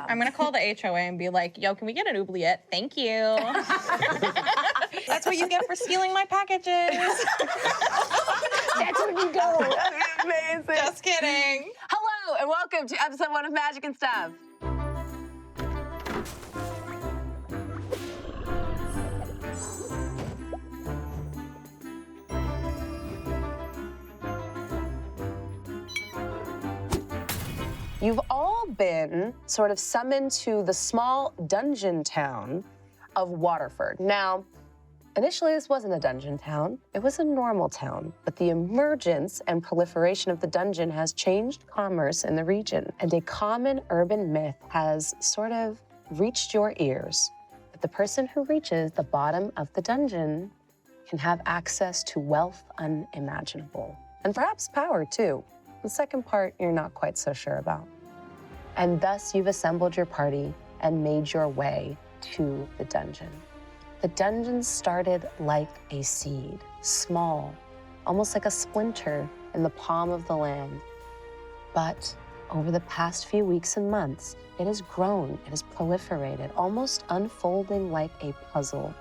I'm gonna call the HOA and be like, yo, can we get an oubliette? Thank you. That's what you get for stealing my packages. That's where you go. That's amazing. Just kidding. Hello, and welcome to episode 1 of Magic and Stuff. You've all been sort of summoned to the small dungeon town of Waterford. Now, initially this wasn't a dungeon town, it was a normal town, but the emergence and proliferation of the dungeon has changed commerce in the region, and a common urban myth has sort of reached your ears. That the person who reaches the bottom of the dungeon can have access to wealth unimaginable, and perhaps power too. The second part, you're not quite so sure about. And thus you've assembled your party and made your way to the dungeon. The dungeon started like a seed, small, almost like a splinter in the palm of the land. But over the past few weeks and months, it has grown, it has proliferated, almost unfolding like a puzzle,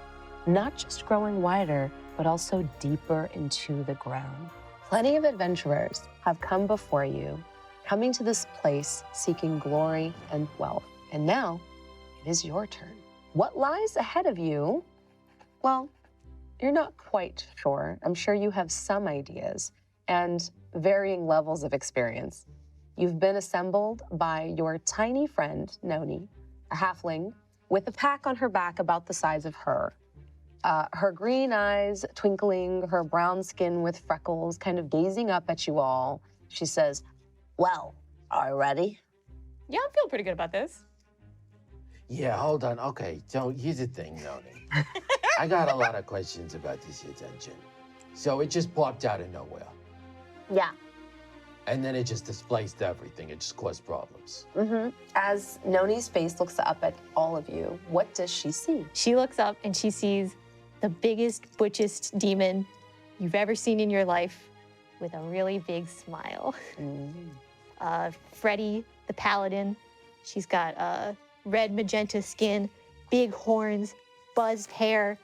not just growing wider, but also deeper into the ground. Plenty of adventurers have come before you, coming to this place seeking glory and wealth. And now it is your turn. What lies ahead of you? Well, you're not quite sure. I'm sure you have some ideas and varying levels of experience. You've been assembled by your tiny friend, Noni, a halfling, with a pack on her back about the size of her. Her green eyes twinkling, her brown skin with freckles, kind of gazing up at you all. She says, well, are you ready? Yeah, I'm feeling pretty good about this. Yeah, hold on. Okay, so here's the thing, Noni. I got a lot of questions about this here dungeon. So it just popped out of nowhere. Yeah. And then it just displaced everything. It just caused problems. As Noni's face looks up at all of you, what does she see? She looks up and she sees the biggest, butchest demon you've ever seen in your life with a really big smile. Freddy, the paladin. She's got red magenta skin, big horns, buzzed hair,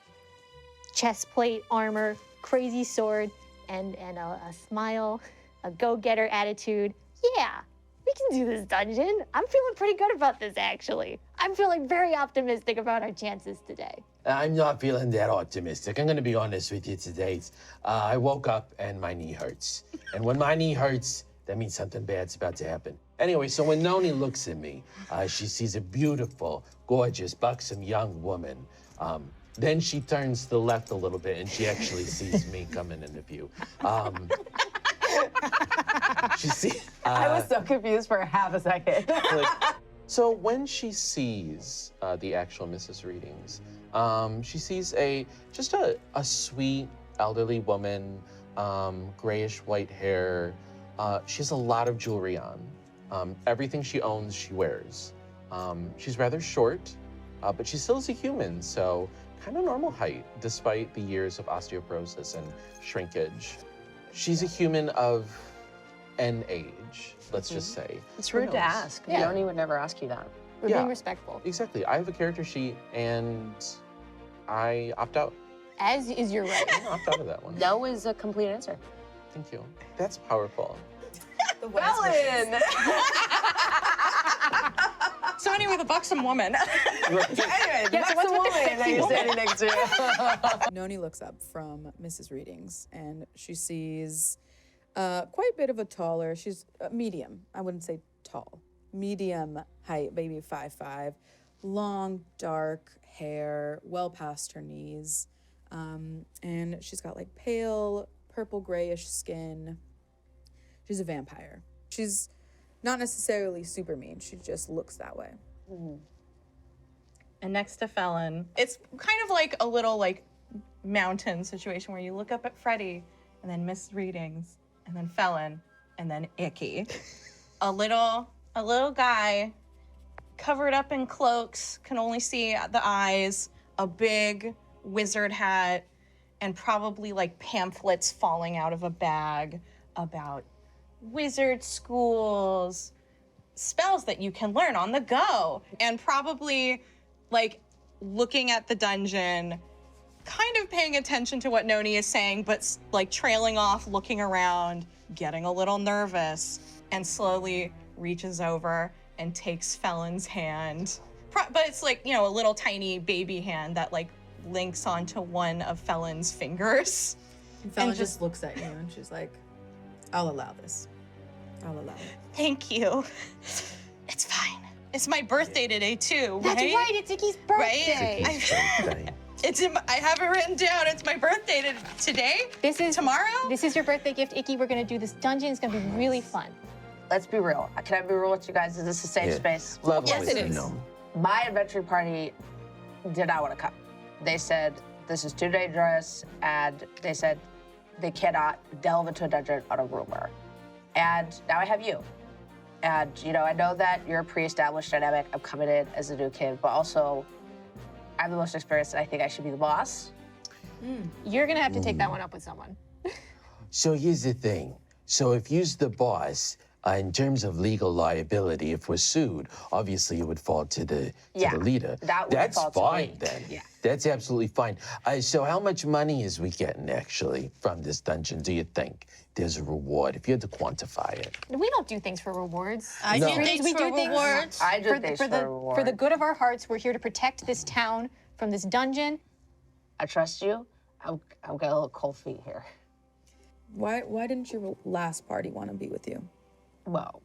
chest plate armor, crazy sword, and a smile, a go-getter attitude. Yeah, we can do this dungeon. I'm feeling pretty good about this, actually. I'm feeling very optimistic about our chances today. I'm not feeling that optimistic. I'm going to be honest with you today. I woke up and my knee hurts. And when my knee hurts, that means something bad's about to happen. Anyway, so when Noni looks at me, she sees a beautiful, gorgeous, buxom young woman. Then she turns to the left a little bit and she actually sees me coming into view. She sees. I was so confused for half a second. So when she sees the actual Mrs. Readings, she sees just a sweet elderly woman, grayish white hair. She has a lot of jewelry on. Everything she owns, she wears. She's rather short, but she still is a human, so kind of normal height, despite the years of osteoporosis and shrinkage. She's a human of an age, let's just say. It's rude to ask. Yeah. Noni would never ask you that. We're Yeah. being respectful. Exactly. I have a character sheet, and I opt out. As is your right. I opt out of that one. No is a complete answer. Thank you. That's powerful. Ellen! So anyway, the buxom woman. Anyway, that's what's the with the woman that sexy you're woman? standing next to. Noni looks up from Mrs. Readings and she sees quite a bit of a taller, she's medium, I wouldn't say tall, medium height, maybe 5'5", long, dark hair, well past her knees. And she's got like pale, purple grayish skin. She's a vampire. She's not necessarily super mean, she just looks that way. And next to Felon, it's kind of like a little like mountain situation where you look up at Freddy and then Miss Readings and then Felon and then Icky. a little guy covered up in cloaks, can only see the eyes, a big wizard hat, and probably like pamphlets falling out of a bag about wizard schools, spells that you can learn on the go. And probably like looking at the dungeon, kind of paying attention to what Noni is saying, but like trailing off, looking around, getting a little nervous, and slowly reaches over and takes Felon's hand. But it's like, you know, a little tiny baby hand that like links onto one of Felon's fingers. And Felon And just looks at you and she's like, I'll allow this. I'll allow it. Thank you. It's fine. It's my birthday today too, That's right, it's Icky's birthday. I have it written down. It's my birthday today. This is tomorrow. This is your birthday gift, Icky. We're gonna do this dungeon. It's gonna be really fun. Let's be real. Can I be real with you guys? Is this a safe space? Lovely. Yes, it is. My adventure party did not want to come. They said, this is too dangerous, and they said they cannot delve into a dungeon on a rumor. And now I have you. And, you know, I know that you're a pre-established dynamic. I'm coming in as a new kid, but also I'm the most experienced, and I think I should be the boss. You're gonna have to take that one up with someone. So here's the thing. So if you're the boss, in terms of legal liability, if we're sued, obviously it would fall to the leader. That would fall to fine me. then. Yeah. That's absolutely fine. So how much money is we getting actually from this dungeon? Do you think there's a reward if you had to quantify it? We don't do things for rewards. I No. do things We for do things rewards. I do things for the reward. for the good of our hearts. We're here to protect this town from this dungeon. I trust you. I'm getting a little cold feet here. Why didn't your last party want to be with you? Well,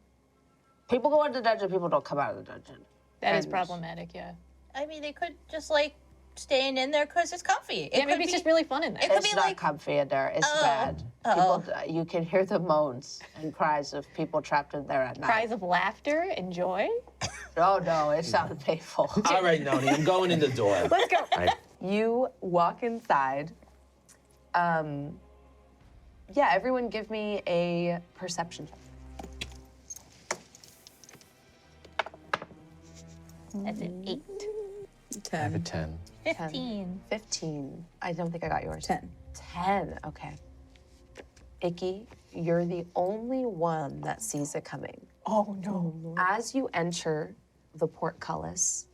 people go into the dungeon, people don't come out of the dungeon. That is And- problematic, yeah. I mean, they could just like staying in there because it's comfy. Yeah, maybe it's just really fun in there. It could It's be not like comfy in there. It's Oh. bad. People, you can hear the moans and cries of people trapped in there at night. Cries of laughter and joy. Oh no, it sounded painful. All right, Noni, I'm going in the door. Let's go. You walk inside. Yeah, everyone give me a perception check. That's an 8. I have a 10. 10. 15. 15. I don't think I got yours. 10. 10, okay. Icky, you're the only one that sees it coming. Oh no. As you enter the portcullis,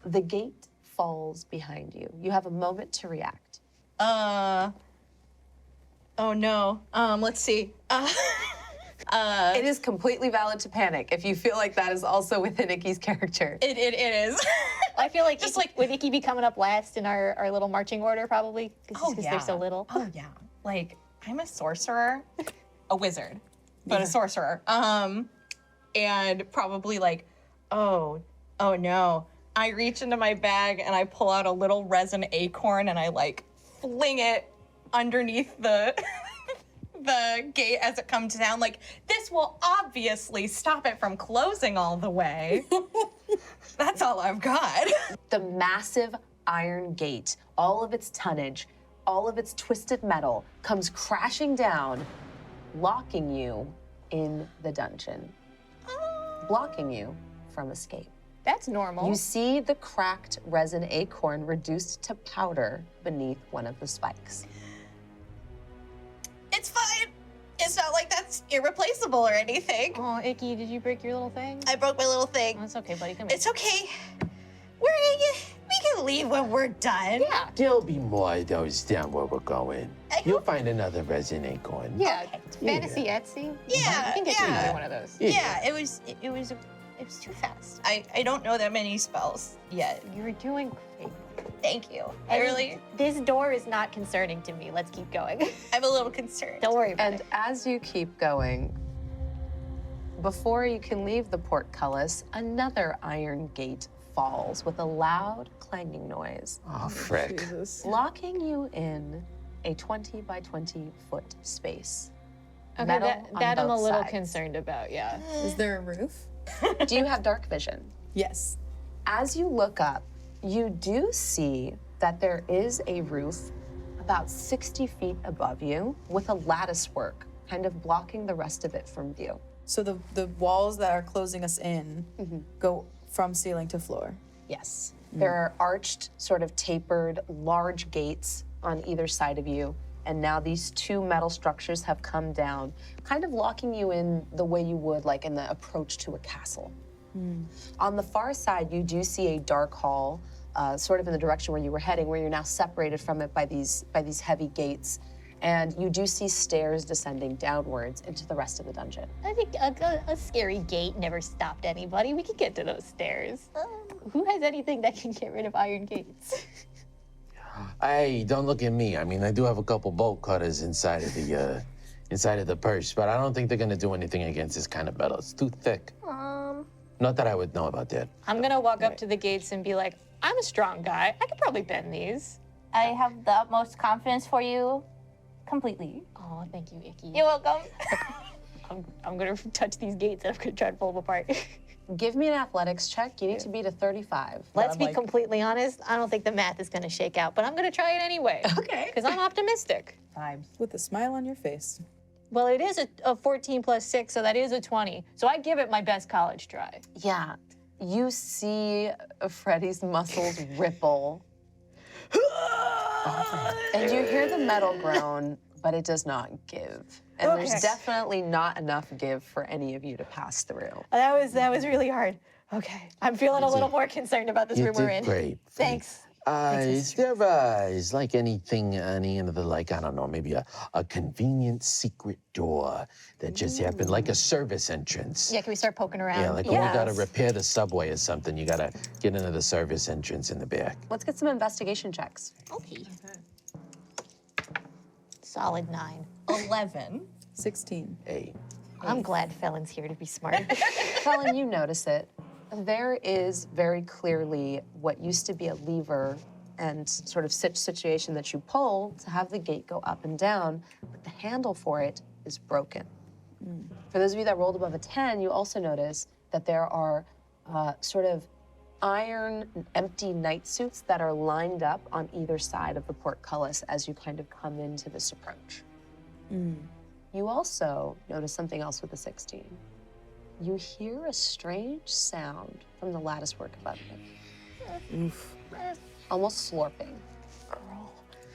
the gate falls behind you. You have a moment to react. Oh no. Let's see. It is completely valid to panic if you feel like that is also within Icky's character. It is. I feel like Just Icky, would Icky be coming up last in our little marching order probably? Because they're so little. Oh yeah. Like I'm a sorcerer, a wizard, but a sorcerer. And probably like, oh no. I reach into my bag and I pull out a little resin acorn and I like fling it underneath the the gate as it comes down. Like, this will obviously stop it from closing all the way. That's all I've got. The massive iron gate, all of its tonnage, all of its twisted metal comes crashing down, locking you in the dungeon, blocking you from escape. That's normal. You see the cracked resin acorn reduced to powder beneath one of the spikes. It's fine. It's not like that's irreplaceable or anything. Oh, Icky, did you break your little thing? I broke my little thing. Oh, it's okay, buddy. Come here. It's okay. We can leave when we're done. Yeah. There'll be more of those down where we're going. You'll find another resin acorn. Yeah. Fantasy Etsy. Yeah, You can get you yeah. another one of those. Yeah, it was too fast. I don't know that many spells yet. You're doing great. Thank you. This door is not concerning to me. Let's keep going. I'm a little concerned. Don't worry about And it. as you keep going, before you can leave the portcullis, another iron gate falls with a loud clanging noise, Oh, frick. Jesus. locking you in a 20 by 20 foot space. Okay, Metal on that I'm a both little sides. concerned about, yeah. Is there a roof? Do you have dark vision? Yes. As you look up, you do see that there is a roof about 60 feet above you with a lattice work kind of blocking the rest of it from view. So the walls that are closing us in go from ceiling to floor. Yes. There are arched, sort of tapered, large gates on either side of you, and now these two metal structures have come down, kind of locking you in the way you would like in the approach to a castle. On the far side, you do see a dark hall, sort of in the direction where you were heading, where you're now separated from it by these heavy gates. And you do see stairs descending downwards into the rest of the dungeon. I think a scary gate never stopped anybody. We could get to those stairs. Who has anything that can get rid of iron gates? Hey, don't look at me. I mean, I do have a couple bolt cutters inside of the purse, but I don't think they're gonna do anything against this kind of metal. It's too thick. Not that I would know about that. I'm gonna walk up to the gates and be like, I'm a strong guy. I could probably bend these. I have the utmost confidence for you, completely. Oh, thank you, Icky. You're welcome. I'm gonna touch these gates and I'm gonna try to pull them apart. Give me an athletics check. You need to beat a 35. Let's I'm be like- completely honest. I don't think the math is gonna shake out, but I'm gonna try it anyway. Okay. Because I'm optimistic. With a smile on your face. Well, it is a 14 plus 6, so that is a 20. So I give it my best college try. Yeah. You see Freddy's muscles ripple. And you hear the metal groan, but it does not give. And there's Okay. definitely not enough give for any of you to pass through. That was really hard. Okay. I'm feeling a little more concerned about this You room we're did in. great. Thanks. Is there, is like anything, any of the, like, I don't know, maybe a convenient secret door that just happened, like a service entrance? Yeah, can we start poking around? Yeah, like when we gotta repair the subway or something, you gotta get into the service entrance in the back. Let's get some investigation checks. Okay. Solid 9. 11. 16. Hey, I'm glad Felon's here to be smart. Felon, you notice it. There is very clearly what used to be a lever and sort of situation that you pull to have the gate go up and down, but the handle for it is broken. For those of you that rolled above a 10, you also notice that there are sort of iron empty night suits that are lined up on either side of the portcullis as you kind of come into this approach. You also notice something else with the 16. You hear a strange sound from the latticework above you. Oof. Almost slurping.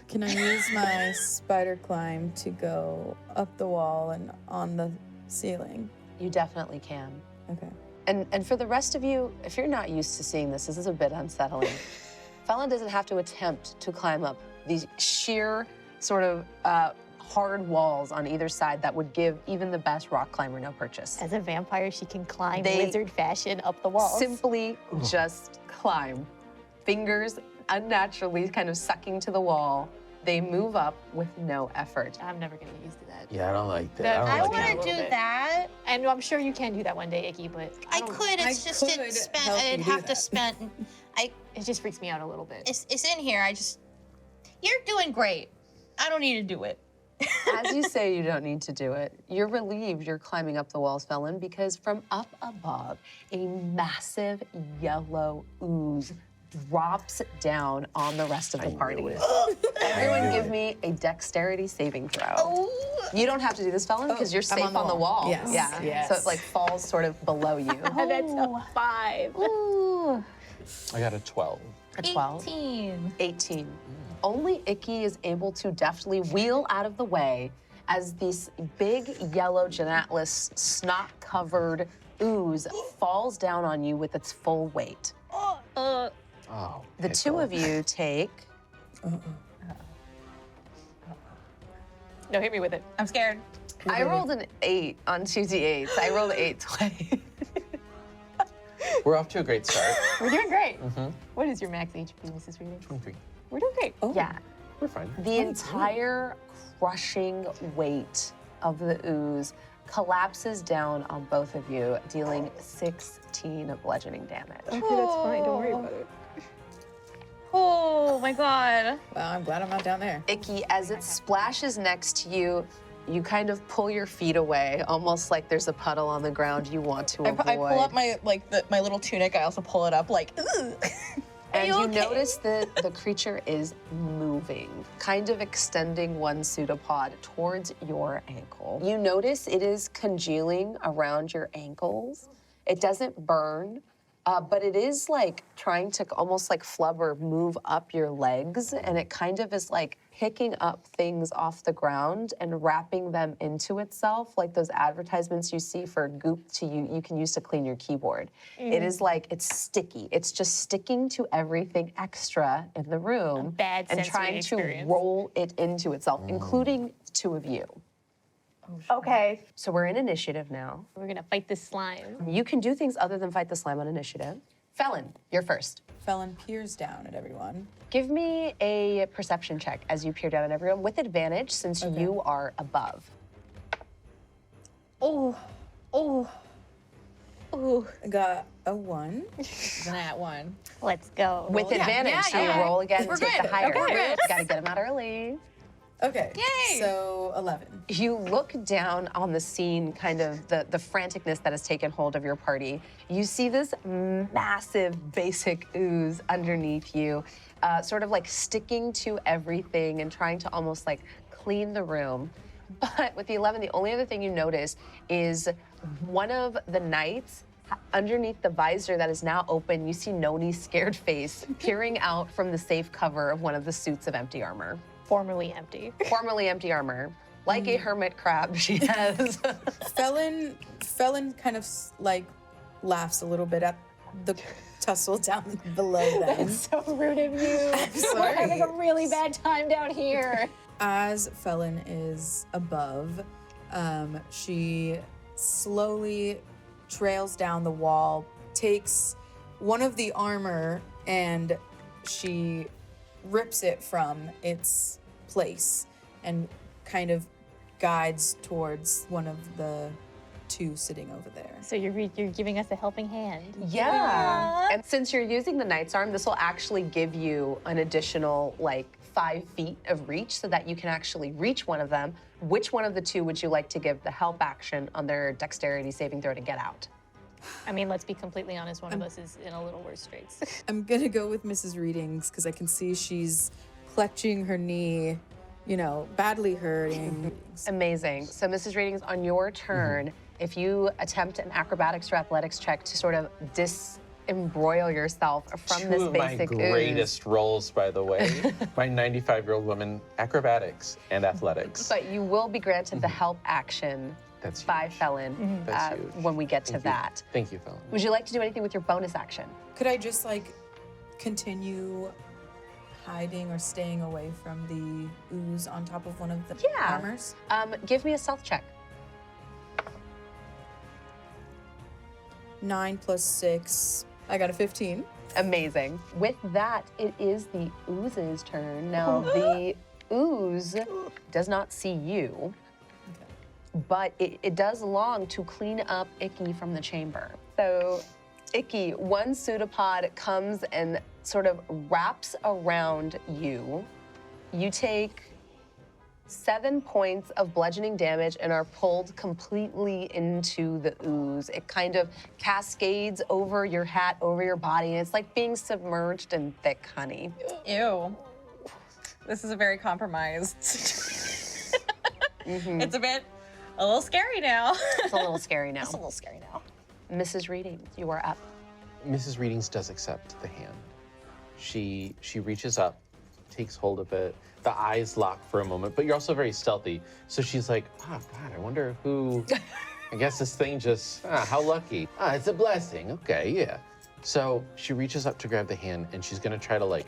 Can I use my spider climb to go up the wall and on the ceiling? You definitely can. Okay. And for the rest of you, if you're not used to seeing this is a bit unsettling. Felon doesn't have to attempt to climb up these sheer sort of hard walls on either side that would give even the best rock climber no purchase. As a vampire, she can climb They lizard fashion up the walls. Simply just climb. Fingers unnaturally kind of sucking to the wall. They move up with no effort. I'm never gonna get used to that. yeah, I don't like that. I don't like want that. to little do bit. that. And I'm sure you can do that one day, Icky, but I don't- could. I It's just could it's spent. help you I'd do have to that. spend. It just freaks me out a little bit. It's in here. You're doing great. I don't need to do it. As you say you don't need to do it, you're relieved you're climbing up the walls, Felon, because from up above, a massive yellow ooze drops down on the rest of the party. Everyone give me a dexterity saving throw. You don't have to do this, Felon, because you're safe on the wall. Yes. Yeah. Yes. So it like falls sort of below you. That's a 5. Ooh. I got a 12. A 12. 18. 18. Only Icky is able to deftly wheel out of the way as this big yellow gelatinous snot-covered ooze falls down on you with its full weight. Oh. The two of you take No, hit me with it. I'm scared. I rolled an 8 on 2d8s. I rolled 8 twice. We're off to a great start. We're doing great. What is your max HP, Mrs. Reading? 23. We're doing great. Oh. Yeah. We're fine. The entire crushing weight of the ooze collapses down on both of you, dealing 16 bludgeoning damage. Okay, that's fine. Don't worry about it. Oh my god. Well, I'm glad I'm not down there. Icky, as it splashes next to you, you kind of pull your feet away, almost like there's a puddle on the ground you want to avoid. I pull up my my little tunic. I also pull it up like. Ugh. Are And you okay? notice that the creature is moving, kind of extending one pseudopod towards your ankle. You notice it is congealing around your ankles. It doesn't burn, but it is like trying to almost like flub or move up your legs, and it kind of is like picking up things off the ground and wrapping them into itself, like those advertisements you see for goop you can use to clean your keyboard. It is like, it's sticky. It's just sticking to everything extra in the room bad and sensory trying experience. to roll it into itself, including the two of you. Okay. So we're in initiative now. We're gonna fight this slime. You can do things other than fight the slime on initiative. Felon, you're first. Felon peers down at everyone. Give me a perception check as you peer down at everyone with advantage since you are above. Oh, Ooh, I got a 1. That one. let's go. With advantage, yeah, so yeah. roll again We're and take the good. higher. Okay, we're good. Gotta get them out early. Okay. Yay! So 11. You look down on the scene, kind of the franticness that has taken hold of your party. You see this massive basic ooze underneath you, sort of like sticking to everything and trying to almost like clean the room. But with the 11, the only other thing you notice is one of the knights underneath the visor that is now open, you see Noni's scared face peering out from the safe cover of one of the suits of empty armor. Formerly empty. Formerly empty armor. Like a hermit crab, she has. Felon kind of like laughs a little bit at the tussle down below them. So rude of you. I'm sorry. really bad time down here. As Felon is above, she slowly trails down the wall, takes one of the armor, and she rips it from its place and kind of guides towards one of the two sitting over there. So you're giving us a helping hand. Yeah. And since you're using the knight's arm, this will actually give you an additional like 5 feet of reach so that you can actually reach one of them. Which one of the two would you like to give the help action on their dexterity saving throw to get out? I mean, let's be completely honest, one of us is in a little worse straits. I'm gonna go with Mrs. Readings because I can see she's clutching her knee, you know, badly hurting. Amazing. So Mrs. Readings, on your turn, if you attempt an acrobatics or athletics check to sort of disembroil yourself from Two this of my basic ooze. greatest roles, by the way. My 95-year-old woman, acrobatics and athletics. But you will be granted the help action That's by huge. Felon That's huge. when we get to Thank you. that. Thank you, Phil. Would you like to do anything with your bonus action? Could I just like continue hiding or staying away from the ooze on top of one of the Yeah. armors? Give me a stealth check. 9 + 6. I got a 15. Amazing. With that, it is the ooze's turn. Now, the ooze does not see you, but it does long to clean up Icky from the chamber. So, Icky, one pseudopod comes and sort of wraps around you. You take 7 points of bludgeoning damage and are pulled completely into the ooze. It kind of cascades over your hat, over your body, and it's like being submerged in thick honey. Ew. This is a very compromised. It's a little scary now. It's a little scary now. It's a little scary now. Mrs. Reading, you are up. Mrs. Readings does accept the hand. She reaches up, takes hold of it. The eyes lock for a moment, but you're also very stealthy. So she's like, oh God, I wonder who, I guess this thing just, how lucky. It's a blessing, okay, yeah. So she reaches up to grab the hand and she's gonna try to like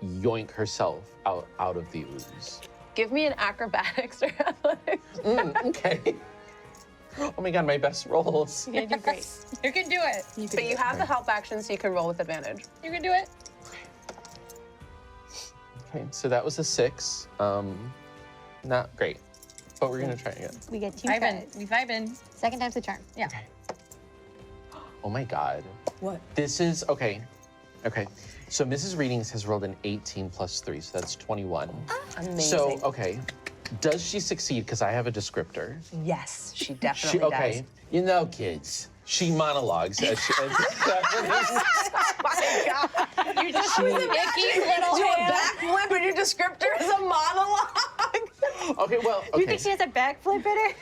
yoink herself out of the ooze. Give me an acrobatics or athletics. Okay. Oh my God, my best rolls. You're gonna do great. You can do it. But you have the help action, so you can roll with advantage. You can do it. Okay, so that was a 6. Not great, but we're gonna try again. We get 2 Vibin. tries. We vibin. Second time's the charm. Yeah. Oh my God. What? This is, okay. So Mrs. Readings has rolled an 18 + 3, so that's 21. Amazing. So, okay, does she succeed? Because I have a descriptor. Yes, she definitely Okay, you know, kids, she monologues as she, does. Oh my God. You just Icky's little Do a hand. backflip and your descriptor is a monologue. Okay, well, You okay. think she has a backflip in her?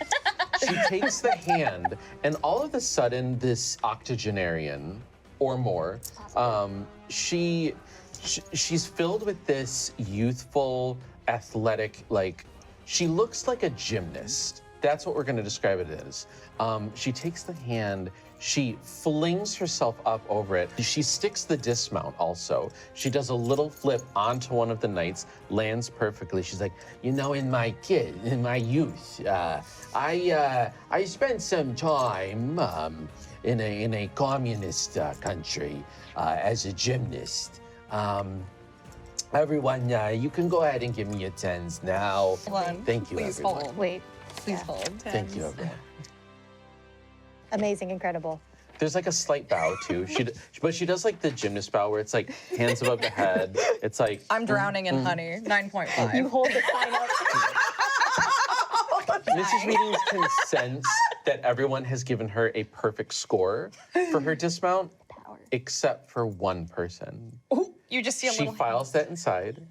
She takes the hand, and all of a sudden, this octogenarian or more. She's filled with this youthful, athletic, like, she looks like a gymnast. That's what we're gonna describe it as. She takes the hand, she flings herself up over it. She sticks the dismount also. She does a little flip onto one of the knights, lands perfectly. She's like, you know, in my youth, I spent some time in a communist country as a gymnast. Everyone, you can go ahead and give me your tens now. Hold on. Thank you, Please everyone. hold. Wait. Please hold. Thank you, everyone. Amazing, incredible. There's like a slight bow too. But she does like the gymnast bow where it's like hands above the head. It's like I'm drowning in honey. 9.5. You hold the sign up. Mrs. Readings can sense that everyone has given her a perfect score for her dismount, except for one person. You just see a She little. files that inside.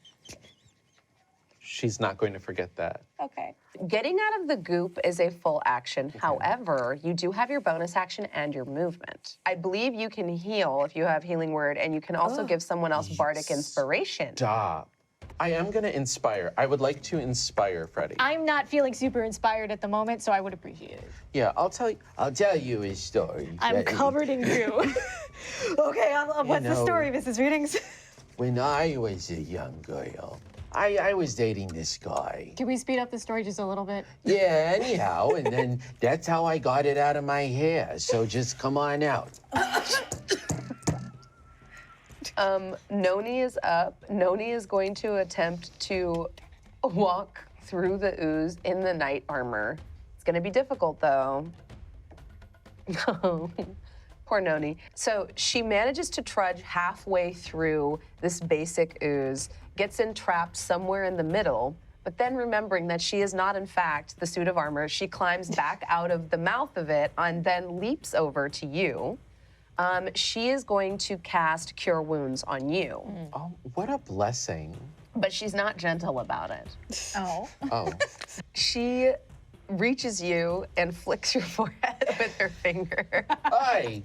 She's not going to forget that. Okay. Getting out of the goop is a full action. However, you do have your bonus action and your movement. I believe you can heal if you have healing word, and you can also give someone else bardic inspiration. Stop. I am going to inspire. I would like to inspire Freddie. I'm not feeling super inspired at the moment, so I would appreciate it. Yeah, I'll tell you a story. I'm Freddie. covered in goo. Okay, what's the know- story, Mrs. Readings? When I was a young girl, I was dating this guy. Can we speed up the story just a little bit? Yeah, anyhow, and then that's how I got it out of my hair. So just come on out. Noni is up. Noni is going to attempt to walk through the ooze in the knight armor. It's going to be difficult, though. Poor Noni. So she manages to trudge halfway through this basic ooze, gets entrapped somewhere in the middle, but then remembering that she is not, in fact, the suit of armor, she climbs back out of the mouth of it and then leaps over to you. She is going to cast Cure Wounds on you, Oh, what a blessing. but she's not gentle about it. Oh. Oh. She reaches you and flicks your forehead with her finger, Hey,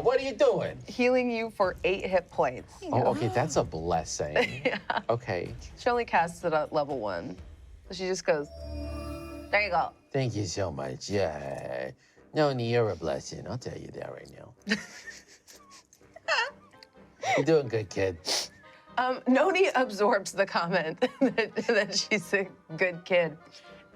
what are you doing? healing you for 8 hit points. Oh, okay, that's a blessing. Okay. She only casts it at level 1. So she just goes, there you go. Thank you so much. Yeah. Noni, you're a blessing. I'll tell you that right now. You're doing good, kid. Noni absorbs the comment that she's a good kid.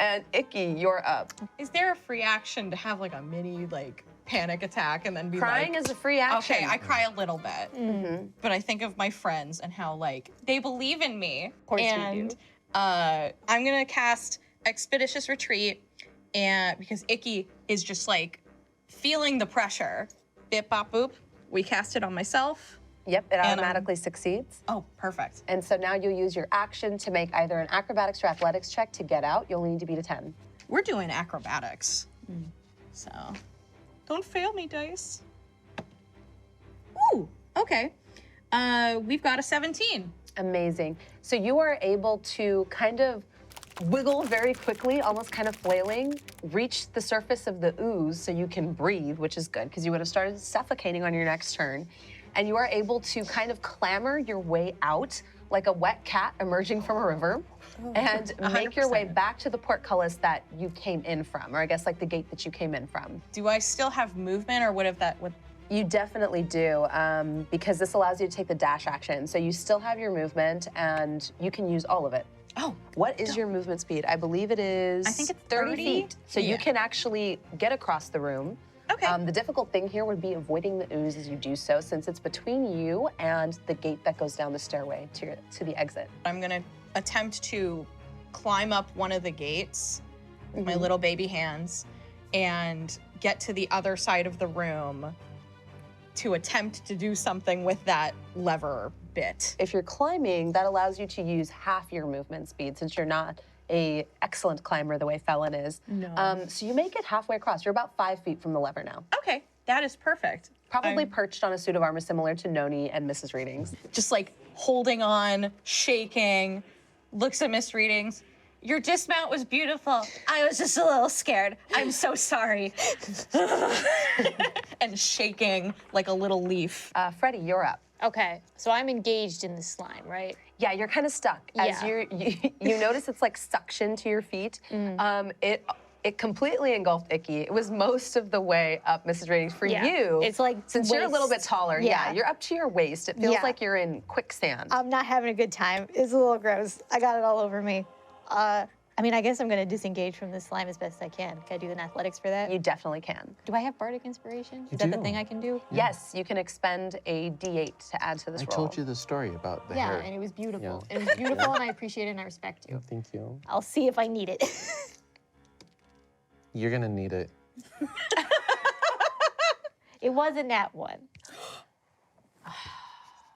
And Icky, you're up. Is there a free action to have like a mini like panic attack and then be Crying like, is a free action. okay, I cry a little bit, but I think of my friends and how like they believe in me. Of course we and do. I'm gonna cast Expeditious Retreat, and because Icky is just like feeling the pressure. Bip bop boop. We cast it on myself. Yep, it And, automatically succeeds. Oh, perfect. And so now you'll use your action to make either an acrobatics or athletics check to get out. You'll need to beat a 10. We're doing acrobatics, so don't fail me, dice. Ooh, okay. We've got a 17. Amazing. So you are able to kind of wiggle very quickly, almost kind of flailing, reach the surface of the ooze so you can breathe, which is good because you would have started suffocating on your next turn. And you are able to kind of clamber your way out like a wet cat emerging from a river and make your way 100%. back to the portcullis that you came in from, or I guess like the gate that you came in from. Do I still have movement, or what if that would? You definitely do, because this allows you to take the dash action. So you still have your movement and you can use all of it. Oh, What is your movement speed? I believe it is I think it's 30 30. feet. So you Yeah. can actually get across the room. okay. The difficult thing here would be avoiding the ooze as you do so, since it's between you and the gate that goes down the stairway to the exit. I'm gonna attempt to climb up one of the gates with my little baby hands and get to the other side of the room to attempt to do something with that lever bit. If you're climbing, that allows you to use half your movement speed, since you're not a excellent climber the way Felon is. No. So you make it halfway across. You're about 5 feet from the lever now. Okay, that is perfect. Probably I'm perched on a suit of armor similar to Noni and Mrs. Readings. just like holding on, shaking, looks at Miss Readings. Your dismount was beautiful. I was just a little scared. I'm so sorry. And shaking like a little leaf. Freddie, you're up. Okay, so I'm engaged in the slime, right? Yeah, you're kind of stuck. As Yeah. you notice it's like suction to your feet. It completely engulfed Icky. It was most of the way up, Mrs. Ratings. For Yeah. you, It's like since you're a little bit waist. taller, Yeah. you're up to your waist. It feels Yeah. like you're in quicksand. I'm not having a good time. It's a little gross. I got it all over me. I mean, I guess I'm gonna disengage from this slime as best I can. Can I do an athletics for that? You definitely can. Do I have bardic inspiration? You Is that the do. thing I can do? Yes, you can expend a D8 to add to this I roll. told you the story about the Yeah, hair. and it was beautiful. Yeah. It was beautiful, and I appreciate it, and I respect you. Thank you. I'll see if I need it. You're gonna need it. It wasn't that one.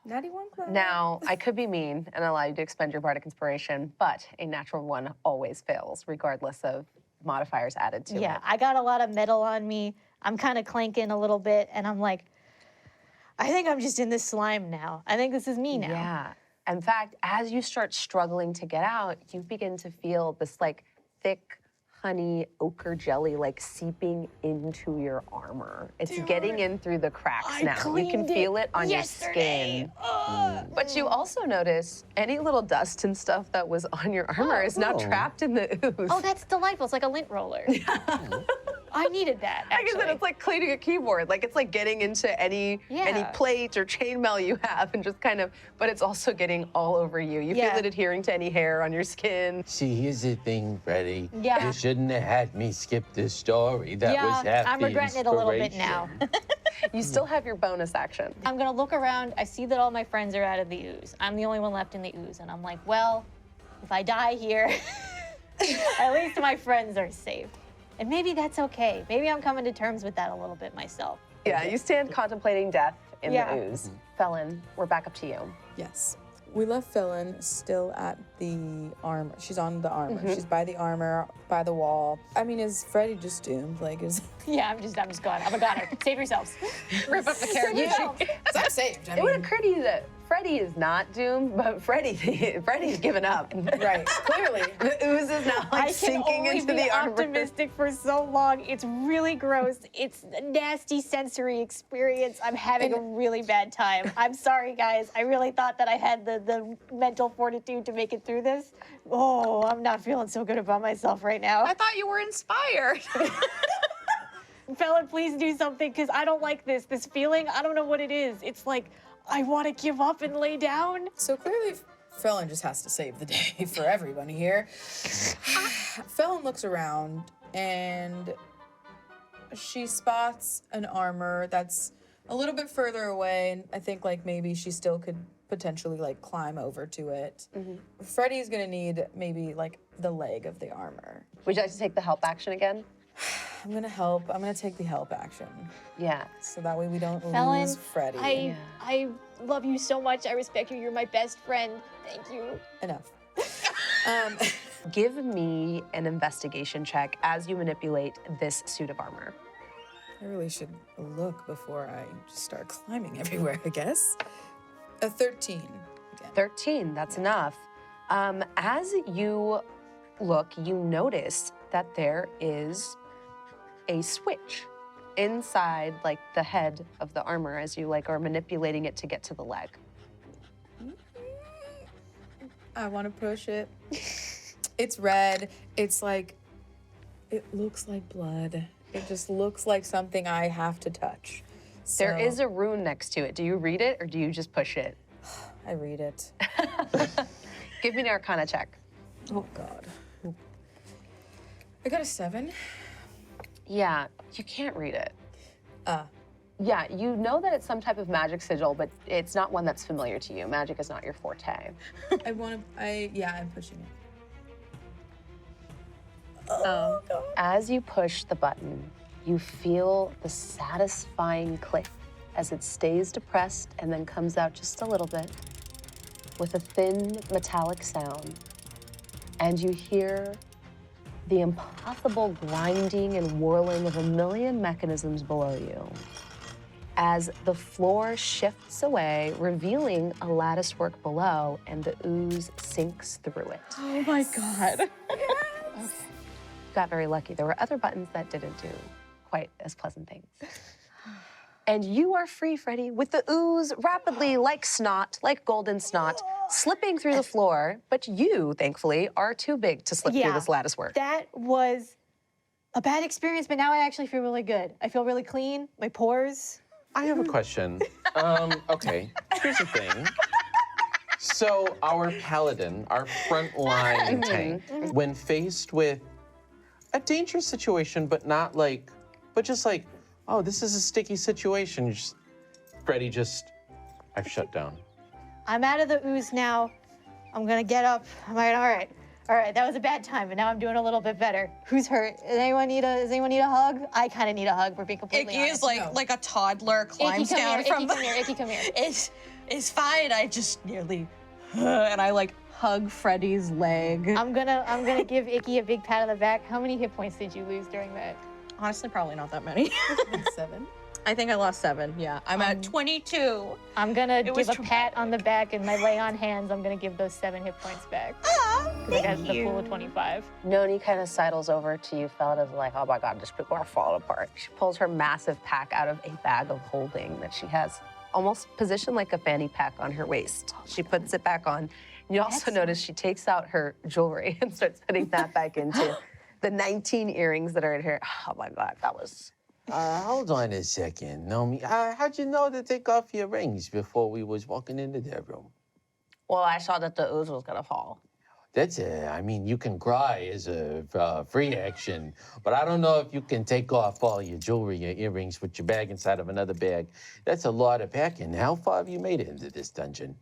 Natty one club. Now, I could be mean and allow you to expend your bardic inspiration, but a natural one always fails, regardless of modifiers added to Yeah, it. I got a lot of metal on me. I'm kind of clanking a little bit, and I'm like, I think I'm just in this slime now. I think this is me now. Yeah. In fact, as you start struggling to get out, you begin to feel this like thick honey ochre jelly like seeping into your armor. It's getting in through the cracks now. You can feel it on your skin. But you also notice any little dust and stuff that was on your armor is now trapped in the ooze. Oh, that's delightful. It's like a lint roller. I needed that, Like I actually. said, it's like cleaning a keyboard. Like it's like getting into any Yeah. plate or chainmail you have and just kind of, but it's also getting all over you. You Yeah. feel it adhering to any hair on your skin. See, here's the thing, Freddie. Yeah. You shouldn't have had me skip this story. That was half I'm the regretting it a little bit inspiration. now. You still have your bonus action. I'm gonna look around. I see that all my friends are out of the ooze. I'm the only one left in the ooze, and I'm like, well, if I die here, at least my friends are safe. And maybe that's okay. Maybe I'm coming to terms with that a little bit myself. Yeah, you stand contemplating death in Yeah. the ooze. Felon, we're back up to you. Yes. We left Felon still at the armor. She's on the armor. She's by the armor, by the wall. I mean, is Freddie just doomed? Like, is Yeah, I'm just gone. I'm a goner. Save yourselves. Rip up the carriage. I'm saved? It would occur to you that Freddie is not doomed, but Freddie's given up. Right. Clearly. The ooze is now like sinking into the armor. optimistic for so long. It's really gross. It's a nasty sensory experience. I'm having a really bad time. I'm sorry, guys. I really thought that I had the mental fortitude to make it through this. Oh, I'm not feeling so good about myself right now. I thought you were inspired. Felon, please do something, because I don't like this. This feeling, I don't know what it is. It's like, I want to give up and lay down. So clearly, Felon just has to save the day for everybody here. Felon looks around and she spots an armor that's a little bit further away, and I think like maybe she still could potentially like climb over to it. Freddie's gonna need maybe like the leg of the armor. Would you like to take the help action again? I'm gonna help. I'm gonna take the help action, Yeah. so that way we don't Felon, lose Freddie. I love you so much. I respect you. You're my best friend. Thank you. Enough. Give me an investigation check as you manipulate this suit of armor. I really should look before I just start climbing everywhere, I guess. A 13. Again. 13, that's enough. As you look, you notice that there is a switch inside like the head of the armor as you like are manipulating it to get to the leg. I want to push it. It's red. It's like, it looks like blood. It just looks like something I have to touch. There So, is a rune next to it. Do you read it or do you just push it? I read it. Give me an Arcana check. Oh, God. I got a 7. Yeah, you can't read it. Uh, Yeah, you know that it's some type of magic sigil, but it's not one that's familiar to you. Magic is not your forte. I'm pushing it. As you push the button, you feel the satisfying click as it stays depressed and then comes out just a little bit with a thin metallic sound. And you hear the impossible grinding and whirling of a million mechanisms below you as the floor shifts away, revealing a lattice work below, and the ooze sinks through it. Oh my God. Okay. Got very lucky. There were other buttons that didn't do quite as pleasant things. And you are free, Freddie, with the ooze rapidly, like snot, like golden snot, slipping through the floor. But you, thankfully, are too big to slip through this lattice work. That was a bad experience, but now I actually feel really good. I feel really clean, my pores. I have a question. Okay, here's the thing. So our paladin, our frontline tank, when faced with a dangerous situation, but just like, oh, this is a sticky situation. Freddie I've shut down. I'm out of the ooze now. I'm gonna get up. I'm like, all right, that was a bad time, but now I'm doing a little bit better. Who's hurt? Does anyone need a hug? I kind of need a hug, we're being completely Icky honest. is like a toddler climbs down from the... Icky, come here. It's fine. I just nearly... And I like hug Freddie's leg. I'm gonna give Icky a big pat on the back. How many hit points did you lose during that? Honestly, probably not that many. 7. I think I lost 7, yeah. I'm at 22. I'm gonna It was give a pat on the back and my lay on hands. I'm gonna give those 7 hit points back. Oh, Because I got the pool of 25. Noni kind of sidles over to you, fellas, like, oh my God, these people are falling apart. She pulls her massive pack out of a bag of holding that she has almost positioned like a fanny pack on her waist. She puts it back on. You also notice she takes out her jewelry and starts putting that back into the 19 earrings that are in here. Oh my God, that was... Hold on a second, Nomi. How'd you know to take off your rings before we was walking into that room? Well, I saw that the ooze was gonna fall. That's I mean, you can cry as a free action, but I don't know if you can take off all your jewelry, your earrings, put your bag inside of another bag. That's a lot of packing. How far have you made it into this dungeon?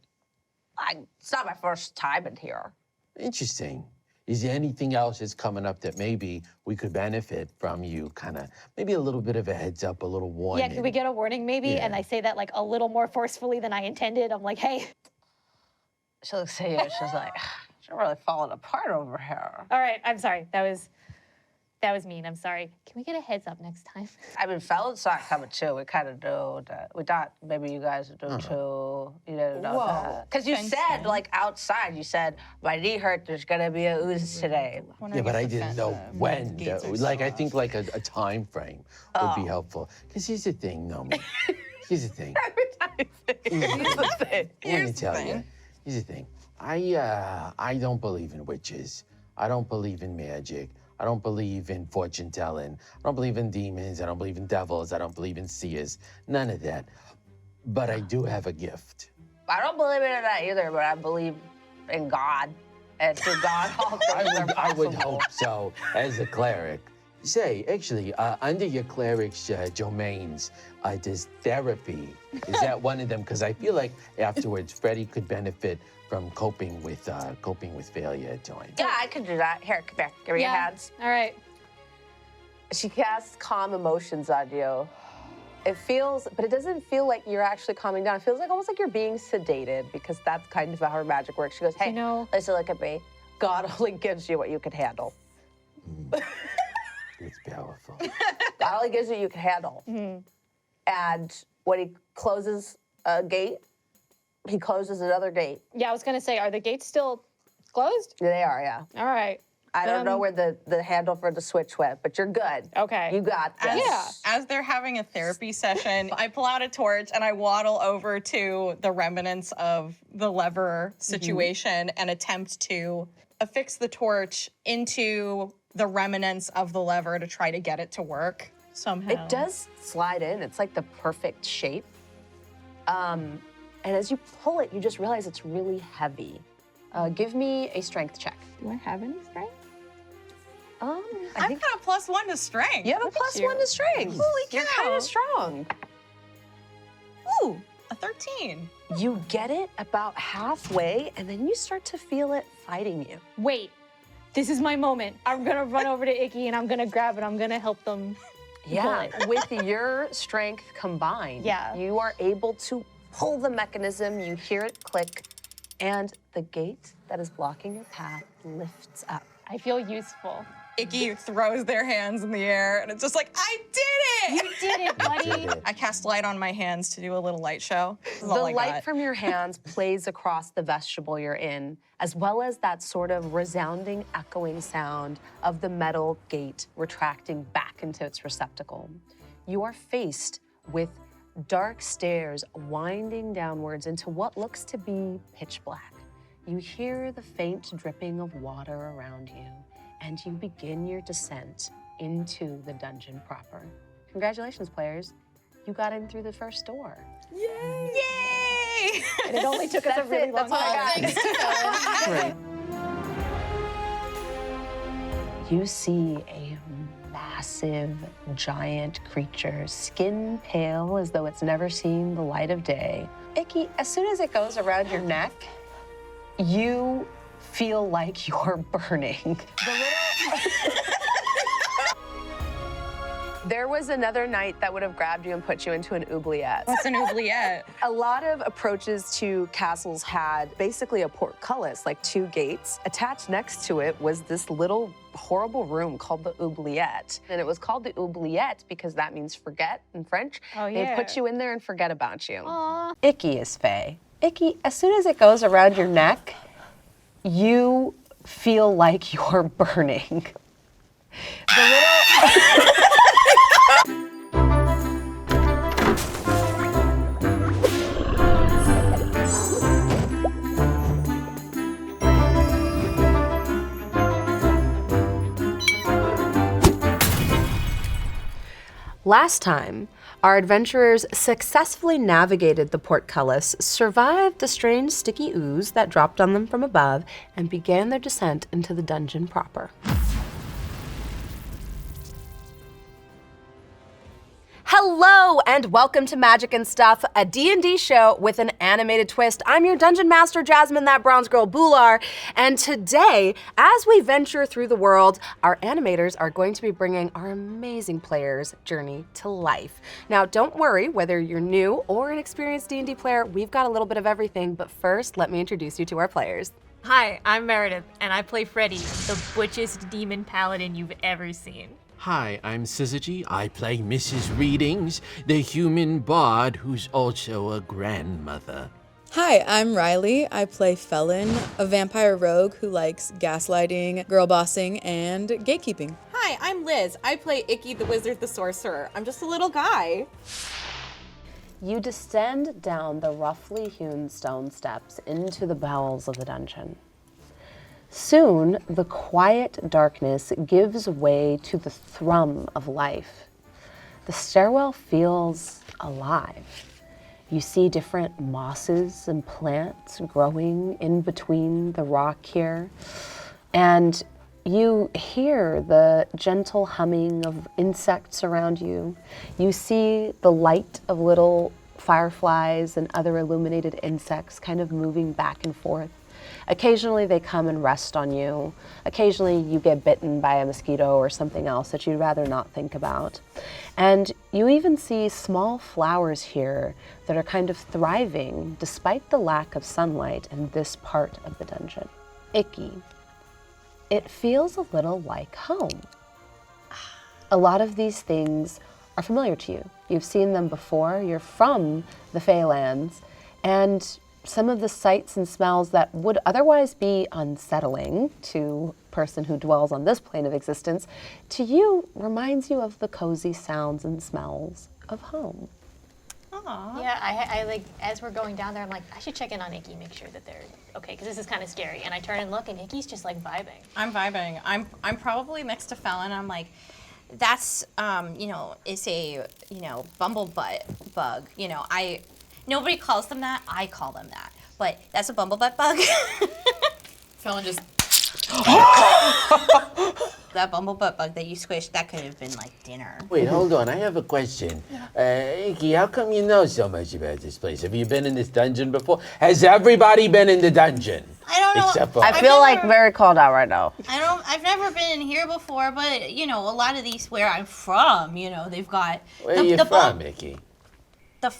It's not my first time in here. Interesting. Is there anything else that's coming up that maybe we could benefit from you? Maybe a little bit of a heads up, a little warning. Yeah, can we get a warning maybe? Yeah. And I say that like a little more forcefully than I intended. I'm like, hey. She looks at you, she's like, you're really falling apart over here. All right, I'm sorry. That was mean. I'm sorry. Can we get a heads up next time? I mean, fellas saw it coming too. We kind of knew that. We thought maybe you guys would do too. You didn't know that. Because you said, like, outside, you said, my knee hurt, there's gonna be a ooze today. Yeah, but I didn't know when. Like, I think like a time frame would be helpful. Because here's the thing, Nomi. Here's the thing. Let me tell you. Here's the thing. I don't believe in witches. I don't believe in magic. I don't believe in fortune telling. I don't believe in demons. I don't believe in devils. I don't believe in seers. None of that. But I do have a gift. I don't believe in that either, but I believe in God. And through God, all things are I would possible. hope so, as a cleric. Say, actually, under your cleric's domains, does therapy, is that one of them? Because I feel like afterwards, Freddie could benefit from coping with failure at times. Yeah, I could do that. Here, come here. Give me your hands. All right. She casts calm emotions on you. It feels, but it doesn't feel like you're actually calming down. It feels like almost like you're being sedated because that's kind of how her magic works. She goes, hey, listen, look at me. God only gives you what you can handle. It's powerful. God only gives you what you can handle. And when he closes a gate, he closes another gate. Yeah, I was gonna say, are the gates still closed? They are, yeah. All right. I don't know where the handle for the switch went, but you're good. Okay. You got this. Yeah. As they're having a therapy session, I pull out a torch and I waddle over to the remnants of the lever situation and attempt to affix the torch into the remnants of the lever to try to get it to work somehow. It does slide in. It's like the perfect shape. And as you pull it, you just realize it's really heavy. Give me a strength check. Do I have any strength? I've got a +1 to strength. You have a +1 to strength. Holy You're cow. kind of strong. Ooh, a 13. You get it about halfway, and then you start to feel it fighting you. Wait, this is my moment. I'm gonna run over to Icky and I'm gonna grab it. I'm gonna help them. Yeah, with your strength combined, you are able to pull the mechanism, you hear it click, and the gate that is blocking your path lifts up. I feel useful. Icky throws their hands in the air, and it's just like, I did it! You did it, buddy. I cast light on my hands to do a little light show. This is The all I light got. from your hands plays across the vestibule you're in, as well as that sort of resounding, echoing sound of the metal gate retracting back into its receptacle. You are faced with dark stairs winding downwards into what looks to be pitch black. You hear the faint dripping of water around you, and you begin your descent into the dungeon proper. Congratulations, players. You got in through the first door. Yay! And it only took us a That's really it. long That's all I time. got. Thanks to Fallon. You see a massive, giant creature, skin pale as though it's never seen the light of day. Icky, as soon as it goes around your neck, you feel like you're burning. There was another knight that would have grabbed you and put you into an oubliette. What's an oubliette? A lot of approaches to castles had basically a portcullis, like 2 gates. Attached next to it was this little horrible room called the oubliette. And it was called the oubliette because that means forget in French. Oh, They'd yeah. put you in there and forget about you. Aw. Icky is Faye. Icky, as soon as it goes around your neck, you feel like you're burning. The little... Last time, our adventurers successfully navigated the portcullis, survived the strange sticky ooze that dropped on them from above, and began their descent into the dungeon proper. Hello and welcome to Magic and Stuff, a D&D show with an animated twist. I'm your Dungeon Master, Jasmine, that bronze girl, Bular, and today, as we venture through the world, our animators are going to be bringing our amazing players' journey to life. Now, don't worry, whether you're new or an experienced D&D player, we've got a little bit of everything, but first, let me introduce you to our players. Hi, I'm Meredith, and I play Freddy, the butchest demon paladin you've ever seen. Hi, I'm Syzygy. I play Mrs. Readings, the human bard who's also a grandmother. Hi, I'm Riley. I play Felon, a vampire rogue who likes gaslighting, girl bossing, and gatekeeping. Hi, I'm Liz. I play Icky the Wizard the Sorcerer. I'm just a little guy. You descend down the roughly hewn stone steps into the bowels of the dungeon. Soon, the quiet darkness gives way to the thrum of life. The stairwell feels alive. You see different mosses and plants growing in between the rock here, and you hear the gentle humming of insects around you. You see the light of little fireflies and other illuminated insects kind of moving back and forth. Occasionally they come and rest on you. Occasionally you get bitten by a mosquito or something else that you'd rather not think about. And you even see small flowers here that are kind of thriving despite the lack of sunlight in this part of the dungeon. Icky, it feels a little like home. A lot of these things are familiar to you. You've seen them before. You're from the Feylands, and some of the sights and smells that would otherwise be unsettling to a person who dwells on this plane of existence, to you reminds you of the cozy sounds and smells of home. Aw. Yeah, I like, as we're going down there, I'm like, I should check in on Icky, make sure that they're okay, because this is kind of scary. And I turn and look, and Icky's just like vibing. I'm vibing. I'm probably next to Fallon. I'm like, that's is a bumblebutt bug. Nobody calls them that. I call them that. But that's a bumblebutt bug. Felon just... That bumblebutt bug that you squished, that could have been like dinner. Wait, hold on. I have a question. Icky, how come you know so much about this place? Have you been in this dungeon before? Has everybody been in the dungeon? I don't know. Except for I feel like very called out right now. I've never been in here before, but a lot of these where I'm from, they've got Where are you from, Icky? the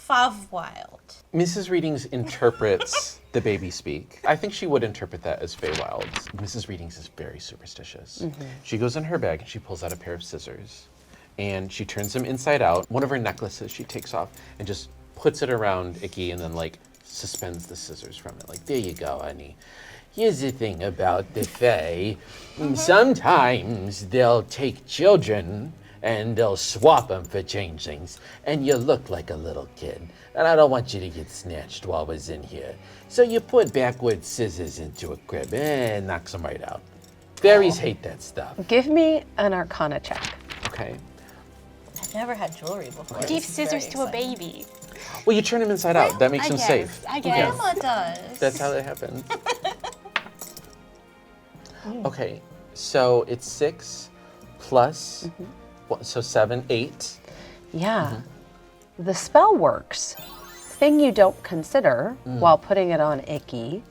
Feywild. Mrs. Readings interprets the baby speak. I think she would interpret that as Feywild. Mrs. Readings is very superstitious. She goes in her bag and she pulls out a pair of scissors and she turns them inside out. One of her necklaces she takes off and just puts it around Icky and then like suspends the scissors from it. Like, there you go, honey. Here's the thing about the Fae. Sometimes they'll take children and they'll swap them for changelings, and you look like a little kid. And I don't want you to get snatched while I was in here. So you put backward scissors into a crib and knocks them right out. Fairies hate that stuff. Give me an Arcana check. Okay. I've never had jewelry before. Give This is very scissors to a exciting. baby. Well, you turn them inside out. That makes I them guess, safe. I guess. Grandma does. That's how that happens. Okay, so it's 6 plus, so 7, 8. Yeah. The spell works. Thing you don't consider while putting it on Icky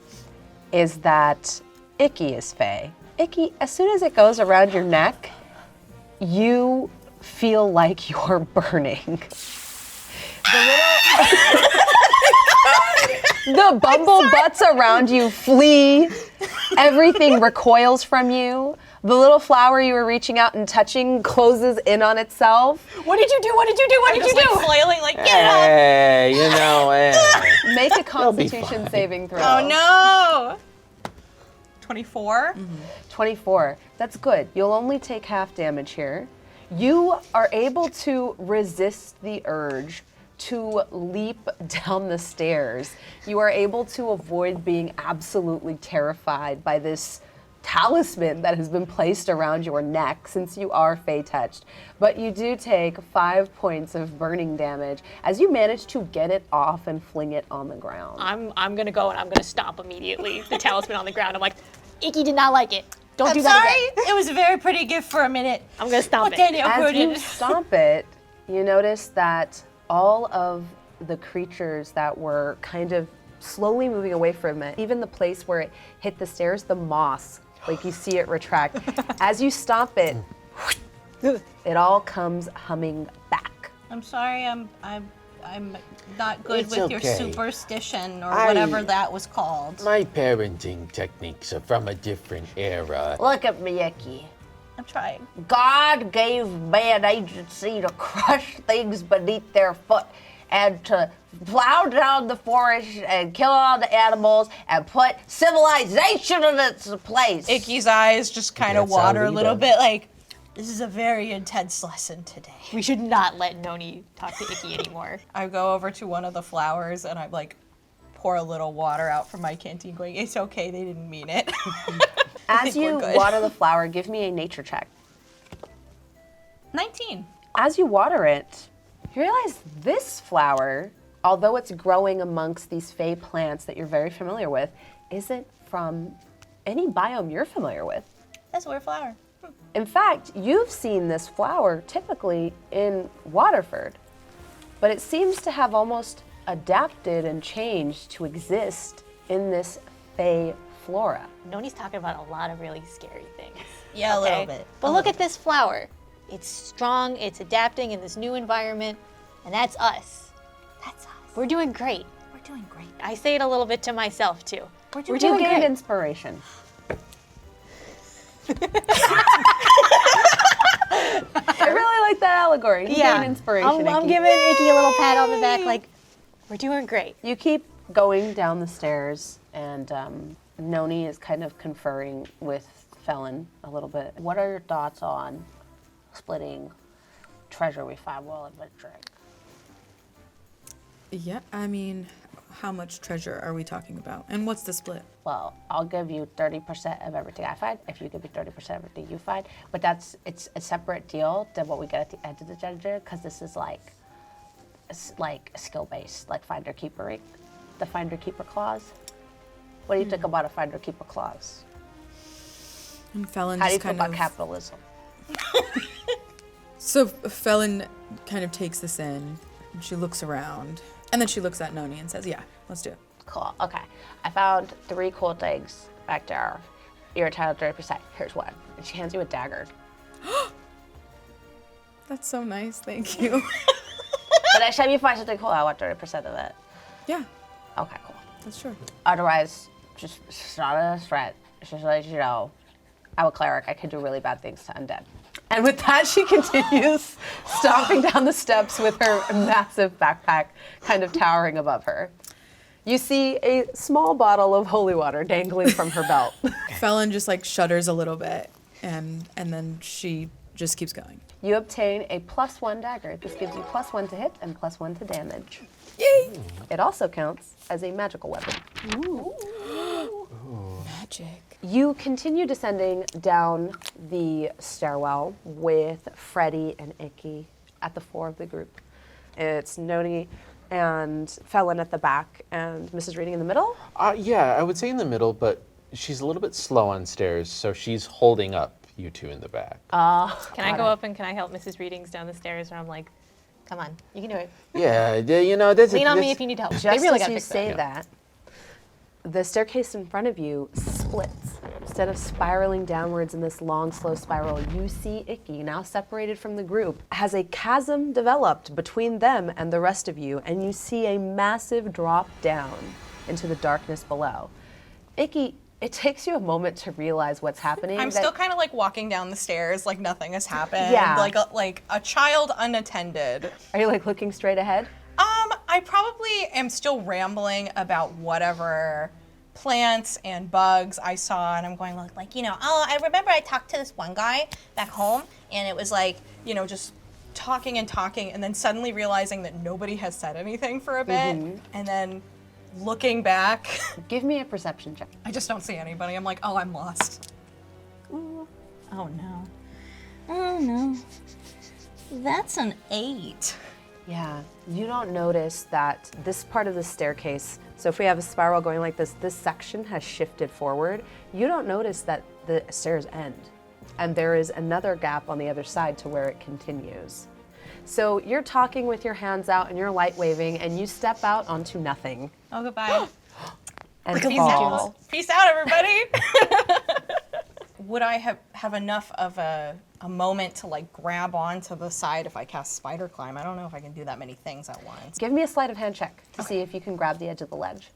is that Icky is Fae. Icky, as soon as it goes around your neck, you feel like you're burning. The bumble butts around you flee. Everything recoils from you. The little flower you were reaching out and touching closes in on itself. What did you do? What did you do? What did you do? Flailing like, get it off. Hey, you know, hey. Make a be Constitution fine. saving throw. Oh no! 24. 24. That's good. You'll only take half damage here. You are able to resist the urge to leap down the stairs. You are able to avoid being absolutely terrified by this talisman that has been placed around your neck since you are Fey touched. But you do take 5 points of burning damage as you manage to get it off and fling it on the ground. I'm gonna go and I'm gonna stomp immediately the talisman on the ground. I'm like, Icky did not like it. Don't I'm do that sorry. again. It was a very pretty gift for a minute. I'm gonna stomp What it. Daniel As put you in. stomp it, you notice that all of the creatures that were kind of slowly moving away from it, even the place where it hit the stairs, the moss, like you see it retract. As you stomp it, it all comes humming back. I'm sorry. I'm not good It's with your okay. superstition or whatever that was called. My parenting techniques are from a different era. Look at me, Icky. I'm trying. God gave man agency to crush things beneath their foot and to plow down the forest and kill all the animals and put civilization in its place. Icky's eyes just kind of That's how water a we little do. bit like, This is a very intense lesson today. We should not let Noni talk to Icky anymore. I go over to one of the flowers and I like pour a little water out from my canteen going, it's okay, they didn't mean it. As think we're you good. water the flower, give me a nature check. 19. As you water it, you realize this flower, although it's growing amongst these fey plants that you're very familiar with, isn't from any biome you're familiar with. That's a weird flower. In fact, you've seen this flower typically in Waterford, but it seems to have almost adapted and changed to exist in this fey flora. Noni's talking about a lot of really scary things. Yeah, a little okay? bit. But look at this flower. It's strong, it's adapting in this new environment, and that's us. That's us. We're doing great. We're doing great. I say it a little bit to myself too. We're You doing gained great. inspiration. I really like that allegory. You gained inspiration. I'm Icky. giving Icky a little pat on the back, like, we're doing great. You keep going down the stairs, and Noni is kind of conferring with Felon a little bit. What are your thoughts on splitting treasure we find while adventuring? Yeah, I mean, how much treasure are we talking about? And what's the split? Well, I'll give you 30% of everything I find if you give me 30% of everything you find. But it's a separate deal than what we get at the end of the dungeon, because this is like skill based, like finder keeper, the finder keeper clause. What do you think about a finder keeper clause? And Felon How do you just feel kind about of. capitalism? So Felon kind of takes this in, and she looks around, and then she looks at Noni and says, "Yeah, let's do it." Cool. Okay. I found 3 cool things back there. You're entitled to 30%. Here's one. And she hands you a dagger. That's so nice. Thank you. But show me if I should think, I want 30% of it. Yeah, Okay, cool. that's true. Otherwise, just not a threat. Just to let you know, I'm a cleric. I could do really bad things to undead. And with that, she continues stomping down the steps with her massive backpack kind of towering above her. You see a small bottle of holy water dangling from her belt. Felon just like shudders a little bit, and then she just keeps going. You obtain a +1 dagger. This gives you +1 to hit and +1 to damage. Yay! It also counts as a magical weapon. Magic. You continue descending down the stairwell with Freddie and Icky at the fore of the group. It's Noni and Felon at the back, and Mrs. Reading in the middle. Yeah, I would say in the middle, but she's a little bit slow on stairs, so she's holding up you two in the back. Can I go up and can I help Mrs. Readings down the stairs? Or I'm like, come on, you can do it. Yeah, you know, that's Lean on me if you need help. Just They really as gotta you fix that. say that, the staircase in front of you splits. Instead of spiraling downwards in this long, slow spiral, you see Icky, now separated from the group, has a chasm developed between them and the rest of you, and you see a massive drop down into the darkness below. Icky, it takes you a moment to realize what's happening. I'm still kind of like walking down the stairs, like nothing has happened. Yeah. Like a child unattended. Are you like looking straight ahead? I probably am still rambling about whatever plants and bugs I saw, and I'm going like, oh, I remember I talked to this one guy back home, and it was like, just talking and talking, and then suddenly realizing that nobody has said anything for a bit, and then looking back, Give me a perception check. I just don't see anybody. I'm like, oh, I'm lost. Ooh. Oh no. Oh no. That's an 8. Yeah, you don't notice that this part of the staircase, so if we have a spiral going like this section has shifted forward. You don't notice that the stairs end, and there is another gap on the other side to where it continues. So you're talking with your hands out and you're light waving, and you step out onto nothing Oh, goodbye. and Peace fall. out. Peace out, everybody. Would I have enough of a moment to like grab onto the side if I cast spider climb? I don't know if I can do that many things at once. Give me a sleight of hand check to see if you can grab the edge of the ledge.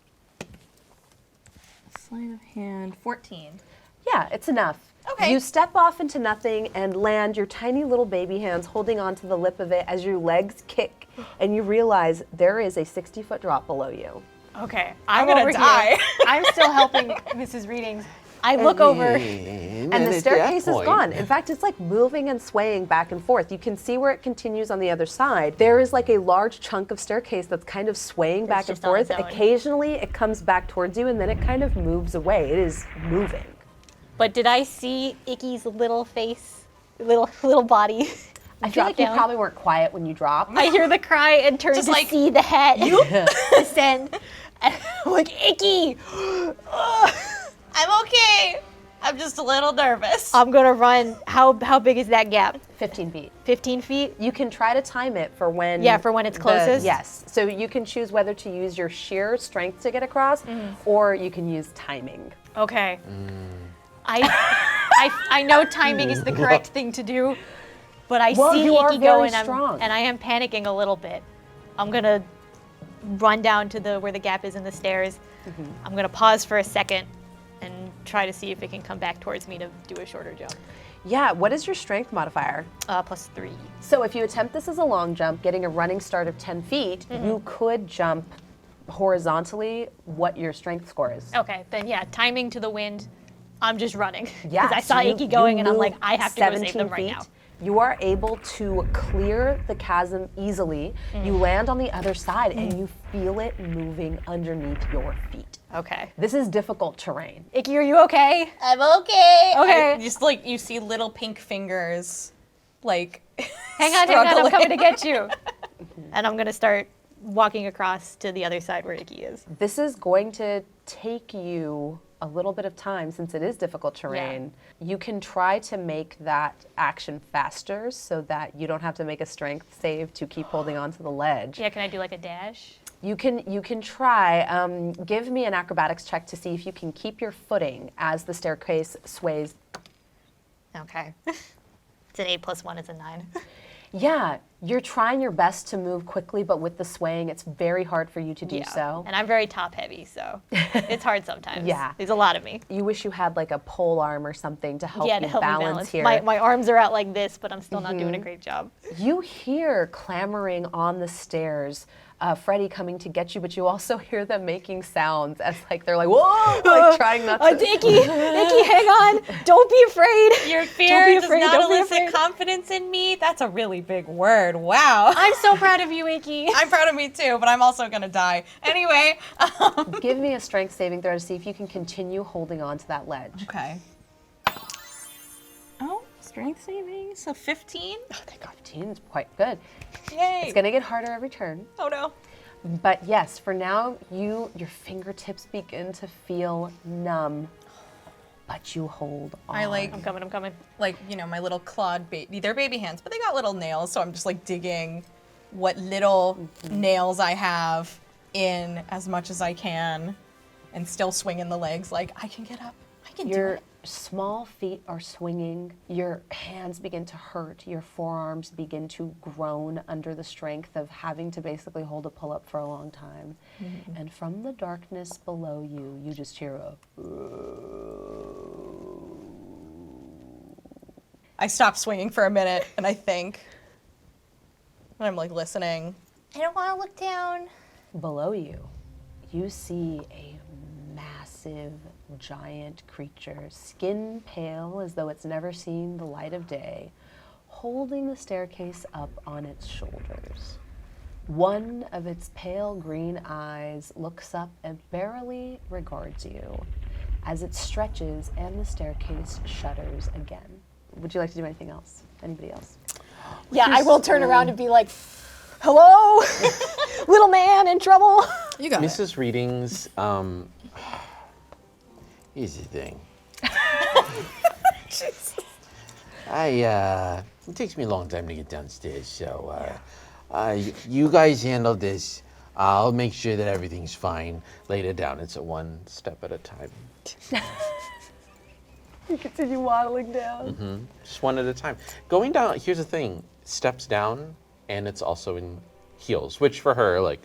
Sleight of hand, 14. Yeah, it's enough. Okay. You step off into nothing and land your tiny little baby hands holding onto the lip of it as your legs kick, and you realize there is a 60-foot drop below you. Okay, I'm I'm gonna over die. Here. I'm still helping Mrs. Readings. I look over. And the staircase is gone. In fact, it's like moving and swaying back and forth. You can see where it continues on the other side. There is like a large chunk of staircase that's kind of swaying back and just on forth. its own. Occasionally, it comes back towards you, and then it kind of moves away. It is moving. But did I see Icky's little face, little body? I feel drop like you down? probably weren't quiet when you dropped. I hear the cry and turn Just to like, see the head descend. And I'm like, Icky! I'm okay. I'm just a little nervous. I'm gonna run. How big is that gap? 15 feet. 15 feet? You can try to time it for when. Yeah, for when it's closest? Yes. So you can choose whether to use your sheer strength to get across, or you can use timing. Okay. I know timing is the correct thing to do, but I Well, see you are Icky go very and strong. I am panicking a little bit. I'm gonna run down to where the gap is in the stairs. I'm gonna pause for a second and try to see if it can come back towards me to do a shorter jump. Yeah, what is your strength modifier? +3. So if you attempt this as a long jump, getting a running start of 10 feet, you could jump horizontally what your strength score is. Okay, then yeah, timing to the wind. I'm just running. Yeah, Because I saw so you- Icky going you and I'm like, move I have to go save 17 them right feet. now. You are able to clear the chasm easily. You land on the other side and you feel it moving underneath your feet. Okay. This is difficult terrain. Icky, are you okay? I'm okay. Okay. Just like you see little pink fingers, like. Hang on, I'm coming to struggling. get you. And I'm gonna start walking across to the other side where Icky is. This is going to take you a little bit of time since it is difficult terrain. You can try to make that action faster so that you don't have to make a strength save to keep holding on to the ledge. Yeah, can I do like a dash? You can try. Give me an acrobatics check to see if you can keep your footing as the staircase sways. Okay. It's an 8 + 1 is a 9. Yeah, you're trying your best to move quickly, but with the swaying, it's very hard for you to do so. And I'm very top heavy, so it's hard sometimes. Yeah. There's a lot of me. You wish you had like a pole arm or something to help Yeah, you to help me balance balance. here. My arms are out like this, but I'm still not doing a great job. You hear clamoring on the stairs, Freddy coming to get you, but you also hear them making sounds as like they're like, whoa, like trying not to. Icky, hang on. Don't be afraid. Your fear does not don't be elicit afraid. confidence in me. That's a really big word. Wow. I'm so proud of you, Icky. I'm proud of me too, but I'm also gonna die. Anyway. Give me a strength saving throw to see if you can continue holding on to that ledge. Okay. Oh, strength saving. So 15? Oh, thank God, 15 is quite good. Yay. It's gonna get harder every turn. Oh no. But yes, for now, your fingertips begin to feel numb, but you hold on. I like, I'm coming. my little clawed baby. They're baby hands, but they got little nails, so I'm just like digging what little nails I have in as much as I can and still swinging the legs like, I can get up. I can do Your it. small feet are swinging, your hands begin to hurt, your forearms begin to groan under the strength of having to basically hold a pull-up for a long time. And from the darkness below you, you just hear a... I stop swinging for a minute and I think, and I'm like listening. I don't want to look down. Below you, you see a massive, giant creature, skin pale as though it's never seen the light of day, holding the staircase up on its shoulders. One of its pale green eyes looks up and barely regards you as it stretches and the staircase shudders again. Would you like to do anything else? Anybody else? Yeah, I will turn around and be like, hello? Little man in trouble? You got it. Mrs. Readings, here's the thing. It takes me a long time to get downstairs, so you guys handle this. I'll make sure that everything's fine later down. It's a one step at a time. You continue waddling down. Just one at a time. Going down, here's the thing, steps down, and it's also in heels, which for her, like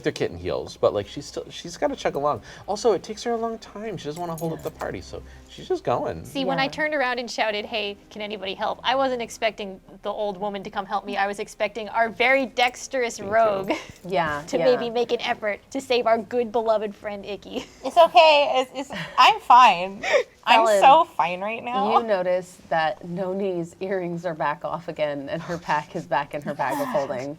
they're kitten heels, but like she's got to chug along. Also, it takes her a long time. She doesn't want to hold up the party, so she's just going. See, when I turned around and shouted, hey, can anybody help? I wasn't expecting the old woman to come help me. I was expecting our very dexterous rogue Yeah. to maybe make an effort to save our good beloved friend Icky. It's okay. I'm fine. I'm Ellen, so fine right now. You notice that Noni's earrings are back off again, and her pack is back in her bag of holding.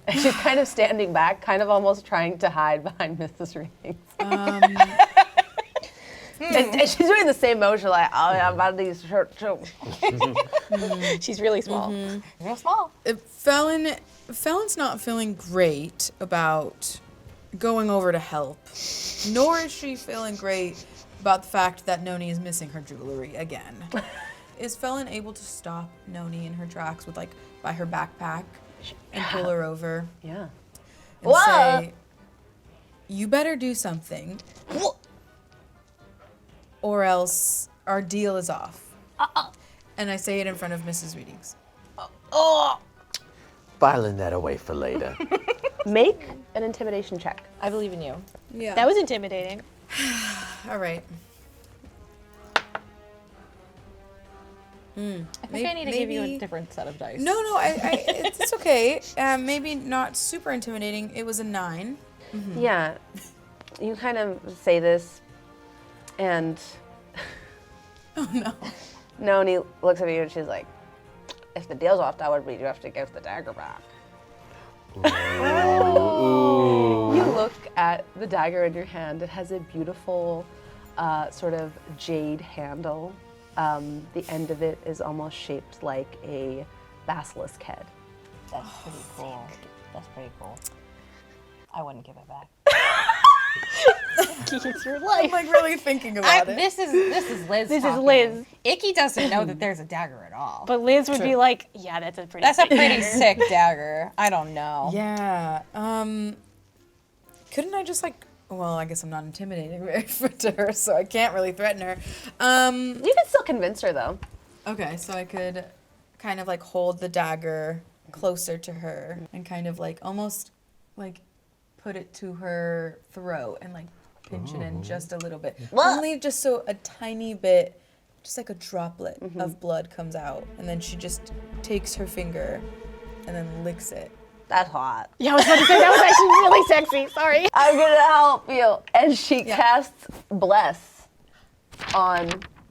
And she's kind of standing back, kind of almost trying to hide behind Mrs. Readings. And she's doing the same motion, like, oh yeah, about these shirts too. She's really small. Real small. Fallon's not feeling great about going over to help, nor is she feeling great about the fact that Noni is missing her jewelry again. Is Fallon able to stop Noni in her tracks with by her backpack and pull her over Yeah. and say, you better do something or else our deal is off. And I say it in front of Mrs. Readings. Filing that away for later. Make an intimidation check. I believe in you. Yeah. That was intimidating. All right. I think I need to give you a different set of dice. No, it's okay. Maybe not super intimidating. It was a 9. Yeah. You kind of say this, and Oh no. Noni looks at you and she's like, if the deal's off, that would mean you have to give the dagger back. You look at the dagger in your hand. It has a beautiful sort of jade handle. The end of it is almost shaped like a basilisk head. That's pretty cool. That's pretty cool. I wouldn't give it back. It's your I'm life. really thinking about it. This is Liz. This is talking. Liz. Icky doesn't know that there's a dagger at all. But Liz would be like, yeah, that's a pretty That's a sick pretty dagger. sick dagger. I don't know. Yeah. Couldn't I just well, I guess I'm not intimidating to her, so I can't really threaten her. You can still convince her though. Okay, so I could kind of like hold the dagger closer to her and kind of like almost like put it to her throat and like pinch it in just a little bit. Only just so a tiny bit, just like a droplet of blood comes out. And then she just takes her finger and then licks it. That's hot. Yeah, I was about to say that was actually really sexy. Sorry. I'm gonna help you. And she casts Bless on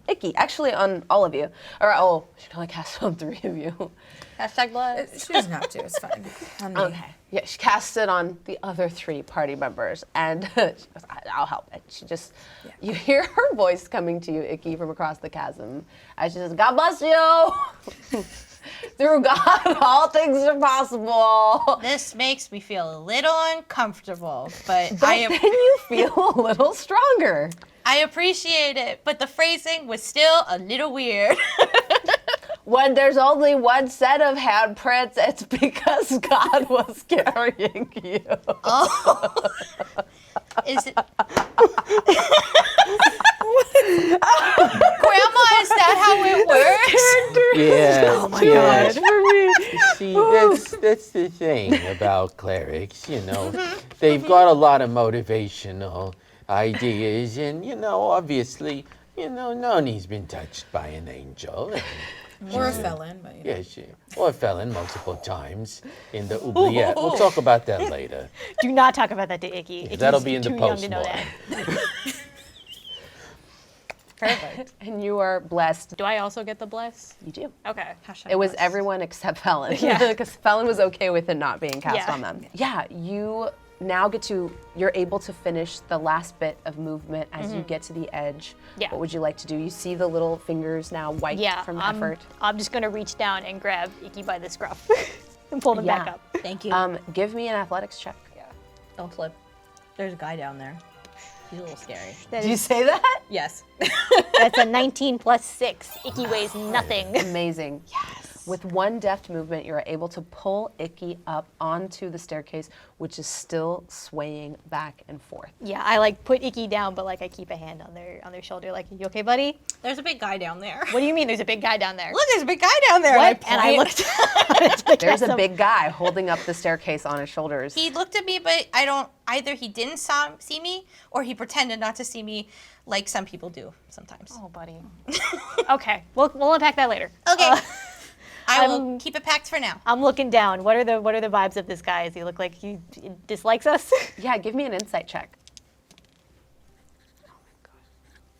Icky. Actually, on all of you. Or, she can only cast it on 3 of you. Hashtag blood. She doesn't have to, it's fine. On me. Okay. Yeah, she casts it on the other 3 party members. And she goes, I'll help. And she just, you hear her voice coming to you, Icky, from across the chasm. And she says, God bless you. Through God, all things are possible. This makes me feel a little uncomfortable, but Then you feel a little stronger. I appreciate it, but the phrasing was still a little weird. When there's only one set of handprints, it's because God was carrying you. Oh. Is it? Grandma, is that how it works? Yeah. Oh my God. See, that's the thing about clerics, you know. They've got a lot of motivational ideas, and, you know, obviously, you know, Noni's been touched by an angel. Or a felon, but you know. Yeah, or a felon multiple times in the oubliette. We'll talk about that later. Do not talk about that to Icky. Icky's That'll be in the too young to know post-mortem. that. Perfect. And you are blessed. Do I also get the bless? You do. Okay. It was everyone except Felon. Yeah. Because Felon was okay with it not being cast Yeah. on them. Yeah, you now you're able to finish the last bit of movement as you get to the edge. Yeah. What would you like to do? You see the little fingers now white from effort. I'm just gonna reach down and grab Icky by the scruff and pull him back Yeah. up. Thank you. Give me an athletics check. Don't slip. There's a guy down there. He's a little scary. That Did you is- say that? Yes. That's a 19 plus 6. Icky weighs nothing. Amazing. Yes. With one deft movement, you're able to pull Icky up onto the staircase, which is still swaying back and forth. Yeah, I like put Icky down, but like I keep a hand on their shoulder. Like, you okay, buddy? There's a big guy down there. What do you mean? There's a big guy down there. Look, there's a big guy down there. What? And I looked. There's a big guy holding up the staircase on his shoulders. He looked at me, but either he didn't see me or he pretended not to see me like some people do sometimes. Oh, buddy. Okay, we'll unpack that later. Okay. I will I'm- keep it packed for now. I'm looking down. What are the vibes of this guy? Does he look like he dislikes us? Yeah, give me an insight check.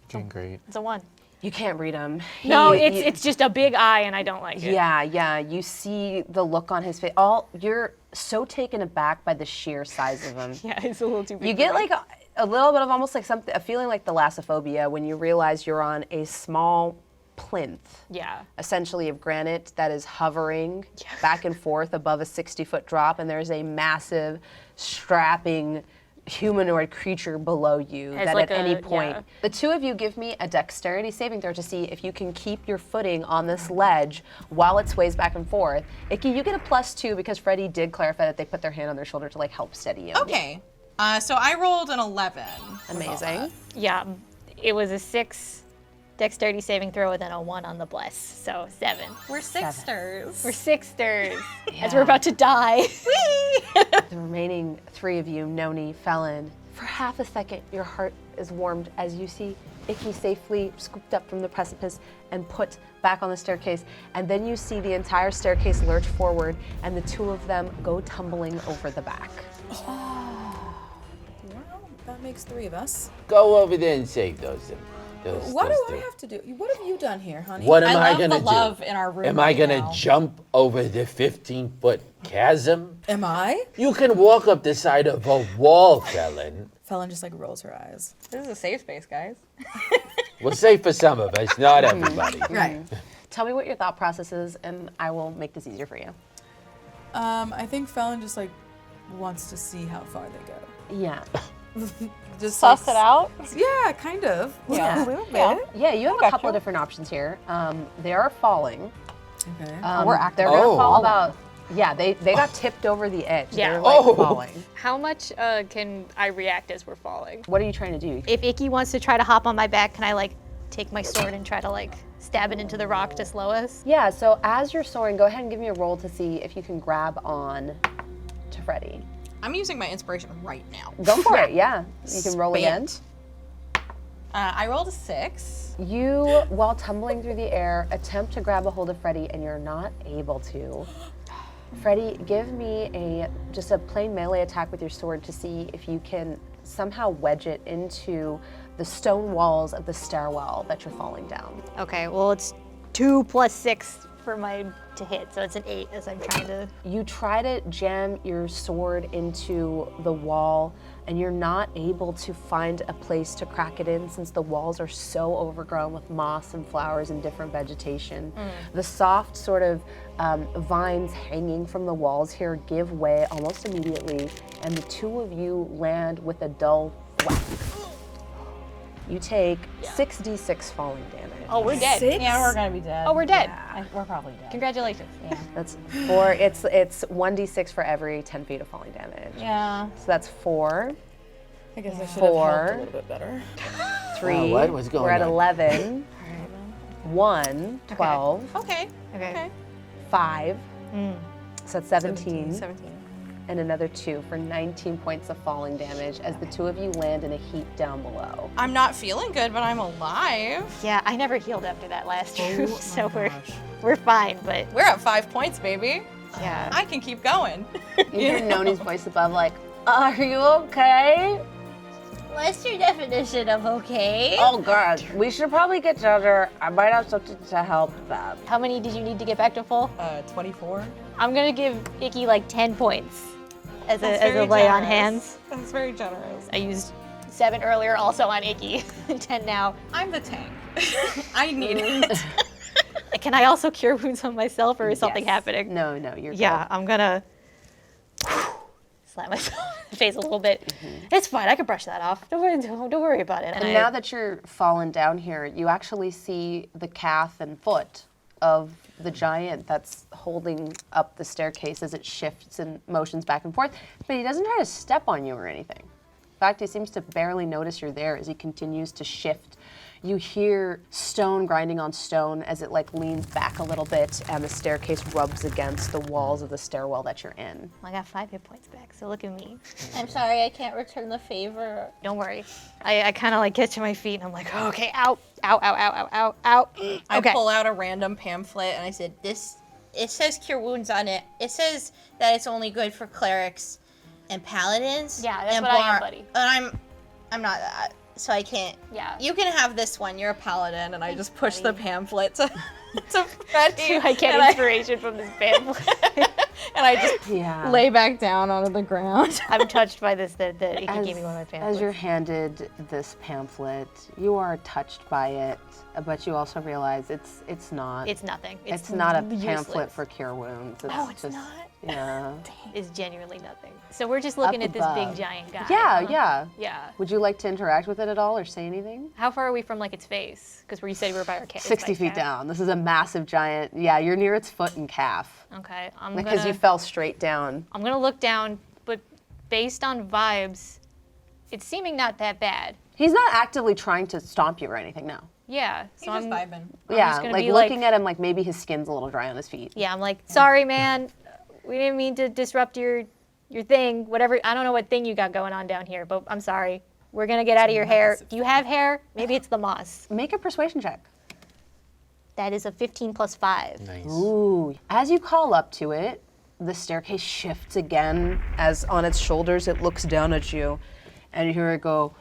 Doing great. It's a 1. You can't read him. No, it's just a big eye, and I don't like it. Yeah. You see the look on his face. You're so taken aback by the sheer size of him. Yeah, it's a little too big. You for get me. like a little bit of almost like a feeling like thalassophobia when you realize you're on a small plinth, Yeah. essentially of granite that is hovering back and forth above a 60-foot drop, and there's a massive, strapping humanoid creature below you Has that like at any a- point, yeah. the 2 of you give me a dexterity saving throw to see if you can keep your footing on this ledge while it sways back and forth. Icky, you get a +2 because Freddie did clarify that they put their hand on their shoulder to like help steady you. Okay. So I rolled an 11. with all Amazing. that. Yeah, it was a 6 dexterity saving throw and then a 1 on the bless, so 7. We're sixters. We're sixters as we're about to die. The remaining 3 of you, Noni, Felon, for half a second, your heart is warmed as you see Icky safely scooped up from the precipice and put back on the staircase. And then you see the entire staircase lurch forward and the 2 of them go tumbling over the back. Well, that makes 3 of us. Go over there and save those. What do those I have to do? What have you done here, honey? What am I I love gonna the do? love in our room Am I right gonna now. jump over the 15-foot chasm? Am I? You can walk up the side of a wall, Felon. Felon just like rolls her eyes. This is a safe space, guys. We'll say for some of us, not everybody. Right. Tell me what your thought process is and I will make this easier for you. I think Felon just like wants to see how far they go. Yeah. Just Suss like, it out. Yeah, kind of. Yeah. A little bit. Yeah. Yeah, you have a couple of different options here. They are falling. Okay. We're active. They're gonna Oh. fall about, yeah, they got tipped over the edge. Yeah. They're like Oh. falling. How much can I react as we're falling? What are you trying to do? If Icky wants to try to hop on my back, can I like take my sword and try to like stab it into the rock to slow us. Yeah, so as you're soaring, go ahead and give me a roll to see if you can grab on to Freddy. I'm using my inspiration right now. Go for it, yeah. You can roll again. I rolled a 6. You, while tumbling through the air, attempt to grab a hold of Freddy and you're not able to. Freddy, give me just a plain melee attack with your sword to see if you can somehow wedge it into the stone walls of the stairwell that you're falling down. Okay, well it's 2 + 6 for my to hit, so it's an 8 as I'm trying to. You try to jam your sword into the wall and you're not able to find a place to crack it in since the walls are so overgrown with moss and flowers and different vegetation. The soft sort of vines hanging from the walls here give way almost immediately, and the two of you land with a dull whack. You take 6d6 falling damage. Oh, we're dead. Yeah, we're gonna be dead. Oh, we're dead. We're probably dead. Congratulations. Yeah. That's 4. It's 1d6 for every 10 feet of falling damage. Yeah. So that's 4, I guess I should have 4, helped a little bit better. 3. what? What's going We're at on? 11. 1, 12, Okay. Okay. 5. Mm. So that's 17. 17. And another 2 for 19 points of falling damage as the two of you land in a heap down below. I'm not feeling good, but I'm alive. Yeah, I never healed after that last troop, so we're fine, but We're at 5 points, baby. yeah. I can keep going. You hear Noni's voice above like, are you okay? What's your definition of okay? Oh God, we should probably get Judder. I might have something to help them. How many did you need to get back to full? 24. I'm gonna give Icky like 10 points as That's a very lay on generous. hands. That's very generous. I used 7 earlier, also on Icky. 10 now. I'm the tank. I need it. Can I also cure wounds on myself, or is something Yes. happening? No, you're Yeah, I'm gonna slap myself in the face a little bit. It's fine. I can brush that off. Don't worry about it. And now that you're fallen down here, you actually see the calf and foot of the giant that's holding up the staircase as it shifts and motions back and forth. But he doesn't try to step on you or anything. In fact, he seems to barely notice you're there as he continues to shift. You hear stone grinding on stone as it like leans back a little bit and the staircase rubs against the walls of the stairwell that you're in. I got 5 hit points back, so look at me. I'm sorry, I can't return the favor. Don't worry. I kind of like get to my feet and I'm like, oh, okay, ow, ow, ow, ow, ow, ow, ow. I Okay. pull out a random pamphlet and I said, It says cure wounds on it. It says that it's only good for clerics and paladins. Yeah, that's and what I am, buddy. And I'm not that, so I can't. Yeah. You can have this one. You're a paladin, and I just push the pamphlet to Freddie. I get and inspiration from this pamphlet. and I just Yeah. lay back down onto the ground. I'm touched by this that Icky gave me one of my pamphlets. As you're handed this pamphlet, you are touched by it, but you also realize it's not. It's nothing. It's not a useless. pamphlet for cure wounds. Oh, it's just, not? Yeah. It's genuinely nothing. So we're just looking Up at this big above. giant guy. Yeah, huh? yeah. Yeah. Would you like to interact with it at all or say anything? How far are we from like its face? Because where you said we were by our calf. 60 feet down. This is a massive giant. Yeah, you're near its foot and calf Okay, because you fell straight down. I'm gonna look down, but based on vibes, it's seeming not that bad. He's not actively trying to stomp you or anything, no. Yeah. So He's just I'm vibing. Yeah, just gonna like be looking at him like maybe his skin's a little dry on his feet. Yeah, I'm like, sorry, man. We didn't mean to disrupt your thing. Whatever. I don't know what thing you got going on down here, but I'm sorry. We're gonna get out of your hair. Do you have hair? Maybe it's the moss. Make a persuasion check. That is a 15 + 5. Nice. Ooh. As you call up to it, the staircase shifts again as on its shoulders it looks down at you. And you hear it go,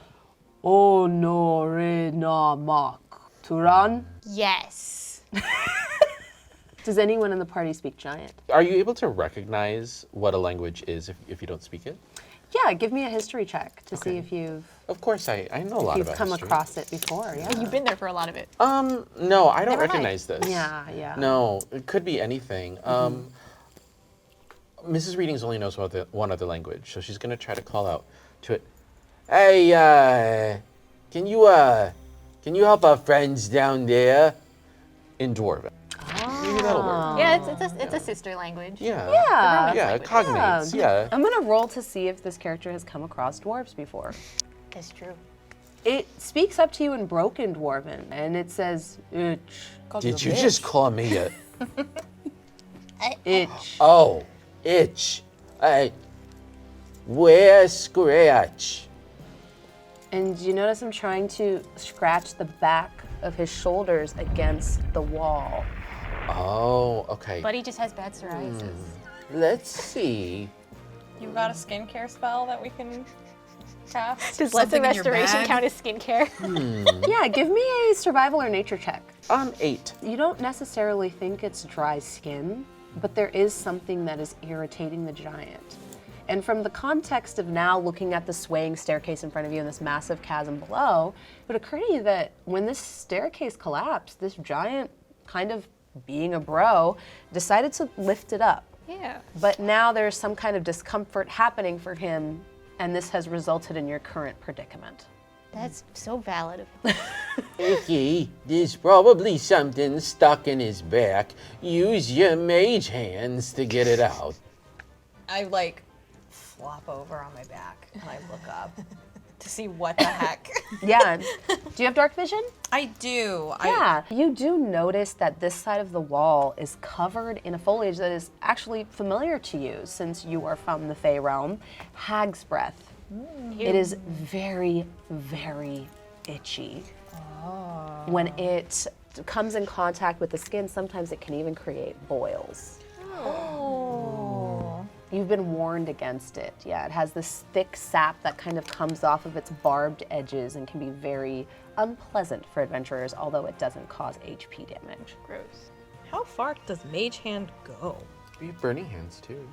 "Oh no re na mak. Turan?" Yes. Does anyone in the party speak giant? Are you able to recognize what a language is if you don't speak it? Yeah, give me a history check to see if you've Of course, I know a lot about come history. across it before. Yeah. You've been there for a lot of it. No, I don't Never mind. recognize this. Yeah, yeah. No, it could be anything. Mrs. Readings only knows one other language, so she's gonna try to call out to it. Hey, can you help our friends down there? In Dwarven. Maybe that'll work. Yeah, it's a sister language. Yeah. Yeah. Yeah, cognates. Yeah. I'm gonna roll to see if this character has come across dwarves before. That's true. It speaks up to you in broken Dwarven, and it says, itch, Did you just call me a... itch. Oh, itch. Where's scratch? And you notice him trying to scratch the back of his shoulders against the wall. Oh, okay. Buddy just has bad psoriasis. Let's see. You got a skincare spell that we can cast? Does lesser Something in your restoration bag? count as skincare? Yeah, give me a survival or nature check. 8. You don't necessarily think it's dry skin, but there is something that is irritating the giant. And from the context of now looking at the swaying staircase in front of you and this massive chasm below, it would occur to you that when this staircase collapsed, this giant, kind of being a bro, decided to lift it up. Yeah. But now there's some kind of discomfort happening for him, and this has resulted in your current predicament. That's so valid. Icky, there's probably something stuck in his back. Use your mage hands to get it out. I like flop over on my back and I look up to see what the heck. Yeah. Do you have dark vision? I do. Yeah. You do notice that this side of the wall is covered in a foliage that is actually familiar to you since you are from the Fey realm. Hag's breath. It is very, very itchy. When it comes in contact with the skin, sometimes it can even create boils. You've been warned against it. Yeah, it has this thick sap that kind of comes off of its barbed edges and can be very unpleasant for adventurers, although it doesn't cause HP damage. Gross. How far does Mage Hand go? Be burning hands too.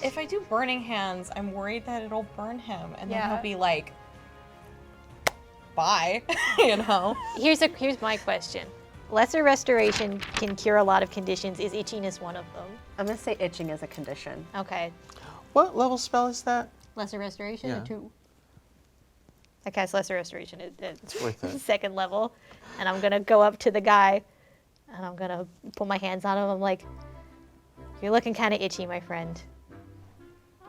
If I do burning hands, I'm worried that it'll burn him and then he'll Yeah. be like, bye, you know? Here's my question. Lesser restoration can cure a lot of conditions. Is itchiness one of them? I'm gonna say itching is a condition. Okay. What level spell is that? Lesser restoration Yeah. 2. I cast lesser restoration at It's worth it. second level, and I'm gonna go up to the guy, and I'm gonna put my hands on him. I'm like, "You're looking kind of itchy, my friend.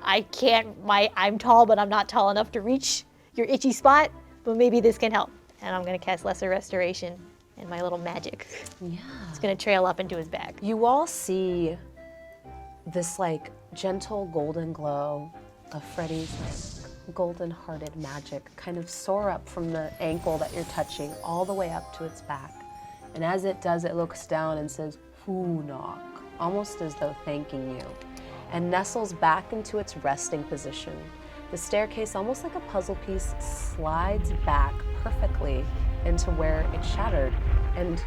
I'm tall, but I'm not tall enough to reach your itchy spot. But maybe this can help." And I'm gonna cast lesser restoration and my little magic. Yeah. It's gonna trail up into his back. You all see this like gentle golden glow of Freddy's like golden-hearted magic kind of soar up from the ankle that you're touching all the way up to its back. And as it does, it looks down and says, "Funok," almost as though thanking you, and nestles back into its resting position. The staircase, almost like a puzzle piece, slides back perfectly into where it shattered, and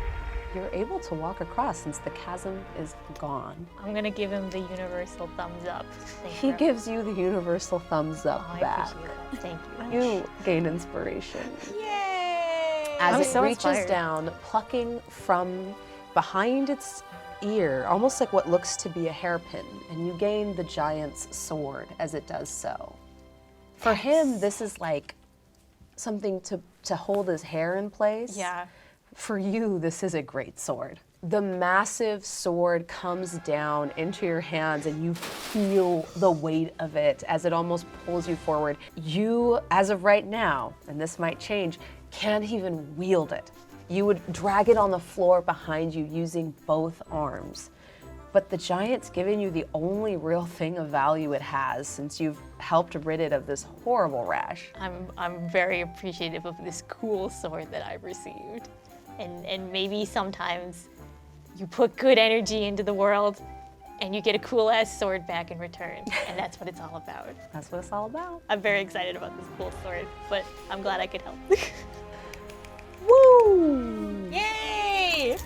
you're able to walk across since the chasm is gone. I'm gonna give him the universal thumbs up. He gives you the universal thumbs up Oh, I back. appreciate that. Thank you. You gain inspiration. Yay! As I'm it so reaches inspired. down, plucking from behind its ear, almost like what looks to be a hairpin, and you gain the giant's sword as it does so. For him, this is like something to hold his hair in place. Yeah. For you, this is a great sword. The massive sword comes down into your hands and you feel the weight of it as it almost pulls you forward. You, as of right now, and this might change, can't even wield it. You would drag it on the floor behind you using both arms. But the giant's given you the only real thing of value it has since you've helped rid it of this horrible rash. I'm very appreciative of this cool sword that I've received. And maybe sometimes you put good energy into the world and you get a cool ass sword back in return. And that's what it's all about. That's what it's all about. I'm very excited about this cool sword, but I'm glad I could help. Woo! Yay!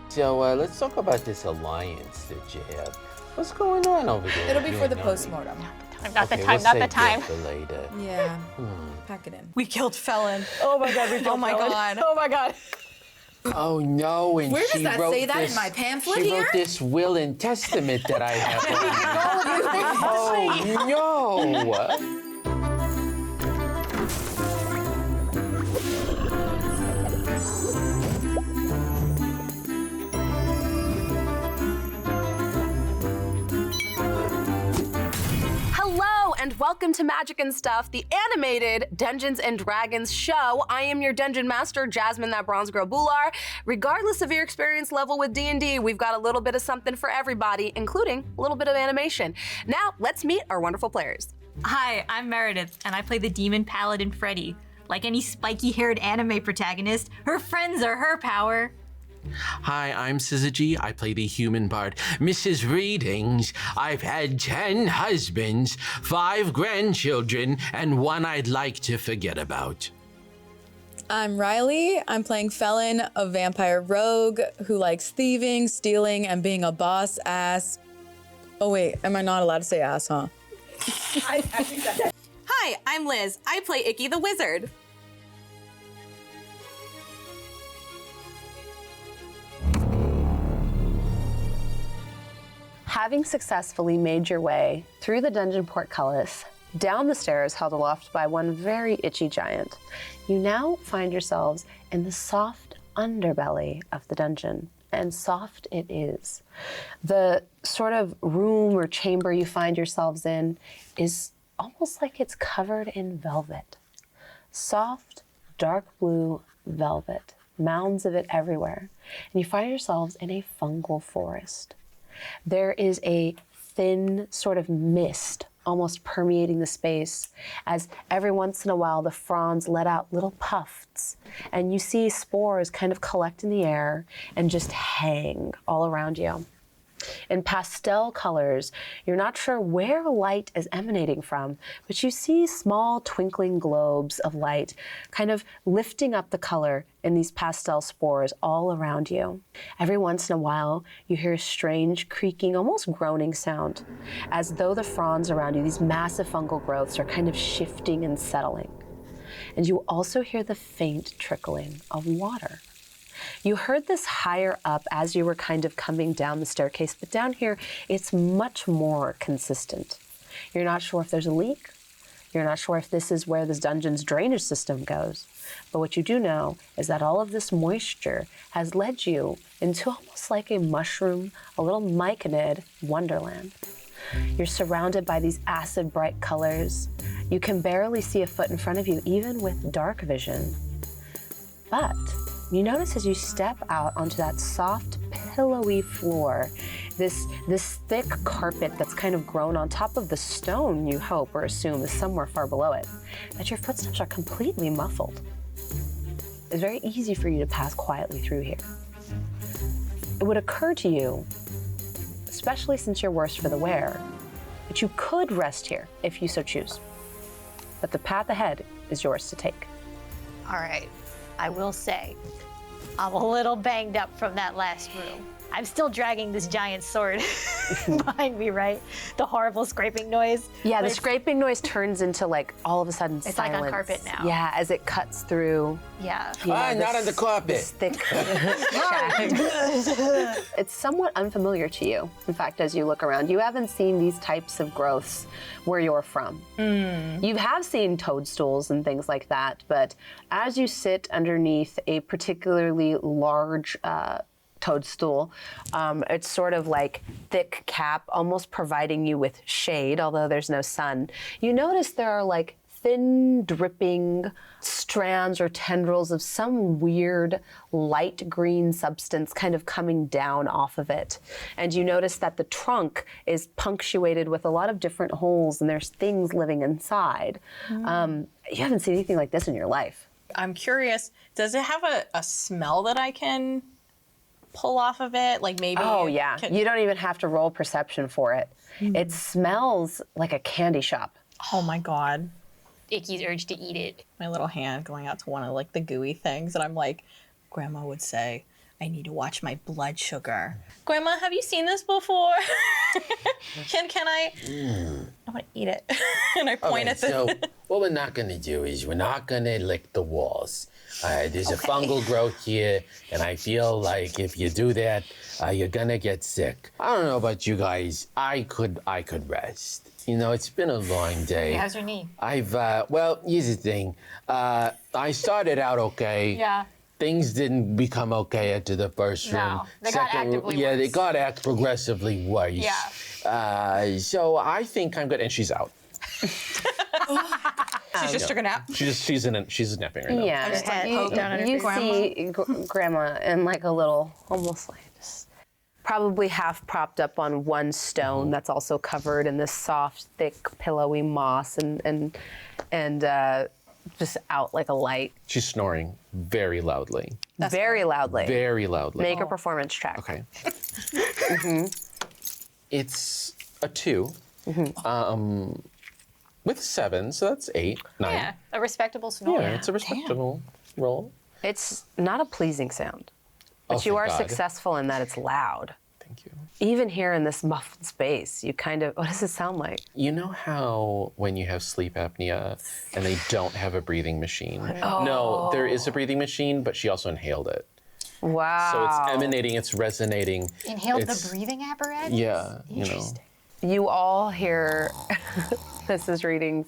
So let's talk about this alliance that you have. What's going on over there? It'll be You for and the Noni? postmortem. Not the Okay, time, we'll not the save time. that for later. Yeah. Pack it in. We killed Felon. Oh my god, we Oh my god. Oh my god. Oh no! And Where does she that wrote say that in this- my pamphlet She here? wrote this will and testament that I have. Oh no! welcome to Magic and Stuff, the animated Dungeons and Dragons show. I am your dungeon master, Jasmine, that bronze girl Bular. Regardless of your experience level with D&D, we've got a little bit of something for everybody, including a little bit of animation. Now, let's meet our wonderful players. Hi, I'm Meredith, and I play the demon paladin Freddy. Like any spiky-haired anime protagonist, her friends are her power. Hi, I'm Syzygy. I play the human bard, Mrs. Readings. I've had 10 husbands, 5 grandchildren, and 1 I'd like to forget about. I'm Riley. I'm playing Felon, a vampire rogue who likes thieving, stealing, and being a boss ass. Oh wait, am I not allowed to say ass, huh? Hi, I'm Liz. I play Icky the Wizard. Having successfully made your way through the dungeon portcullis, down the stairs held aloft by one very itchy giant, you now find yourselves in the soft underbelly of the dungeon. And soft it is. The sort of room or chamber you find yourselves in is almost like it's covered in velvet. Soft, dark blue velvet, mounds of it everywhere. And you find yourselves in a fungal forest. There is a thin sort of mist almost permeating the space as every once in a while the fronds let out little puffs and you see spores kind of collect in the air and just hang all around you. In pastel colors, you're not sure where light is emanating from, but you see small twinkling globes of light kind of lifting up the color in these pastel spores all around you. Every once in a while, you hear a strange creaking, almost groaning sound, as though the fronds around you, these massive fungal growths, are kind of shifting and settling. And you also hear the faint trickling of water. You heard this higher up as you were kind of coming down the staircase, but down here, it's much more consistent. You're not sure if there's a leak. You're not sure if this is where this dungeon's drainage system goes. But what you do know is that all of this moisture has led you into almost like a mushroom, a little myconid wonderland. You're surrounded by these acid bright colors. You can barely see a foot in front of you, even with dark vision. But you notice as you step out onto that soft, pillowy floor, this thick carpet that's kind of grown on top of the stone you hope or assume is somewhere far below it, that your footsteps are completely muffled. It's very easy for you to pass quietly through here. It would occur to you, especially since you're worse for the wear, that you could rest here if you so choose. But the path ahead is yours to take. All right, I will say, I'm a little banged up from that last room. I'm still dragging this giant sword behind me, right? The horrible scraping noise. Yeah, the But scraping noise turns into like all of a sudden It's silence. like on carpet now. Yeah, as it cuts through. Yeah. you know, Not on the carpet. This thick shaft. It's somewhat unfamiliar to you. In fact, as you look around, you haven't seen these types of growths where you're from. You have seen toadstools and things like that, but as you sit underneath a particularly large toadstool, it's sort of like thick cap, almost providing you with shade, although there's no sun. You notice there are like thin dripping strands or tendrils of some weird light green substance kind of coming down off of it. And you notice that the trunk is punctuated with a lot of different holes and there's things living inside. You haven't seen anything like this in your life. I'm curious, does it have a smell that I can pull off of it? Like maybe. Oh yeah, you don't even have to roll perception for it. It smells like a candy shop. Oh my God. Icky's urge to eat it. My little hand going out to one of like the gooey things, and I'm like, Grandma would say, I need to watch my blood sugar. Grandma, have you seen this before? can I? I want to eat it. And I point at the. So what we're not gonna do is we're not gonna lick the walls. There's a fungal growth here, and I feel like if you do that, you're gonna get sick. I don't know about you guys. I could rest. You know, it's been a long day. How's your knee? Well, here's the thing. I started out okay. Yeah. Things didn't become okay after the first room. No, they got actively Yeah, they worse. got progressively worse. Yeah. So I think I'm good. And she's out. She just took a nap. She's napping right now. Yeah, just like poke down at you her see Grandma in like a little, almost like just probably half propped up on one stone that's also covered in this soft, thick, pillowy moss and just out like a light. She's snoring very loudly. Very loudly. Very loudly. Make a performance check. Okay. It's a 2. With 7, so that's 8, 9. Yeah, a respectable snore. Yeah, it's a respectable roll. It's not a pleasing sound, Oh, but you are thank God. successful in that it's loud. Thank you. Even here in this muffled space, you kind of, what does it sound like? You know how when you have sleep apnea and they don't have a breathing machine? No, there is a breathing machine, but she also inhaled it. Wow. So it's emanating, it's resonating. Inhaled It's- the breathing apparatus? Yeah, you know. You all hear Mrs. Reading's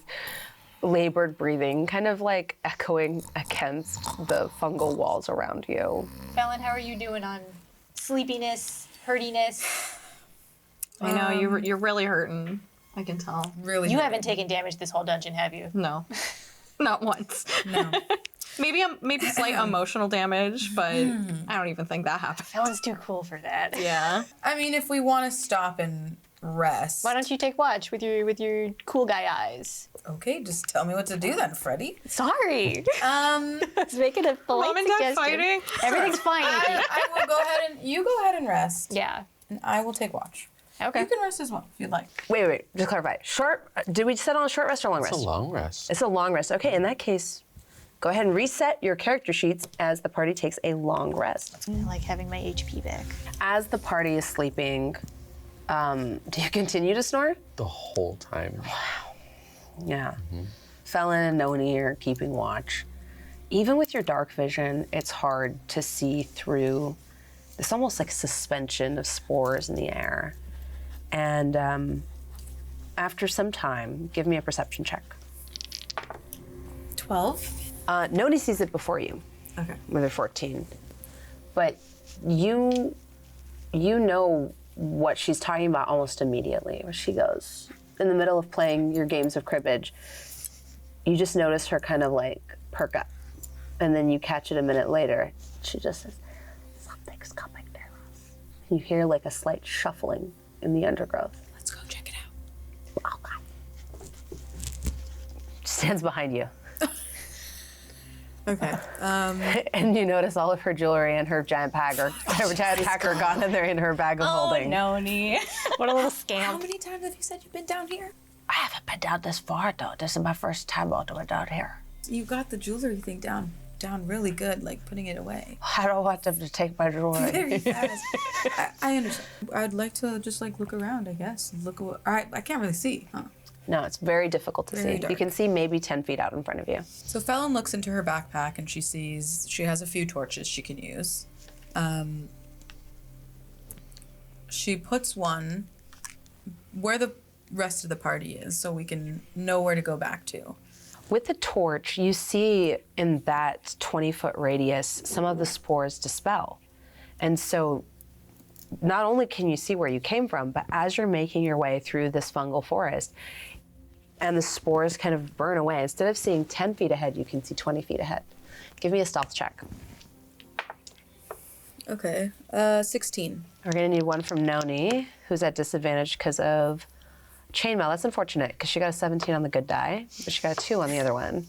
labored breathing, kind of like echoing against the fungal walls around you. Fallon, how are you doing on sleepiness, hurtiness? I know you're really hurting. I can tell. Really? You haven't taken damage this whole dungeon, have you? No, not once. No. maybe slight emotional damage, but I don't even think that happened. Fallon's too cool for that. Yeah. I mean, if we want to stop and rest. Why don't you take watch with your cool guy eyes? Okay, just tell me what to do then, Freddie. Sorry. I was making a polite Mom and Dad suggestion. fighting? Everything's fine. I will go ahead and you go ahead and rest. Yeah. And I will take watch. Okay. You can rest as well if you'd like. Wait, just clarify. Short, did we settle on a short rest or long It's rest? a long rest. It's a long rest. Okay, in that case, go ahead and reset your character sheets as the party takes a long rest. I like having my HP back. As the party is sleeping, do you continue to snore? The whole time. Yeah. Felon and Noni are keeping watch. Even with your dark vision, it's hard to see through this almost like suspension of spores in the air. And after some time, give me a perception check. 12. Noni sees it before you. Okay. With a 14. But you know what she's talking about almost immediately. Where she goes, in the middle of playing your games of cribbage, you just notice her kind of like perk up. And then you catch it a minute later. She just says, something's coming to us. You hear like a slight shuffling in the undergrowth. Let's go check it out. Okay. Stands behind you. Okay. And you notice all of her jewelry and her giant packer are gone and they're in her bag of holding. Noni. What a little How scamp. many times have you said you've been down here? I haven't been down this far though. This is my first time all the way down here. You got the jewelry thing down really good, like putting it away. I don't want them to take my jewelry. Very fast. I understand. I'd like to just like look around, I guess. And look at I can't really see, huh? No, it's very difficult to Very see. dark. You can see maybe 10 feet out in front of you. So Fallon looks into her backpack and she sees she has a few torches she can use. She puts one where the rest of the party is so we can know where to go back to. With the torch, you see in that 20-foot radius some of the spores dispel. And so not only can you see where you came from, but as you're making your way through this fungal forest and the spores kind of burn away, instead of seeing 10 feet ahead, you can see 20 feet ahead. Give me a stealth check. Okay. 16. We're gonna need one from Noni, who's at disadvantage because of chainmail. That's unfortunate because she got a 17 on the good die, but she got a 2 on the other one.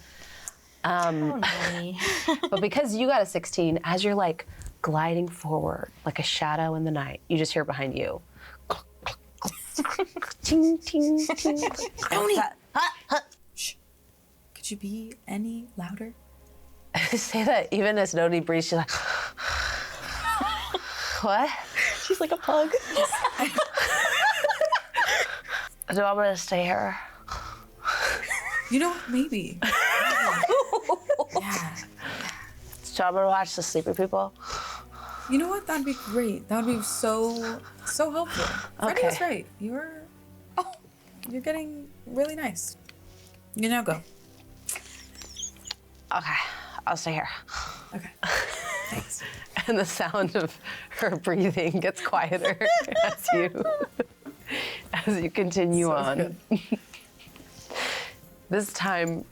But because you got a 16, as you're like gliding forward like a shadow in the night, you just hear behind you. Ting, ting, ting. Noni! Shh. Could you be any louder? Say that even as Noni breathes, she's like, what? She's like a pug. Do I want to stay here? You know, maybe. Yeah. Do I want to watch the sleepy people? You know what? That'd be great. That would be so helpful. Freddie was Okay. right. You're getting really nice. You now go. Okay, I'll stay here. Okay. Thanks. And the sound of her breathing gets quieter as you continue on. This time,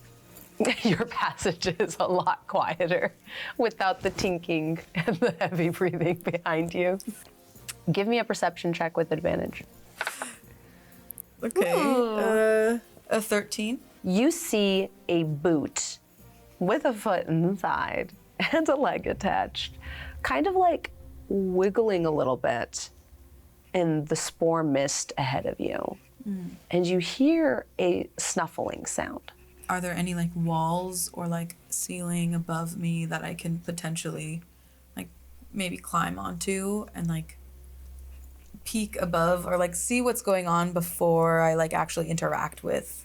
your passage is a lot quieter without the tinking and the heavy breathing behind you. Give me a perception check with advantage. Okay. A 13. You see a boot with a foot inside and a leg attached, kind of like wiggling a little bit in the spore mist ahead of you. And you hear a snuffling sound. Are there any like walls or like ceiling above me that I can potentially like maybe climb onto and like peek above or like see what's going on before I like actually interact with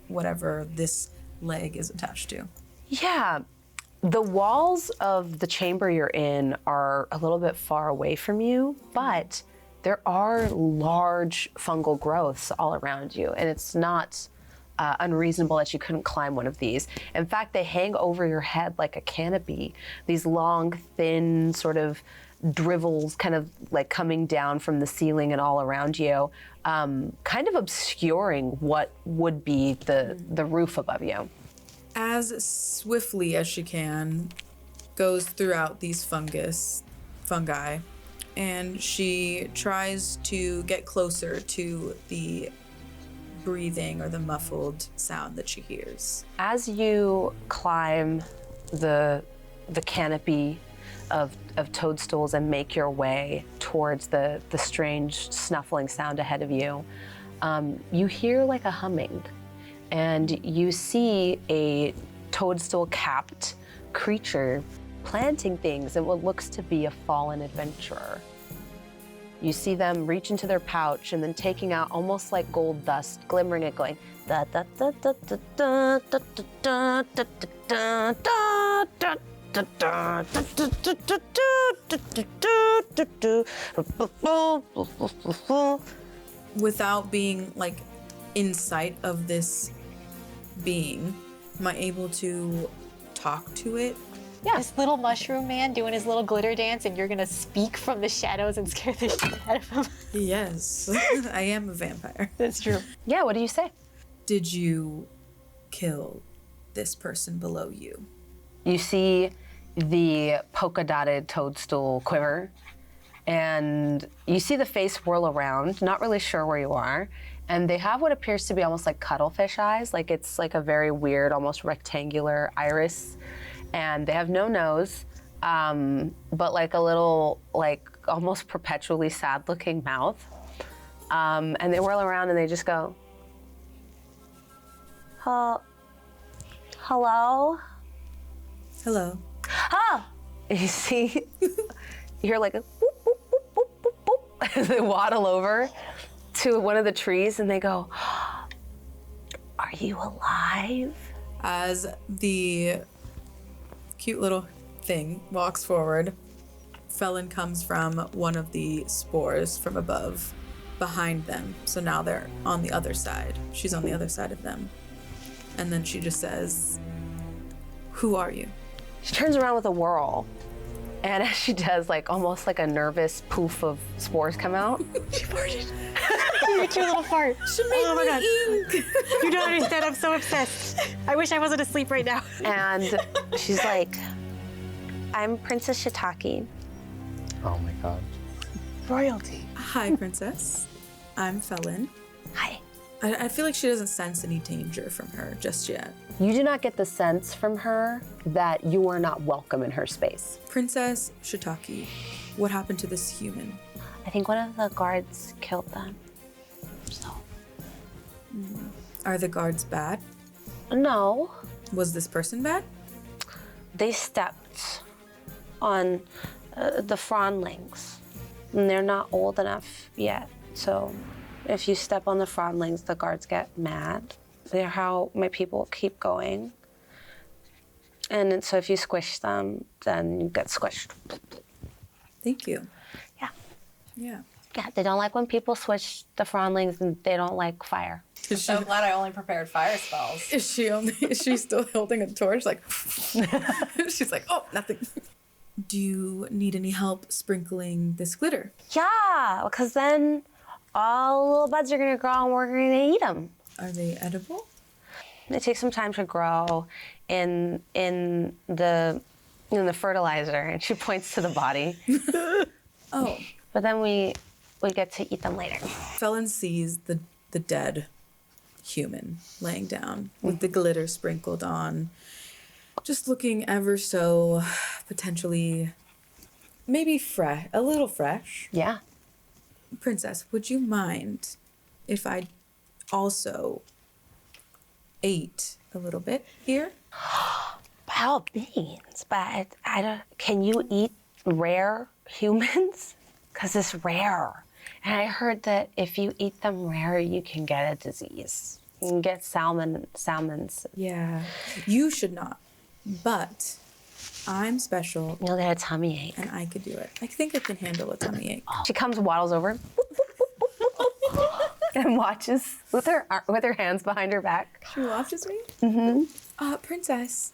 whatever this leg is attached to? Yeah, the walls of the chamber you're in are a little bit far away from you, but there are large fungal growths all around you, and it's not unreasonable that you couldn't climb one of these. In fact, they hang over your head like a canopy, these long, thin sort of drivels kind of like coming down from the ceiling and all around you, kind of obscuring what would be the roof above you. As swiftly as she can, goes throughout these fungi, and she tries to get closer to the breathing or the muffled sound that she hears. As you climb the canopy of toadstools and make your way towards the strange snuffling sound ahead of you, you hear like a humming, and you see a toadstool-capped creature planting things in what looks to be a fallen adventurer. You see them reach into their pouch and then taking out almost like gold dust, glimmering it, going da da da da da da da da da da da. Without being like in sight of this being, am I able to talk to it? Yeah. This little mushroom man doing his little glitter dance, and you're gonna speak from the shadows and scare the shit out of him. Yes, I am a vampire. That's true. Yeah, what do you say? Did you kill this person below you? You see the polka-dotted toadstool quiver, and you see the face whirl around, not really sure where you are, and they have what appears to be almost like cuttlefish eyes, like it's like a very weird, almost rectangular iris, and they have no nose, but like a little, like almost perpetually sad-looking mouth, and they whirl around and they just go, hello? Hello. Ah! And you see, you hear like a boop, boop, boop, boop, boop, boop, as they waddle over to one of the trees and they go, are you alive? As the cute little thing walks forward, Felon comes from one of the spores from above, behind them. So now they're on the other side. She's on the other side of them. And then she just says, who are you? She turns around with a whirl. And as she does, like almost like a nervous poof of spores come out. She farted. Your cute little fart. Oh my god. You don't understand. I'm so obsessed. I wish I wasn't asleep right now. And she's like, I'm Princess Shiitake. Oh my god. Royalty. Hi, princess. I'm Felon. Hi. I feel like she doesn't sense any danger from her just yet. You do not get the sense from her that you are not welcome in her space. Princess Shiitake, what happened to this human? I think one of the guards killed them. So. Are the guards bad? No. Was this person bad? They stepped on the frondlings, and they're not old enough yet. So if you step on the frondlings, the guards get mad. They're how my people keep going. And so if you squish them, then you get squished. Thank you. Yeah. Yeah. Yeah, they don't like when people switch the frondlings, and they don't like fire. I'm so glad I only prepared fire spells. Is she still holding a torch? Like, she's like, oh, nothing. Do you need any help sprinkling this glitter? Yeah, because then all the little buds are gonna grow and we're gonna eat them. Are they edible? It takes some time to grow in the fertilizer, and she points to the body. Oh. But then we get to eat them later. Felon sees the dead human laying down with the glitter sprinkled on, just looking ever so potentially maybe fresh, a little fresh. Yeah. Princess, would you mind if I also ate a little bit here? By all means, but I don't. Can you eat rare humans? Because it's rare. And I heard that if you eat them rare, you can get a disease. You can get salmons. Yeah. You should not. But I'm special. You'll get a tummy ache. And I could do it. I think I can handle a tummy ache. She comes, waddles over, and watches with her hands behind her back. She watches me? Mm-hmm. Princess,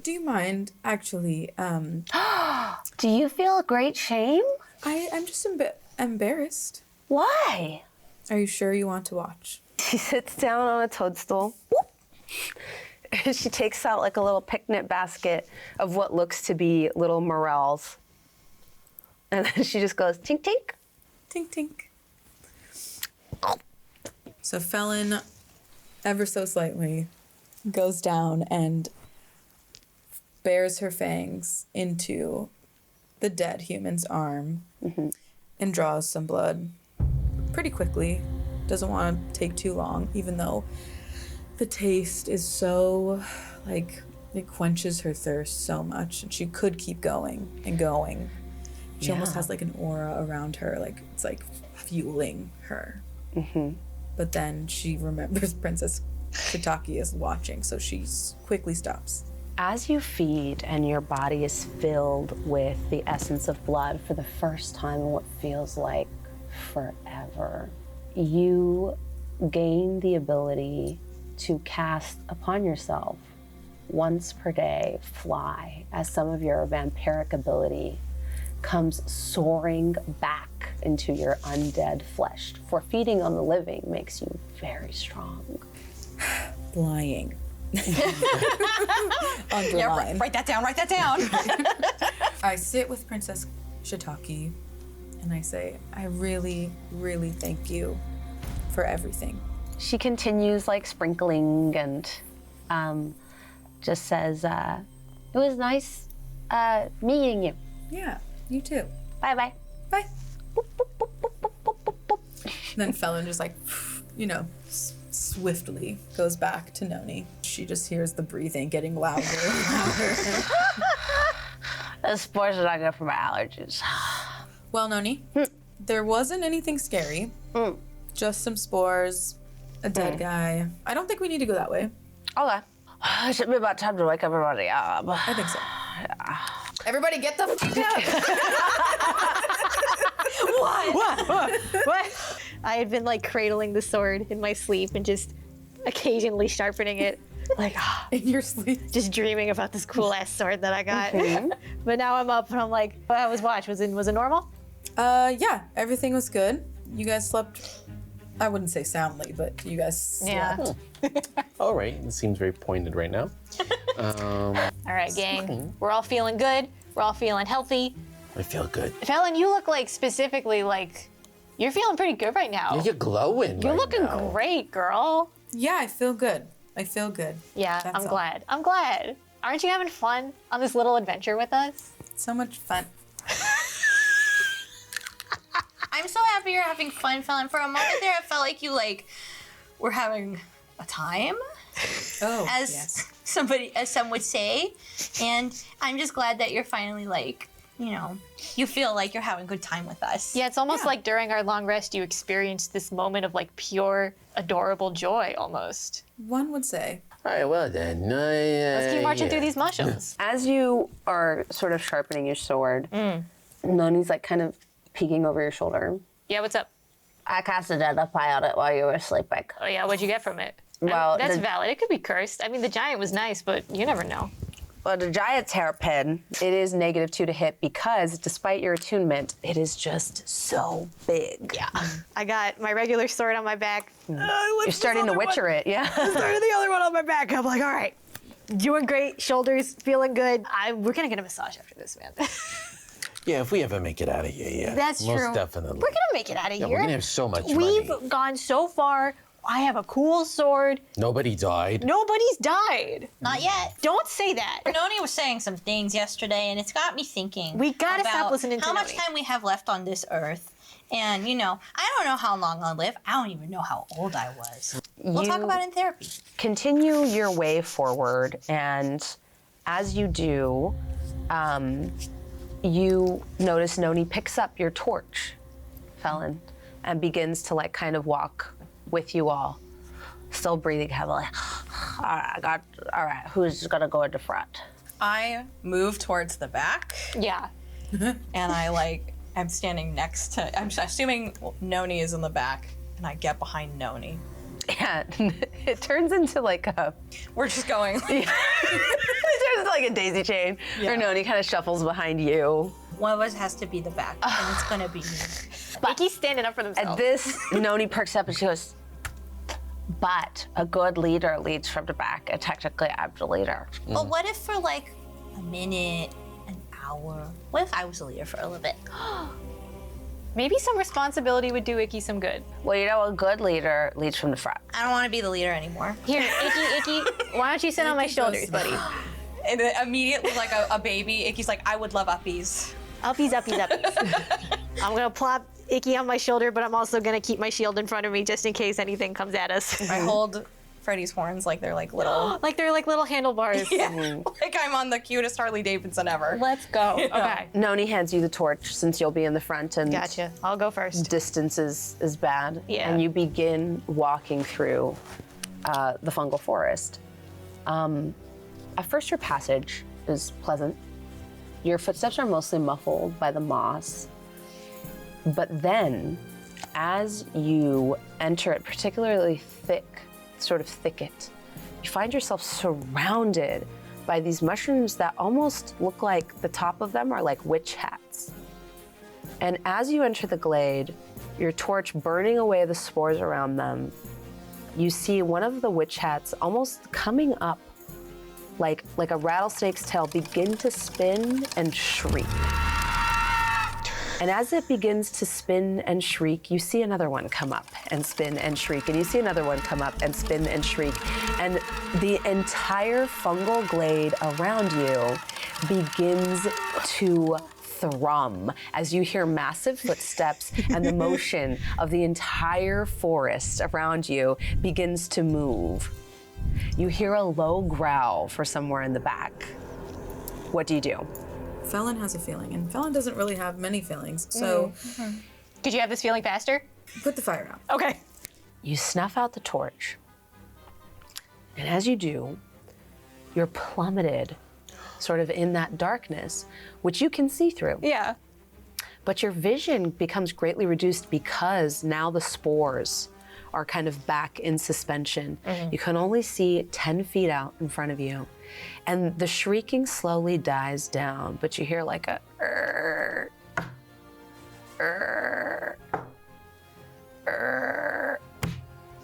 do you mind actually, Do you feel a great shame? I'm just a bit embarrassed. Why? Are you sure you want to watch? She sits down on a toadstool. She takes out like a little picnic basket of what looks to be little morels. And then she just goes, tink, tink. Tink, tink. So Felon, ever so slightly, goes down and bares her fangs into the dead human's arm and draws some blood pretty quickly. Doesn't want to take too long, even though the taste is so, like, it quenches her thirst so much. And she could keep going and going. She almost has, like, an aura around her. Like, it's, like, fueling her. But then she remembers Princess Shiitake is watching, so she quickly stops. As you feed and your body is filled with the essence of blood for the first time in what feels like forever, you gain the ability to cast upon yourself once per day, fly, as some of your vampiric ability comes soaring back into your undead flesh. For feeding on the living makes you very strong. Flying. Underline. Yeah, write that down, write that down. I sit with Princess Shiitake and I say, I really, really thank you for everything. She continues like sprinkling and just says, it was nice meeting you. Yeah, you too. Bye-bye. Bye. Then Felon just like, you know, swiftly goes back to Noni. She just hears the breathing getting louder and louder. The spores are not good for my allergies. Well, Noni, there wasn't anything scary. Just some spores, a dead guy. I don't think we need to go that way. Okay. It should be about time to wake everybody up. I think so. Everybody get the fuck out. What? I had been like cradling the sword in my sleep and just occasionally sharpening it, like in your sleep, just dreaming about this cool ass sword that I got. But now I'm up and I'm like, well, how was watch? Was it normal? Yeah, everything was good. You guys slept. I wouldn't say soundly, but you guys slept. All right, it seems very pointed right now. All right, gang. We're all feeling good. We're all feeling healthy. I feel good. Felon, you look like specifically like you're feeling pretty good right now. You're glowing. You're right looking now. great, girl. Yeah, I feel good. I feel good. Yeah, That's I'm all. glad. I'm glad. Aren't you having fun on this little adventure with us? So much fun. I'm so happy you're having fun, Felon. For a moment there, I felt like you were having a time, Oh, as yes. as some would say. And I'm just glad that you're finally you feel like you're having a good time with us. Yeah, it's almost like during our long rest, you experienced this moment of like pure, adorable joy almost. One would say. All right, well then. Let's keep marching through these mushrooms. As you are sort of sharpening your sword, Noni's like kind of peeking over your shoulder. Yeah, what's up? I cast a dead eye on it while you were sleeping. Oh yeah, what'd you get from it? Well, that's valid. It could be cursed. I mean, the giant was nice, but you never know. Well, the giant's hairpin, it is -2 to hit because despite your attunement, it is just so big. Yeah. I got my regular sword on my back. You're starting to witcher it, yeah? Started the other one on my back. I'm like, all right, doing great. Shoulders feeling good. We're gonna get a massage after this, man. Yeah, if we ever make it out of here, yeah. That's most true. definitely. We're gonna make it out of Yeah, here. we're gonna have so much We've money. gone so far. I have a cool sword. Nobody died. Nobody's died. Not yet. Don't say that. Noni was saying some things yesterday, and it's got me thinking. We gotta stop about listening to how much Noni. time we have left on this earth. And, you know, I don't know how long I'll live. I don't even know how old I was. We'll talk about it in therapy. Continue your way forward, and as you do, you notice Noni picks up your torch, Felon, and begins to like kind of walk with you all, still breathing heavily. All right, who's gonna go in the front? I move towards the back, Yeah. and I'm standing next to. I'm assuming Noni is in the back, and I get behind Noni. Yeah, it turns into like a. We're just going. It turns into like a daisy chain. Or Noni kind of shuffles behind you. One of us has to be the back, and it's gonna be me. Mickey's standing up for At themselves. this, Noni perks up and she goes, "But a good leader leads from the back, and technically I'm the leader." But what if for like a minute, an hour? What if I was the leader for a little bit? Maybe some responsibility would do Icky some good. Well, you know, a good leader leads from the front. I don't want to be the leader anymore. Here, Icky, why don't you sit on my shoulders, buddy? And then immediately, like a baby, Icky's like, I would love uppies. Uppies. I'm gonna plop Icky on my shoulder, but I'm also gonna keep my shield in front of me just in case anything comes at us. I hold Freddy's horns like they're like little. Like they're like little handlebars. Yeah, like I'm on the cutest Harley Davidson ever. Let's go. Okay. Noni hands you the torch since you'll be in the front and Gotcha. I'll go first. distance is bad. Yeah. And you begin walking through the fungal forest. At first, your passage is pleasant. Your footsteps are mostly muffled by the moss. But then, as you enter it, particularly thick, sort of thicket, you find yourself surrounded by these mushrooms that almost look like the top of them are like witch hats. And as you enter the glade, your torch burning away the spores around them, you see one of the witch hats almost coming up like a rattlesnake's tail begin to spin and shriek. And as it begins to spin and shriek, you see another one come up and spin and shriek, and you see another one come up and spin and shriek. And the entire fungal glade around you begins to thrum as you hear massive footsteps and the motion of the entire forest around you begins to move. You hear a low growl for somewhere in the back. What do you do? Felon has a feeling, and Felon doesn't really have many feelings, so Could you have this feeling faster? put the fire out. Okay. You snuff out the torch. And as you do, you're plummeted sort of in that darkness, which you can see through. Yeah. But your vision becomes greatly reduced because now the spores are kind of back in suspension. You can only see 10 feet out in front of you. And the shrieking slowly dies down, but you hear like a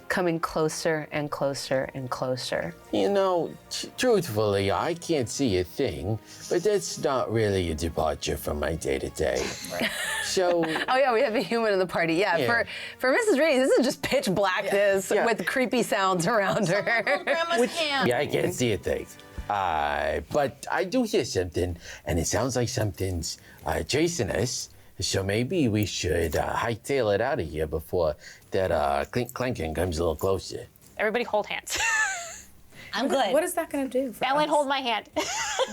coming closer and closer and closer. You know, truthfully, I can't see a thing, but that's not really a departure from my day-to-day. So, Oh yeah, we have a human in the party. Yeah, Yeah. for Mrs. Reed, this is just pitch blackness Yeah. with creepy sounds around her. Grandma's hand. yeah, I can't see a thing. But I do hear something, and it sounds like something's chasing us. So maybe we should hightail it out of here before that clinking comes a little closer. Everybody hold hands. I'm good. What is that going to do for Ellen, us? hold my hand.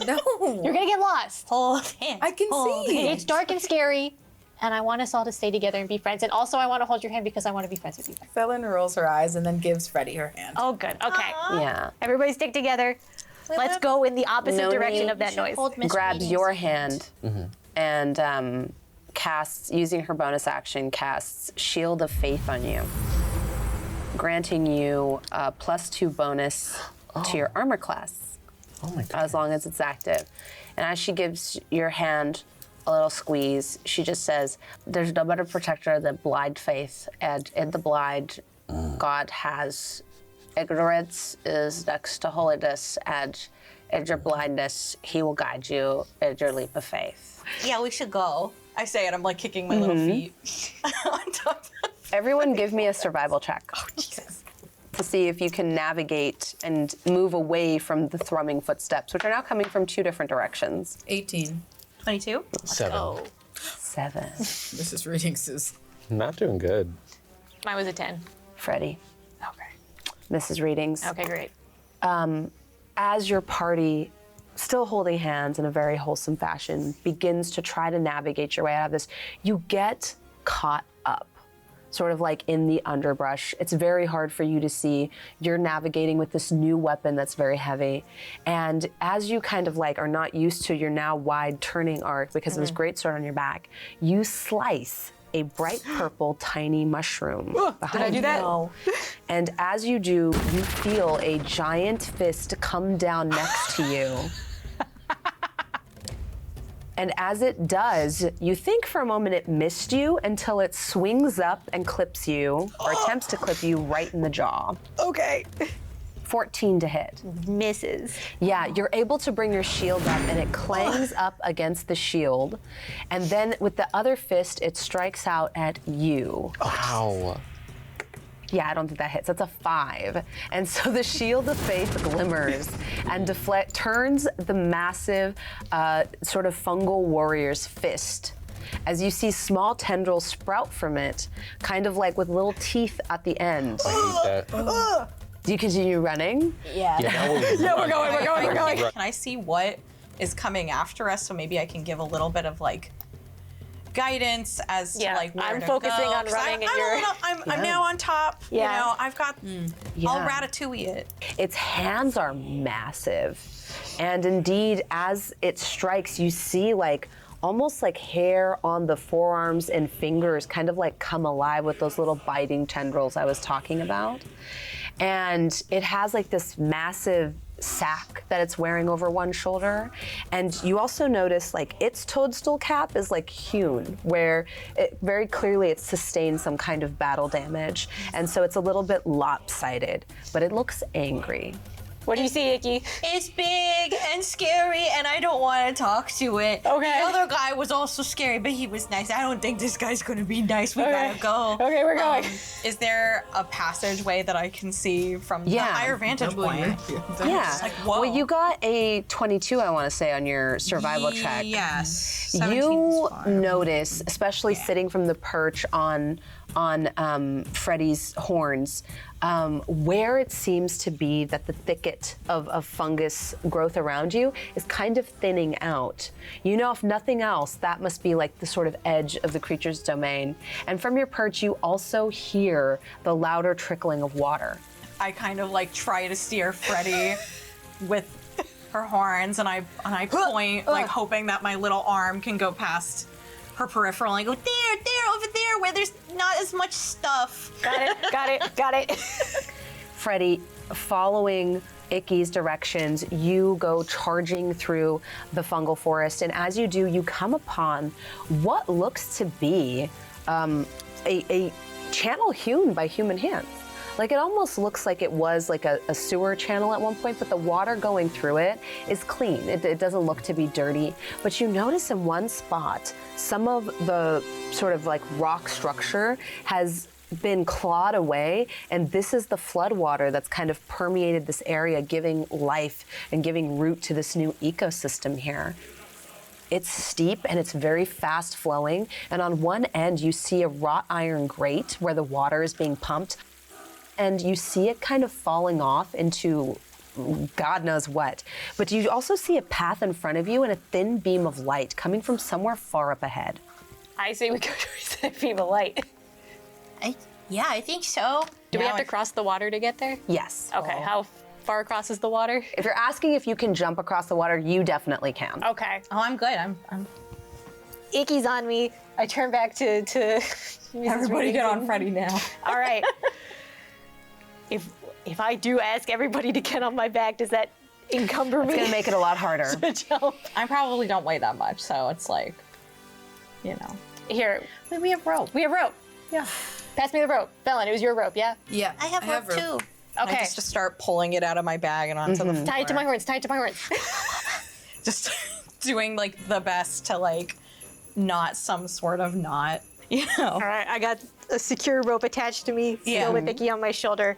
No. You're gonna get lost. Hold hands. I can Hold see. hands. It's dark and scary, and I want us all to stay together and be friends. And also, I want to hold your hand because I want to be friends with you. Felon rolls her eyes and then gives Freddie her hand. Oh, good. Okay. Yeah. Everybody stick together. Let's go in the opposite Noni direction of that noise. Hold Miss Grabs Readings. your hand and casts, using her bonus action, casts Shield of Faith on you, granting you a +2 bonus to your armor class. Oh my God. as long as it's active. And as she gives your hand a little squeeze, she just says, there's no better protector than blind faith. And in the blind, God has ignorance is next to holiness. And in your blindness, he will guide you in your leap of faith. Yeah, we should go. I say it, I'm like kicking my little feet on top of Everyone give me a survival check. Oh, Jesus. To see if you can navigate and move away from the thrumming footsteps, which are now coming from 2 different directions. 18. 22? 7. 7. Mrs. Readings is. Not doing good. Mine was a 10. Freddie, Okay. Mrs. Readings. Okay, great. As your party, still holding hands in a very wholesome fashion, begins to try to navigate your way out of this, you get caught up, sort of like in the underbrush. It's very hard for you to see. You're navigating with this new weapon that's very heavy. And as you kind of like are not used to your now wide turning arc because of this great sword on your back, you slice a bright purple tiny mushroom behind you. No. And as you do, you feel a giant fist come down next to you. And as it does, you think for a moment it missed you until it swings up and clips you, or attempts to clip you right in the jaw. Okay. 14 to hit. Misses. Yeah, you're able to bring your shield up and it clangs up against the shield. And then with the other fist, it strikes out at you. Wow. Yeah, I don't think that hits. That's a 5. And so the shield of faith glimmers and turns the massive sort of fungal warrior's fist as you see small tendrils sprout from it, kind of like with little teeth at the end. I hate that. Do you continue running? Yeah. Yeah, now we're going. Can I see what is coming after us so maybe I can give a little bit of like guidance as to like where I'm to focusing go? on 'Cause running and I'm, you're... I'm now on top. Yeah. You know, I've got I'll Yeah. ratatouille it. Its hands are massive. And indeed, as it strikes, you see like almost like hair on the forearms and fingers kind of like come alive with those little biting tendrils I was talking about. And it has like this massive sack that it's wearing over one shoulder. And you also notice like its toadstool cap is like hewn, where it very clearly it's sustained some kind of battle damage. And so it's a little bit lopsided, but it looks angry. What do you see, Icky? It's big and scary, and I don't want to talk to it. Okay. The other guy was also scary, but he was nice. I don't think this guy's gonna be nice. We gotta go. Okay, we're going. Is there a passageway that I can see from the Yeah. higher vantage point? Yeah. Like, whoa. Well, you got a 22, I want to say, on your survival check. Yes. You 17 is fine. notice, especially sitting from the perch on Freddy's horns, where it seems to be that the thicket of fungus growth around you is kind of thinning out. You know, if nothing else, that must be like the sort of edge of the creature's domain. And from your perch, you also hear the louder trickling of water. I kind of like try to steer Freddy with her horns, and I point, like hoping that my little arm can go past her peripheral. And I go there, over there, where there's not as much stuff. Got it. Freddy, following Icky's directions, you go charging through the fungal forest, and as you do, you come upon what looks to be a channel hewn by human hands. Like it almost looks like it was like a sewer channel at one point, but the water going through it is clean. It doesn't look to be dirty. But you notice in one spot, some of the sort of like rock structure has been clawed away, and this is the flood water that's kind of permeated this area, giving life and giving root to this new ecosystem here. It's steep and it's very fast flowing, and on one end you see a wrought iron grate where the water is being pumped, and you see it kind of falling off into God knows what. But you also see a path in front of you and a thin beam of light coming from somewhere far up ahead. I say we go towards that beam of light. Yeah, I think so. Do we have to cross the water to get there? Yes. Okay, how far across is the water? If you're asking if you can jump across the water, you definitely can. Okay. Oh, I'm good. I'm Icky's on me. I turn back to Mrs. Everybody get on Reading. Freddy now. All right. If I do ask everybody to get on my back, does that encumber It's me. gonna make it a lot harder. to jump. I probably don't weigh that much, so it's like, you know. Here, Wait, we have rope. we have rope. Yeah. Pass me the rope. Felon, it was your rope, yeah? Yeah. I have rope too. Okay. I just start pulling it out of my bag and onto the floor. Tie it to my horns, tie it to my horns. Just doing like the best to like not some sort of knot, you know. All right, I got a secure rope attached to me, still with Icky on my shoulder.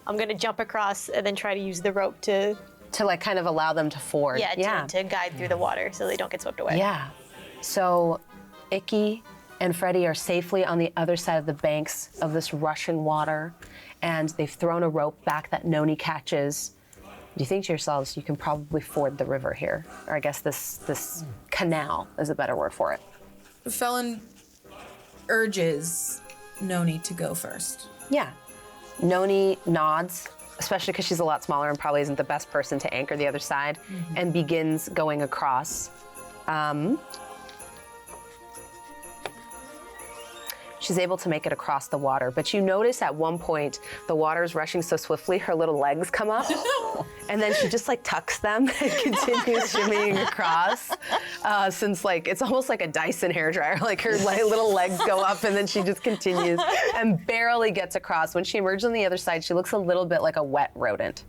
I'm gonna jump across and then try to use the rope to, To like kind of allow them to ford. to guide through the water so they don't get swept away. Yeah. So Icky and Freddie are safely on the other side of the banks of this rushing water, and they've thrown a rope back that Noni catches. You think to yourselves, you can probably ford the river here. Or I guess this canal is a better word for it. Felon urges Noni to go first. Yeah. Noni nods, especially because she's a lot smaller and probably isn't the best person to anchor the other side, and begins going across. She's able to make it across the water, but you notice at one point the water is rushing so swiftly her little legs come up, and then she just like tucks them and continues shimmying across. Since like it's almost like a Dyson hairdryer, like her little legs go up and then she just continues and barely gets across. When she emerges on the other side, she looks a little bit like a wet rodent.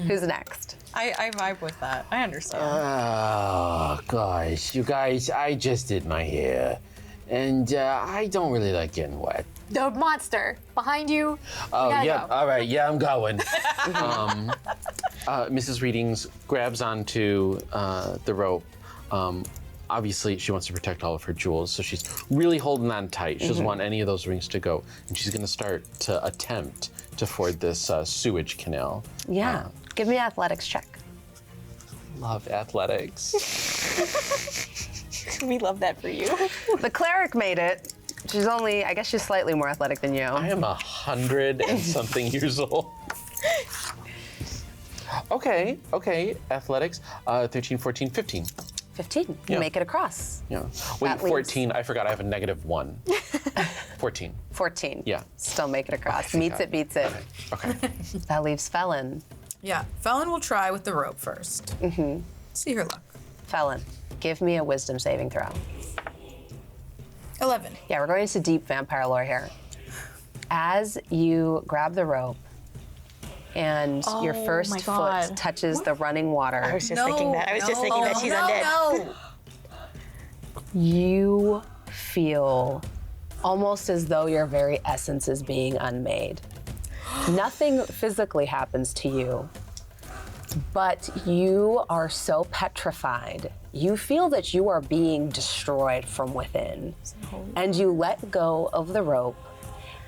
Who's next? I vibe with that. I understand. Oh, gosh, you guys, I just did my hair. And I don't really like getting wet. The monster behind you. Oh, gotta yeah, go. all right, yeah, I'm going. Mrs. Readings grabs onto the rope. Obviously, she wants to protect all of her jewels, so she's really holding on tight. She doesn't want any of those rings to go. And she's gonna start to attempt to ford this sewage canal. Yeah. Give me an athletics check. Love athletics. We love that for you. The cleric made it. She's only, I guess she's slightly more athletic than you. I am 100 and something years old. Okay, athletics, 13, 14, 15. 15. You Yeah. make it across. Yeah. Wait, That leaves- 14, I forgot I have a -1. 14. 14. Yeah. Still make it across. Meets it, beats it. Okay. That leaves Felon. Yeah. Felon will try with the rope first. See her luck. Felon, give me a wisdom saving throw. 11. Yeah, we're going into deep vampire lore here. As you grab the rope and your first my foot God. touches the running water, I was just thinking that. I was just thinking that she's undead. No. you feel almost as though your very essence is being unmade. Nothing physically happens to you, but you are so petrified. You feel that you are being destroyed from within. And you let go of the rope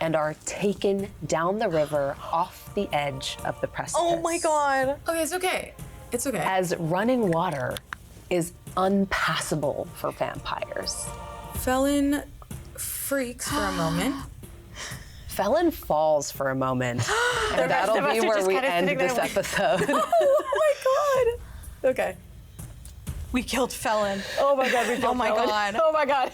and are taken down the river off the edge of the precipice. Oh my god. Okay, it's okay. It's okay. As running water is unpassable for vampires. Felon freaks for a moment. Felon falls for a moment, and that'll of us be are where just we kinda end sitting there this like- episode. Oh my god. Okay. We killed Felon. Oh my god, we Oh my god. Oh my god.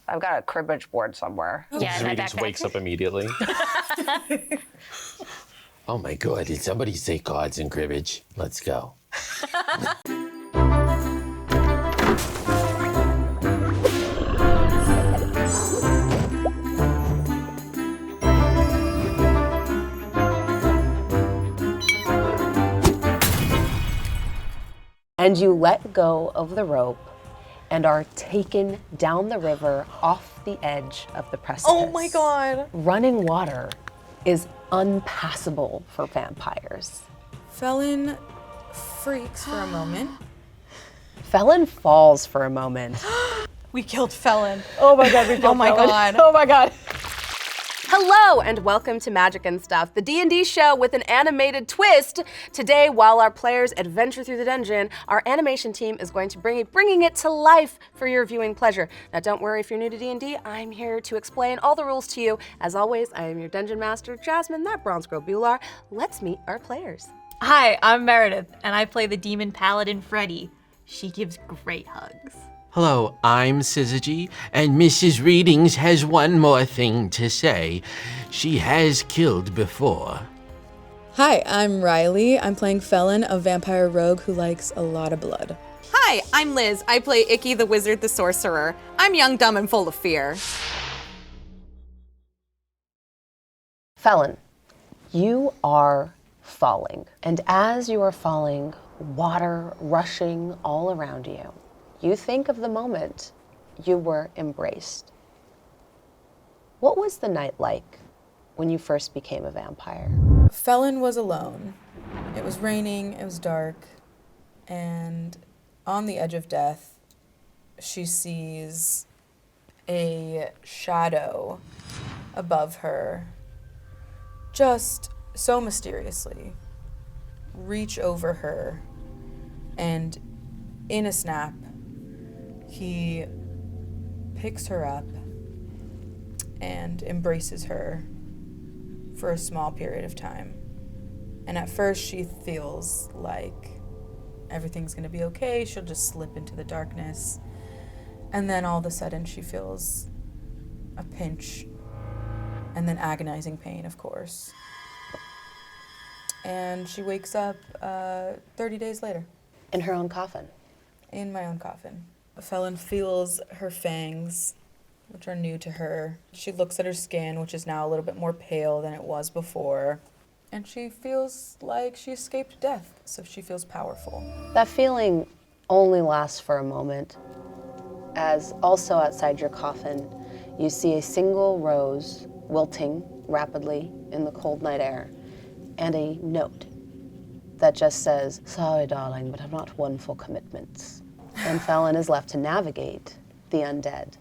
I've got a cribbage board somewhere. Yeah, Mrs. my Readings backpack. wakes up immediately. Oh my god, did somebody say cards and cribbage? Let's go. And you let go of the rope and are taken down the river off the edge of the precipice. Oh my god. Running water is unpassable for vampires. Felon freaks for a moment. Felon falls for a moment. We killed Felon. Oh my god, we killed Oh my Felon. god. Oh my god. Hello and welcome to Magic and Stuff, the D&D show with an animated twist. Today, while our players adventure through the dungeon, our animation team is going to bringing it to life for your viewing pleasure. Now, don't worry if you're new to D&D, I'm here to explain all the rules to you. As always, I am your dungeon master, Jasmine, that bronze girl Bular. Let's meet our players. Hi, I'm Meredith, and I play the demon paladin Freddy. She gives great hugs. Hello, I'm Syzygy, and Mrs. Readings has one more thing to say. She has killed before. Hi, I'm Riley. I'm playing Felon, a vampire rogue who likes a lot of blood. Hi, I'm Liz. I play Icky the Wizard the Sorcerer. I'm young, dumb, and full of fear. Felon, you are falling. And as you are falling, water rushing all around you, you think of the moment you were embraced. What was the night like when you first became a vampire? Felon was alone. It was raining, it was dark, and on the edge of death, she sees a shadow above her, just so mysteriously, reach over her, and in a snap, he picks her up and embraces her for a small period of time. And at first she feels like everything's gonna be okay, she'll just slip into the darkness. And then all of a sudden she feels a pinch and then agonizing pain, of course. And she wakes up 30 days later. In her own coffin. In my own coffin. Felon feels her fangs, which are new to her. She looks at her skin, which is now a little bit more pale than it was before. And she feels like she escaped death, so she feels powerful. That feeling only lasts for a moment, as also outside your coffin, you see a single rose wilting rapidly in the cold night air, and a note that just says, "Sorry, darling, but I'm not one for commitments." And Felon is left to navigate the undead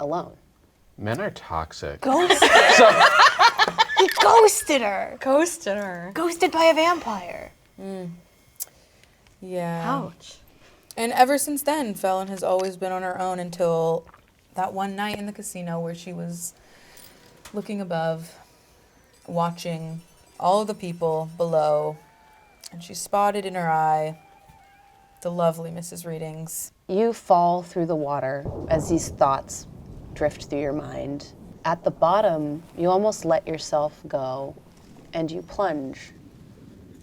alone. Men are toxic. Ghosted. He ghosted her. Ghosted her. Ghosted by a vampire. Yeah. Ouch. And ever since then, Felon has always been on her own until that one night in the casino where she was looking above, watching all of the people below, and she spotted in her eye the lovely Mrs. Readings. You fall through the water as these thoughts drift through your mind. At the bottom, you almost let yourself go and you plunge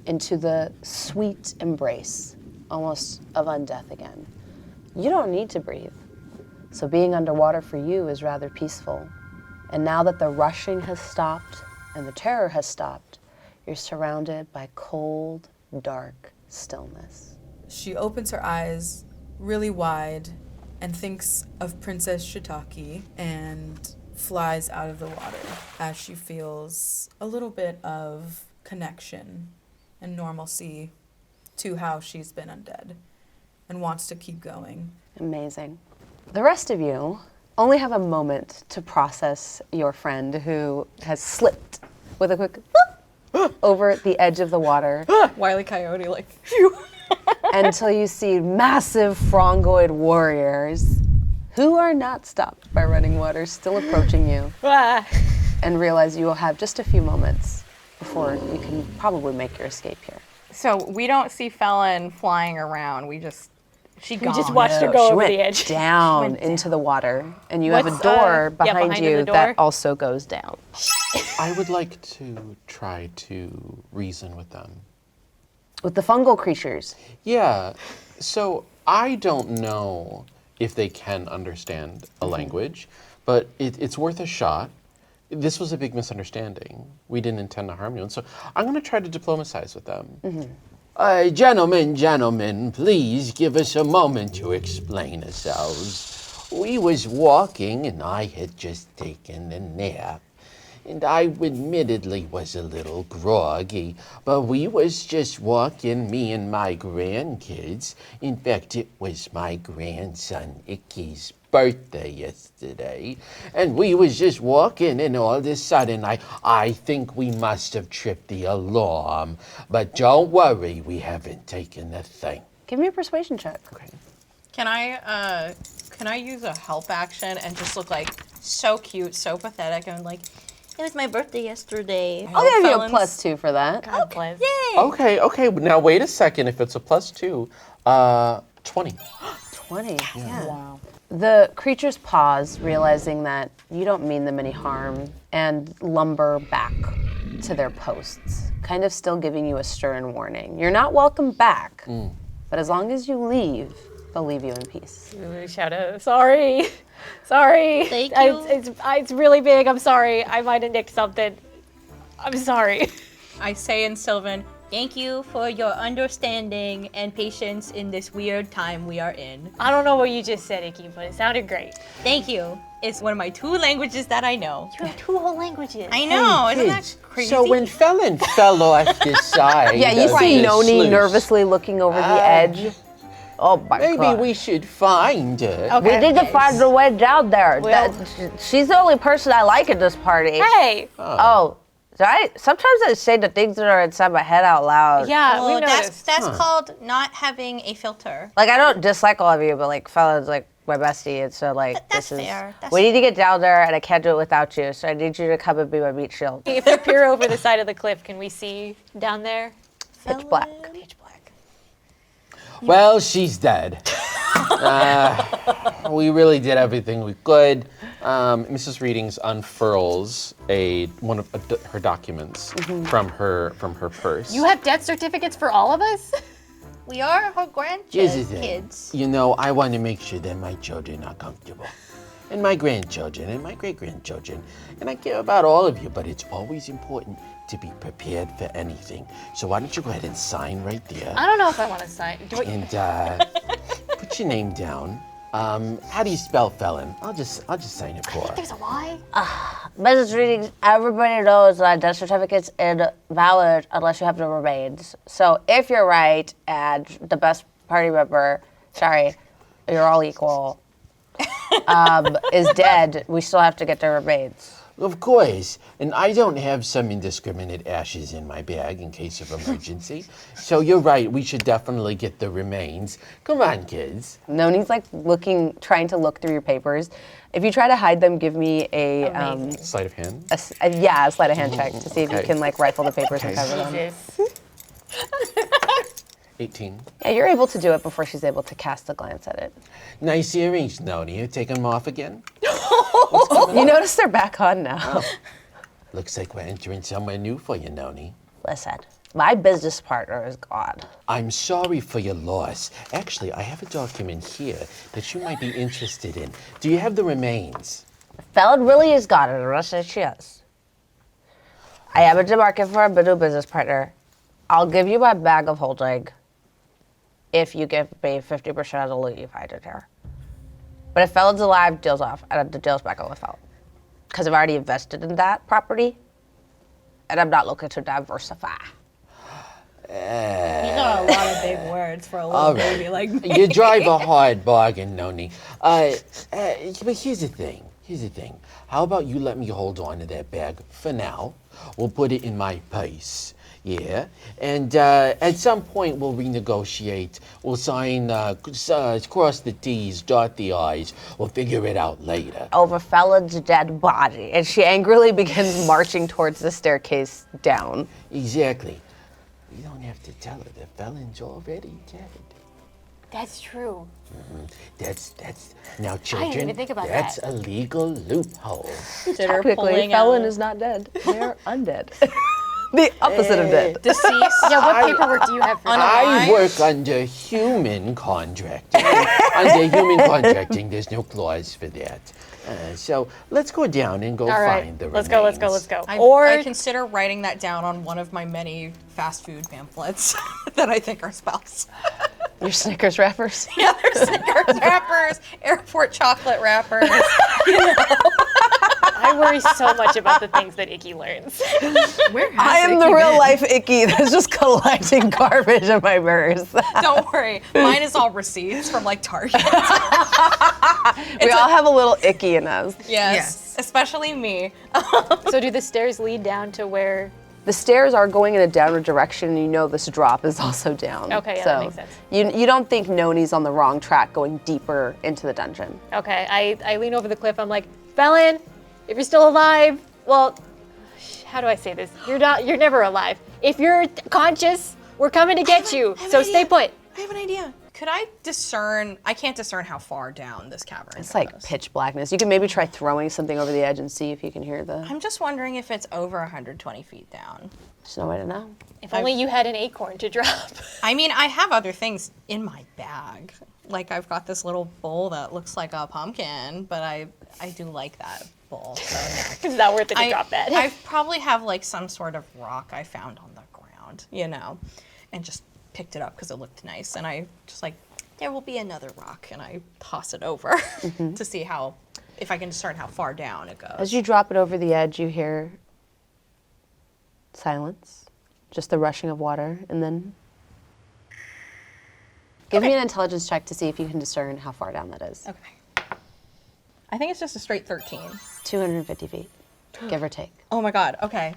into the sweet embrace, almost of undeath again. You don't need to breathe. So being underwater for you is rather peaceful. And now that the rushing has stopped and the terror has stopped, you're surrounded by cold, dark stillness. She opens her eyes really wide and thinks of Princess Shiitake and flies out of the water as she feels a little bit of connection and normalcy to how she's been undead and wants to keep going. Amazing. The rest of you only have a moment to process your friend who has slipped with a quick over the edge of the water. Wile E. Coyote, like, phew. Until you see massive frongoid warriors who are not stopped by running water still approaching you and realize you will have just a few moments before you can probably make your escape here. So we don't see Felon flying around. We just watched her go She over went the edge. down into the water, and you have a What's, door yeah, behind behind you the door? that also goes down. I would like to try to reason with them. With the fungal creatures. Yeah, so I don't know if they can understand a language, but it's worth a shot. This was a big misunderstanding. We didn't intend to harm you, and so I'm going to try to diplomatize with them. Gentlemen, please give us a moment to explain ourselves. We was walking and I had just taken a nap. And I admittedly was a little groggy, but we was just walking, me and my grandkids. In fact, it was my grandson Icky's birthday yesterday. And we was just walking and all of a sudden I think we must have tripped the alarm. But don't worry, we haven't taken a thing. Give me a persuasion check. Okay. Can I use a help action and just look like so cute, so pathetic, and like, It was my birthday yesterday. I'll give you a Felons. +2 for that. God bless. Yay! Okay. Now wait a second. If it's a +2, 20. 20. Yeah. Wow. The creatures pause, realizing that you don't mean them any harm, and lumber back to their posts, kind of still giving you a stern warning. You're not welcome back, but as long as you leave, they'll leave you in peace. We shout out, sorry. Sorry. Thank I- you. It's really big. I'm sorry. I might have nicked something. I'm sorry. I say in Sylvan, Thank you for your understanding and patience in this weird time we are in. I don't know what you just said, Icky, but it sounded great. Thank you. it's one of my 2 languages that I know. You have 2 whole languages. I know, isn't that Kids, crazy? so when Felon fell off the side, Yeah, you of see the Noni sluice, nervously looking over the edge. Oh my maybe god. we should find her. We need to find a way down there. Well- She's the only person I like at this party. Hey. Oh, sometimes I say the things that are inside my head out loud. Yeah, Well, we've noticed. that's called not having a filter. Like, I don't dislike all of you, but like, Felon's like my bestie, and so like, That's this is. fair. That's We need to get down there, and I can't do it without you. So I need you to come and be my meat shield. If we peer over the side of the cliff, can we see down there? Pitch black. Pitch black. Well, she's dead. We really did everything we could. Mrs. Readings unfurls one of her documents from her purse. You have death certificates for all of us? We are her Here's the thing. grandkids. You know, I want to make sure that my children are comfortable. And my grandchildren and my great-grandchildren. And I care about all of you, but it's always important to be prepared for anything. So why don't you go ahead and sign right there? I don't know if I want to sign. Do it. And put your name down. How do you spell felon? I'll just sign it for her. There's a Y. Mrs. Readings, everybody knows that death certificate's invalid unless you have the remains. So if you're right and the best party member, sorry, you're all equal, is dead, we still have to get the remains. Of course, and I don't have some indiscriminate ashes in my bag in case of emergency. So you're right, we should definitely get the remains. Come on, kids. Noni's like trying to look through your papers. If you try to hide them, give me a Sleight of hand. a sleight of hand check to see if you Okay. can like rifle the papers and cover them. Jesus. 18. Yeah, you're able to do it before she's able to cast a glance at it. Nice earrings, Noni. You taking them off again? You notice they're back on now. Looks like we're entering somewhere new for you, Noni. Listen, my business partner is gone. I'm sorry for your loss. Actually, I have a document here that you might be interested in. Do you have the remains? Felon really is gone, and the rest says she is. I am in the market for a new business partner. I'll give you my bag of holding if you give me 50% of the loot you find in here. But if Felon's alive, deal's off, and the deal's back on with Felon. Because I've already invested in that property, and I'm not looking to diversify. These are a lot of big words for a little All right. baby like me. You drive a hard bargain, Noni. But here's the thing. How about you let me hold on to that bag for now? We'll put it in my purse. Yeah, and at some point we'll renegotiate. We'll sign, cross the T's, dot the I's. We'll figure it out later. Over Felon's dead body. And she angrily begins marching towards the staircase down. Exactly. You don't have to tell her the felon's already dead. That's true. That's now, children. didn't even think about that's that. a legal loophole. Consider Technically, pulling Felon out- is not dead. They're undead. The opposite of dead. deceased. Yeah, what paperwork do you have for that? I work under human contracting. Under human contracting, there's no clause for that. So let's go down and go All right, find the let's remains. go. I consider writing that down on one of my many fast food pamphlets that I think are spells. Your Snickers wrappers. Yeah, there's Snickers wrappers, airport chocolate wrappers. I worry so much about the things that Icky learns. Where has I am it the real been? life Icky that's just collecting garbage in my purse. Don't worry, mine is all receipts from like Target. We all have a little Icky in us. Yes, especially me. So do the stairs lead down to where? The stairs are going in a downward direction, and you know this drop is also down. Okay, yeah, so that makes sense. You don't think Noni's on the wrong track going deeper into the dungeon. Okay, I lean over the cliff. I'm like, Felon, if you're still alive, well, how do I say this? You're never alive. If you're conscious, we're coming to get you. So stay put. I have an idea. Could I discern? I can't discern how far down this cavern It's goes. like pitch blackness. You can maybe try throwing something over the edge and see if you can hear the. I'm just wondering if it's over 120 feet down. There's no way to know. If only you had an acorn to drop. I mean, I have other things in my bag. Like I've got this little bowl that looks like a pumpkin, but I do like that bowl. So no. It's not worth it to drop that. I probably have like some sort of rock I found on the ground, and just picked it up because it looked nice. And I just like, there will be another rock, and I toss it over to see if I can discern how far down it goes. As you drop it over the edge, you hear silence, just the rushing of water, and then give me an intelligence check to see if you can discern how far down that is. Okay. I think it's just a straight 13. 250 feet, give or take. Oh my God. Okay.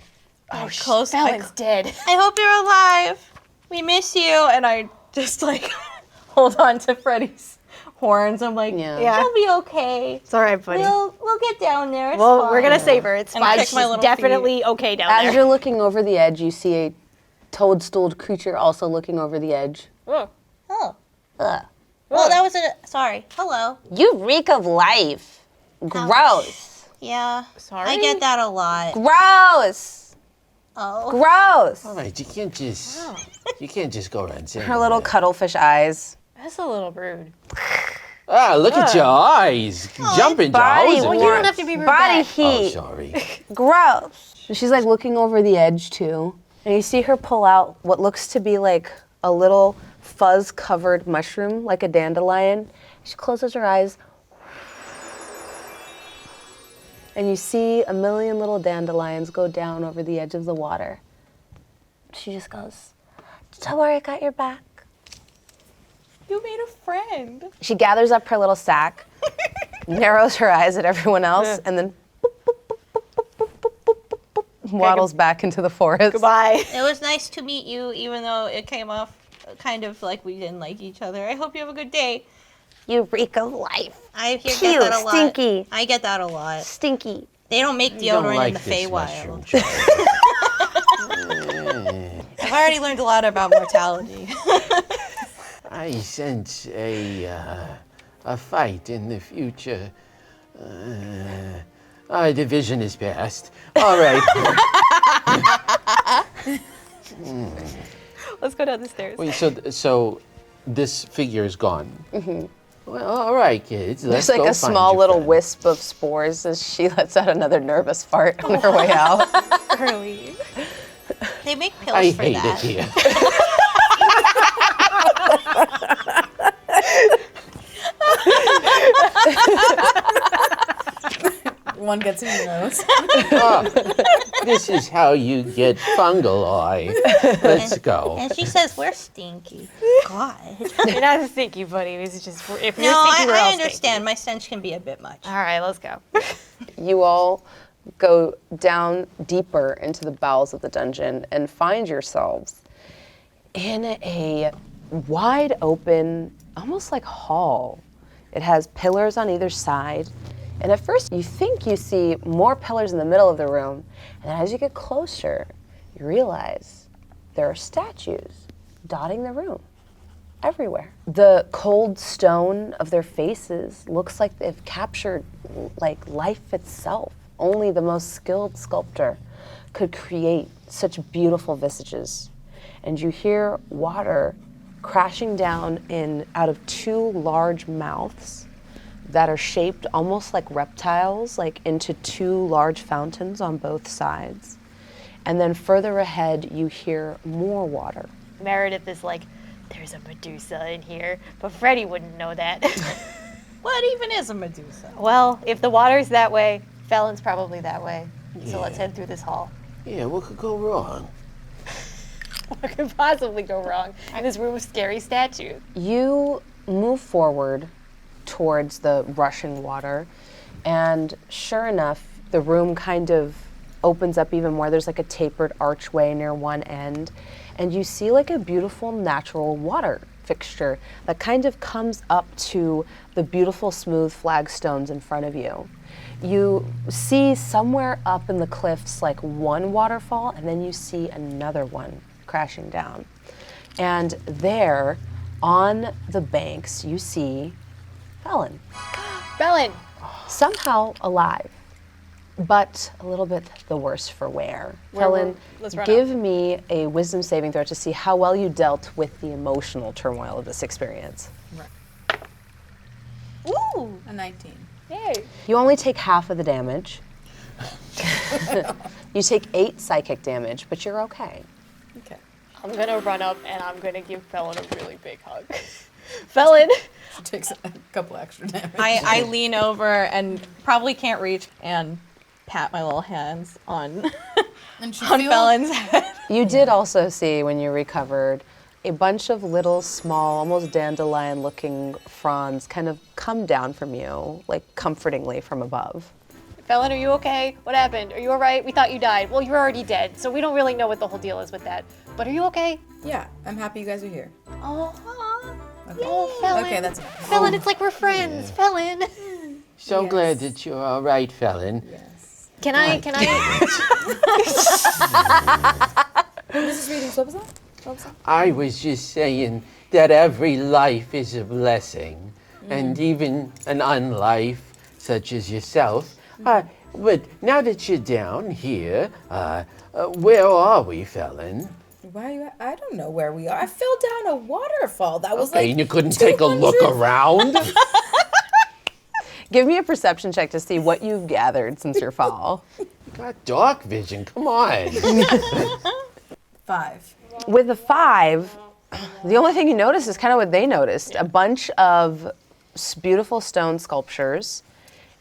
Oh, close. Felon's dead. I hope you're alive. We miss you. And I just like hold on to Freddy's horns. I'm like, Yeah. she'll be okay. It's all right, buddy. We'll get down there. It's Well, fine. we're gonna save her. It's And fine. kick my She's little definitely okay down As there. you're looking over the edge, you see a toadstooled creature also looking over the edge. Oh. Oh. Ugh. Well, that was sorry. Hello. You reek of life. Gross. Yeah. Sorry? I get that a lot. Gross. Oh. Gross. All right, you can't just go around saying Her little that. cuttlefish eyes. That's a little rude. Ah, look at your eyes. Jumping body jaws. warmth. You don't have to be rude Body back. Oh, heat. sorry. Gross. She's like looking over the edge too. And you see her pull out what looks to be like a little fuzz-covered mushroom, like a dandelion. She closes her eyes. And you see a million little dandelions go down over the edge of the water. She just goes, don't worry, I got your back. You made a friend. She gathers up her little sack, narrows her eyes at everyone else, and then waddles back into the forest. Goodbye. It was nice to meet you, even though it came off kind of like we didn't like each other. I hope you have a good day. You reek of life. I get Cute, that a lot. stinky. I get that a lot. Stinky. They don't make You don't deodorant like in the this Feywild. mushroom, I've already learned a lot about mortality. I sense a fight in the future. Our division is past. All right. Let's go down the stairs. Wait, so this figure is gone. Mm-hmm. Well, all right, kids. Let's There's like go a find small your little friend. wisp of spores as she lets out another nervous fart on her way out. Early. They make pills I for hate that. it here. One gets in your nose. Oh, this is how you get fungal eye. Let's go. And she says we're stinky. God. You're not stinky, buddy. It's just if you're No, stinky, we're all I stinky. understand. My stench can be a bit much. All right, let's go. You all go down deeper into the bowels of the dungeon and find yourselves in a wide open, almost like hall. It has pillars on either side. And at first you think you see more pillars in the middle of the room. And then as you get closer, you realize there are statues dotting the room everywhere. The cold stone of their faces looks like they've captured like life itself. Only the most skilled sculptor could create such beautiful visages. And you hear water crashing down out of two large mouths that are shaped almost like reptiles, like into two large fountains on both sides. And then further ahead, you hear more water. Meredith is like, there's a Medusa in here, but Freddy wouldn't know that. What even is a Medusa? Well, if the water's that way, Felon's probably that way. So let's head through this hall. Yeah, what could go wrong? What could possibly go wrong in this room of scary statues? You move forward towards the rushing water, and sure enough, the room kind of opens up even more. There's like a tapered archway near one end, and you see like a beautiful natural water fixture that kind of comes up to the beautiful smooth flagstones in front of you. You see somewhere up in the cliffs like one waterfall, and then you see another one crashing down. And there, on the banks, you see Felon. Felon. Somehow alive, but a little bit the worse for wear. Felon, let's run give me a wisdom saving throw to see how well you dealt with the emotional turmoil of this experience. Ooh. A 19. Yay. You only take half of the damage. You take 8 psychic damage, but you're okay. Okay. I'm gonna run up and I'm gonna give Felon a really big hug. Felon. She takes a couple extra damage. I lean over and probably can't reach and pat my little hands on And she on feels- Felon's head. You did also see, when you recovered, a bunch of little, small, almost dandelion-looking fronds kind of come down from you, like comfortingly from above. Felon, are you okay? What happened? Are you all right? We thought you died. Well, you're already dead, so we don't really know what the whole deal is with that. But are you okay? Yeah, I'm happy you guys are here. Oh, Okay. oh, Felon. Okay, that's Felon, it's like we're friends. Felon. So glad that you're all right, Felon. Can I? Mrs. Readings, what was that? I was just saying that every life is a blessing, and even an unlife, such as yourself. But now that you're down here, where are we, Felon? Why are you I don't know where we are. I fell down a waterfall. That was Okay, like and you couldn't take a look 200 around? Give me a perception check to see what you've gathered since your fall. Got dark vision, come on. 5. With a 5, the only thing you notice is kind of what they noticed. A bunch of beautiful stone sculptures.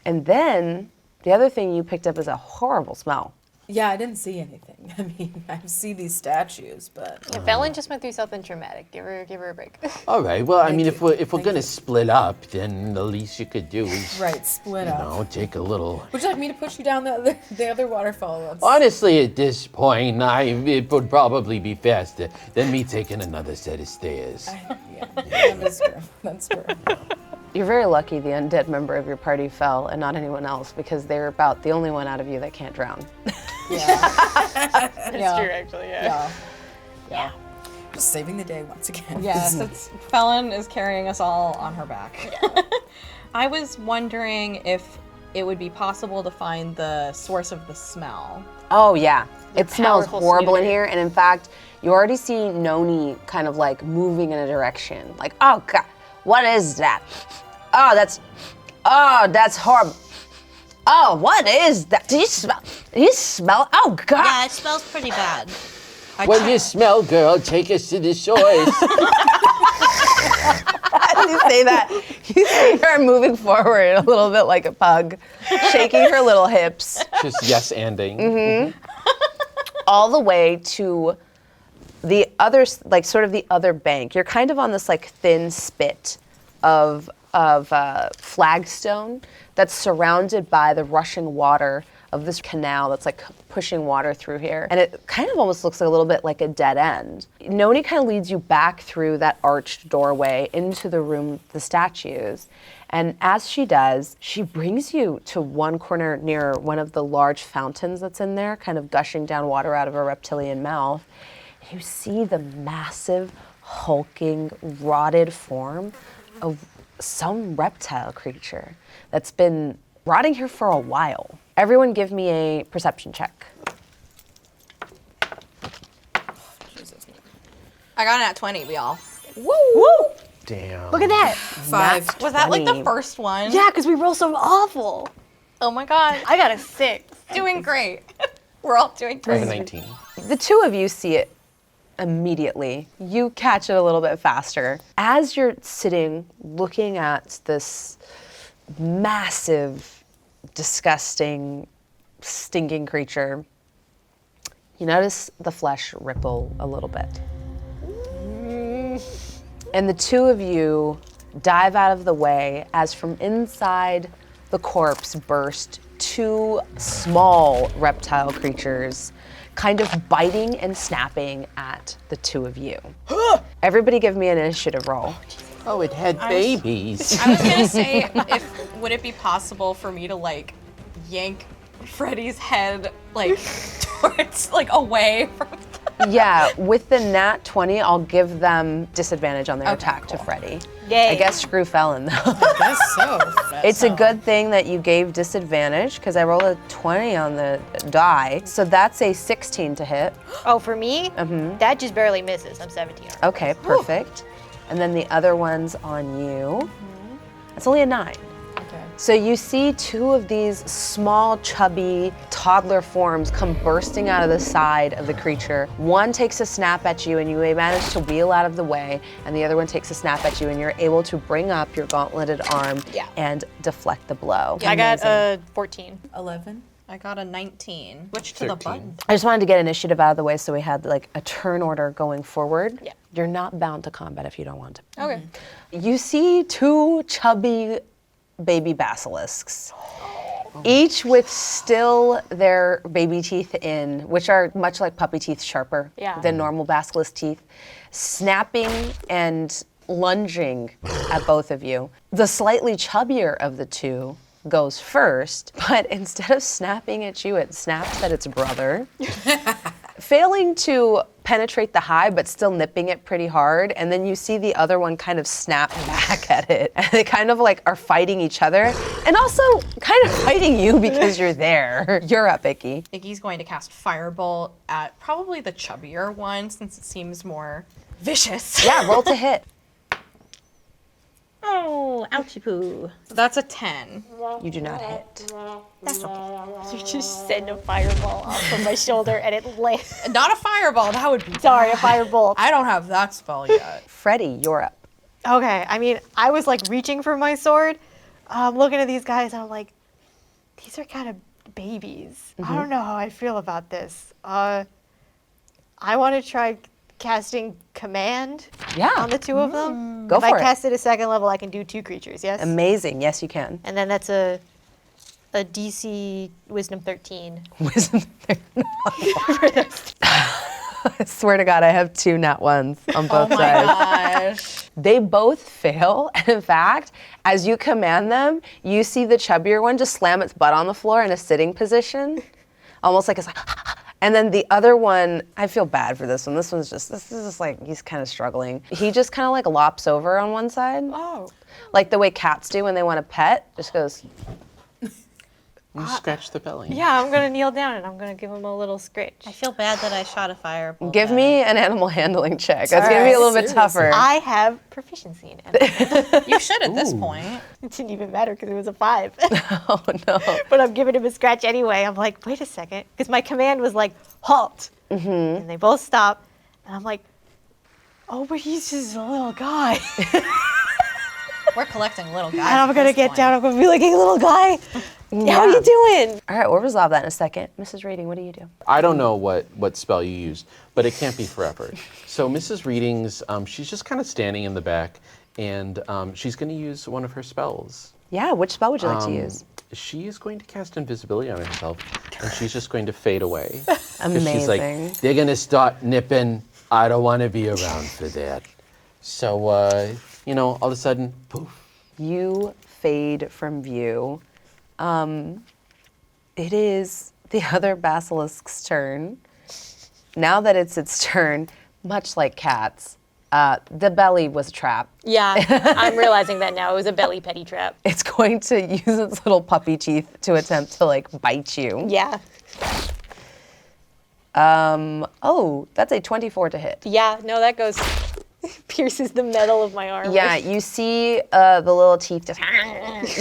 And then the other thing you picked up is a horrible smell. Yeah, I didn't see anything. I mean, I see these statues, but Yeah, Felon just went through something traumatic. Give her a break. All right, well, I Thank mean, you. if we're gonna split up, then the least you could do is, right, split you up. know, take a little. Would you like me to push you down the other waterfall? Honestly, at this point, it would probably be faster than me taking another set of stairs. Yeah, that's true. That's true. You're very lucky the undead member of your party fell and not anyone else, because they're about the only one out of you that can't drown. Yeah. That's true, actually. Yeah. Just saving the day once again. Yes, it's Felon is carrying us all on her back. I was wondering if it would be possible to find the source of the smell. Oh yeah, it smells powerful horrible in smell. here, and in fact, you already see Noni kind of like moving in a direction. Like, oh god, what is that? Oh, that's horrible. Oh, what is that? Do you smell? Oh god. Yeah, it smells pretty bad. What do you smell, girl? Take us to the shores. As you say that, you see her moving forward a little bit like a pug, shaking her little hips, Just yes-anding. all the way to the other, like sort of the other bank. You're kind of on this like thin spit of flagstone that's surrounded by the rushing water of this canal that's like pushing water through here. And it kind of almost looks a little bit like a dead end. Noni kind of leads you back through that arched doorway into the room with the statues. And as she does, she brings you to one corner near one of the large fountains that's in there, kind of gushing down water out of a reptilian mouth. You see the massive, hulking, rotted form of some reptile creature that's been rotting here for a while. Everyone give me a perception check. I got it at 20, y'all. Woo! Damn. Look at that. 5. Was that like the 20. first one? Yeah, because we roll so awful. Oh my god. I got a 6. Doing great. We're all doing I have great. a 19. The two of you see it immediately. You catch it a little bit faster. As you're sitting looking at this massive, disgusting, stinking creature, you notice the flesh ripple a little bit. And the two of you dive out of the way as from inside the corpse burst two small reptile creatures, kind of biting and snapping at the two of you. Everybody give me an initiative roll. Oh, it had babies. I was gonna say, would it be possible for me to like yank Freddy's head like towards like away from. Yeah, with the nat 20, I'll give them disadvantage on their Okay, attack to cool. Freddy. Yay. I guess screw Felon though. I guess so. It's a good thing that you gave disadvantage because I rolled a 20 on the die. So that's a 16 to hit. Oh, for me? That just barely misses. I'm 17. Okay, perfect. And then the other one's on you. It's only a 9. Okay. So you see two of these small, chubby toddler forms come bursting out of the side of the creature. One takes a snap at you and you manage to wheel out of the way, and the other one takes a snap at you and you're able to bring up your gauntleted arm and deflect the blow. I got a 14. 11. I got a 19. Switch to the 13. button. I just wanted to get initiative out of the way so we had like a turn order going forward. Yeah. You're not bound to combat if you don't want to. Okay. You see two chubby baby basilisks, each with still their baby teeth in, which are much like puppy teeth, sharper than normal basilisk teeth, snapping and lunging at both of you. The slightly chubbier of the two goes first, but instead of snapping at you, it snaps at its brother. Failing to penetrate the hive, but still nipping it pretty hard. And then you see the other one kind of snap back at it. And they kind of like are fighting each other and also kind of fighting you because you're there. You're up, Icky. Iggy's going to cast Firebolt at probably the chubbier one since it seems more vicious. Yeah, roll to hit. Oh, ouchie poo. So that's a 10. You do not hit. That's okay. You just send a fireball off of my shoulder and it lands. Not a fireball, that would be Sorry, a bad. firebolt. I don't have that spell yet. Freddie, you're up. Okay, I mean, I was like reaching for my sword, looking at these guys, and I'm like, these are kind of babies. I don't know how I feel about this. I want to try casting command on the two of them. Go if for I it. cast it a second level, I can do 2 creatures, yes? Amazing. Yes, you can. And then that's a DC Wisdom 13. Wisdom. I swear to God, I have 2 nat ones on both sides. Gosh. They both fail. And in fact, as you command them, you see the chubbier one just slam its butt on the floor in a sitting position, almost like it's like, and then the other one, I feel bad for this one. This is just like, he's kind of struggling. He just kind of like lops over on one side. Oh. Like the way cats do when they want to pet, just goes, You scratch the belly. Yeah, I'm gonna kneel down and I'm gonna give him a little scratch. I feel bad that I shot a firebolt. give at me it. an animal handling check. That's gonna be a little bit tougher. I have proficiency in it. You should at this point. It didn't even matter because it was a 5. Oh no. But I'm giving him a scratch anyway. I'm like, wait a second. Because my command was like, halt. And they both stop. And I'm like, oh, but he's just a little guy. We're collecting little guys. And I'm at going to this get point. down. I'm going to be like, hey, little guy. How are you doing? All right, we'll resolve that in a second. Mrs. Reading, what do you do? I don't know what spell you used, but it can't be forever. So Mrs. Readings, she's just kind of standing in the back, and she's going to use one of her spells. Yeah, which spell would you like to use? She is going to cast invisibility on herself, and she's just going to fade away. 'Cause Amazing. She's like, they're going to start nipping. I don't want to be around for that. So, all of a sudden, poof. You fade from view. It is the other basilisk's turn. Now that it's its turn, much like cats, the belly was a trap. Yeah, I'm realizing that now. It was a belly petty trap. It's going to use its little puppy teeth to attempt to like bite you. Yeah. Oh, that's a 24 to hit. Yeah, no, that goes, pierces the metal of my armor. Yeah, you see the little teeth just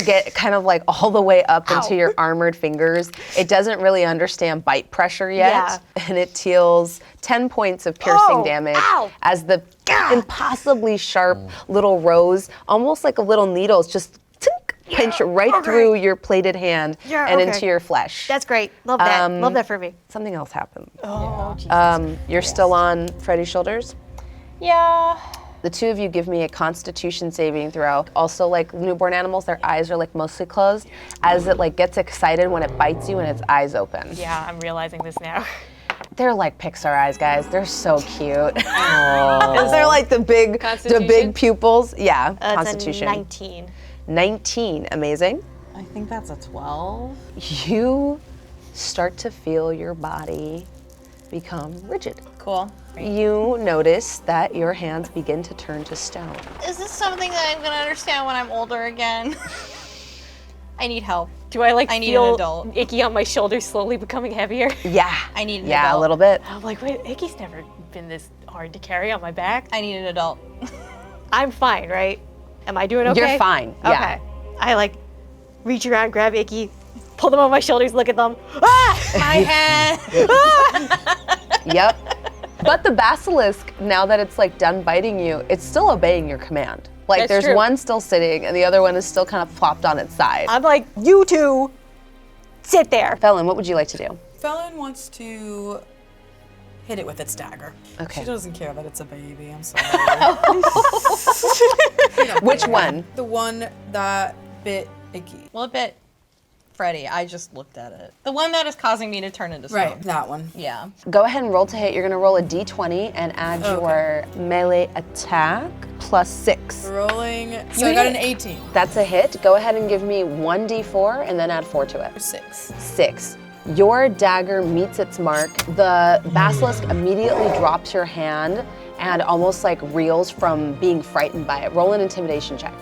get kind of like all the way up into your armored fingers. It doesn't really understand bite pressure yet, and it deals 10 points of piercing damage as the impossibly sharp little rows, almost like a little needles, just pinch right through your plated hand and into your flesh. That's great. Love that. Love that for me. Something else happened. Oh, Jesus. You're still on Freddy's shoulders. Yeah. The two of you give me a Constitution saving throw. Also, like newborn animals, their eyes are like mostly closed. As it like gets excited when it bites you and its eyes open. Yeah, I'm realizing this now. They're like Pixar eyes, guys. They're so cute. They're like the big pupils. Yeah, It's Constitution. a 19. 19, amazing. I think that's a 12. You start to feel your body become rigid. Cool. You notice that your hands begin to turn to stone. Is this something that I'm gonna understand when I'm older again? I need help. Do I like I need an feel adult. Icky on my shoulders slowly becoming heavier? Yeah. I need an Yeah, adult. a little bit. I'm like, wait, Icky's never been this hard to carry on my back. I need an adult. I'm fine, right? Am I doing okay? You're fine. Yeah. Okay. I like reach around, grab Icky, pull them on my shoulders, look at them. Ah! My head. Yep. But the basilisk, now that it's like done biting you, it's still obeying your command. Like That's there's true. one still sitting and the other one is still kind of flopped on its side. I'm like, you two, sit there. Felon, what would you like to do? Felon wants to hit it with its dagger. Okay. She doesn't care that it's a baby. I'm sorry. Which one? The one that bit Icky. Well, a bit Freddy. I just looked at it. The one that is causing me to turn into stone. Right, that one. Yeah. Go ahead and roll to hit. You're gonna roll a d20 and add your melee attack plus 6. Rolling. So I got an 18. That's a hit. Go ahead and give me 1d4 and then add 4 to it. 6. 6. Your dagger meets its mark. The basilisk immediately drops your hand and almost like reels from being frightened by it. Roll an intimidation check.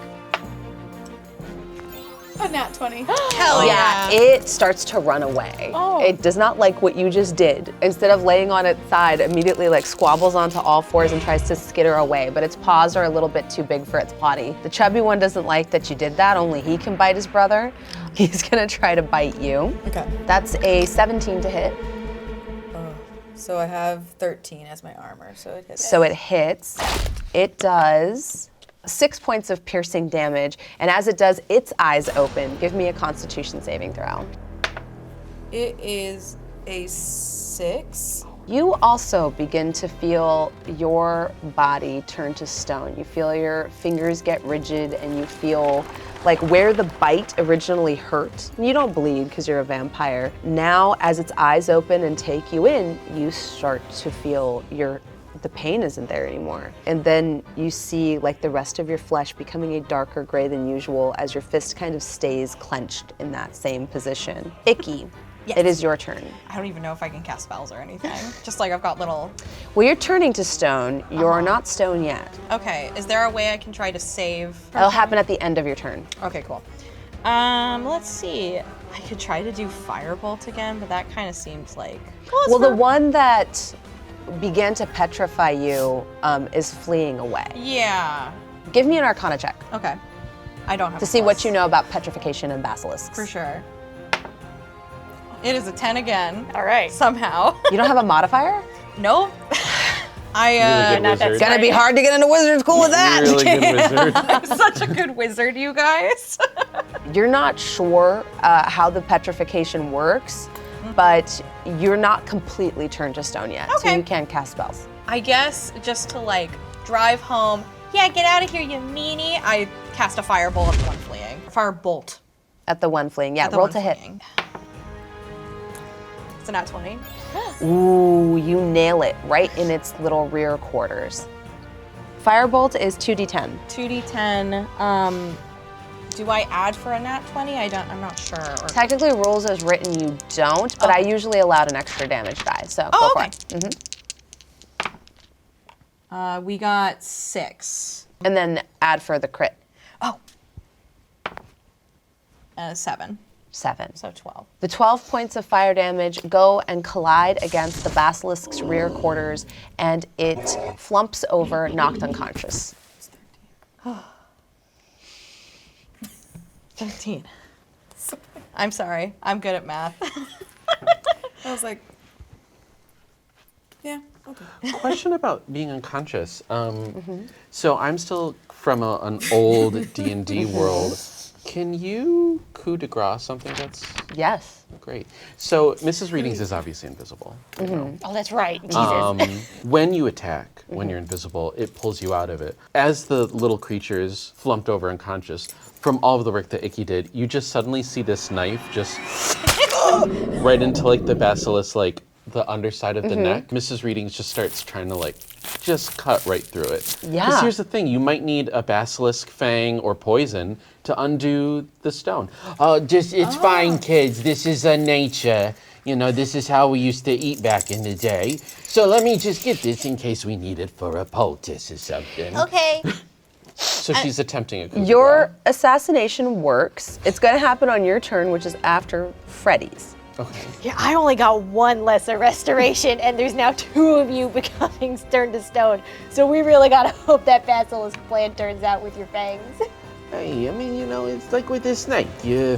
A nat 20. Hell yeah. It starts to run away. Oh. It does not like what you just did. Instead of laying on its side, immediately like squabbles onto all fours and tries to skitter away, but its paws are a little bit too big for its body. The chubby one doesn't like that you did that, only he can bite his brother. He's gonna try to bite you. Okay. That's a 17 to hit. So I have 13 as my armor. So it hits. So it hits. It does 6 points of piercing damage, and as it does, its eyes open. Give me a Constitution saving throw. It is a 6. You also begin to feel your body turn to stone. You feel your fingers get rigid, and you feel like where the bite originally hurt. You don't bleed because you're a vampire. Now, as its eyes open and take you in, you start to feel the pain isn't there anymore. And then you see like the rest of your flesh becoming a darker gray than usual as your fist kind of stays clenched in that same position. Icky, it is your turn. I don't even know if I can cast spells or anything. Just like I've got little. Well, you're turning to stone. You're not stone yet. Okay. Is there a way I can try to save? It'll happen at the end of your turn. Okay, cool. Let's see. I could try to do Firebolt again, but that kind of seems like. Well, the one that began to petrify you is fleeing away. Yeah. Give me an Arcana check Okay. I don't have to a see what plus. you know about petrification and basilisks. For sure. It is a 10 again. All right. Somehow. You don't have a modifier? Nope. I Really good not that wizard. Gonna be hard to get into wizard school with that. Really good wizard. I'm such a good wizard, you guys. You're not sure how the petrification works, but you're not completely turned to stone yet, so Okay. you can cast spells. I guess just to like drive home, yeah, get out of here, you meanie. I cast a firebolt at the one fleeing. Firebolt. At the one fleeing, yeah, At the roll one to hit. fleeing. It's a nat 20. Ooh, you nail it right in its little rear quarters. Firebolt is 2d10. 2d10. Do I add for a nat 20? I'm not sure. Or... Technically, rules as written, you don't, but I usually allowed an extra damage die, so go for okay. it. We got 6. And then add for the crit, 7. 7. So 12. The 12 points of fire damage go and collide against the basilisk's rear quarters, and it flumps over, knocked unconscious. 13. I'm sorry. I'm good at math. I was like, yeah, okay. Question about being unconscious. So I'm still from an old D&D world. Can you coup de grace something that's Yes. great? So Mrs. Readings is obviously invisible. You know? Oh, that's right. Jesus. When you attack, when you're invisible, it pulls you out of it. As the little creatures flumped over unconscious, from all of the work that Icky did, you just suddenly see this knife just right into like the basilisk, like the underside of the neck. Mrs. Readings just starts trying to like just cut right through it. Yeah. Because here's the thing, you might need a basilisk fang or poison to undo the stone. Oh, it's fine, kids. This is nature. You know, this is how we used to eat back in the day. So let me just get this in case we need it for a poultice or something. Okay. So she's attempting a coup de Your assassination works. It's going to happen on your turn, which is after Freddy's. grace. Okay. Yeah, I only got one lesser restoration, and there's now 2 of you becoming turned to stone. So we really gotta hope that basilisk plan turns out with your fangs. Hey, I mean, you know, it's like with this snake. You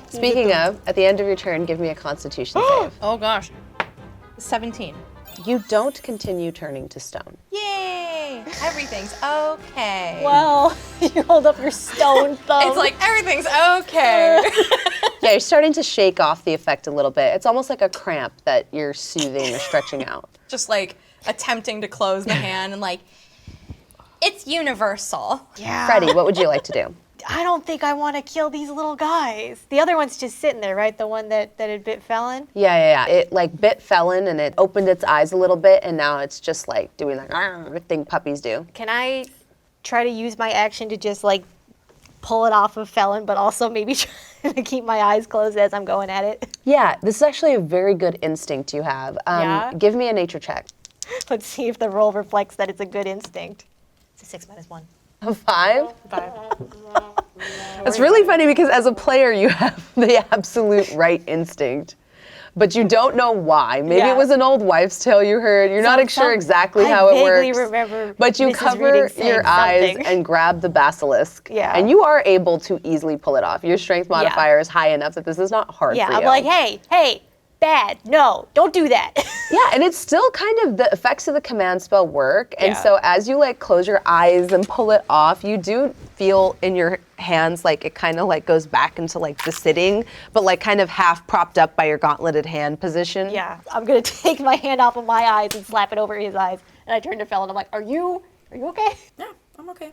Speaking of, at the end of your turn, give me a Constitution save. Oh gosh. 17. You don't continue turning to stone. Yay! Everything's okay. Well, you hold up your stone thumb. It's like everything's okay. Yeah, you're starting to shake off the effect a little bit. It's almost like a cramp that you're soothing or stretching out. Just like attempting to close the hand and like, it's universal. yeah. Freddie, what would you like to do? I don't think I want to kill these little guys. The other one's just sitting there, right? The one that had bit Felon? Yeah. It like bit Felon and it opened its eyes a little bit and now it's just like doing like thing puppies do. Can I try to use my action to just like pull it off of Felon, but also maybe try to keep my eyes closed as I'm going at it? Yeah, this is actually a very good instinct you have. Yeah? Give me a nature check. Let's see if the roll reflects that it's a good instinct. It's a 6 - 1. A 5? 5. It's really funny because as a player you have the absolute right instinct, but you don't know why. Maybe Yeah. it was an old wives' tale you heard. You're not sure exactly how it works. I vaguely remember But you Mrs. cover Reading saying your eyes something. and grab the basilisk. Yeah. And you are able to easily pull it off. Your strength modifier is high enough that this is not hard Yeah, for you. I'm like, hey, bad. No, don't do that. Yeah, and it's still kind of the effects of the command spell work. And Yeah. so as you like close your eyes and pull it off, you do feel in your hands like it kind of like goes back into like the sitting, but like kind of half propped up by your gauntleted hand position. Yeah, I'm gonna take my hand off of my eyes and slap it over his eyes. And I turn to Fel and I'm like, are you okay? Yeah, I'm okay.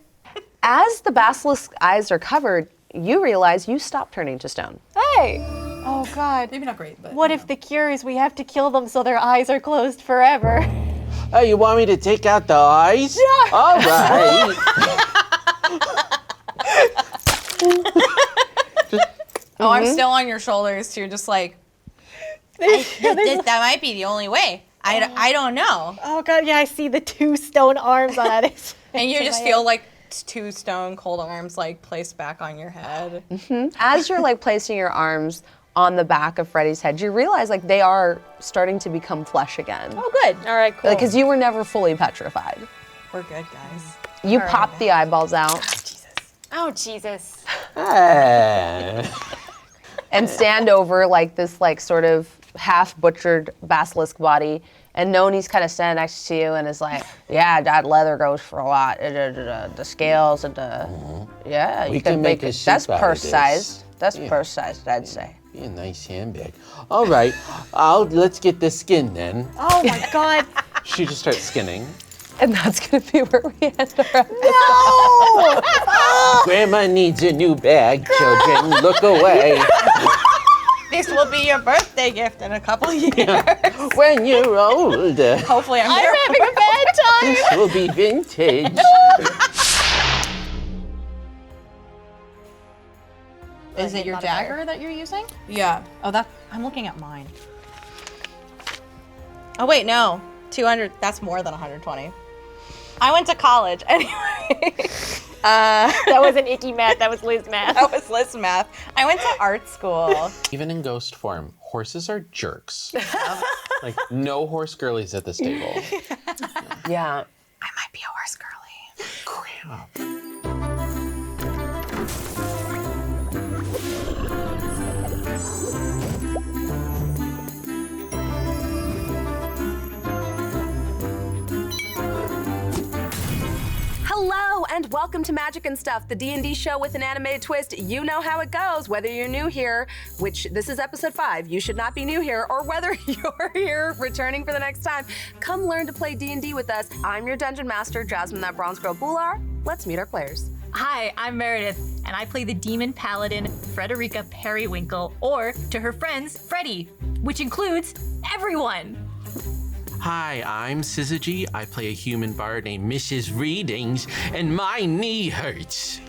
As the basilisk's eyes are covered, you realize you stop turning to stone. Hey! Oh God. Maybe not great, but. What if the cure is we have to kill them so their eyes are closed forever? Oh, you want me to take out the eyes? Yeah. All right. Oh, I'm still on your shoulders too, just like, that might be the only way. I don't know. Oh God, yeah, I see the 2 stone arms on Alex. And you just feel like 2 stone cold arms like placed back on your head. As you're like placing your arms on the back of Freddy's head, you realize like they are starting to become flesh again. Oh, good. All right, cool. Because you were never fully petrified. We're good, guys. You pop the eyeballs out Oh Jesus. and stand over like this like sort of half butchered basilisk body. And Noni's kind of standing next to you and is like, yeah, that leather goes for a lot. The scales and the, yeah. We you can could make a it. soup That's out of purse this. sized. That's Yeah. purse sized, I'd say. Be a nice handbag. All right, let's get the skin then. Oh my God. She just starts skinning. And that's gonna be where we end our episode. No! Grandma needs a new bag, children. Look away. This will be your birthday gift in a couple years. When you're older, Hopefully I'm I'm there. having a bad time. this will be vintage. Is it your dagger that you're using? Yeah. Oh, I'm looking at mine. Oh wait, no. 200, that's more than 120. I went to college anyway. That wasn't Icky math, that was Liz math. That was Liz math. I went to art school. Even in ghost form, horses are jerks. Like, no horse girlies at this table. Yeah. I might be a horse girly. Crap. Hello and welcome to Magic and Stuff, the D&D show with an animated twist. You know how it goes, whether you're new here, which this is episode 5, you should not be new here, or whether you're here returning for the next time. Come learn to play D&D with us. I'm your Dungeon Master, Jasmine that Bronze Girl Bular. Let's meet our players. Hi, I'm Meredith, and I play the demon paladin Frederica Periwinkle, or to her friends, Freddy, which includes everyone. Hi, I'm Syzygy. I play a human bard named Mrs. Readings, and my knee hurts.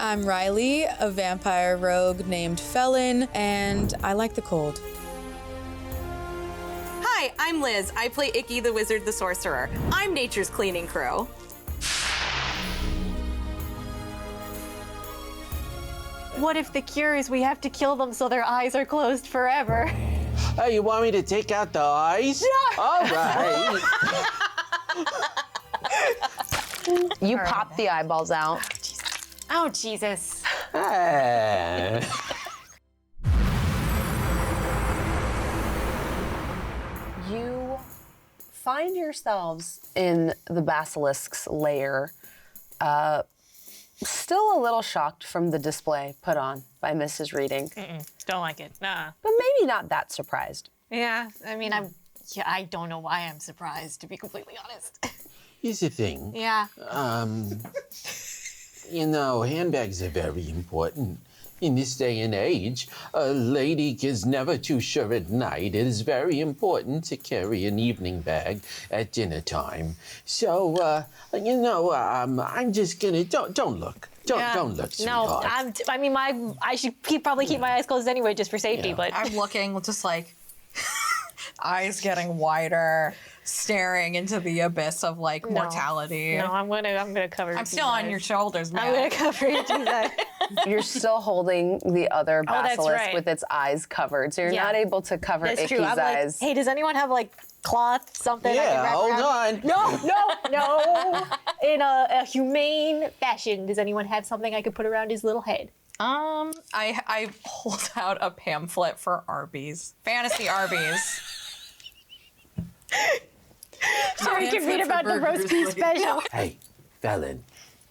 I'm Riley, a vampire rogue named Felon, and I like the cold. Hi, I'm Liz. I play Icky the Wizard the Sorcerer. I'm nature's cleaning crew. What if the cure is we have to kill them so their eyes are closed forever? Oh, you want me to take out the eyes? Yeah. All right. You pop the eyeballs out. Oh, Jesus. Ah. You find yourselves in the basilisk's lair, still a little shocked from the display put on by Mrs. Reading, Don't like it. Nah. but maybe not that surprised. Yeah, I mean, I don't know why I'm surprised, to be completely honest. Here's the thing. Yeah. You know, handbags are very important. In this day and age, a lady is never too sure at night. It is very important to carry an evening bag at dinner time. So, you know, I'm just gonna, don't look. Don't look, No, sweetheart. I should probably keep my eyes closed anyway, just for safety, Yeah. but. I'm looking just like eyes getting wider, staring into the abyss of like mortality. No, I'm gonna cover. I'm still on your shoulders, man. I'm gonna cover Icky's eyes. You're still holding the other Oh, that's basilisk right. with its eyes covered, so you're Yeah. not able to cover That's Icky's true. I'm eyes. like, hey, does anyone have like cloth, something? I can Yeah, wrap hold around? on. No. In a humane fashion, does anyone have something I could put around his little head? I hold out a pamphlet for Arby's. Fantasy Arby's. So we can read about the roast beef special. Hey, Felon,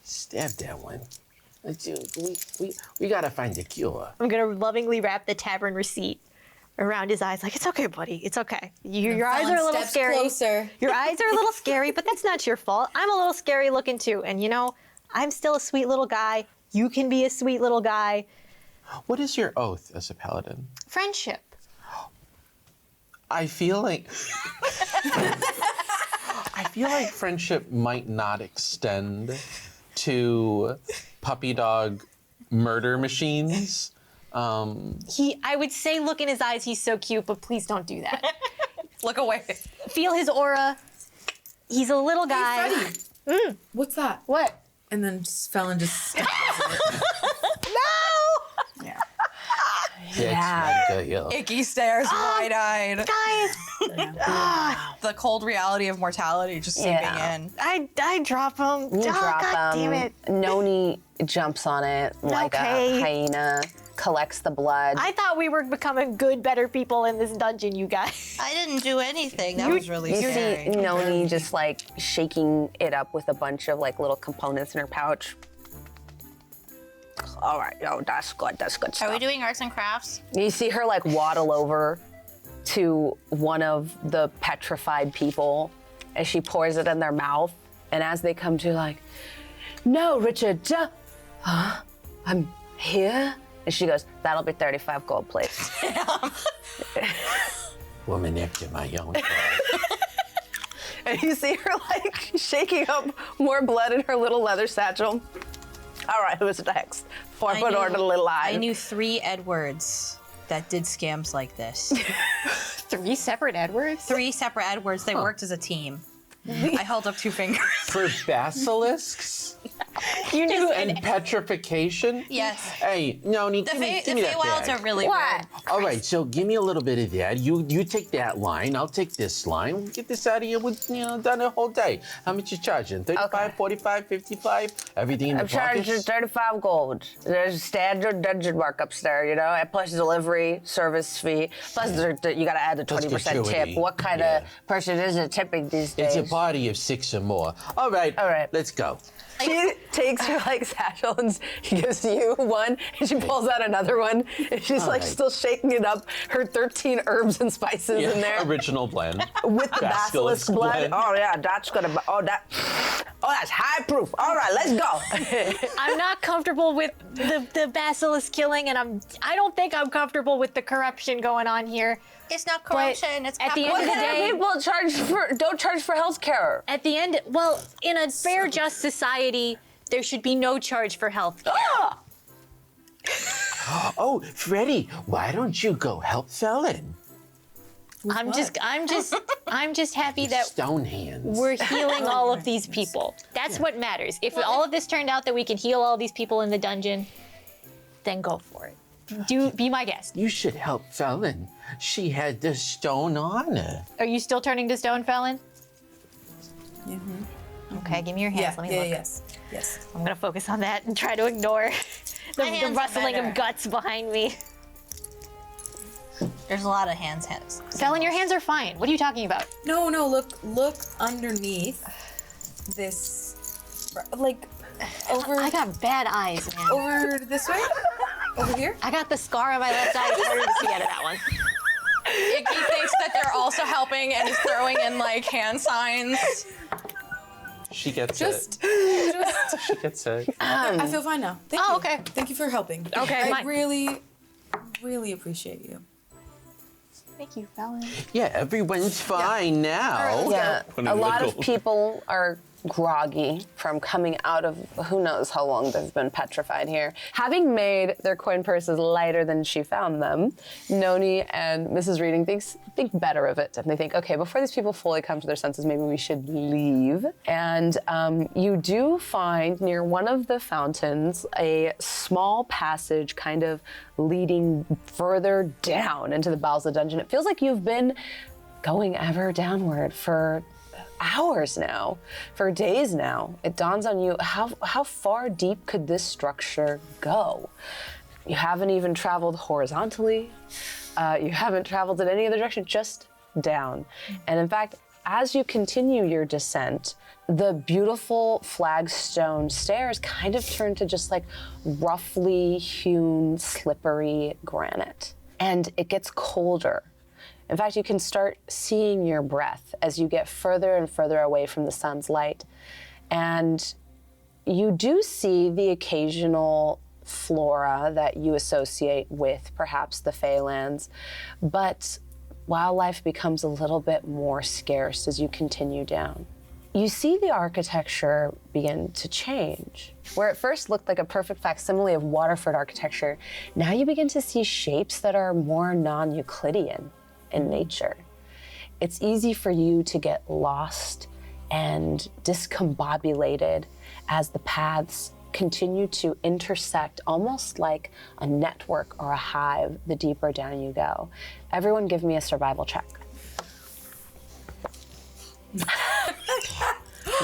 stab that one. We gotta find a cure. I'm gonna lovingly wrap the tavern receipt around his eyes, like, it's okay, buddy, it's okay. Your eyes are a little steps scary. closer. Your eyes are a little scary, but that's not your fault. I'm a little scary looking too, and you know, I'm still a sweet little guy. You can be a sweet little guy. What is your oath as a paladin? Friendship. I feel like friendship might not extend to puppy dog murder machines. I would say look in his eyes, he's so cute, but please don't do that. Look away. Feel his aura. He's a little guy. Hey, Freddie. What's that? What? And then Felon just No! That's my girl. Icky stares wide-eyed. Guys, The cold reality of mortality just sinking Yeah. in. I drop him. You Oh, drop God damn it. Noni jumps on it like Okay. a hyena, collects the blood. I thought we were becoming good, better people in this dungeon, you guys. I didn't do anything. That was really You scary. see Noni just like shaking it up with a bunch of like little components in her pouch. All right, no, that's good stuff. Are we doing arts and crafts? You see her like waddle over to one of the petrified people as she pours it in their mouth. And as they come to like, no, Richard, I'm here. And she goes, that'll be 35 gold, please. Woman after my own heart. And you see her like shaking up more blood in her little leather satchel. All right, who's next? 4 foot or the little eye. I knew 3 Edwards that did scams like this. 3 separate Edwards? 3 separate Edwards. They worked as a team. I held up 2 fingers. For basilisks You knew and petrification? Yes. Hey, Noni, The give me that Feywilds bag. are really What? weird. All right, so give me a little bit of that. You take that line, I'll take this line. We'll get this out of here with, done a whole day. How much you charging? 35, Okay. 45, 55? Everything in the I'm charging pockets? 35 gold. There's standard dungeon markups there, you know, and plus delivery, service fee. Plus you gotta add the 20% tip. gratuity. What kind Yeah. of person isn't tipping these days? It's a party of 6 or more. All right, let's go. She takes her like satchel and gives you one, and she pulls out another one, and she's All like right. still shaking it up. Her 13 herbs and spices in there Original blend. with the basilisk blood. blend. Oh yeah, that's gonna. Oh, that's high proof. All right, let's go. I'm not comfortable with the basilisk killing, and I don't think I'm comfortable with the corruption going on here. It's not corruption. It's at the end capitalism. of the day, People don't charge for healthcare. At the end, well, in a fair, just society, there should be no charge for health care. Oh, Freddy, why don't you go help Felon? I'm just happy that Stone hands. we're healing all of these people. That's what matters. If all of this turned out that we can heal all these people in the dungeon, then go for it. Be my guest. You should help Felon. She had the stone on her. Are you still turning to stone, Felon? Okay, give me your hands. Let me look. Yes. I'm gonna focus on that and try to ignore the hands are rustling better. of guts behind me. There's a lot of hands. Felon, your hands are fine. What are you talking about? No, look underneath this, like, over. I got bad eyes, man. Over this way? Over here? I got the scar on my left eye. It's harder to see out of that one. Icky thinks that they're also helping and is throwing in like hand signs. She gets Just. it. She gets it. I feel fine now. Thank you. Okay. Thank you for helping. Okay, I fine. really appreciate you. Thank you, Felon. Yeah, everyone's fine now. Yeah, Put it a in the lot of gold. people are groggy from coming out of who knows how long they've been petrified here. Having made their coin purses lighter than she found them, Noni and Mrs. Reading think better of it. And they think, okay, before these people fully come to their senses, maybe we should leave. And you do find near one of the fountains a small passage kind of leading further down into the bowels of the dungeon. It feels like you've been going ever downward for hours now, for days now. It dawns on you, how far deep could this structure go? You haven't even traveled horizontally. You haven't traveled in any other direction, just down. And in fact, as you continue your descent, the beautiful flagstone stairs kind of turn to just like roughly hewn, slippery granite. And it gets colder. In fact, you can start seeing your breath as you get further and further away from the sun's light. And you do see the occasional flora that you associate with perhaps the Feylands, but wildlife becomes a little bit more scarce as you continue down. You see the architecture begin to change. Where it first looked like a perfect facsimile of Waterford architecture, now you begin to see shapes that are more non-Euclidean in nature. It's easy for you to get lost and discombobulated as the paths continue to intersect almost like a network or a hive the deeper down you go. Everyone give me a survival check.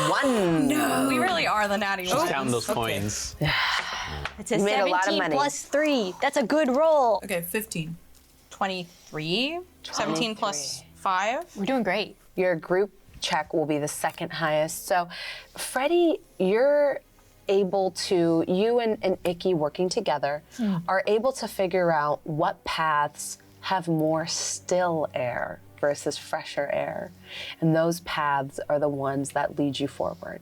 1. No. We really are the natty ones. Count those coins. It's a You made a lot of 17 money. plus 3. That's a good roll. Okay, 15. 23. 17 plus 5. We're doing great. Your group check will be the second highest. So, Freddie, you're able to, you and Icky working together, are able to figure out what paths have more still air versus fresher air. And those paths are the ones that lead you forward.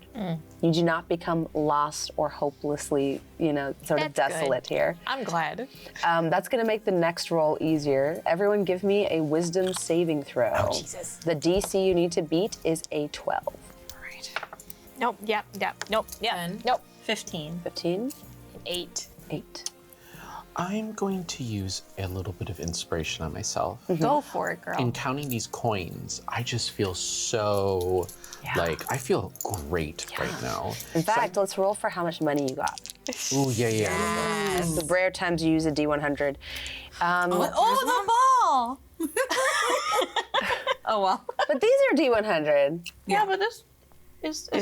You do not become lost or hopelessly, sort of That's desolate here. I'm glad. That's gonna make the next roll easier. Everyone give me a wisdom saving throw. Oh, Jesus. The DC you need to beat is a 12. Nope, yep, nope, yeah, 10. nope. 15. 15? 8. 8. I'm going to use a little bit of inspiration on myself. Go for it, girl. In counting these coins, I just feel so, I feel great right now. In fact, let's roll for how much money you got. Ooh, yeah. The rare times you use a D100. Oh, the ball! Oh, well. But these are D100. Yeah, but this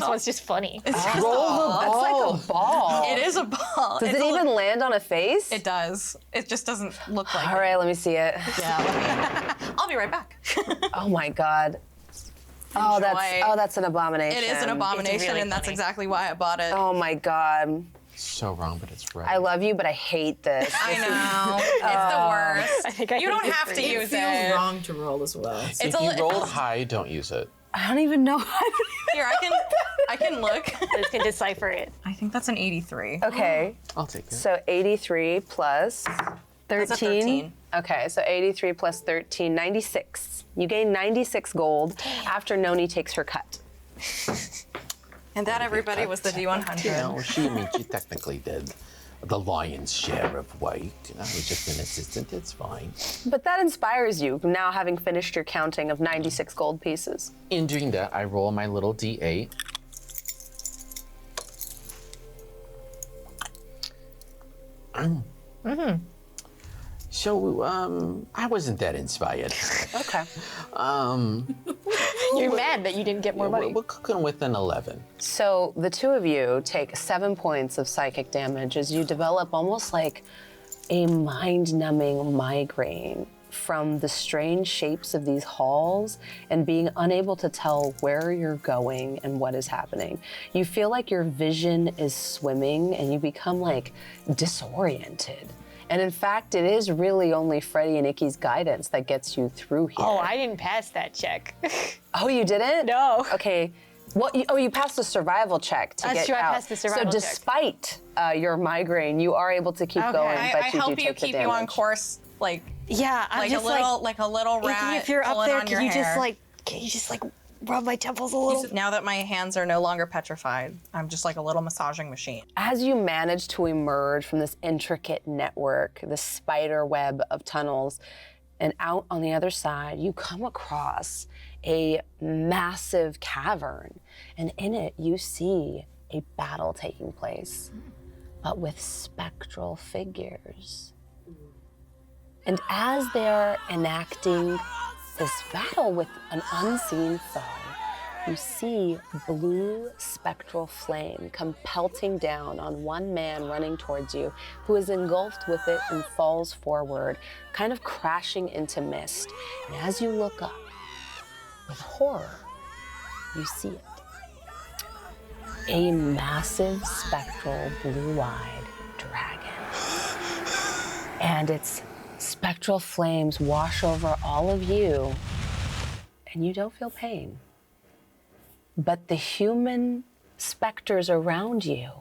one's just funny. Roll the ball. That's like a ball. It is a ball. Does it even land on a face? It does. It just doesn't look like All right, let me see it. Yeah. I'll be right back. Oh my God. Enjoy. That's an abomination. It is an abomination, really and that's funny. exactly why I bought it. Oh my God. So wrong, but it's right. I love you, but I hate this. I know. It's the worst. I think I You hate don't this have for to you. use Feels it. wrong to roll as well. If you rolled high, don't use it. I don't even know. Here, I can look. I can decipher it. I think that's an 83. Okay. I'll take it. So 83 plus 13. That's a 13. Okay, so 83 plus 13, 96. You gain 96 gold after Noni takes her cut. And that, everybody, was the D100. You know, she technically did the lion's share of work. I was just an assistant, it's fine. But that inspires you, now having finished your counting of 96 gold pieces. In doing that, I roll my little D8. So, I wasn't that inspired. Okay. You're mad that you didn't get more money. We're cooking with an 11. So the two of you take 7 points of psychic damage as you develop almost like a mind-numbing migraine from the strange shapes of these halls and being unable to tell where you're going and what is happening. You feel like your vision is swimming and you become like disoriented. And in fact, it is really only Freddie and Icky's guidance that gets you through here. Oh, I didn't pass that check. Oh, you didn't? No. Okay. Well, you passed the survival check to That's get true, I out. passed the survival so check. despite your migraine, you are able to keep going, but I you do help you take the keep you on damage. course, like Yeah, I'm like just a little rat. Icky, if you're up pulling there, on your can you hair. just rub my temples a little? Now that my hands are no longer petrified, I'm just like a little massaging machine. As you manage to emerge from this intricate network, this spider web of tunnels, and out on the other side, you come across a massive cavern. And in it, you see a battle taking place, but with spectral figures. And as they're enacting this battle with an unseen foe, you see blue spectral flame come pelting down on one man running towards you, who is engulfed with it and falls forward, kind of crashing into mist. And as you look up, with horror, you see it. A massive spectral blue-eyed dragon. And its spectral flames wash over all of you, and you don't feel pain. But the human specters around you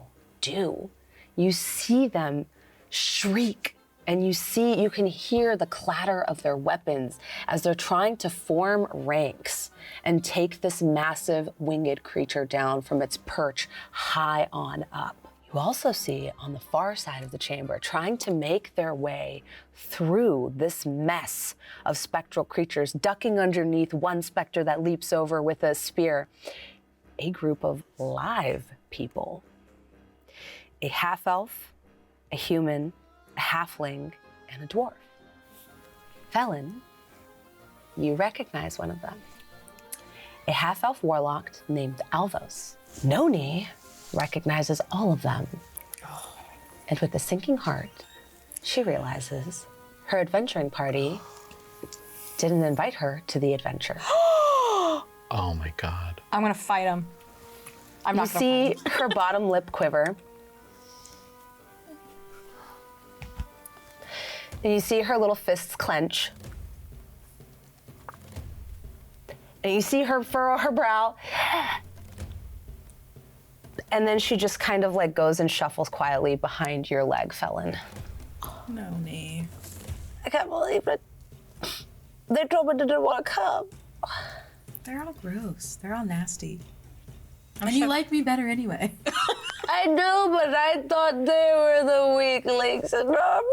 do. You see them shriek, and you can hear the clatter of their weapons as they're trying to form ranks and take this massive winged creature down from its perch high on up. You also see on the far side of the chamber, trying to make their way through this mess of spectral creatures, ducking underneath one specter that leaps over with a spear, a group of live people. A half-elf, a human, a halfling, and a dwarf. Felon, you recognize one of them. A half-elf warlock named Alvos. Noni recognizes all of them. And with a sinking heart, she realizes her adventuring party didn't invite her to the adventure. Oh my God. I'm gonna fight him. I'm You not gonna fight see her bottom lip quiver. And you see her little fists clench. And you see her furrow her brow. And then she just kind of like goes and shuffles quietly behind your leg, Felon. No, me. I can't believe it. They told me they didn't want to come. They're all gross. They're all nasty. And you like me better anyway. I do, but I thought they were the weaklings, and I'm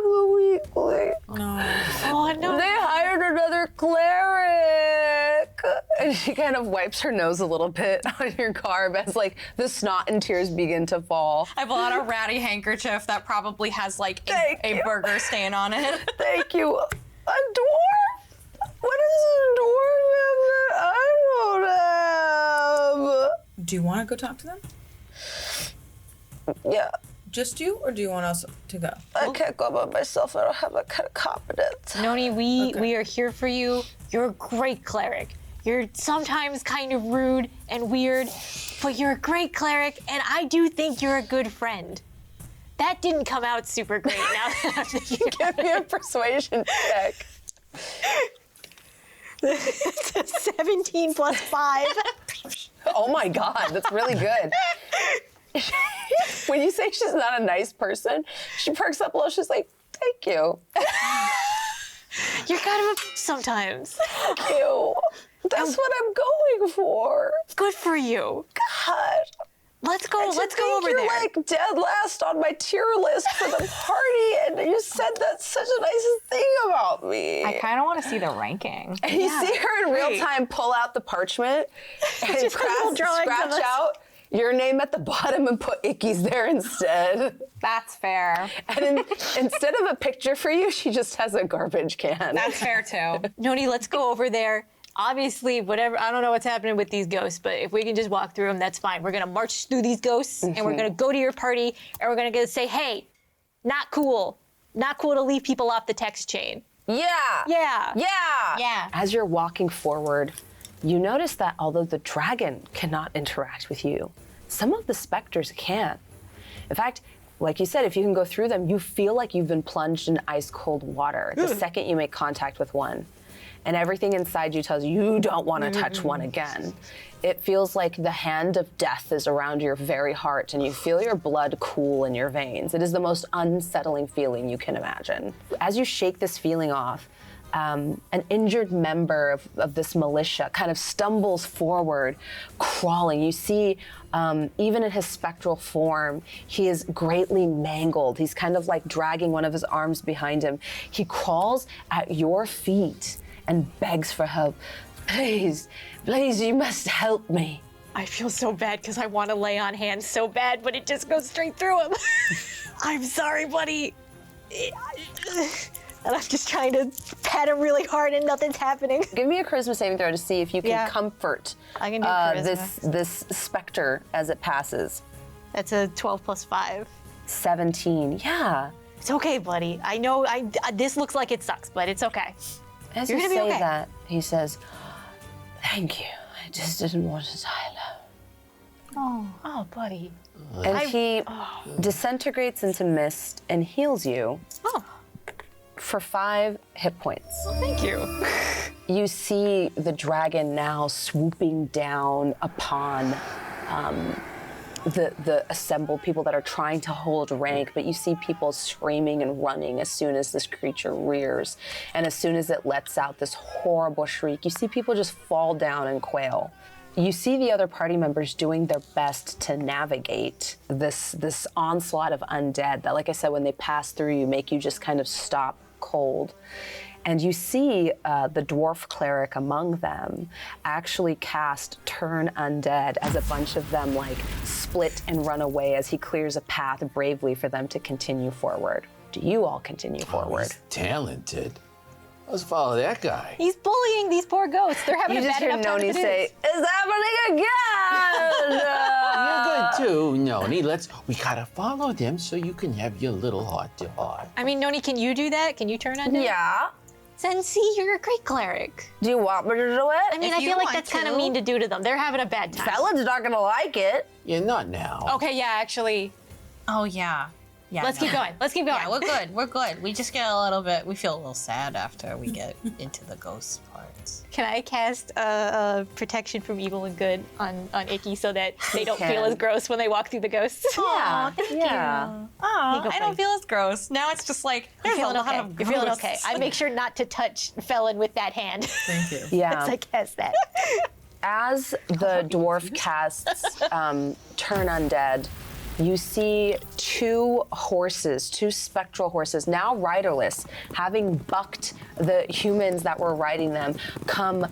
the weakling. No. Oh, no. They hired another cleric. And she kind of wipes her nose a little bit on your garb as like the snot and tears begin to fall. I pull out a ratty handkerchief that probably has like Thank a you. burger stain on it. Thank you. A dwarf? What is a dwarf that I don't have? Do you want to go talk to them? Yeah, Just you, or do you want us to go? I can't go by myself. I don't have that kind of confidence. Noni, we are here for you. You're a great cleric. You're sometimes kind of rude and weird, but you're a great cleric, and I do think you're a good friend. That didn't come out super great now that I'm thinking about Give me a persuasion check. It's a 17 plus 5. Oh my God, that's really good. When you say she's not a nice person, she perks up a little. She's like, thank you. You're kind of a sometimes. Thank you. That's what I'm going for. Good for you. God. Let's go And to over think there. you're like dead last on my tier list for the party, and you said that's such a nice thing about me. I kind of want to see the ranking. And you see her in real time pull out the parchment and Just like little drawings of scratch us. out your name at the bottom and put Icky's there instead. That's fair. And instead of a picture for you, she just has a garbage can. That's fair too. Noni, let's go over there. Obviously, whatever, I don't know what's happening with these ghosts, but if we can just walk through them, that's fine. We're gonna march through these ghosts and we're gonna go to your party and we're gonna go say, hey, not cool. Not cool to leave people off the text chain. Yeah. Yeah. Yeah. Yeah. As you're walking forward, you notice that although the dragon cannot interact with you, some of the specters can. In fact, like you said, if you can go through them, you feel like you've been plunged in ice cold water the second you make contact with one. And everything inside you tells you you don't want to touch one again. It feels like the hand of death is around your very heart and you feel your blood cool in your veins. It is the most unsettling feeling you can imagine. As you shake this feeling off, an injured member of this militia kind of stumbles forward, crawling. You see, even in his spectral form, he is greatly mangled. He's kind of like dragging one of his arms behind him. He crawls at your feet and begs for help. Please, please, you must help me. I feel so bad because I want to lay on hands so bad, but it just goes straight through him. I'm sorry, buddy. And I'm just trying to pat him really hard and nothing's happening. Give me a charisma saving throw to see if you can Yeah. comfort I can do charisma. this specter as it passes. That's a 12 plus 5. 17, yeah. It's okay, buddy. I know this looks like it sucks, but it's okay. As You're you gonna be say okay. that, he says, thank you. I just didn't want to die alone. Oh, buddy. And he disintegrates into mist and heals you Oh, for 5 hit points. thank you. You see the dragon now swooping down upon the assembled people that are trying to hold rank, but you see people screaming and running as soon as this creature rears. And as soon as it lets out this horrible shriek, you see people just fall down and quail. You see the other party members doing their best to navigate this onslaught of undead that, like I said, when they pass through you, make you just kind of stop cold. And you see the dwarf cleric among them actually cast Turn Undead as a bunch of them like split and run away as he clears a path bravely for them to continue forward. Do you all continue forward? He's talented. Let's follow that guy. He's bullying these poor ghosts. They're having You a just bad hear enough time Noni as it say, is. "It's happening again!" You're good too, Noni. We gotta follow them so you can have your little heart-to-heart. I mean, Noni, can you do that? Can you turn on? Yeah. Then see, you're a great cleric. Do you want me to do it? I mean, If I you feel like want that's kind of to. mean to do to them. They're having a bad time. Felon's not gonna like it. Yeah, not now. Okay, yeah, actually, Oh yeah. Yeah. let's no. keep going. Let's keep going. Yeah, we're good. We're good. We just get a little bit. We feel a little sad after we get into the ghost parts. Can I cast protection from evil and good on Icky so that they don't feel can. as gross when they walk through the ghosts? Yeah. Thank yeah. you. Oh, go, I don't buddy. feel as gross. Now it's just like You're there's a feeling lot okay. of You're feeling ghosts. okay. I make sure not to touch Felon with that hand. Thank you. Yeah. As I cast that. As the dwarf casts Turn Undead, you see 2 horses, 2 spectral horses, now riderless, having bucked the humans that were riding them, come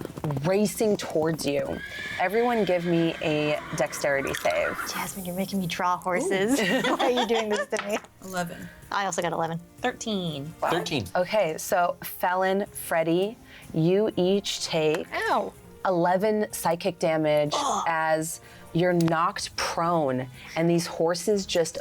racing towards you. Everyone give me a dexterity save. Jasmine, you're making me draw horses. Why are you doing this to me? 11. I also got 11. 13. 13. Okay, so Felon, Freddy, you each take Ow. 11 psychic damage as you're knocked prone and these horses just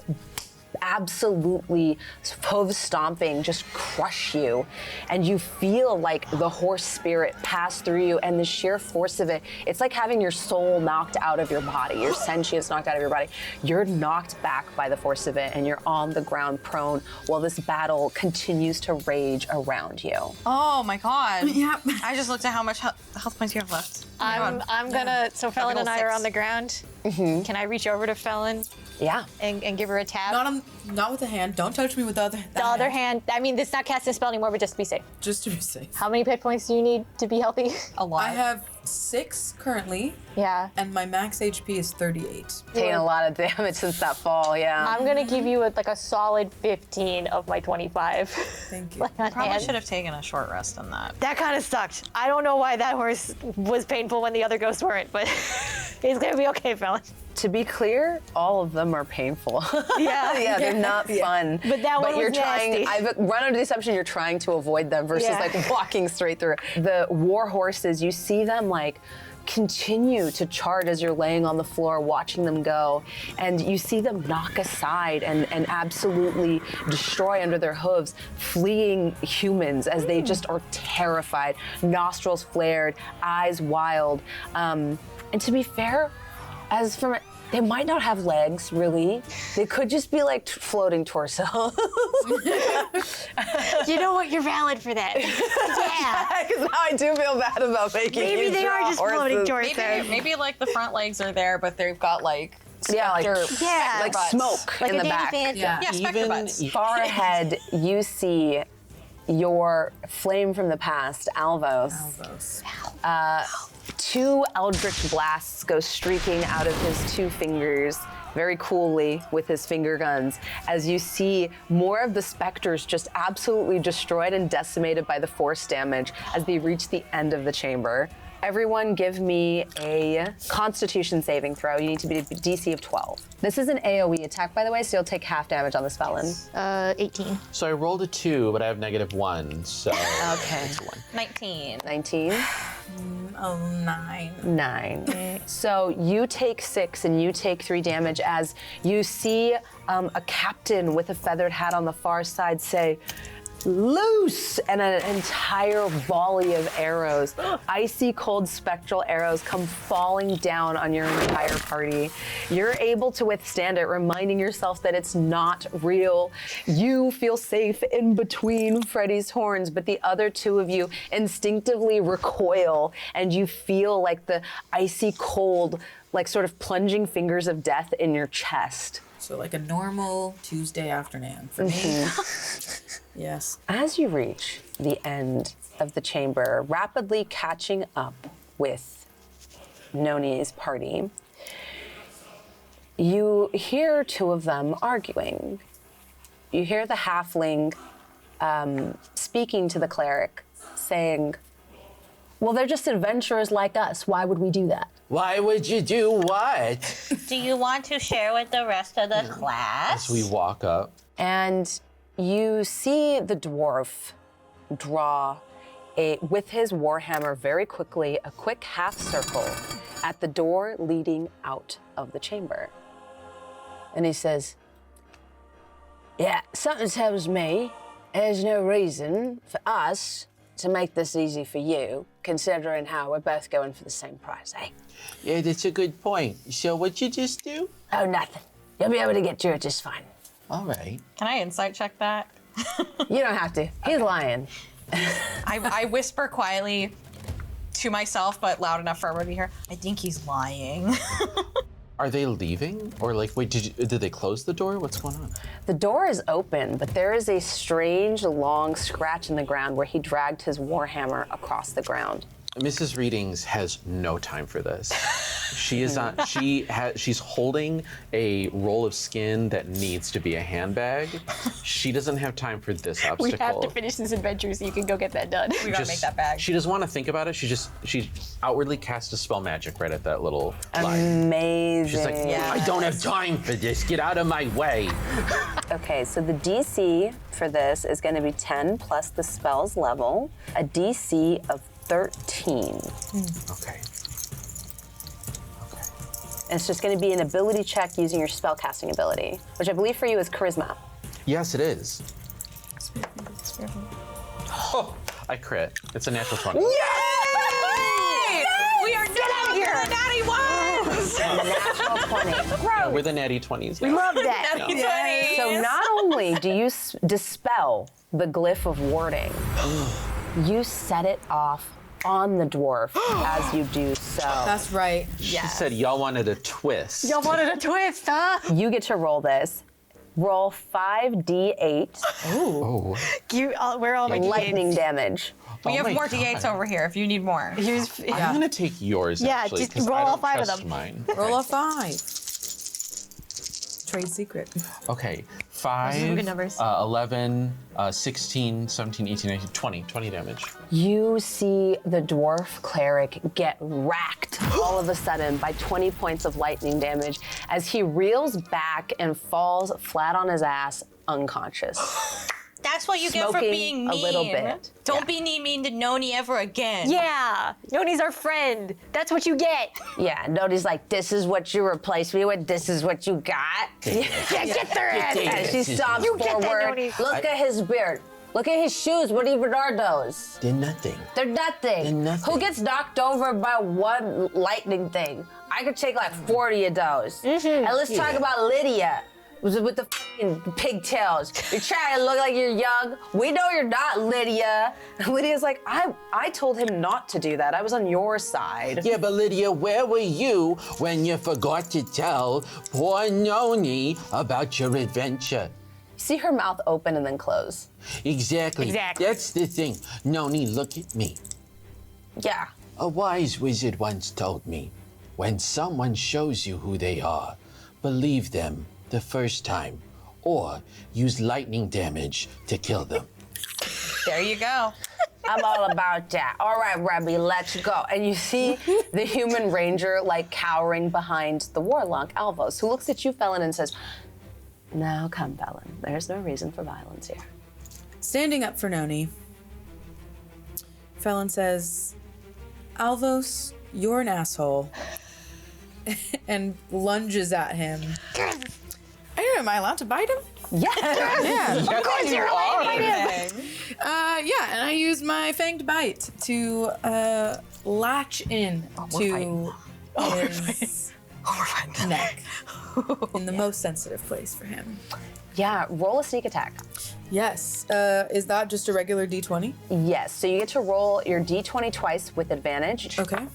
absolutely hoof stomping just crush you. And you feel like the horse spirit pass through you, and the sheer force of it, it's like having your soul knocked out of your body, your sentience knocked out of your body. You're knocked back by the force of it, and you're on the ground prone while this battle continues to rage around you. Oh my god. Yep. I just looked at how much health points you have left. I'm gonna, so Felon and I are on the ground. Can I reach over to Felon Yeah. and give her a tap? Not with the hand. Don't touch me with the other hand. The other hand, I mean, it's not casting a spell anymore, but just to be safe. Just to be safe. How many hit points do you need to be healthy? A lot. I have 6 currently, Yeah. and my max HP is 38. Taking a lot of damage since that fall, yeah. I'm gonna give you like a solid 15 of my 25. Thank you. Like on Probably hand. should have taken a short rest on that. That kind of sucked. I don't know why that horse was painful when the other ghosts weren't, but he's gonna be okay, Felon. To be clear, all of them are painful. Yeah. Yeah, they're not fun. But that one you're was trying, nasty. I've run under the assumption you're trying to avoid them versus Yeah. like walking straight through. The war horses, you see them like continue to charge as you're laying on the floor watching them go, and you see them knock aside and absolutely destroy under their hooves fleeing humans as they just are terrified, nostrils flared, eyes wild. And to be fair, they might not have legs, really. They could just be like floating torsos. You know what? You're valid for that. Yeah. Because now I do feel bad about making Maybe you they draw are just horses. floating torsos. Maybe like the front legs are there, but they've got like Yeah, like, Yeah. like butts. smoke Like in a the Danny back. Phantom. Yeah, specter butts. Far ahead, you see your flame from the past, Alvos. Two eldritch blasts go streaking out of his two fingers very coolly with his finger guns as you see more of the specters just absolutely destroyed and decimated by the force damage as they reach the end of the chamber. Everyone give me a Constitution saving throw. You need to be a DC of 12. This is an AoE attack, by the way, so you'll take half damage on this felon. 18. So I rolled a 2, but I have -1, so Okay. it's a 1. 19. 19. 9. 9. So you take 6 and you take 3 damage as you see a captain with a feathered hat on the far side say, "Loose!" and an entire volley of arrows, icy cold spectral arrows come falling down on your entire party. You're able to withstand it, reminding yourself that it's not real. You feel safe in between Freddy's horns, but the other two of you instinctively recoil, and you feel like the icy cold, like sort of plunging fingers of death in your chest. So like a normal Tuesday afternoon for me. Yes. As you reach the end of the chamber, rapidly catching up with Noni's party, you hear two of them arguing. You hear the halfling speaking to the cleric, saying, "Well, they're just adventurers like us. Why would we do that?" Why would you do what? Do you want to share with the rest of the class? As we walk up, And you see the dwarf draw with his warhammer very quickly, a quick half circle at the door leading out of the chamber. And he says, "Yeah, something tells me there's no reason for us to make this easy for you, considering how we're both going for the same prize, eh?" Yeah, that's a good point. So what'd you just do? "Oh, nothing. You'll be able to get through it just fine." All right. Can I insight check that? You don't have to. He's lying. I whisper quietly to myself, but loud enough for everybody to hear. I think he's lying. are they leaving? Or like, wait, did they close the door? What's going on? The door is open, but there is a strange, long scratch in the ground where he dragged his warhammer across the ground. Mrs. Readings has no time for this. She is on. She's holding a roll of skin that needs to be a handbag. She doesn't have time for this We obstacle. have to finish this adventure so you can go get that done. We gotta make that bag. She doesn't want to think about it. She outwardly cast a spell magic right at that little line. Amazing. She's like, I don't have time for this. Get out of my way. Okay, so the DC for this is going to be 10 plus the spell's level, a DC of 13. Okay. And it's just going to be an ability check using your spellcasting ability, which I believe for you is charisma. Yes, it is. Oh, I crit. It's a natural 20. We are get out here. The natty ones. Natural 20. Yeah, we're the natty 20s. We love that. So not only do you dispel the glyph of warding, you set it off on the dwarf as you do so. That's right. She said y'all wanted a twist. Y'all wanted a twist, huh? You get to roll this. Roll 5d8 Where are all my lightning damage. We have my more God. D8s over here if you need more. I'm gonna take yours. Yeah, actually, just 'cause roll I all don't 5 of trust them. Mine. Roll a 5. Trade secret. Okay, Those are 5, good numbers. 11, 16, 17, 18, 19, 20 damage. You see the dwarf cleric get racked all of a sudden by 20 points of lightning damage as he reels back and falls flat on his ass unconscious. That's what you get for Smoking being mean. a little bit. Don't be mean to Noni ever again. Yeah, Noni's our friend. That's what you get. Yeah, Noti's like, this is what you replaced me with, this is what you got. Get their ass. And she stomps You get that, forward. Noni. Look at his beard. Look at his shoes. What even are those? They're nothing. They're nothing. They're nothing. Who gets knocked over by one lightning thing? I could take like 40 of those. And let's talk about Lydia. With the f***ing pigtails. You're trying to look like you're young. We know you're not, Lydia. Lydia's like, I told him not to do that. I was on your side. Yeah, but Lydia, where were you when you forgot to tell poor Noni about your adventure? See her mouth open and then close. Exactly. Exactly. That's the thing. Noni, look at me. Yeah. A wise wizard once told me, when someone shows you who they are, believe them the first time, or use lightning damage to kill them. There you go. I'm all about that. All right, Rebby, let's go. And you see the human ranger like cowering behind the warlock, Alvos, who looks at you, Felon, and says, now come, Felon. There's no reason for violence here. Standing up for Noni, Felon says, Alvos, you're an asshole. And lunges at him. Am I allowed to bite him? Yeah. Yeah. Of course you're allowed. Yeah, and I use my fanged bite to latch in to his neck in the most sensitive place for him. Yeah, roll a sneak attack. Yes. Is that just a regular D20? Yes, so you get to roll your d20 twice with advantage. Okay.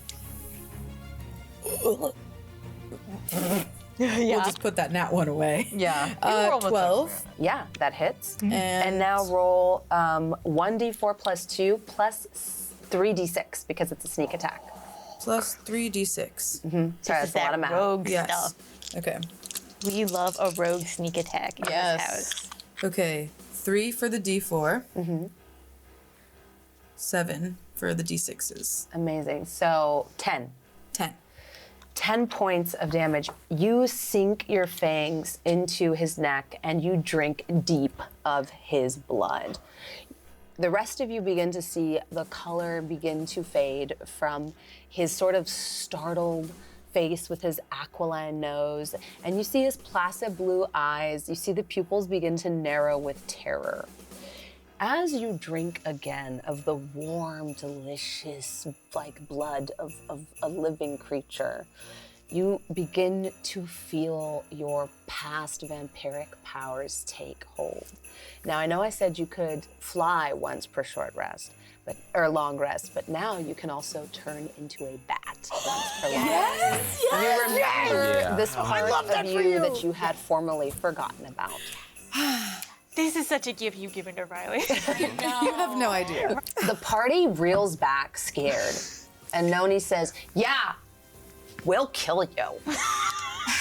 We'll just put that nat one away. Yeah. 12. Yeah, that hits. And now roll 1d4 plus 2 plus 3d6 because it's a sneak attack. plus 3d6. Sorry, that's a lot of math. rogue Yes. stuff. Okay. We love a rogue sneak attack in Yes. this house. Okay. 3 for the d4. 7 for the d6s. Amazing. So 10. 10. 10 points of damage. You sink your fangs into his neck and you drink deep of his blood. The rest of you begin to see the color begin to fade from his sort of startled face with his aquiline nose, and you see his placid blue eyes. You see the pupils begin to narrow with terror. As you drink again of the warm, delicious, like blood of a living creature, you begin to feel your past vampiric powers take hold. Now, I know I said you could fly once per short rest, or long rest, but now you can also turn into a bat once per long rest. You remember this part of you that you had formerly forgotten about. This is such a gift you've given to Riley. You have no idea. The party reels back scared, and Noni says, yeah, we'll kill you.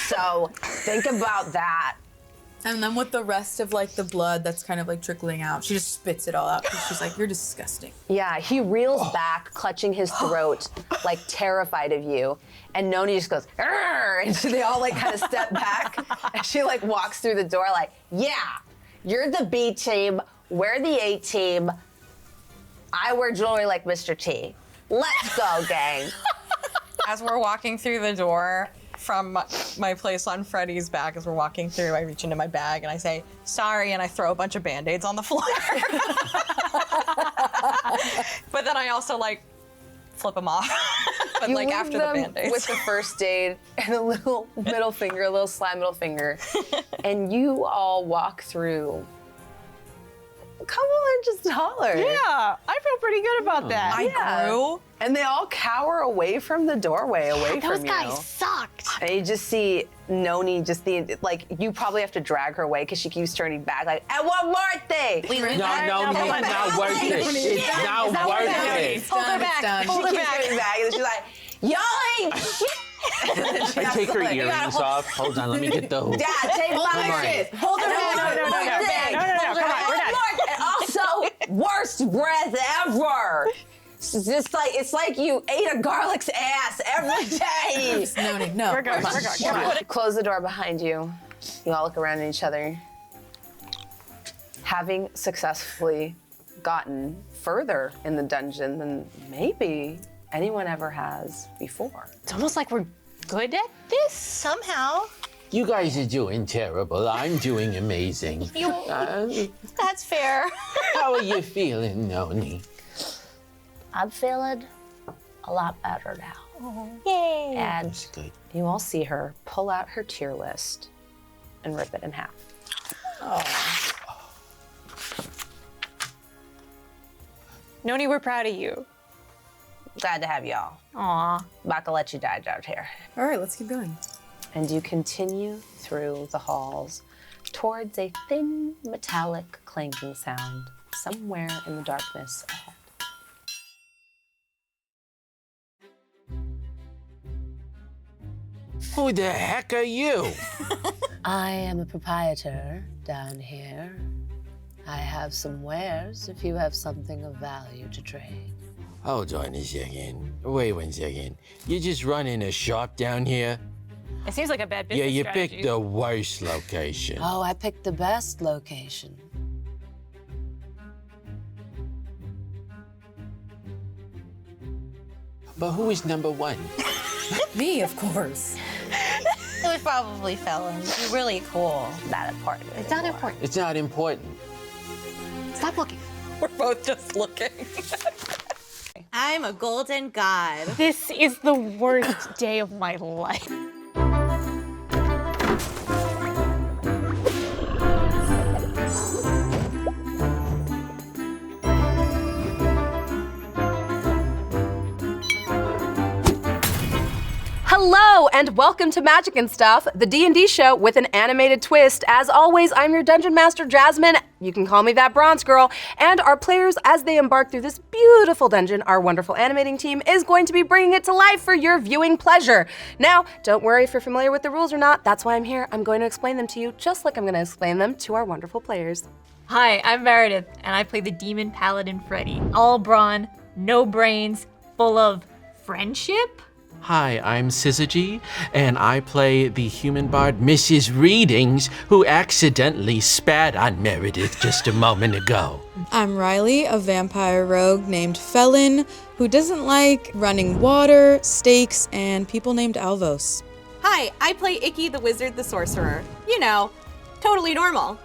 So think about that. And then with the rest of like the blood that's kind of like trickling out, she just spits it all out because she's like, you're disgusting. Yeah, he reels back, clutching his throat, like terrified of you. And Noni just goes, "Arr!" And so they all like kind of step back. And she like walks through the door like, yeah, you're the B team, we're the A team. I wear jewelry like Mr. T. Let's go, gang. As we're walking through the door, from my place on Freddy's back as we're walking through. I reach into my bag and I say, sorry, and I throw a bunch of Band-Aids on the floor. But then I also like flip them off. But You like leave after them the Band-Aids. with the first aid and a little middle finger, a little sly middle finger, and you all walk through a couple inches taller. Yeah, I feel pretty good about that. Yeah. I grew. And they all cower away from the doorway, away Those from guys you. sucked. And you just see Noni like, you probably have to drag her away because she keeps turning back like, and one more thing. No, it's not worth it. It's not worth it. Hold her back. She keeps turning back and she's like, y'all ain't shit. I take her earrings off. Hold on, let me get those. Dad, take my shit. Hold her back. No, come on. And also, worst breath ever. It's like you ate a garlic's ass every day. No. We're good. Come on. Close the door behind you. You all look around at each other. Having successfully gotten further in the dungeon than maybe anyone ever has before. It's almost like we're good at this. Somehow. You guys are doing terrible. I'm doing amazing. That's fair. How are you feeling, Noni? I'm feeling a lot better now. Yay. And That's good. you all see her pull out her tier list and rip it in half. Noni, we're proud of you. Glad to have y'all. Aw. About to let you die out here. All right, let's keep going. And you continue through the halls towards a thin metallic clanking sound somewhere in the darkness ahead. Who the heck are you? I am a proprietor down here. I have some wares if you have something of value to trade. Hold on a second. Wait 1 second. You just running a shop down here? It seems like a bad business Yeah, you strategy. picked the worst location. Oh, I picked the best location. But who is number one? Me, of course. It was probably Felon. You're really cool. Not important. It's not important. It's not important. Stop looking. We're both just looking. I'm a golden god. This is the worst day of my life. Hello and welcome to Magic and Stuff, the D&D show with an animated twist. As always, I'm your Dungeon Master, Jasmine. You can call me that bronze girl. And our players, as they embark through this beautiful dungeon, our wonderful animating team is going to be bringing it to life for your viewing pleasure. Now, don't worry if you're familiar with the rules or not. That's why I'm here. I'm going to explain them to you, just like I'm going to explain them to our wonderful players. Hi, I'm Meredith, and I play the Demon Paladin Freddy. All brawn, no brains, full of friendship? Hi, I'm Syzygy, and I play the human bard Mrs. Readings, who accidentally spat on Meredith just a moment ago. I'm Riley, a vampire rogue named Felon, who doesn't like running water, stakes, and people named Alvos. Hi, I play Icky the Wizard the Sorcerer. You know, totally normal.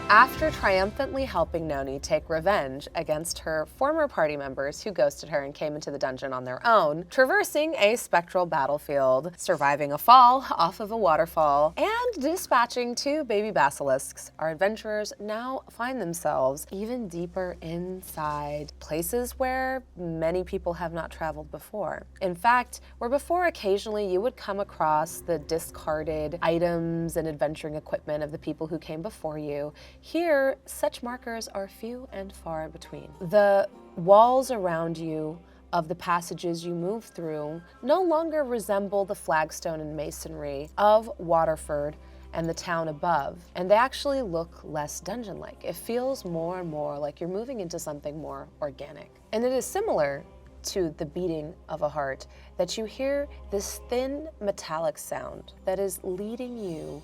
After triumphantly helping Noni take revenge against her former party members who ghosted her and came into the dungeon on their own, traversing a spectral battlefield, surviving a fall off of a waterfall, and dispatching 2 baby basilisks, our adventurers now find themselves even deeper inside places where many people have not traveled before. In fact, where before occasionally you would come across the discarded items and adventuring equipment of the people who came before you, here, such markers are few and far between. The walls around you of the passages you move through no longer resemble the flagstone and masonry of Waterford and the town above, and they actually look less dungeon-like. It feels more and more like you're moving into something more organic. And it is similar to the beating of a heart that you hear this thin metallic sound that is leading you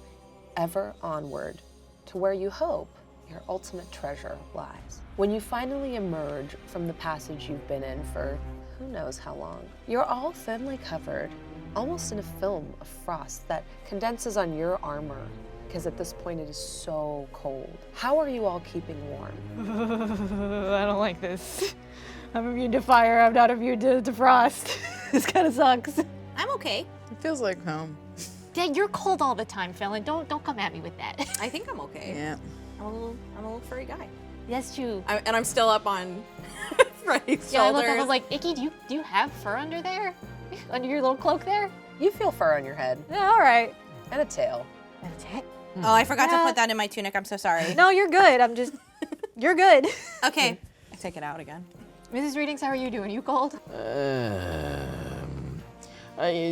ever onward to where you hope your ultimate treasure lies. When you finally emerge from the passage you've been in for who knows how long. You're all thinly covered, almost in a film of frost that condenses on your armor, because at this point it is so cold. How are you all keeping warm? I don't like this. I'm immune to fire. I'm not immune to frost. This kind of sucks. I'm okay. It feels like home. Dad, you're cold all the time, Felon. Don't come at me with that. I think I'm okay. Yeah. I'm a little furry guy. That's true. And I'm still up on Freddy's Yeah, I shoulders. look up. I was like, Icky, do you have fur under there? Under your little cloak there? You feel fur on your head Yeah, all right. and a tail. Oh, I forgot to put that in my tunic. I'm so sorry. No, you're good. I'm just, you're good. Okay. I take it out again. Mrs. Readings, how are you doing? You cold?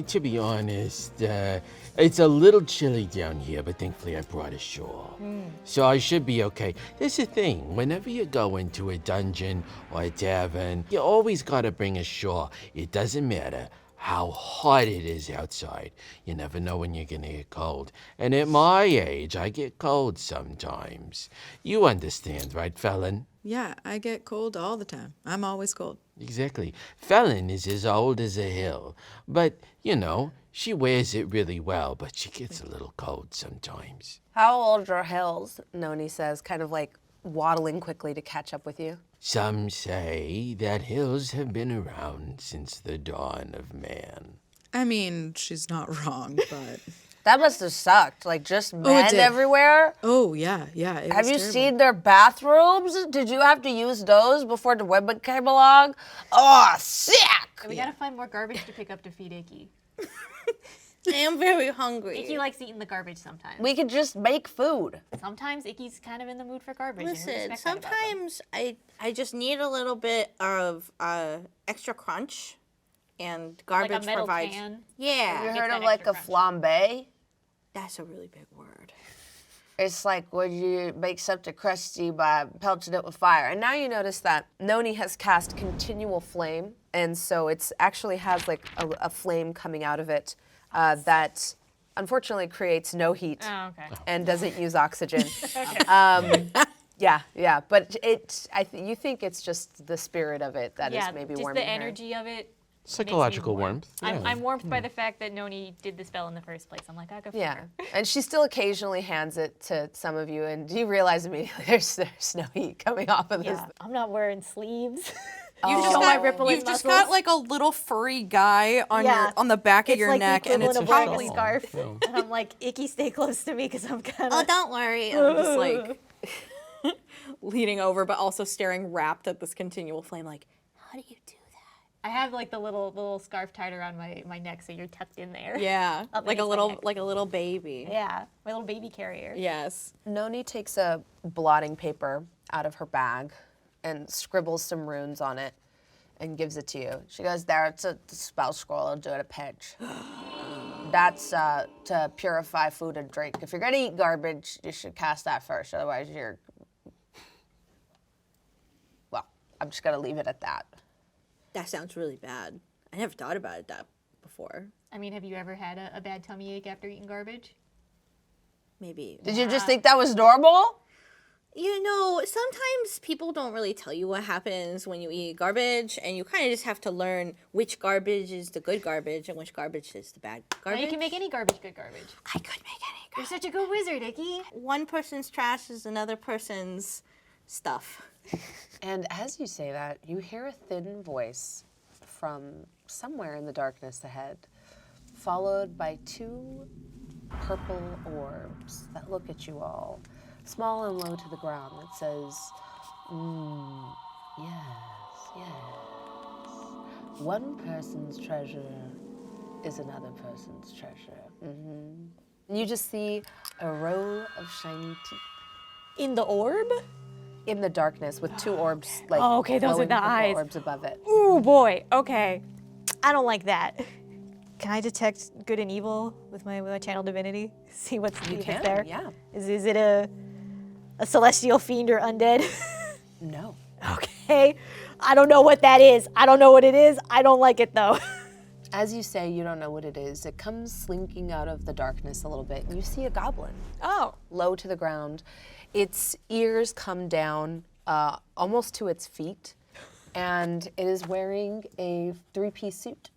To be honest, it's a little chilly down here, but thankfully I brought a shawl. So I should be okay. There's the thing, whenever you go into a dungeon or a tavern, you always gotta bring a shawl. It doesn't matter how hot it is outside. You never know when you're gonna get cold. And at my age, I get cold sometimes. You understand, right, Felon? Yeah, I get cold all the time. I'm always cold. Exactly. Felon is as old as a hill. But, you know, she wears it really well, but she gets a little cold sometimes. How old are hills? Noni says, kind of like waddling quickly to catch up with you. Some say that hills have been around since the dawn of man. I mean, she's not wrong, but... That must have sucked. Like, just it men did. everywhere. Oh, yeah. It Have was you terrible. seen their bathrooms? Did you have to use those before the women came along? Oh, sick! We gotta find more garbage to pick up to feed Icky. I am very hungry. Icky likes eating the garbage sometimes. We could just make food. Sometimes Icky's kind of in the mood for garbage. and we Listen, respect that about them. sometimes I just need a little bit of extra crunch, and garbage like a metal provides. pan. Yeah, You Gets heard that of like a extra flambe? that's a really big word. It's like when you make something crusty by pelting it with fire. And now you notice that Noni has cast continual flame, and so it's actually has like a flame coming out of it that unfortunately creates no heat Oh, okay. and doesn't use oxygen. Yeah, but you think it's just the spirit of it that is Yeah, maybe just warming the her. energy of it. Psychological makes me warm. warmth. I'm warmed by the fact that Noni did the spell in the first place. I'm like, I go for Yeah, her. and she still occasionally hands it to some of you, and you realize immediately there's no heat coming off of this. Yeah, I'm not wearing sleeves. You've Show my rippling you've just muscles. got like a little furry guy on Yeah. on the back of It's your like neck, the and it's equivalent of probably. wearing a scarf. And I'm like, Icky, stay close to me because I'm kind Oh, of. don't worry. I'm just like leaning over, but also staring rapt at this continual flame. Like, how do you do that? I have like the little scarf tied around my neck, so you're tucked in there. Yeah, Up like a against my little neck. baby. Yeah, my little baby carrier. Yes. Noni takes a blotting paper out of her bag and scribbles some runes on it and gives it to you. She goes, there, it's a spell scroll, I'll do it a pinch. That's to purify food and drink. If you're gonna eat garbage, you should cast that first, otherwise well, I'm just gonna leave it at that. That sounds really bad. I never thought about it that before. I mean, have you ever had a bad tummy ache after eating garbage? Maybe. Did you just think that was normal? You know, sometimes people don't really tell you what happens when you eat garbage, and you kind of just have to learn which garbage is the good garbage and which garbage is the bad Now garbage. you can make any garbage good garbage. I could make any You're garbage. such a good wizard, Icky. One person's trash is another person's stuff. And as you say that, you hear a thin voice from somewhere in the darkness ahead, followed by two purple orbs that look at you all, small and low to the ground, that says, yes. One person's treasure is another person's treasure. And you just see a row of shiny teeth In the orb? in the darkness with two orbs, like Oh, okay, those are glowing the purple eyes. orbs above it. Ooh, boy. Okay. I don't like that. Can I detect good and evil with my channel divinity? See what's You if can, it's there? yeah. Is it a celestial fiend or undead? No. Okay. I don't know what that is. I don't know what it is. I don't like it though. As you say, you don't know what it is. It comes slinking out of the darkness a little bit. You see a goblin, Oh. low to the ground. Its ears come down almost to its feet, and it is wearing a 3-piece suit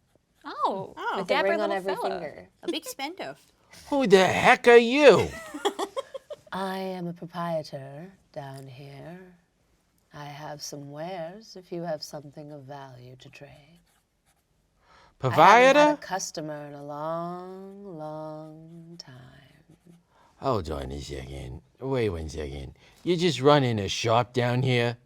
Oh, a with a dapper ring on little every fella. finger. A big spender. Who the heck are you? I am a proprietor down here. I have some wares if you have something of value to trade. I haven't had Provider? a customer in a long, long time. Hold on a second. Wait 1 second. You just running a shop down here?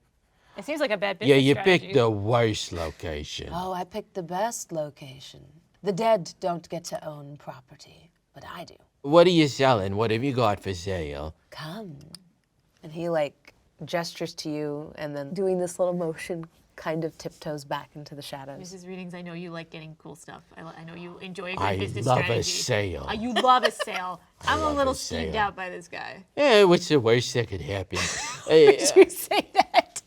It seems like a bad Yeah, business you strategy. picked the worst location. Oh, I picked the best location. The dead don't get to own property, but I do. What are you selling? What have you got for sale? Come. And he like gestures to you and then doing this little motion kind of tiptoes back into the shadows. Mrs. Readings, I know you like getting cool stuff. I know you enjoy a great I business love strategy. a sale. You love a sale. I'm a love little a skeeved sale. out by this guy. Yeah, what's the worst that could happen? Hey, You say that.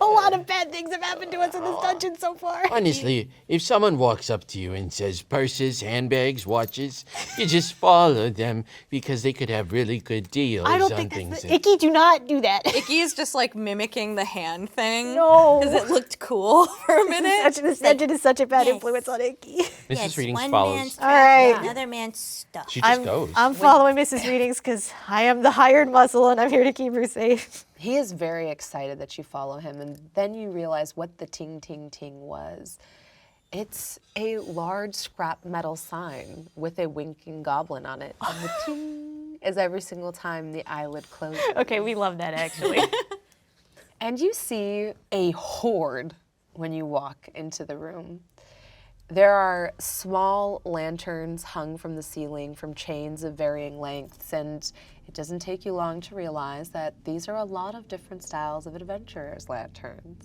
A lot of bad things have happened to us in this dungeon so far. honestly, if someone walks up to you and says purses, handbags, watches, you just follow them because they could have really good deals I don't on think things. that's the... that- Icky, do not do that. Icky is just like mimicking the hand thing. No. Because it looked cool for a minute. This dungeon is such a bad Yes. influence on Icky. Mrs. Readings one follows. man's All right. another man's stuff. She just goes. I'm following Mrs. Readings because I am the hired muscle and I'm here to keep her safe. He is very excited that you follow him, and then you realize what the ting ting ting was. It's a large scrap metal sign with a winking goblin on it. And the ting is every single time the eyelid closes. Okay, we love that actually. And you see a horde when you walk into the room. There are small lanterns hung from the ceiling from chains of varying lengths, and it doesn't take you long to realize that these are a lot of different styles of adventurers' lanterns.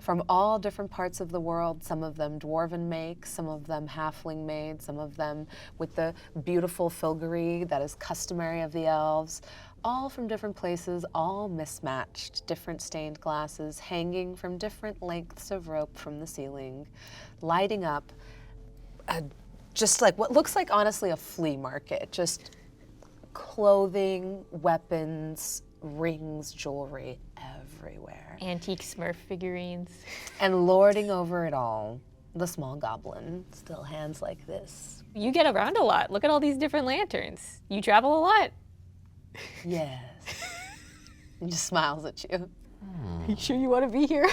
From all different parts of the world, some of them dwarven make, some of them halfling made, some of them with the beautiful filigree that is customary of the elves, all from different places, all mismatched, different stained glasses hanging from different lengths of rope from the ceiling, lighting up just like what looks like honestly a flea market, just clothing, weapons, rings, jewelry everywhere. Antique Smurf figurines. And lording over it all, the small goblin, still hands like this. You get around a lot. Look at all these different lanterns. You travel a lot. Yes. And just smiles at you. Are you sure you want to be here?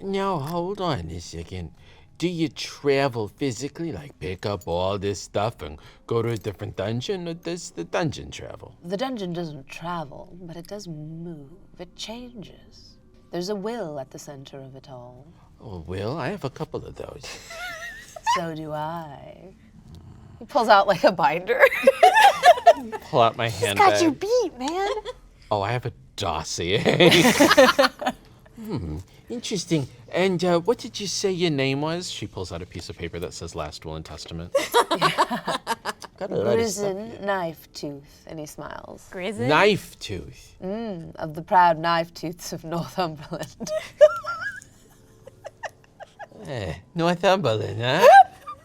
Now, hold on a second. Do you travel physically, like pick up all this stuff and go to a different dungeon, or does the dungeon travel? The dungeon doesn't travel, but it does move. It changes. There's a will at the center of it all. Oh, Will, I have a couple of those. So do I. He pulls out like a binder. Pull out my Got handbag. you beat, man. Oh, I have a dossier. Interesting. And what did you say your name was? She pulls out a piece of paper that says Last Will and Testament. Got a lot of stuff Risen here. Knife Tooth, and he smiles. Grizzly? Knife tooth. Of the proud knife tooths of Northumberland. Northumberland, huh?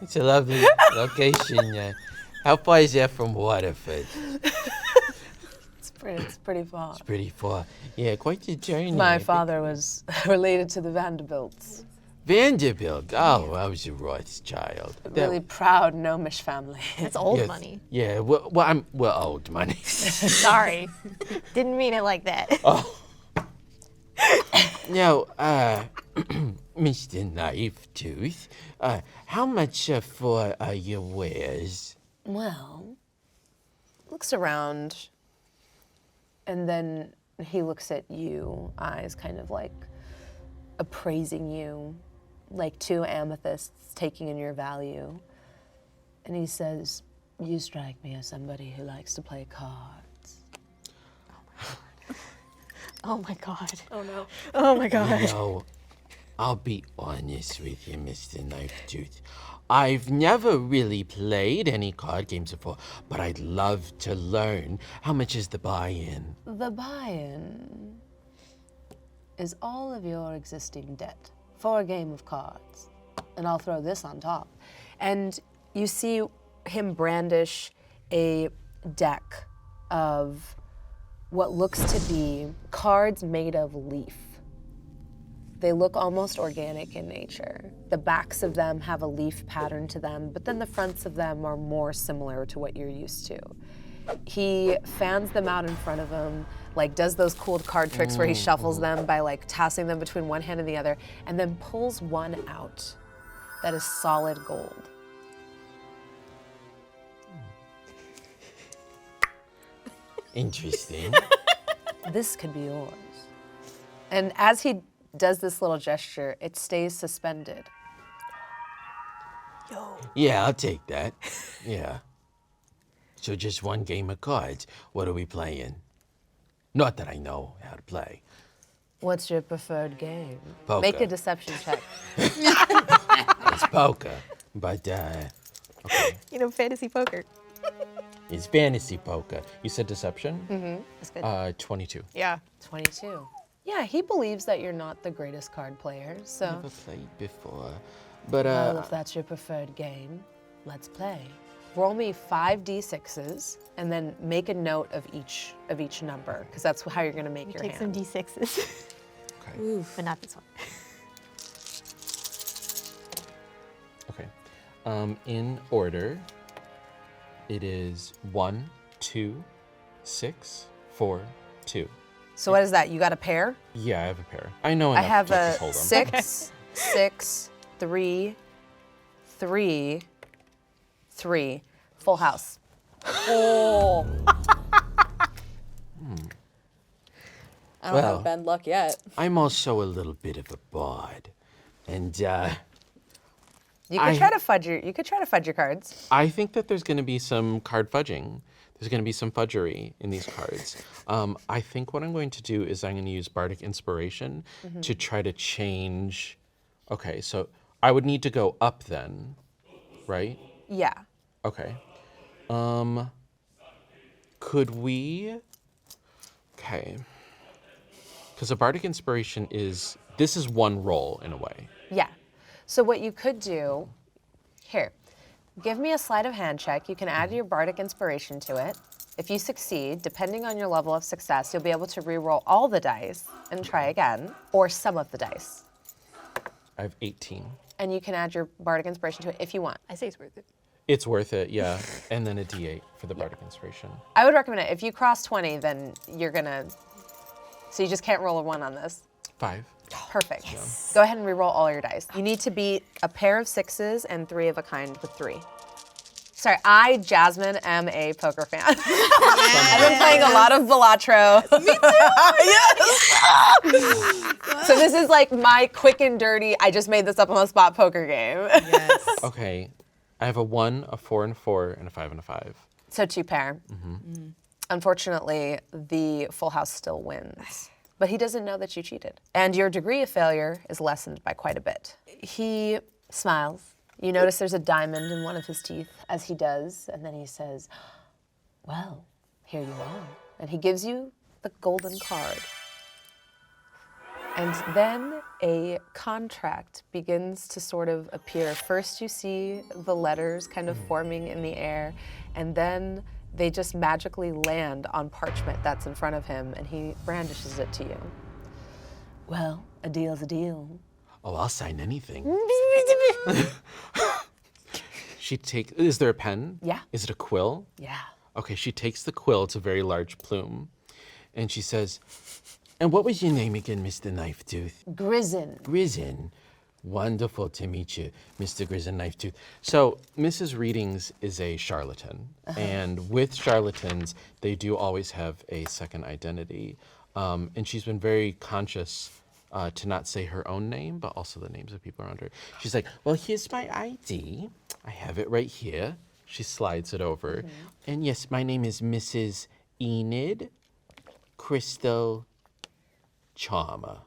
It's a lovely location. How far is that from Waterford? It's pretty far. Pretty far. Yeah, quite the journey. My father was related to the Vanderbilts. Vanderbilt. Oh, I was a Rothschild. A really proud gnomish family. That's old Yes. money. Yeah, well, we're old money. Sorry. Didn't mean it like that. Now, Mr. Knife Tooth, how much for your wares? Well, looks around, and then he looks at you, eyes kind of like appraising you, like two amethysts taking in your value. And he says, "You strike me as somebody who likes to play cards." Oh my god. Oh no. Oh my god. No, I'll be honest with you, Mr. Knife Tooth. I've never really played any card games before, but I'd love to learn. How much is the buy-in? The buy-in is all of your existing debt for a game of cards. And I'll throw this on top. And you see him brandish a deck of what looks to be cards made of leaf. They look almost organic in nature. The backs of them have a leaf pattern to them, but then the fronts of them are more similar to what you're used to. He fans them out in front of him, like does those cool card tricks where he shuffles them by like tossing them between one hand and the other, and then pulls one out that is solid gold. Interesting. This could be yours. And as he does this little gesture, it stays suspended. Yeah, I'll take that. Yeah. So just one game of cards. What are we playing? Not that I know how to play. What's your preferred game? Poker. Make a deception check. It's poker, but okay. You know, fantasy poker. It's fantasy poker. You said deception? Mm-hmm. That's good. 22. Yeah. 22. Yeah, he believes that you're not the greatest card player, so. Never played before, but Well, if that's your preferred game, let's play. Roll me 5d6s and then make a note of each number, because that's how you're gonna make your Take some hand. D6s. Okay. But not this one. Okay. In order, it is 1, 2, 6, 4, 2. So what is that? You got a pair? Yeah, I have a pair. I know I enough have to a just hold them. 6, 6, 3, 3, 3. Full house. Oh. I don't Well. have bad luck yet. I'm also a little bit of a bard, and You could I- try to fudge your cards. I think that there's going to be some card fudging. There's going to be some fudgery in these cards. I think what I'm going to do is I'm going to use Bardic Inspiration to try to change. Okay, so I would need to go up then, right? Yeah. Okay. Could we? Okay. Because a Bardic Inspiration this is one roll in a way. Yeah. So what you could do, here, give me a sleight of hand check. You can add your Bardic Inspiration to it. If you succeed, depending on your level of success, you'll be able to re-roll all the dice and try again, or some of the dice. I have 18. And you can add your Bardic Inspiration to it if you want. I say it's worth it. It's worth it, yeah. And then a D8 for the Bardic Inspiration. I would recommend it. If you cross 20, then you're gonna, so you just can't roll a 1 on this. 5. Perfect. Go ahead and re-roll all your dice. You need to beat a pair of 6s and 3 of a kind with 3. Sorry, I, Jasmine, am a poker fan. I've been playing a lot of Balatro. Me too. Yes. So this is like my quick and dirty, I just made this up on the spot poker game. Yes. Okay. I have a 1, a 4 and 4, and a 5 and a 5. So 2 pair. Unfortunately, the full house still wins. But he doesn't know that you cheated. And your degree of failure is lessened by quite a bit. He smiles. You notice there's a diamond in one of his teeth as he does, and then he says, well, here you are. And he gives you the golden card. And then a contract begins to sort of appear. First you see the letters kind of forming in the air, and then they just magically land on parchment that's in front of him, and he brandishes it to you. Well, a deal's a deal. Oh, I'll sign anything. Is there a pen? Yeah. Is it a quill? Yeah. Okay, she takes the quill, it's a very large plume, and she says, and what was your name again, Mr. Knife Tooth? Grizzin. Grizzin. Wonderful to meet you, Mr. Grizzin Knife Tooth. So, Mrs. Readings is a charlatan, and with charlatans, they do always have a second identity. And she's been very conscious to not say her own name, but also the names of people around her. She's like, well, here's my ID. I have it right here. She slides it over. And yes, my name is Mrs. Enid Crystal Charmer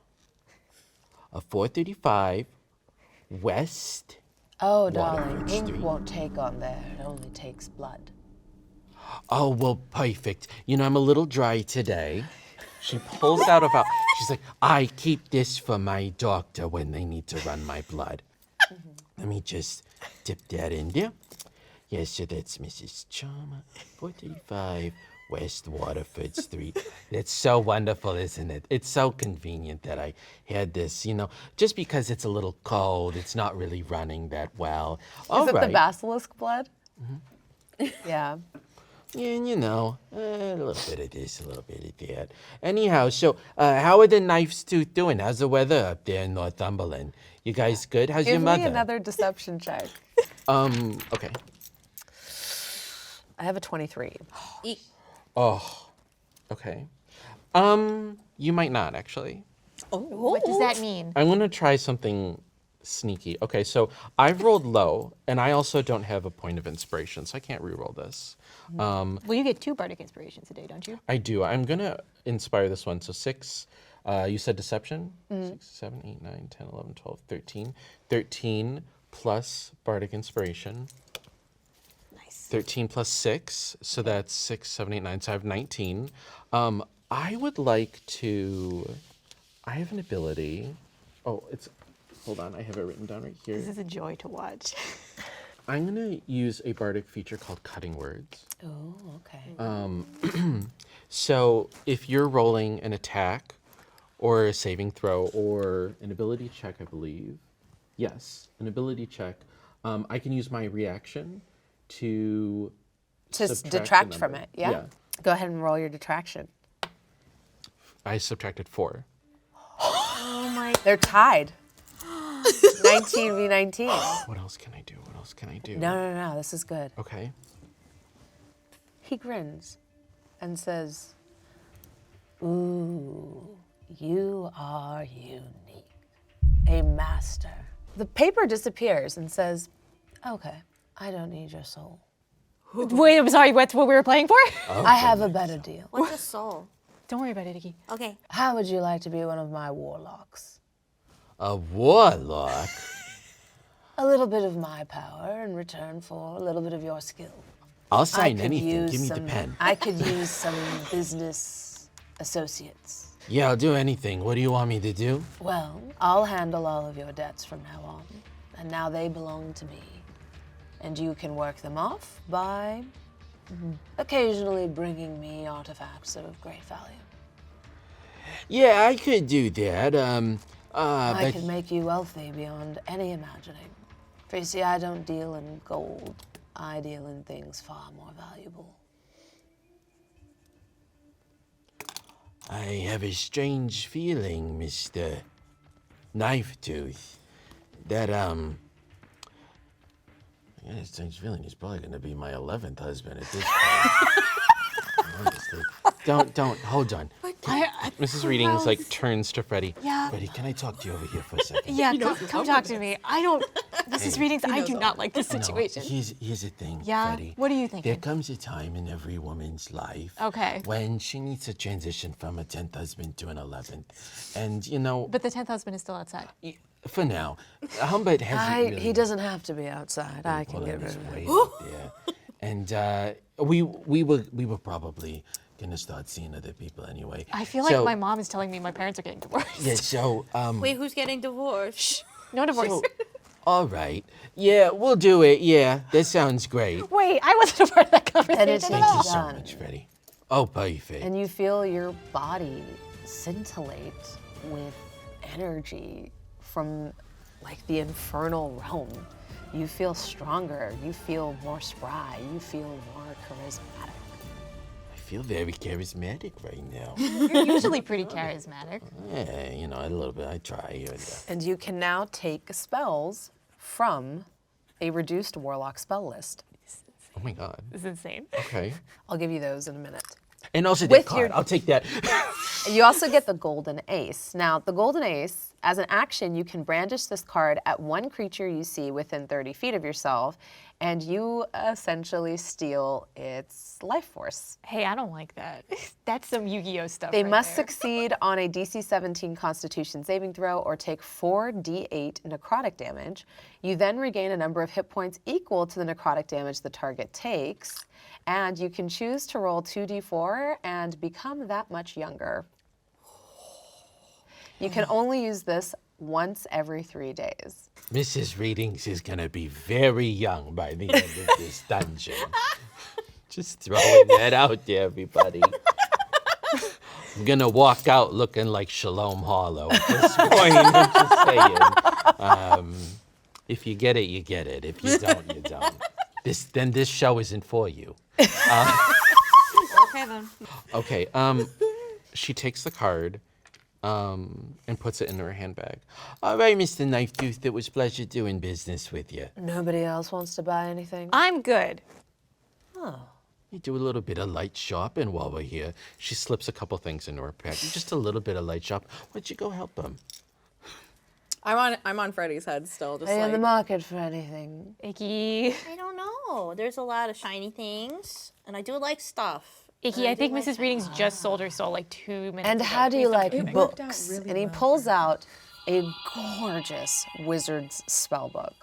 of 435 West. Oh, darling, Waterford ink Street. won't take on there. It only takes blood. Oh, well, perfect. You know, I'm a little dry today. She pulls out she's like, I keep this for my doctor when they need to run my blood. Let me just dip that in there. Yes, so that's Mrs. Charmer, 435 West Waterford Street. It's so wonderful, isn't it? It's so convenient that I had this, just because it's a little cold, it's not really running that well. All Is it right. the basilisk blood? Yeah. Yeah, a little bit of this, a little bit of that. Anyhow, so how are the Knife Tooth doing? How's the weather up there in Northumberland? You guys good? How's your Give mother? me another deception check. Okay. I have a 23. Oh, okay. You might not actually. What does that mean? I'm gonna try something sneaky. Okay, so I've rolled low, and I also don't have a point of inspiration, so I can't re-roll this. Well, you get 2 bardic inspirations a day, don't you? I do. I'm gonna inspire this one. So 6. You said deception? 6, 7, 8, 9, 10, 11, 12, 13. 13 plus bardic inspiration. Nice. 13 plus 6, so that's 6, 7, 8, 9, so I have 19. I would like to, I have an ability. Hold on, I have it written down right here. This is a joy to watch. I'm gonna use a bardic feature called Cutting Words. Oh, okay. So if you're rolling an attack or a saving throw or an ability check, I believe. Yes, an ability check. I can use my reaction to detract from number. it, yeah? Go ahead and roll your detraction. I subtracted 4. They're tied. 19 v 19. What else can I do? What else can I do? No, this is good. Okay. He grins and says, "Ooh, you are unique. A master." The paper disappears and says, "Okay, I don't need your soul. Wait, I'm sorry, what's what we were playing for? I have a better deal. What's a soul? Don't worry about it, Icky. Okay. How would you like to be one of my warlocks? A warlock? A little bit of my power in return for a little bit of your skill. I'll I sign could anything. use Give me the some- pen. I could use some business associates. Yeah, I'll do anything. What do you want me to do? Well, I'll handle all of your debts from now on, and now they belong to me. And you can work them off by occasionally bringing me artifacts of great value. Yeah, I could do that. I But can make you wealthy beyond any imagining. For you see, I don't deal in gold. I deal in things far more valuable. I have a strange feeling, Mr. Knife Tooth, that I got a strange feeling he's probably gonna be my 11th husband at this point. Honestly. Don't, hold on. Mrs. Readings like turns to Freddie. Yeah. Freddie, can I talk to you over here for a second? Yeah, come talk to me. This is readings. I do not like this situation. No, here's the thing, Yeah? Freddie. What are you There thinking? comes a time in every woman's life Okay. when she needs to transition from a 10th husband to an 11th. And, But the 10th husband is still outside. for now, Humbert hasn't really... He doesn't have to be outside. I can put get on rid his of him. weight out there. And we were probably gonna start seeing other people anyway. I feel like my mom is telling me my parents are getting divorced. Yeah, so Wait, who's getting divorced? No divorce. so, all right. Yeah, we'll do it. Yeah, that sounds great. Wait, I wasn't a part of that conversation And it's at Thank all. you so done. much, Freddie. Oh, perfect. And you feel your body scintillate with energy from like the infernal realm. You feel stronger, you feel more spry, you feel more charismatic. I feel very charismatic right now. You're usually pretty charismatic. Yeah, a little bit. I try here and there. And you can now take spells from a reduced warlock spell list. Oh my god. This is insane. Okay. I'll give you those in a minute. And also With that card. your- I'll take that. You also get the Golden Ace. Now, the Golden Ace, as an action, you can brandish this card at one creature you see within 30 feet of yourself, and you essentially steal its life force. Hey, I don't like that. That's some Yu-Gi-Oh stuff. They right must there. succeed on a DC 17 Constitution saving throw or take 4d8 necrotic damage. You then regain a number of hit points equal to the necrotic damage the target takes, and you can choose to roll 2d4 and become that much younger. You can only use this once every 3 days. Mrs. Readings is gonna be very young by the end of this dungeon. Just throwing that out there, everybody. I'm gonna walk out looking like Shalom Harlow at this point. I'm just saying. If you get it, you get it. If you don't, you don't. This show isn't for you. Okay then. Okay. She takes the card, and puts it in her handbag. All right, Mr. Knife Tooth, it was a pleasure doing business with you. Nobody else wants to buy anything? I'm good. You do a little bit of light shopping while we're here. She slips a couple things into her pack. Just a little bit of light shop. Why don't you go help him? I'm on Freddy's head still, just Are you like in the market for anything? Icky. I don't know. There's a lot of shiny things, and I do like stuff. Icky, I think Mrs. Readings just sold her soul like 2 minutes And ago. how do you like It worked out books? really And he well pulls out a gorgeous wizard's spell book.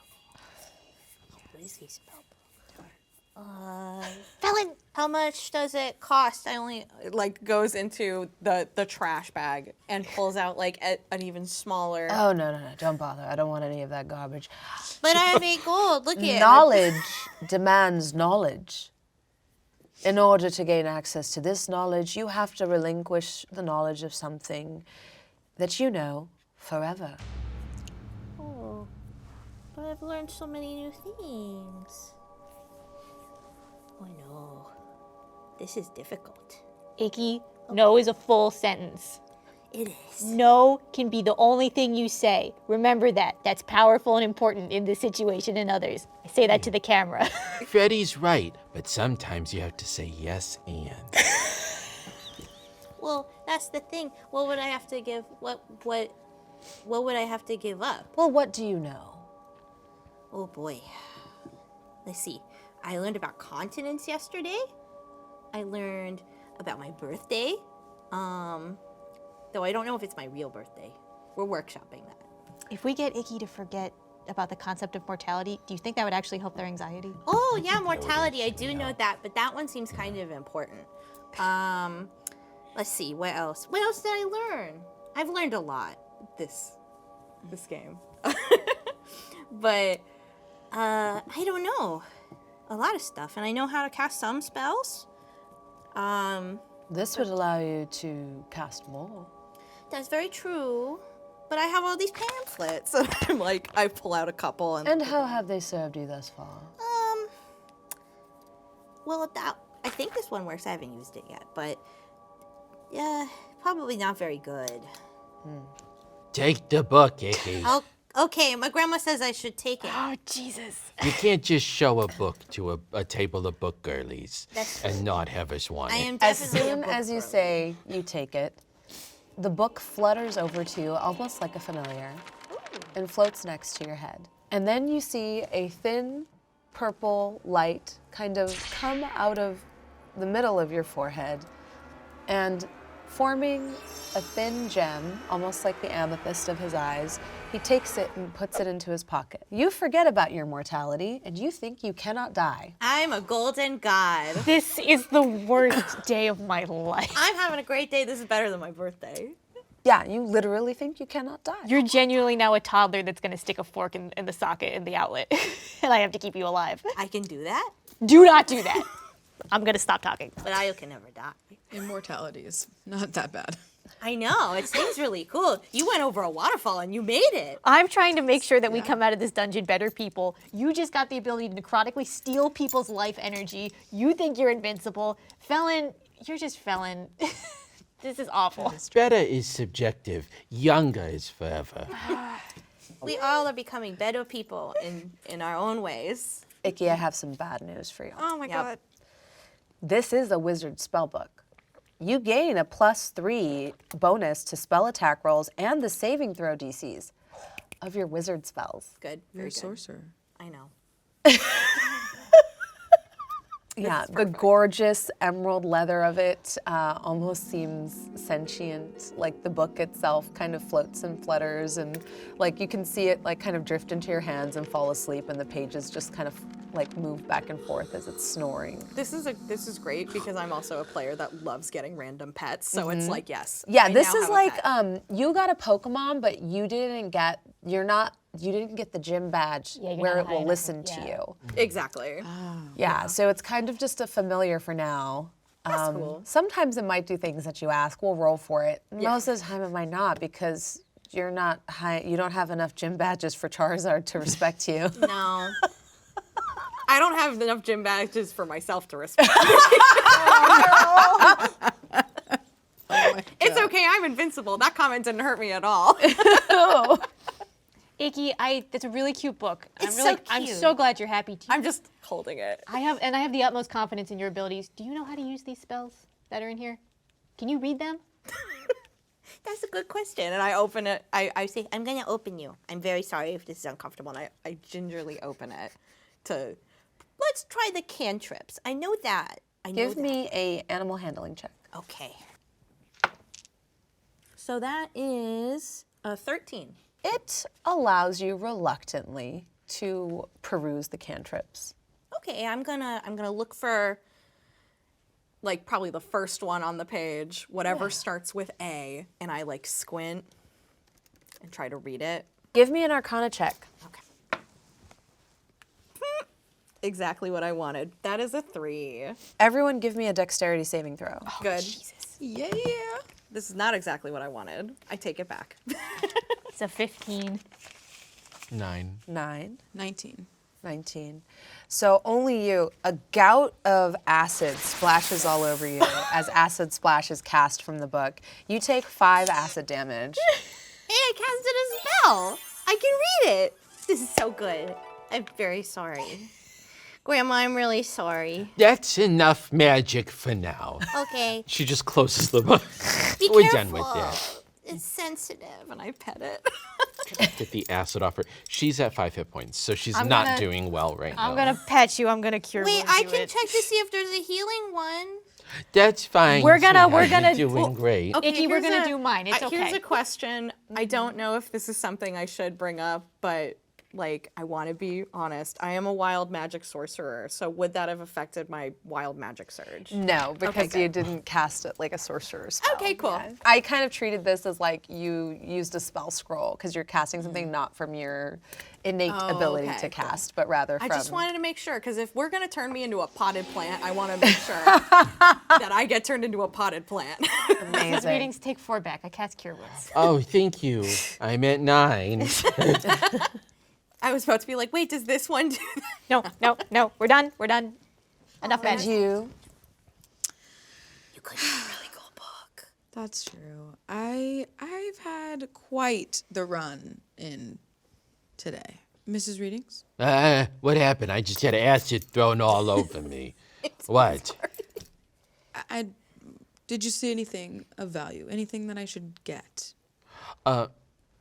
What is he spell? Felon! How much does it cost? I only like goes into the trash bag and pulls out like an even smaller. Oh, no, don't bother. I don't want any of that garbage. But I have 8 gold. Look at Knowledge demands knowledge. In order to gain access to this knowledge, you have to relinquish the knowledge of something that you know forever. Oh, but I've learned so many new things. Oh no, this is difficult. Icky, no is a full sentence. It is. No can be the only thing you say. Remember that. That's powerful and important in this situation and others. I say that to the camera. Freddy's right, but sometimes you have to say yes and. Well, that's the thing. What would I have to give? What would I have to give up? Well, what do you know? Oh boy. Let's see. I learned about continents yesterday. I learned about my birthday. Though I don't know if it's my real birthday. We're workshopping that. If we get Icky to forget about the concept of mortality, do you think that would actually help their anxiety? Oh yeah, mortality. I do know that, but that one seems kind of important. Let's see. What else? What else did I learn? I've learned a lot this game. But I don't know. A lot of stuff, and I know how to cast some spells. This would allow you to cast more. That's very true. But I have all these pamphlets. So I'm like, I pull out a couple And how have they served you thus far? well, I think this one works. I haven't used it yet, but yeah, probably not very good. Take the book, Icky. Okay, my grandma says I should take it. Oh, Jesus. You can't just show a book to a table of book girlies That's and not have us want I it. am As definitely a soon book as you girl. say you take it, the book flutters over to you almost like a familiar and floats next to your head. And then you see a thin purple light kind of come out of the middle of your forehead and forming a thin gem, almost like the amethyst of his eyes. He takes it and puts it into his pocket. You forget about your mortality and you think you cannot die. I'm a golden god. This is the worst day of my life. I'm having a great day. This is better than my birthday. Yeah, you literally think you cannot die. You're genuinely now a toddler that's going to stick a fork in the socket in the outlet, and I have to keep you alive. I can do that, Do not do that. I'm going to stop talking. but I can never die. Immortality is not that bad. I know. It seems really cool. You went over a waterfall and you made it. I'm trying to make sure that we come out of this dungeon better people. You just got the ability to necrotically steal people's life energy. You think you're invincible. Felon, you're just Felon. This is awful. Better is subjective. Younger is forever. We all are becoming better people in our own ways. Icky, I have some bad news for you. Oh my God. This is a wizard spellbook. You gain a +3 bonus to spell attack rolls and the saving throw DCs of your wizard spells. Good. You're a Very good. sorcerer. I know. Yeah, the gorgeous emerald leather of it almost seems sentient. Like the book itself kind of floats and flutters, and like you can see it like kind of drift into your hands and fall asleep, and the pages just kind of like move back and forth as it's snoring. This is great because I'm also a player that loves getting random pets. So it's like, yes. Yeah, I this now is have a like pet. you got a Pokemon, but you didn't get. You're not you didn't get the gym badge Yeah, you're where not it high will enough. listen to Yeah. you. Exactly. Yeah, so it's kind of just a familiar for now. That's cool. Sometimes it might do things that you ask. We'll roll for it. Most of the time it might not because you're not high. You don't have enough gym badges for Charizard to respect you. No. I don't have enough gym badges for myself to respect. It's okay, I'm invincible. That comment didn't hurt me at all. Icky, that's a really cute book. It's I'm so so cute. glad you're happy to. I'm just holding it. I have the utmost confidence in your abilities. Do you know how to use these spells that are in here? Can you read them? That's a good question. And I open it. I say, I'm going to open you. I'm very sorry if this is uncomfortable. And I gingerly open it to, let's try the cantrips. I know that. Give me a animal handling check. Okay. So that is a 13. It allows you reluctantly to peruse the cantrips. Okay, I'm gonna look for Like probably the first one on the page, whatever starts with A, and I like squint and try to read it. Give me an Arcana check. Okay. Exactly what I wanted. That is a 3. Everyone give me a dexterity saving throw. Good. Yeah. This is not exactly what I wanted. I take it back. It's a 15. 9. 9. 19. 19. So only you, a gout of acid splashes all over you as acid splash is cast from the book. You take 5 acid damage. Hey, I casted a spell. I can read it. This is so good. I'm very sorry. Grandma, I'm really sorry. That's enough magic for now. Okay. She just closes the book. Be We're careful. done with that. It's sensitive. And I pet it. Get the acid off her. She's at 5 hit points, so she's I'm not gonna- doing well right now. I'm gonna pet you. I'm gonna cure Wait, wound I you can it. check to see if there's a healing one. That's fine. We're gonna- sweetheart. You're doing great. Icky, we're here's gonna a- do mine. It's Here's okay. a question. I don't know if this is something I should bring up, but like I want to be honest. I am a wild magic sorcerer, so would that have affected my wild magic surge? No, because good. you didn't cast it like a sorcerer's spell. Okay, cool. I kind of treated this as like you used a spell scroll because you're casting something not from your innate ability okay, to cool. cast, but rather I from. just wanted to make sure, because if we're gonna turn me into a potted plant, I want to make sure that I get turned into a potted plant. Amazing. Readings take 4 back. I cast cure wounds. Oh, thank you. I'm at 9. I was about to be like, wait, does this one do that? No. We're done. We're done. Enough And magic. you. You could have a really cool book. That's true. I've had quite the run in today. Mrs. Readings? What happened? I just had acid thrown all over me. What? Did you see anything of value? Anything that I should get?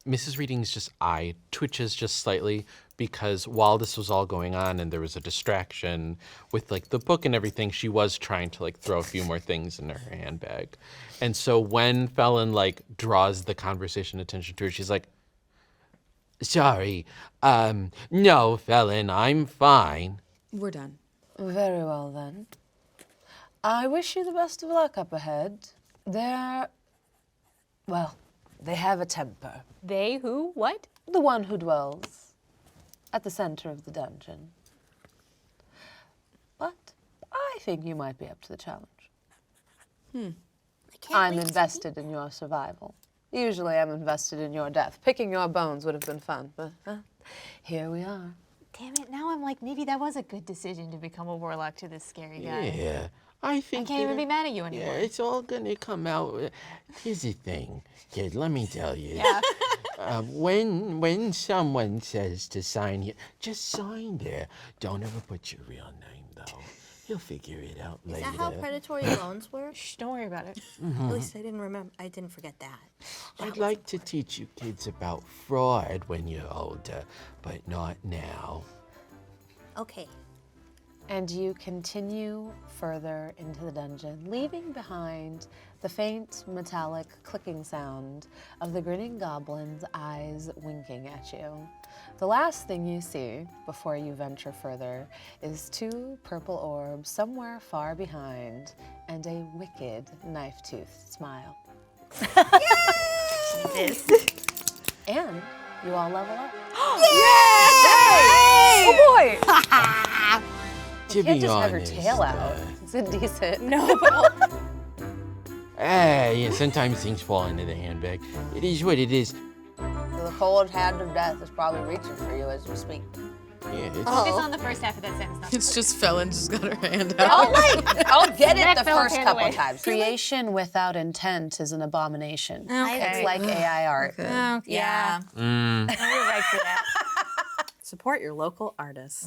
Mrs. Reading's just eye twitches just slightly because while this was all going on and there was a distraction with like the book and everything, she was trying to like throw a few more things in her handbag. And so when Felon like draws the conversation attention to her, she's like, Sorry. No, Felon, I'm fine. We're done. Very well then. I wish you the best of luck up ahead. They have a temper. They who? What? The one who dwells at the center of the dungeon. But I think you might be up to the challenge. I'm invested in your survival. Usually I'm invested in your death. Picking your bones would have been fun, but here we are. Damn it. Now I'm like, maybe that was a good decision to become a warlock to this scary guy. Yeah, I I think can't even that- be mad at you Yeah, anymore. it's all gonna come out. Here's the thing, kid. Let me tell you. Yeah. When someone says to sign here, just sign there. Don't ever put your real name though. He'll figure it out Is later. that how predatory loans work? Shh, don't worry about it. At least I didn't remember. I didn't forget that. I'd like to teach you kids about fraud when you're older, but not now. Okay. And you continue further into the dungeon, leaving behind the faint metallic clicking sound of the grinning goblin's eyes winking at you. The last thing you see before you venture further is 2 purple orbs somewhere far behind and a wicked knife-toothed smile. Jesus. And You all level up. Oh boy! To You can't be just have your honest, tail out. It's indecent. No, but yeah, sometimes things fall into the handbag. It is what it is. The cold hand of death is probably reaching for you as we speak. Yeah, it's, Focus on the first half of that sentence. It's just Felon just got her hand out. I'll get it Smack the Bella's first hand couple away. times. Creation without intent is an abomination. I It's agree. like AI art. Yeah. You're right for that. Support your local artists.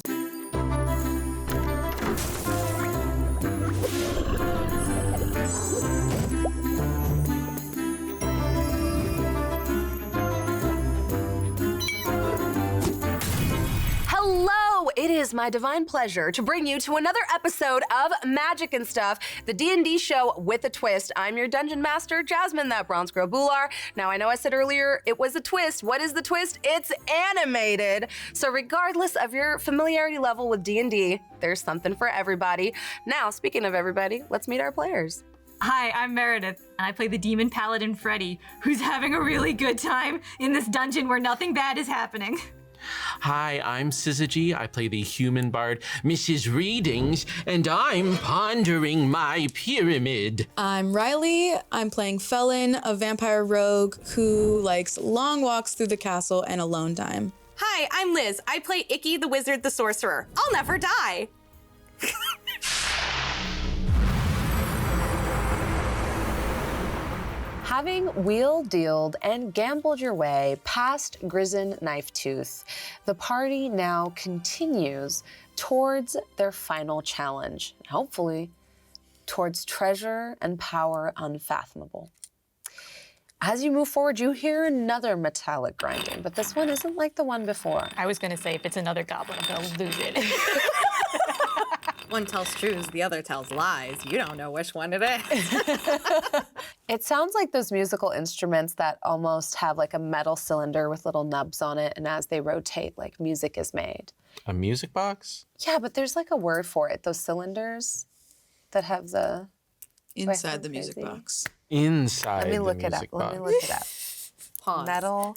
Hello, it is my divine pleasure to bring you to another episode of Magic and Stuff, the D&D show with a twist. I'm your dungeon master, Jasmine, that bronze girl Bular. Now, I know I said earlier it was a twist. What is the twist? It's animated. So regardless of your familiarity level with D&D, there's something for everybody. Now, speaking of everybody, let's meet our players. Hi, I'm Meredith, and I play the demon paladin Freddy, who's having a really good time in this dungeon where nothing bad is happening. Hi, I'm Syzygy. I play the human bard, Mrs. Readings, and I'm pondering my pyramid. I'm Riley. I'm playing Felon, a vampire rogue who likes long walks through the castle and alone time. Hi, I'm Liz. I play Icky the Wizard the Sorcerer. I'll never die. Having wheel-dealed and gambled your way past Grizzin Knifetooth, the party now continues towards their final challenge, and hopefully towards treasure and power unfathomable. As you move forward, you hear another metallic grinding, but this one isn't like the one before. I was gonna say if it's another goblin, I'm gonna lose it. One tells truths, the other tells lies. You don't know which one it is. It sounds like those musical instruments that almost have like a metal cylinder with little nubs on it, and as they rotate, like music is made. A music box? Yeah, but there's like a word for it. Those cylinders that have the... Inside the music crazy. box. Inside Let me the look it up. music Let me box. look it up. Pause. Metal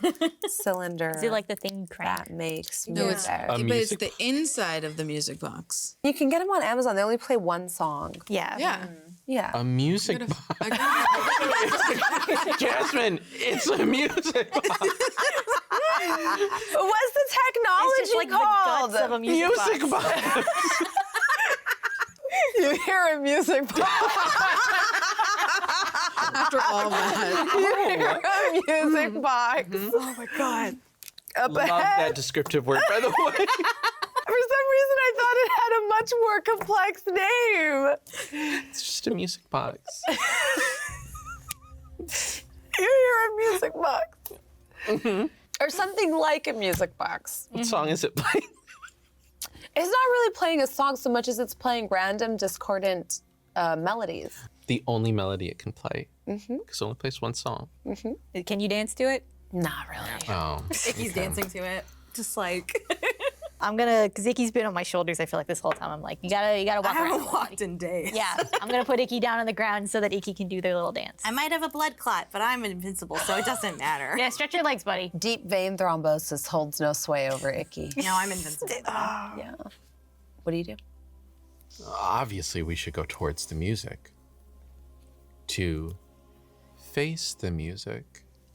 cylinder Is it like the thing you crank? that makes No, music. but it's music the inside of the music box. You can get them on Amazon. They only play one song. Yeah. Yeah. Yeah. A music box. I gotta- Jasmine, it's a music box. What's the technology It's just like called? the guts of a music box. Music box. You hear a music box. After all that. You hear a music box. Oh my god. Up Love ahead. that descriptive word, by the way. For some reason, I thought it had a much more complex name. It's just a music box. You hear a music box. Or something like a music box. What song is it playing? It's not really playing a song so much as it's playing random discordant melodies. The only melody it can play. Because it only plays one song. Can you dance to it? Not really. Oh. Icky's dancing to it. Just like, I'm gonna, cause Icky's been on my shoulders. I feel like this whole time. I'm like, you gotta walk I around. haven't walked in days. Yeah, I'm gonna put Icky down on the ground so that Icky can do their little dance. I might have a blood clot, but I'm invincible, so it doesn't matter. Yeah, stretch your legs, buddy. Deep vein thrombosis holds no sway over Icky. No, I'm invincible. Yeah. What do you do? Obviously, we should go towards the music. To face the music.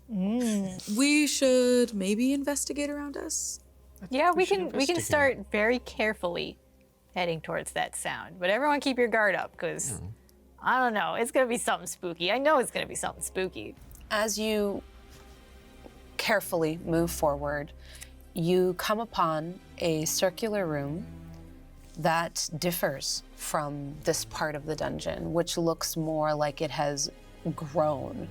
We should maybe investigate around us. Yeah, we should can investigate. start very carefully heading towards that sound. But everyone keep your guard up, because I don't know, it's gonna be something spooky. I know it's gonna be something spooky. As you carefully move forward, you come upon a circular room that differs from this part of the dungeon, which looks more like it has grown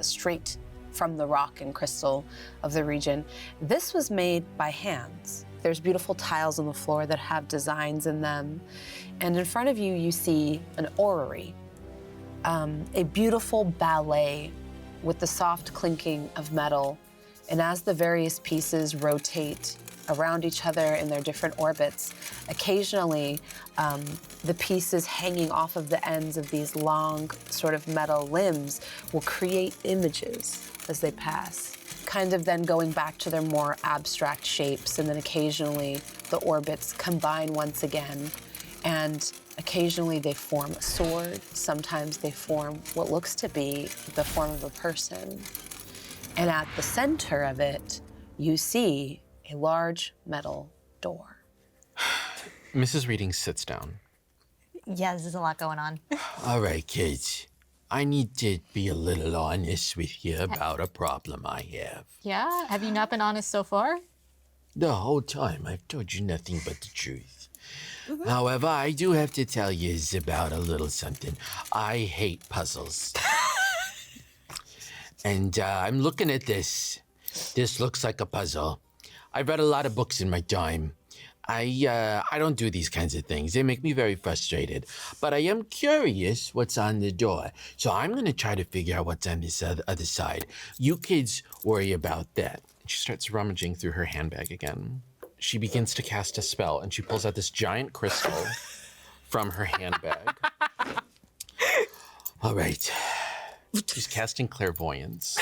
straight from the rock and crystal of the region. This was made by hands. There's beautiful tiles on the floor that have designs in them. And in front of you, you see an orrery, a beautiful ballet with the soft clinking of metal. And as the various pieces rotate around each other in their different orbits, occasionally the pieces hanging off of the ends of these long sort of metal limbs will create images as they pass, kind of then going back to their more abstract shapes, and then occasionally the orbits combine once again, and occasionally they form a sword. Sometimes they form what looks to be the form of a person. And at the center of it, you see a large metal door. Mrs. Reading sits down. Yeah, there's a lot going on. All right, kids. I need to be a little honest with you about a problem I have. Yeah? Have you not been honest so far? The whole time, I've told you nothing but the truth. However, I do have to tell you about a little something. I hate puzzles. And I'm looking at this. This looks like a puzzle. I've read a lot of books in my time. I don't do these kinds of things. They make me very frustrated. But I am curious what's on the door. So I'm going to try to figure out what's on this other side. You kids worry about that. She starts rummaging through her handbag again. She begins to cast a spell, and she pulls out this giant crystal from her handbag. All right. She's casting clairvoyance.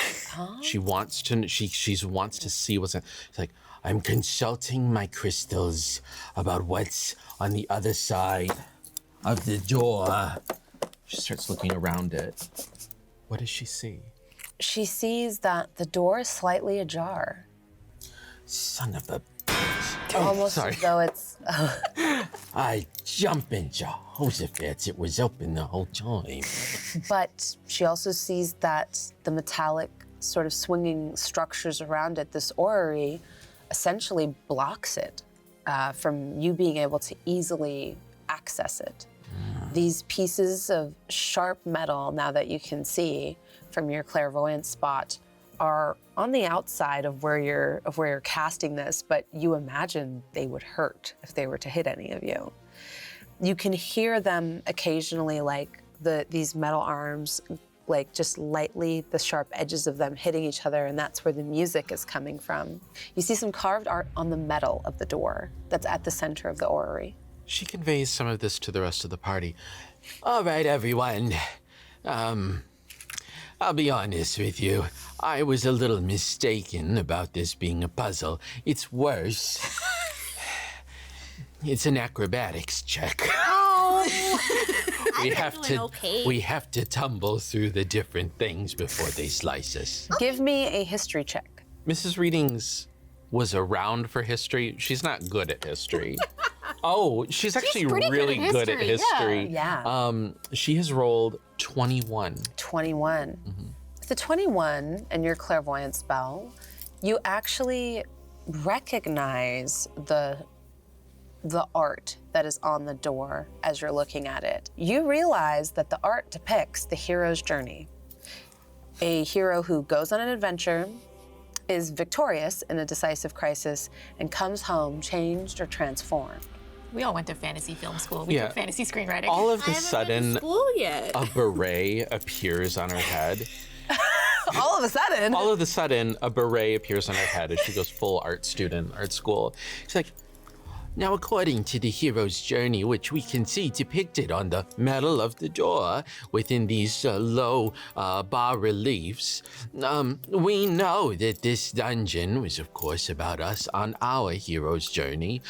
She wants to. She wants to see what's in. It's like, I'm consulting my crystals about what's on the other side of the door. she starts looking around it. What does she see? She sees that the door is slightly ajar. Son of a... Almost as though it's... I jump in Jehoshaphat. It was open the whole time. But she also sees that the metallic sort of swinging structures around it, this orrery, essentially blocks it from you being able to easily access it. These pieces of sharp metal, now that you can see from your clairvoyant spot, are on the outside of where you're casting this, but you imagine they would hurt if they were to hit any of you. You can hear them occasionally, like these metal arms, like just lightly, the sharp edges of them hitting each other, and that's where the music is coming from. You see some carved art on the metal of the door that's at the center of the orrery. She conveys some of this to the rest of the party. All right, everyone. I'll be honest with you. I was a little mistaken about this being a puzzle. It's worse. It's an acrobatics check. Oh, we have to tumble through the different things before they slice us. Give me a history check. Mrs. Readings was around for history. She's not good at history. Oh, she's actually really good at history. Yeah. She has rolled 21. 21. Mm-hmm. With the 21 and your clairvoyant spell, you actually recognize the art that is on the door as you're looking at it. You realize that the art depicts the hero's journey. A hero who goes on an adventure, is victorious in a decisive crisis, and comes home changed or transformed. We all went to fantasy film school. We Yeah. did fantasy screenwriting. All of a I haven't been sudden, to school yet. a beret appears on her head. All of a sudden. All of a sudden, a beret appears on her head as she goes full art student, art school. She's like, Now, according to the hero's journey, which we can see depicted on the metal of the door within these low bas reliefs, we know that this dungeon was, of course, about us on our hero's journey.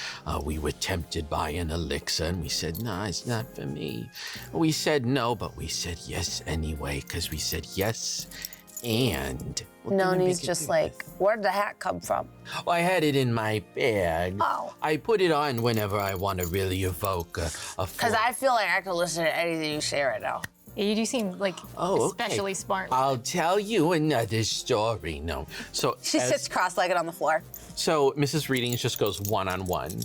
We were tempted by an elixir, and we said, no, it's not for me. We said no, but we said yes anyway, because we said yes, and... Noni's just like, where'd the hat come from? I had it in my bag. Oh. I put it on whenever I want to really evoke a Because I feel like I could listen to anything you say right now. Yeah, you do seem like especially smart. I'll tell you another story. No. So She sits cross-legged on the floor. so Mrs. Readings just goes one-on-one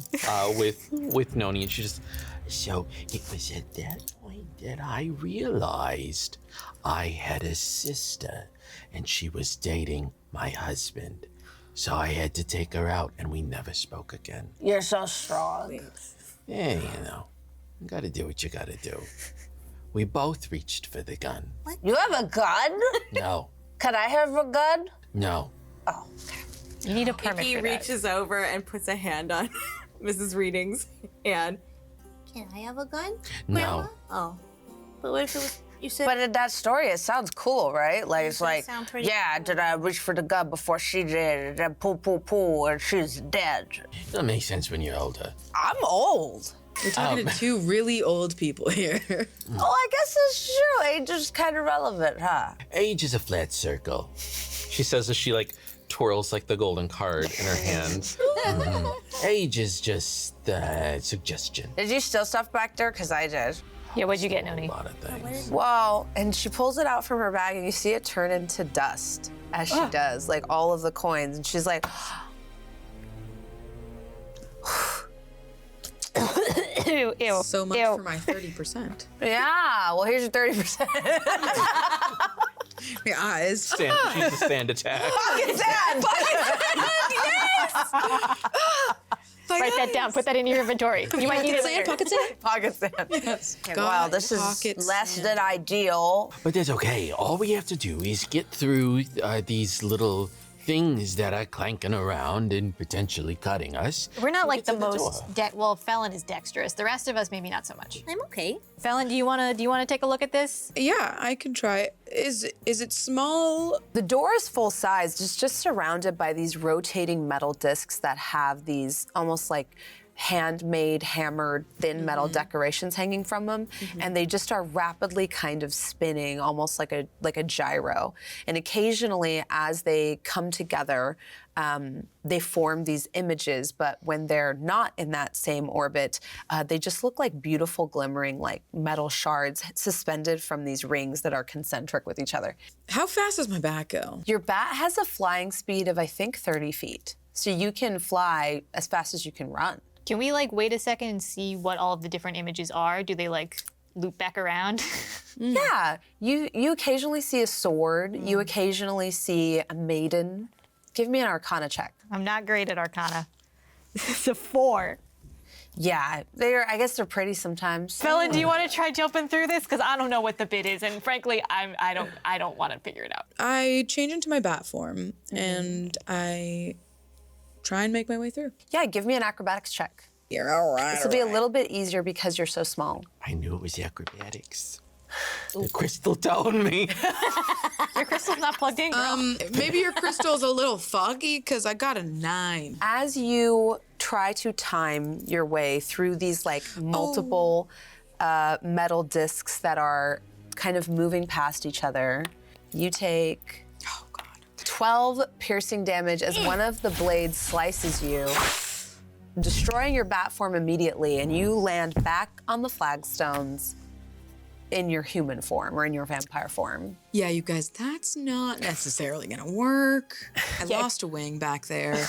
with Noni, and she just, So it was at that point that I realized I had a sister, and she was dating my husband. So I had to take her out, and we never spoke again. You're so strong. Yeah, you know, you gotta do what you gotta do. We both reached for the gun. You have a gun? No, Can I have a gun? no. Oh, You need a permit He for that. reaches over and puts a hand on Mrs. Reading's hand. Can I have a gun? No. Oh. But what if it was... You said. But in that story, it sounds cool, right? Like it's does like, sound pretty yeah, did I reach for the gun before she did? And then poo, and she's dead. It'll make sense when you're older. I'm old. We're talking to two really old people here. Oh, I guess that's true. Age is kind of relevant, huh? Age is a flat circle. She says as she like twirls like the golden card in her hand. Age is just suggestion. Did you steal stuff back there? Because I did. Yeah, what'd you get, A Noni? lot of things. Wow. And she pulls it out from her bag, and you see it turn into dust as she does, like all of the coins. And she's like, Ew, ew. So much ew. for my 30%. yeah, well, here's your 30%. My eyes. She's a stand attack. Write that down. Put that in your inventory. You might need it later. Pocket sand. Pocket sand. Yes. Wow, this is Pocket less sand. than ideal. But that's okay. All we have to do is get through these little things that are clanking around and potentially cutting us. We're not like Get the to the most well, Felon is dexterous. The rest of us maybe not so much. I'm okay. Felon, do you wanna take a look at this? Yeah, I can try. Is it small? The door is full size, just surrounded by these rotating metal discs that have these almost like handmade, hammered, thin metal decorations hanging from them, and they just are rapidly kind of spinning, almost like a gyro. And occasionally, as they come together, they form these images. But when they're not in that same orbit, they just look like beautiful, glimmering, like metal shards suspended from these rings that are concentric with each other. How fast does my bat go? Your bat has a flying speed of, I think, 30 feet. So you can fly as fast as you can run. Can we like wait a second and see what all of the different images are? Do they like loop back around? Yeah, you occasionally see a sword. You occasionally see a maiden. Give me an Arcana check. I'm not great at Arcana. It's a 4. Yeah, I guess they're pretty sometimes. Felon, do you want to try jumping through this? Because I don't know what the bid is, and frankly, I don't want to figure it out. I change into my bat form and I try and make my way through. Yeah, give me an acrobatics check. You're all right. This will be a little bit easier because you're so small. I knew it was acrobatics. The crystal told me. Your crystal's not plugged in, girl. Maybe your crystal's a little foggy because I got a 9. As you try to time your way through these like multiple metal discs that are kind of moving past each other, you take 12 piercing damage as one of the blades slices you, destroying your bat form immediately, and you land back on the flagstones in your human form or in your vampire form. Yeah, you guys, that's not necessarily gonna work. I lost a wing back there.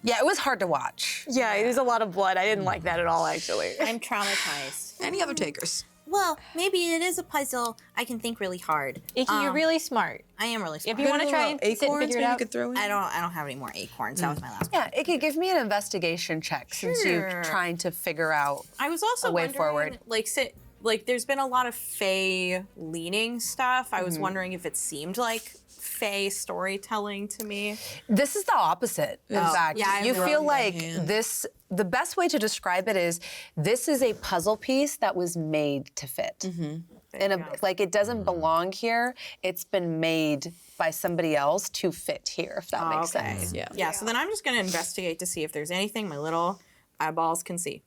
Yeah, it was hard to watch. Yeah, there's a lot of blood. I didn't like that at all, actually. I'm traumatized. Any other takers? Well, maybe it is a puzzle. I can think really hard. Icky, you're really smart. I am really smart. If you want to try and sit and acorns, figure it maybe you out. could throw in? I don't have any more acorns. That was my last one. Yeah, Icky, give me an investigation check since you're trying to figure out I was also a way wondering, forward. like there's been a lot of Fae leaning stuff. I was wondering if it seemed like Fae storytelling to me. This is the opposite, in fact. yeah, I you wrote feel in like my hand. the best way to describe it is this is a puzzle piece that was made to fit. Like it doesn't belong here. It's been made by somebody else to fit here, if that makes sense. Yeah. Yeah, so then I'm just gonna investigate to see if there's anything my little eyeballs can see.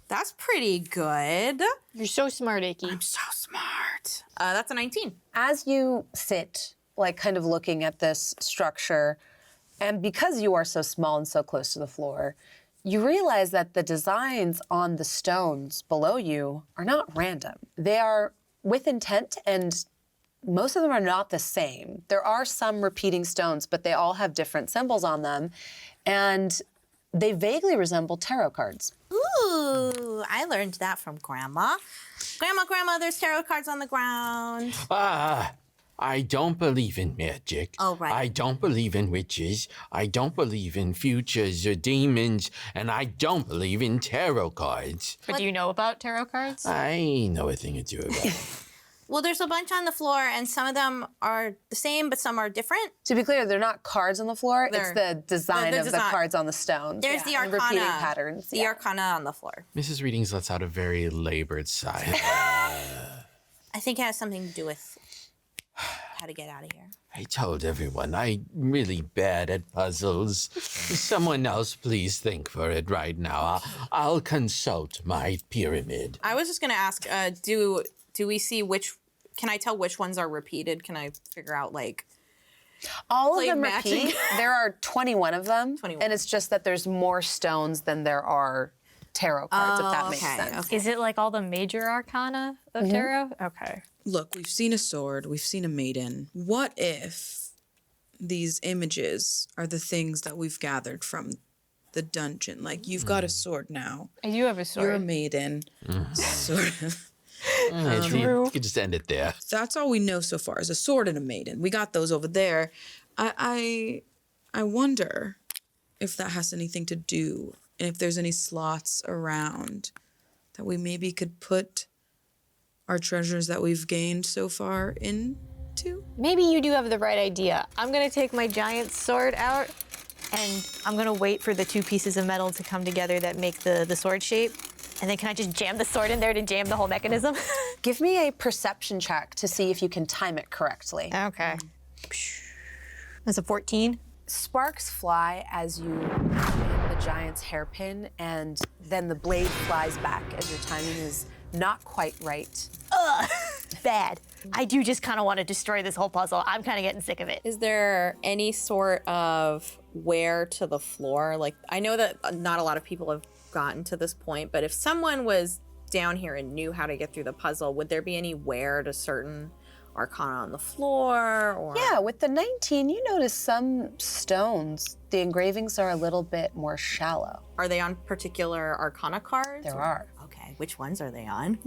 That's pretty good. You're so smart, Icky. I'm so smart. That's a 19. As you sit, like kind of looking at this structure, and because you are so small and so close to the floor, you realize that the designs on the stones below you are not random. They are with intent, and most of them are not the same. There are some repeating stones, but they all have different symbols on them, and they vaguely resemble tarot cards. Ooh, I learned that from Grandma. Grandma, there's tarot cards on the ground. I don't believe in magic. Oh, right. I don't believe in witches. I don't believe in futures or demons. And I don't believe in tarot cards. But do you know about tarot cards? I know a thing or two about it. Well, there's a bunch on the floor, and some of them are the same, but some are different. To be clear, they're not cards on the floor. It's They're- the design the of the design. cards on the stones. There's the and arcana. repeating patterns. The arcana on the floor. Mrs. Readings lets out a very labored sigh. I think it has something to do with how to get out of here. I told everyone I'm really bad at puzzles. Someone else please think for it right now. I'll consult my pyramid. I was just gonna ask, do we see which? Can I tell which ones are repeated? Can I figure out like? All of Play them matching. repeat. There are 21 of them. 21. And it's just that there's more stones than there are tarot cards, if that makes sense. Is it like all the major arcana of tarot? Okay. Look, we've seen a sword, we've seen a maiden. What if these images are the things that we've gathered from the dungeon? Like, you've got a sword now. I do have a You're a sword. maiden, sort of. You could just end it there. That's all we know so far is a sword and a maiden. We got those over there. I wonder if that has anything to do, and if there's any slots around that we maybe could put our treasures that we've gained so far into. Maybe you do have the right idea. I'm gonna take my giant sword out, and I'm gonna wait for the two pieces of metal to come together that make the sword shape. And then can I just jam the sword in there to jam the whole mechanism? Give me a perception check to see if you can time it correctly. Okay. That's a 14. Sparks fly as you hit the giant's hairpin, and then the blade flies back as your timing is not quite right. Bad. I do just kind of want to destroy this whole puzzle. I'm kind of getting sick of it. Is there any sort of wear to the floor? Like, I know that not a lot of people have gotten to this point, but if someone was down here and knew how to get through the puzzle, would there be any wear to certain arcana on the floor? Or Yeah, with the 19, you notice some stones, the engravings are a little bit more shallow. are they on particular arcana cards? There are. Okay, which ones are they on?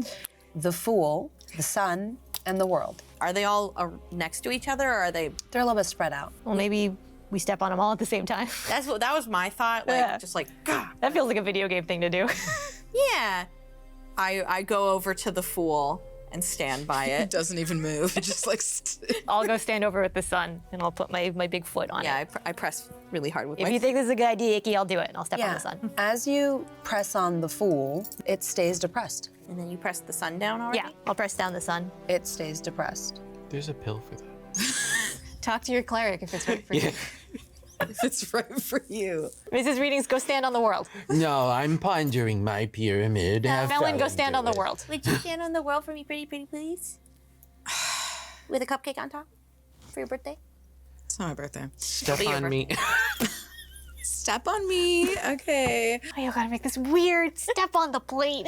The Fool, the Sun, and the World. Are they all next to each other, or are they? They're a little bit spread out. Well, maybe we step on them all at the same time. That was my thought. Like, Yeah. just like, gah. That feels like a video game thing to do. Yeah. I go over to the Fool and stand by It it. doesn't even move. It just like. I'll go stand over with the sun, and I'll put my big foot on Yeah, it. I press really hard with If my. you think this is a good idea, Icky, I'll do it, and I'll step on the sun. As you press on the Fool, it stays depressed. And then you press the sun down already? Yeah, I'll press down the sun. It stays depressed. There's a pill for that. Talk to your cleric if it's right for you. If it's right for you. Mrs. Readings, go stand on the world. No, I'm pondering my pyramid. Have Felon, go Fallon stand do on the it. world. Would you stand on the world for me, pretty please? With a cupcake on top for your birthday? It's not my birthday. Step on me. Step on me. Okay. Oh, you gotta make this weird step on the plate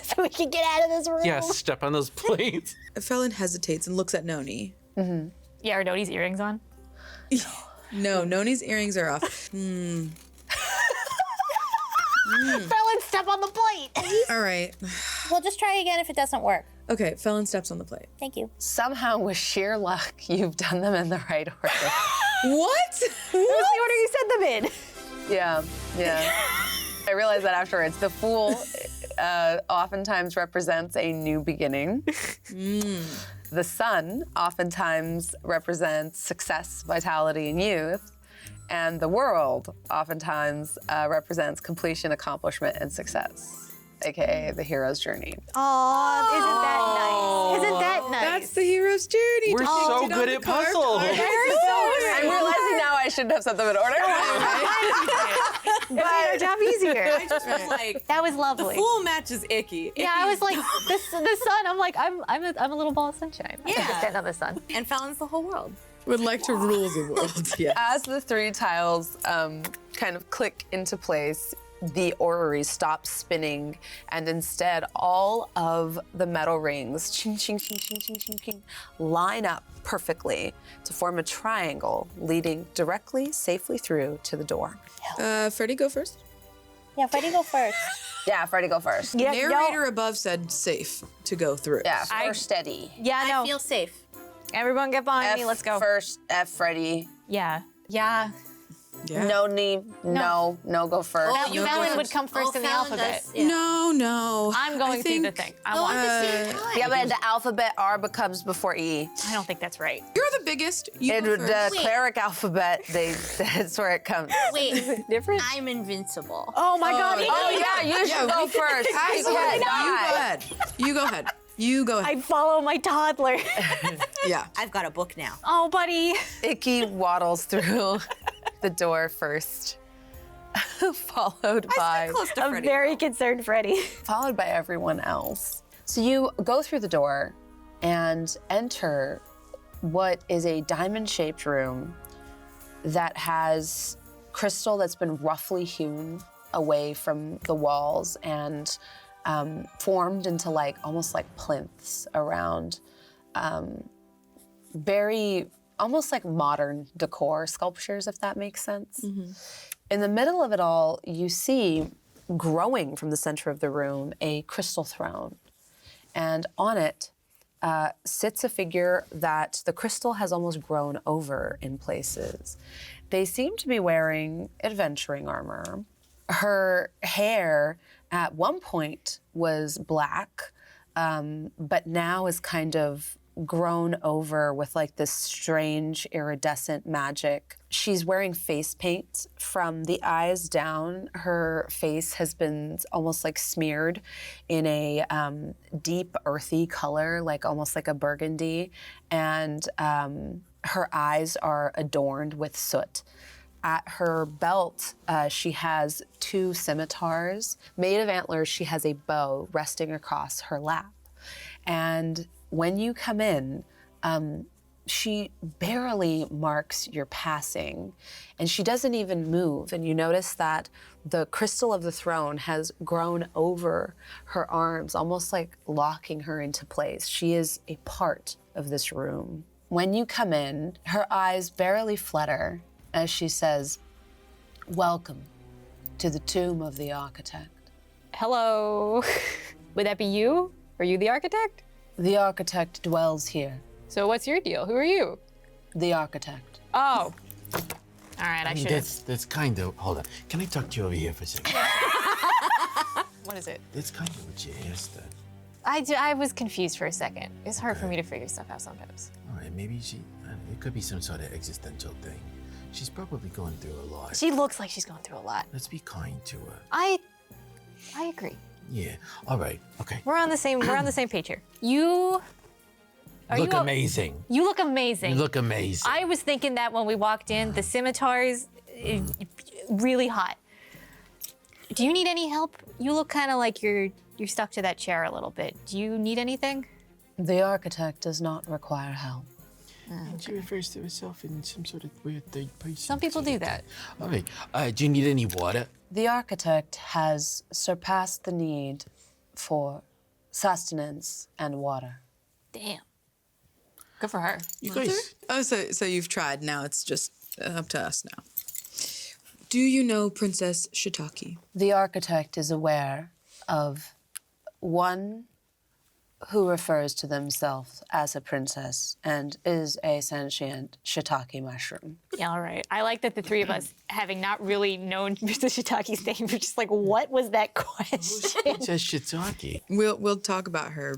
so we can get out of this room. Yes, step on those plates. Felon hesitates and looks at Noni. Yeah, are Nodi's earrings on? No, Noni's earrings are off. Felon, step on the plate. All right. Well, just try again if it doesn't work. Okay, Felon steps on the plate. Thank you. Somehow, with sheer luck, you've done them in the right order. What? That was the order you said them in. Yeah. I realized that afterwards. The Fool oftentimes represents a new beginning. The Sun oftentimes represents success, vitality, and youth. And the World oftentimes represents completion, accomplishment, and success, aka the hero's journey. Aw, isn't that nice? That's the hero's journey. We're so good at puzzles. I'm realizing now I shouldn't have set them in order. That made our job easier. I just was like, That was the lovely. Fool matches Icky. Yeah, I was like, the sun. I'm like, I'm a little ball of sunshine. I can Yeah. stand on the sun. And Fallon's the whole world. Would like to rule the world. Yeah. As the three tiles kind of click into place, the orrery stops spinning, and instead all of the metal rings ching, ching, ching, ching, ching, ching, ching, line up perfectly to form a triangle leading directly, safely through to the door. Freddie, go first. Yeah, Freddie, go first. Yeah, Freddie, go first. Yeah, Narrator above said safe to go through. Yeah, first steady. Yeah, I no. feel safe. Everyone get behind me. Let's go. First, F, Freddie. Yeah. Yeah. Yeah. No need, no, go first. Felon would come first in the Fallon alphabet. does, yeah. No. I'm going through the thing. I want Yeah, but the alphabet R becomes before E. I don't think that's right. You're the biggest. You And go the first. cleric alphabet, that's where it comes. Wait, Different? I'm invincible. Oh my God. Oh yeah, you should go first. Actually, You can't you go die. ahead. You go ahead. You go ahead. I follow my toddler. Yeah. I've got a book now. Oh, buddy. Icky waddles through the door first, followed by Close to A Freddie. very concerned Freddie. followed by everyone else. So you go through the door and enter what is a diamond-shaped room that has crystal that's been roughly hewn away from the walls and formed into almost like plinths around very almost like modern decor sculptures, if that makes sense. In the middle of it all, you see growing from the center of the room a crystal throne. And on it sits a figure that the crystal has almost grown over in places. They seem to be wearing adventuring armor. Her hair at one point was black, but now is kind of grown over with like this strange iridescent magic. She's wearing face paint from the eyes down. Her face has been almost like smeared in a deep earthy color, like almost like a burgundy. And her eyes are adorned with soot. At her belt, she has 2 scimitars. Made of antlers, she has a bow resting across her lap. And when you come in, she barely marks your passing, and she doesn't even move. And you notice that the crystal of the throne has grown over her arms, almost like locking her into place. She is a part of this room. When you come in, her eyes barely flutter as she says, "Welcome to the tomb of the architect." Hello. Would that be you? Are you the architect? The architect dwells here. So what's your deal? Who are you? The architect. Oh. All right, I I mean, should have. that's kind of. Hold on. Can I talk to you over here for a second? What is it? That's kind of what your hairstyle. I was confused for a second. It's hard for me to figure stuff out sometimes. All right, maybe it could be some sort of existential thing. She's probably going through a lot. She looks like she's going through a lot. Let's be kind to her. I agree. Yeah. All right. Okay. We're on the same page here. You Look amazing. You look amazing. You look amazing. I was thinking that when we walked in, the scimitars, really hot. Do you need any help? You look kind of like you're stuck to that chair a little bit. Do you need anything? The architect does not require help. And she refers to herself in some sort of weird third person. Some people do that. All right. Do you need any water? The architect has surpassed the need for sustenance and water. Damn. Good for her. You guys. Oh, so you've tried. Now it's just up to us now. Do you know Princess Shiitake? The architect is aware of one who refers to themselves as a princess and is a sentient shiitake mushroom. Yeah, all right. I like that the three of us, having not really known Mr. Shiitake's name, we're just like, what was that question? Princess Shiitake. We'll talk about her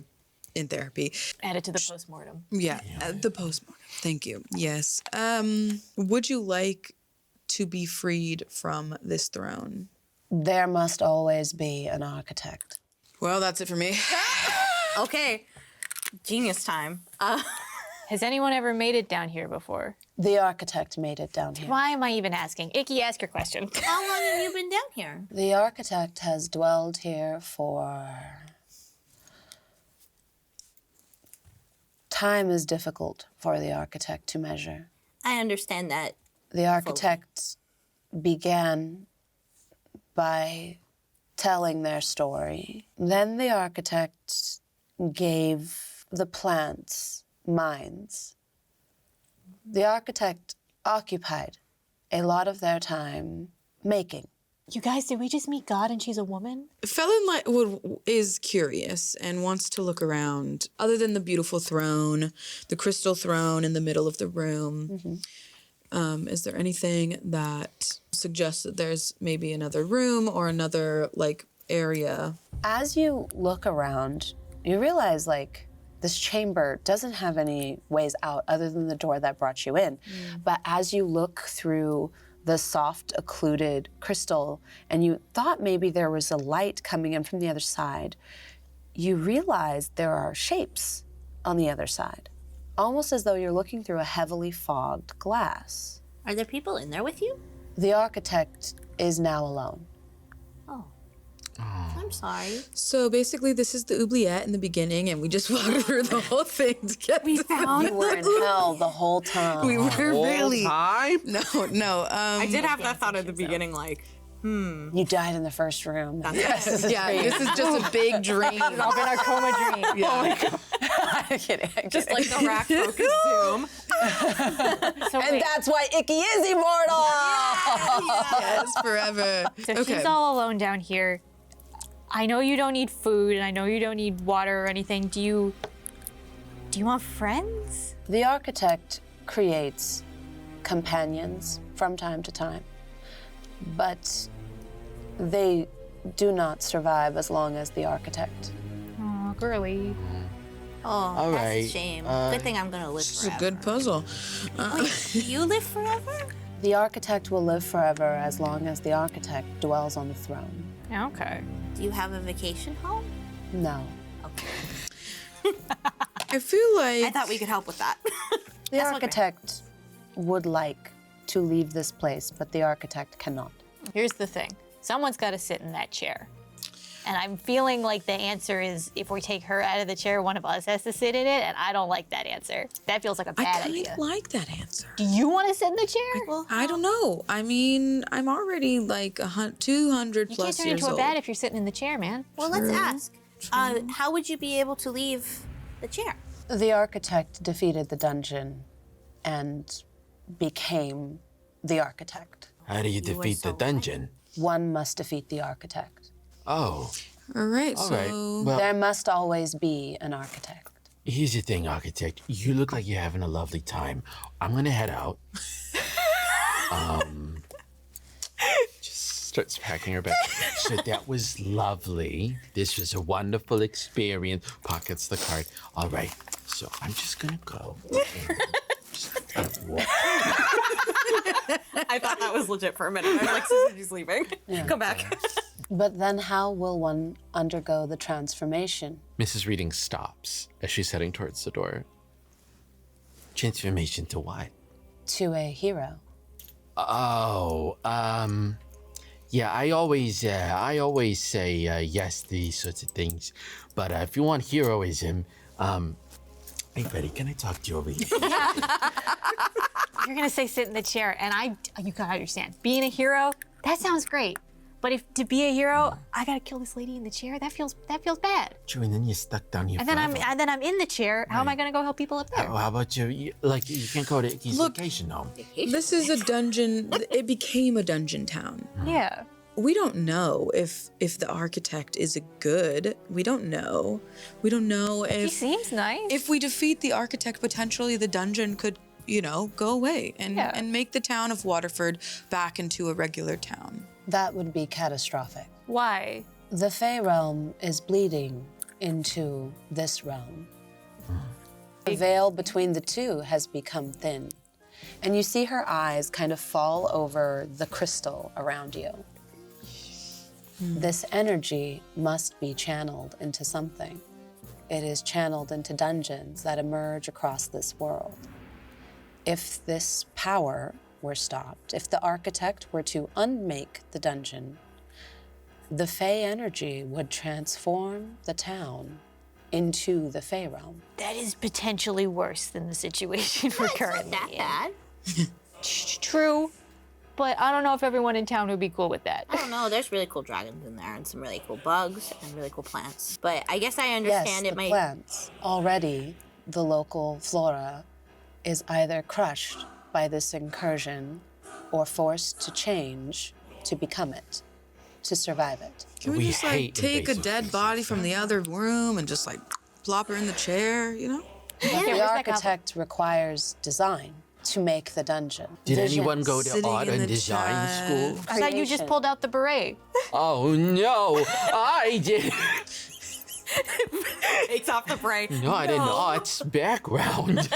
in therapy. Add it to the postmortem. Yeah, the postmortem. Thank you. Yes. Would you like to be freed from this throne? There must always be an architect. Well, that's it for me. Okay, genius time. Has anyone ever made it down here before? The architect made it down here. Why am I even asking? Icky, ask your question. How long have you been down here? The architect has dwelled here for... Time is difficult for the architect to measure. I understand that. The architect began by telling their story. Then the architect gave the plants minds. The architect occupied a lot of their time making. You guys, did we just meet God and she's a woman? Felon is curious and wants to look around. Other than the beautiful throne, the crystal throne in the middle of the room, is there anything that suggests that there's maybe another room or another area? As you look around, you realize this chamber doesn't have any ways out other than the door that brought you in. But as you look through the soft occluded crystal and you thought maybe there was a light coming in from the other side, you realize there are shapes on the other side, almost as though you're looking through a heavily fogged glass. Are there people in there with you? The architect is now alone. Oh. I'm sorry. So basically, this is the oubliette in the beginning, and we just walked through the whole thing to get to You were in hell the whole time. We were Whole really. time? No. I did have that thought at the beginning, like, You died in the first room. This is just a big dream. It's all been our coma dream. Yeah. I'm kidding. just like the rack focus zoom. So And wait, that's why Icky is immortal. Yes, forever. so she's all alone down here. I know you don't need food, and I know you don't need water or anything. Do you want friends? The architect creates companions from time to time, but they do not survive as long as the architect. Oh, girly. Oh, All that's right, a shame. uh, Good thing I'm gonna live It's a forever. good puzzle. Wait, you live forever? The architect will live forever as long as the architect dwells on the throne. Okay. Do you have a vacation home? No. I feel like I thought we could help with that. The architect would like to leave this place, but the architect cannot. Here's the thing. Someone's got to sit in that chair. And I'm feeling like the answer is if we take her out of the chair, one of us has to sit in it, and I don't like that answer. That feels like a I bad kind idea. of like that answer. Do you want to sit in the chair? I don't know. I mean, I'm already like 200 You can't plus turn years into a old. bat if you're sitting in the chair, man. Well, let's ask. How would you be able to leave the chair? The architect defeated the dungeon and became the architect. How do you defeat the dungeon? One must defeat the architect. Oh, All right, all so right. Well, There must always be an architect. here's the thing, architect. You look like you're having a lovely time. I'm gonna head out. Just starts packing her bag. So that was lovely. This was a wonderful experience. Pockets the card. All right. So I'm just gonna go. Walk. I thought that was legit for a minute. I was like, Susie's leaving. Come back. But then how will one undergo the transformation? Mrs. Reading stops as she's heading towards the door. Transformation to what? To a hero. Oh, yeah. I always say yes to these sorts of things. But if you want heroism, hey, Betty, can I talk to you over here? You're gonna say sit in the chair, and you gotta understand, being a hero, that sounds great. But if to be a hero, I gotta kill this lady in the chair, that feels bad. True, and then you're stuck down here And then forever. I'm in the chair. How am I gonna go help people up there? How about you can't go to Icky's vacation home. this is a dungeon. It became a dungeon town. Yeah. We don't know if the architect is a good. We don't know. We don't know He if seems nice. if we defeat the architect, potentially the dungeon could, go away and make the town of Waterford back into a regular town. That would be catastrophic. Why? The Fey realm is bleeding into this realm. The veil between the two has become thin. And you see her eyes kind of fall over the crystal around you. This energy must be channeled into something. It is channeled into dungeons that emerge across this world. If this power were stopped, if the architect were to unmake the dungeon, the Fey energy would transform the town into the Fey realm. That is potentially worse than the situation we're currently That in. bad? True, but I don't know if everyone in town would be cool with that. I don't know. There's really cool dragons in there and some really cool bugs and really cool plants. But I guess I understand Yes, it the might. plants. Already, the local flora is either crushed by this incursion or forced to change to become it, to survive it. Can we We just hate take a invasive dead body from the other room and just plop her in the chair? But where's the that architect requires design to make the dungeon. Did Visions. anyone go to Sitting art in and the design chat. school? I thought you just Creation. pulled out the beret. Oh no, I did. Takes off the brain. Not an arts background.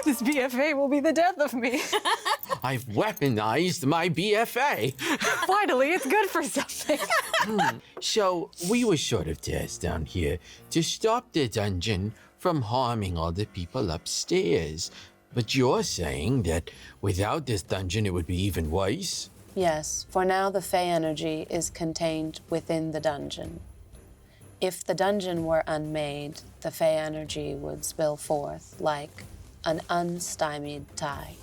This BFA will be the death of me. I've weaponized my BFA. Finally, it's good for something. So we were sort of tasked down here to stop the dungeon from harming all the people upstairs. But you're saying that without this dungeon, it would be even worse? Yes, for now the Fey energy is contained within the dungeon. If the dungeon were unmade, the Fey energy would spill forth like an unstymied tide.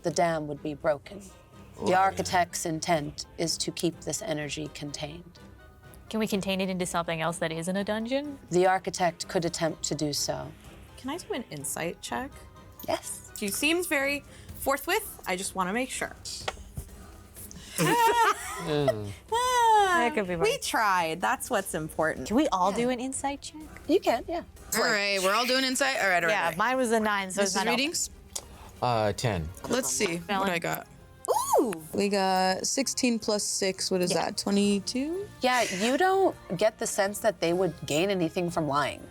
The dam would be broken. The architect's intent is to keep this energy contained. Can we contain it into something else that isn't a dungeon? The architect could attempt to do so. Can I do an insight check? Yes. She seems very forthwith. I just want to make sure. That could be We tried. That's what's important. Can we all do an insight check? You can, yeah. All right, we're all doing insight. All right, all right. Yeah, mine was a 9, so it's Mrs. not Readings. 10. Let's see what I got. Ooh. We got 16 plus 6. What is that? 22. Yeah, you don't get the sense that they would gain anything from lying.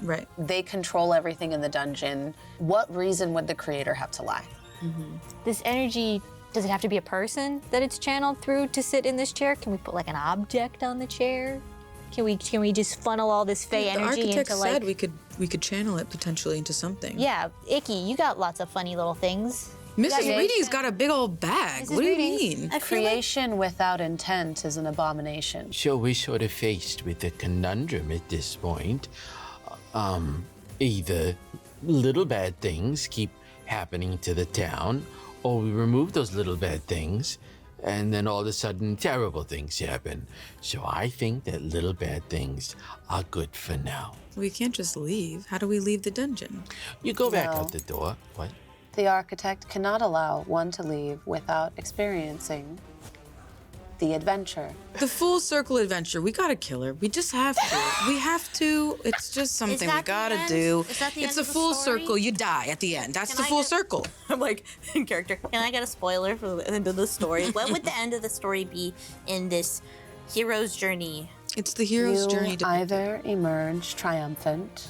Right. They control everything in the dungeon. What reason would the creator have to lie? This energy, does it have to be a person that it's channeled through to sit in this chair? Can we put like an object on the chair? Can we just funnel all this Fey The energy architect into like? said we could channel it potentially into something. Yeah, Icky, you got lots of funny little things. Mrs. Yeah, Reading's got a big old bag. Mrs. What do you Readings. mean? Creation without intent is an abomination. So we're sort of faced with a conundrum at this point. Either little bad things keep happening to the town, or we remove those little bad things, and then all of a sudden terrible things happen. So I think that little bad things are good for now. We can't just leave. How do we leave the dungeon? You go back No. out the door. What? The architect cannot allow one to leave without experiencing the adventure. The full circle adventure. We gotta kill her. We just have to. We have to. It's just something we that the gotta end? do. Is that the It's end a of the full story? circle. You die at the end. That's Can the I full get- circle. I'm like, in character. Can I get a spoiler for the end of the story? What would the end of the story be in this hero's journey? It's the hero's You journey to either emerge triumphant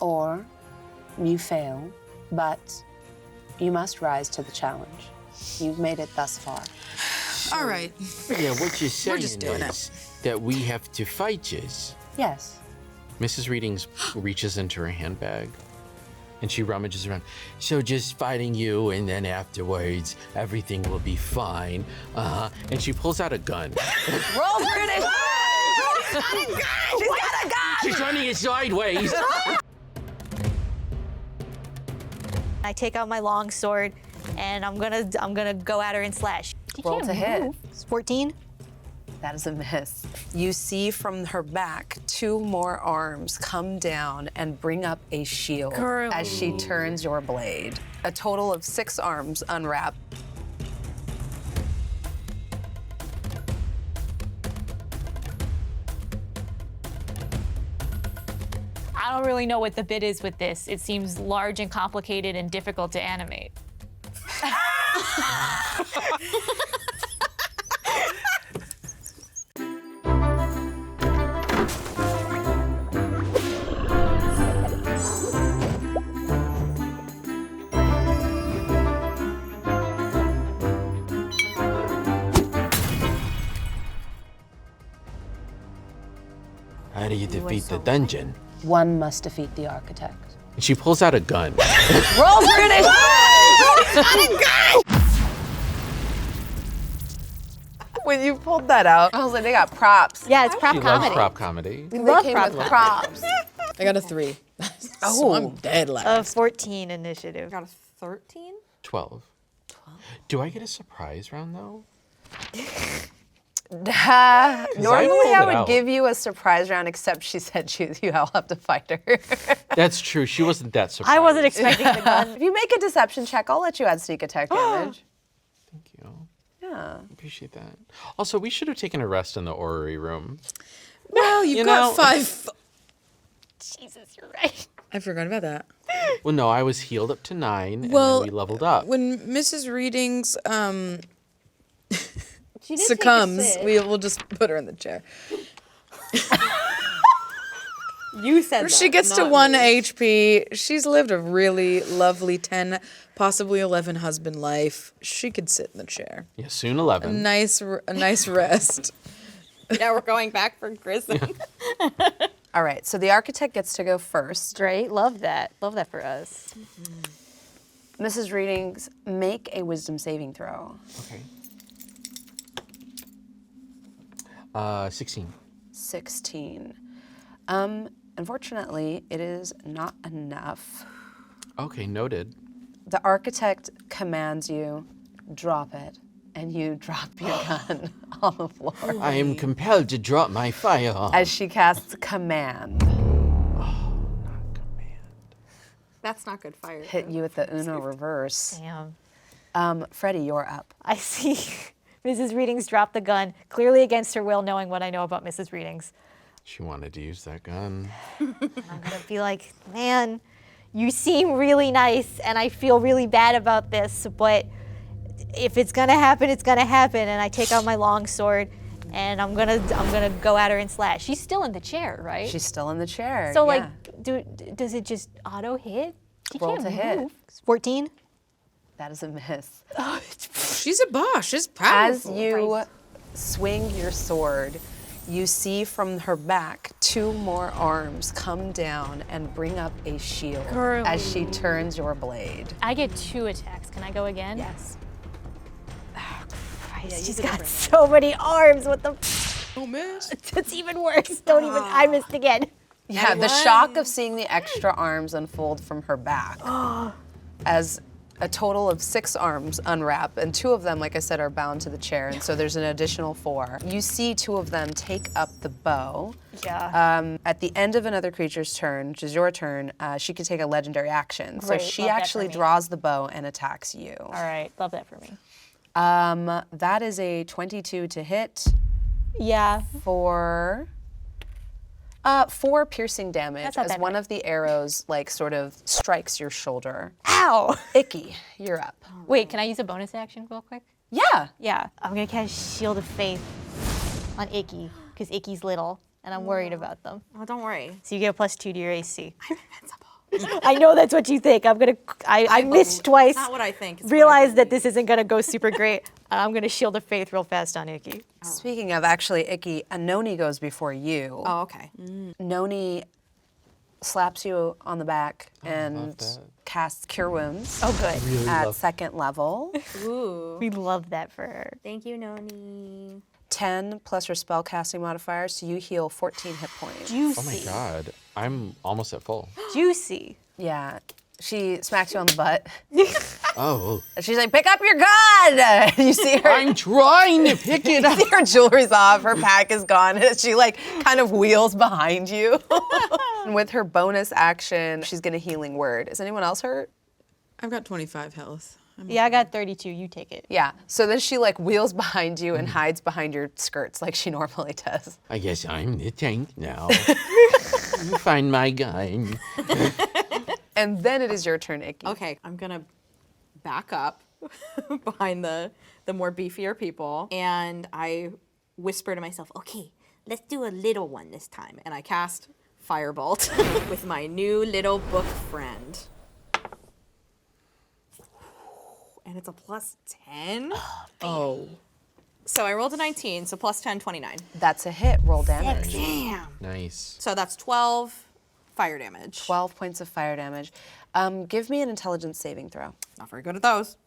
or you fail, but you must rise to the challenge. You've made it thus far. All right. Yeah, what you're saying just doing it. is that we have to fight you. Yes. Mrs. Readings reaches into her handbag and she rummages around. So just fighting you, and then afterwards, everything will be fine. And she pulls out a gun. Roll for it! She's got a gun! She's running it sideways. I take out my long sword, and I'm gonna go at her and slash. You Roll can't to hit. move. It's 14. That is a miss. You see from her back 2 more arms come down and bring up a shield Girl. as she turns your blade. A total of 6 arms unwrap. I don't really know what the bid is with this. It seems large and complicated and difficult to animate. How do you defeat the dungeon? One must defeat the architect. And she pulls out a gun. Roll for it! When you pulled that out, I was like, they got props. Yeah, it's prop She loves comedy. prop comedy. They love came prop with props. I got a 3. Oh. So I'm dead last. 14 initiative. Got a 13? 12. Do I get a surprise round though? Normally, pulled I it would out. give you a surprise round, except she said you all have to fight her. That's true. She wasn't that surprised. I wasn't expecting the gun. If you make a deception check, I'll let you add sneak attack damage. Thank you. Yeah. Appreciate that. Also, we should have taken a rest in the orrery room. Well, you've got know- 5. Jesus, you're right. I forgot about that. Well, no, I was healed up to 9, and Well, then we leveled up. When Mrs. Readings She did take a succumbs, sip. we'll just put her in the chair. You said She gets to 1 HP. She's lived a really lovely 10, possibly 11 husband life. She could sit in the chair. Yeah, soon 11. A nice rest. Yeah, we're going back for Grissom. All right, so the architect gets to go first. Great, love that. Love that for us. Mrs. Readings, make a wisdom saving throw. Okay. 16. 16. Unfortunately, it is not enough. Okay, noted. The architect commands you, drop it, and you drop your gun on the floor. I am compelled to drop my firearm. As she casts command. That's not good fire. Hit you with the Uno reverse. Damn. Freddie, you're up. I see Mrs. Readings drop the gun, clearly against her will, knowing what I know about Mrs. Readings. She wanted to use that gun. I'm gonna be like, man, you seem really nice, and I feel really bad about this, but if it's gonna happen, it's gonna happen. And I take out my long sword, and I'm gonna go at her and slash. She's still in the chair, right? She's still in the chair. So yeah. like, does it just auto hit? She Roll can't to hit. move. 14. That is a miss. She's a boss. She's As powerful. you swing your sword, you see from her back 2 more arms come down and bring up a shield as she turns your blade. I get 2 attacks. Can I go again? Yes. Oh, Christ, she's got so many arms. What the? Oh, miss. It's even worse. Don't even. I missed again. Yeah, the shock of seeing the extra arms unfold from her back as a total of 6 arms unwrap, and 2 of them, like I said, are bound to the chair, and so there's an additional 4. You see 2 of them take up the bow. Yeah. At the end of another creature's turn, which is your turn, she can take a legendary action. Great, so she love that for actually me. draws the bow and attacks you. All right. Love that for me. That is a 22 to hit Yeah. for 4 piercing damage That's not as bad. one of the arrows like sort of strikes your shoulder. Ow. Icky, you're up. Wait, can I use a bonus action real quick? Yeah. Yeah. I'm gonna cast Shield of Faith on Icky because Icky's little, and I'm worried about them. Oh, don't worry. So you get a +2 to your AC. I'm invincible. I know that's what you think. I missed twice. Not what I think. It's Realize that this isn't gonna go super great. I'm gonna Shield of Faith real fast on Icky. Speaking of actually Icky, Noni goes before you. Oh, okay. Noni slaps you on the back and that. casts Cure Wounds Oh, good. Really at love 2nd level. Ooh. We love that for her. Thank you, Noni. 10 plus your spellcasting modifier, so you heal 14 hit points. Juicy. Oh my god. I'm almost at full. Juicy. Yeah. She smacks you on the butt. Oh. And she's like, pick up your gun! You see her. I'm trying to pick it up. See her jewelry's off, her pack is gone, and she like kind of wheels behind you. And with her bonus action, she's gonna healing word. Is anyone else hurt? I've got 25 health. Yeah, I got 32. You take it. Yeah. So then she like wheels behind you and hides behind your skirts like she normally does. I guess I'm the tank now. You find my gun. And then it is your turn, Icky. Okay, I'm gonna back up behind the more beefier people, and I whisper to myself, "Okay, let's do a little one this time." And I cast Firebolt with my new little book friend. And it's a +10. Oh. So I rolled a 19, so +10, 29. That's a hit. Roll damage. Damn. Nice. So that's 12 fire damage. 12 points of fire damage. Give me an intelligence saving throw. Not very good at those.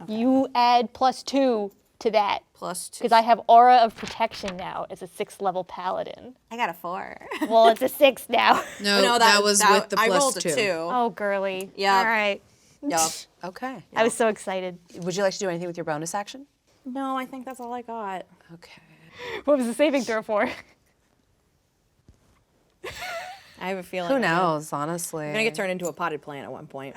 You add +2 to that +2. because I have Aura of Protection now as a 6th level paladin. I got a 4. Well, it's a 6 now. No, that was with the I plus rolled 2. a 2. Oh, girly. Yeah. All right. Yup. Okay. I was so excited. Would you like to do anything with your bonus action? No, I think that's all I got. Okay. What was the saving throw for? I have a feeling. Who knows, honestly. I'm gonna get turned into a potted plant at one point.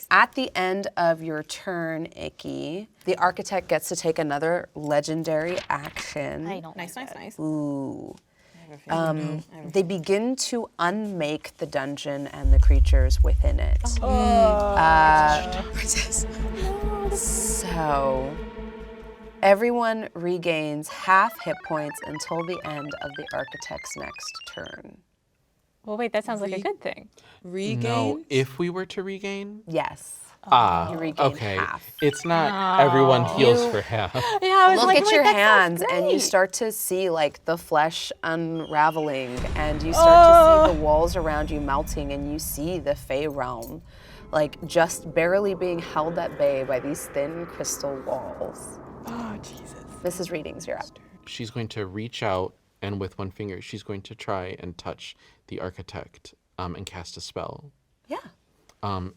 At the end of your turn, Icky, the architect gets to take another legendary action. I don't Nice, like nice, nice. Ooh. I have a feeling. They begin to unmake the dungeon and the creatures within it. So everyone regains half hit points until the end of the architect's next turn. Well, wait, that sounds like a good thing. Regain? No, if we were to regain. Yes. Ah, You regain okay. half. It's not everyone heals for half. Yeah, I was Look like, at wait, your that sounds hands, and you great. start to see like the flesh unraveling, and you start to see the walls around you melting, and you see the Fey realm, like just barely being held at bay by these thin crystal walls. Oh, Jesus. Mrs. Readings, you're up. She's going to reach out, and with one finger, she's going to try and touch the architect and cast a spell. Yeah.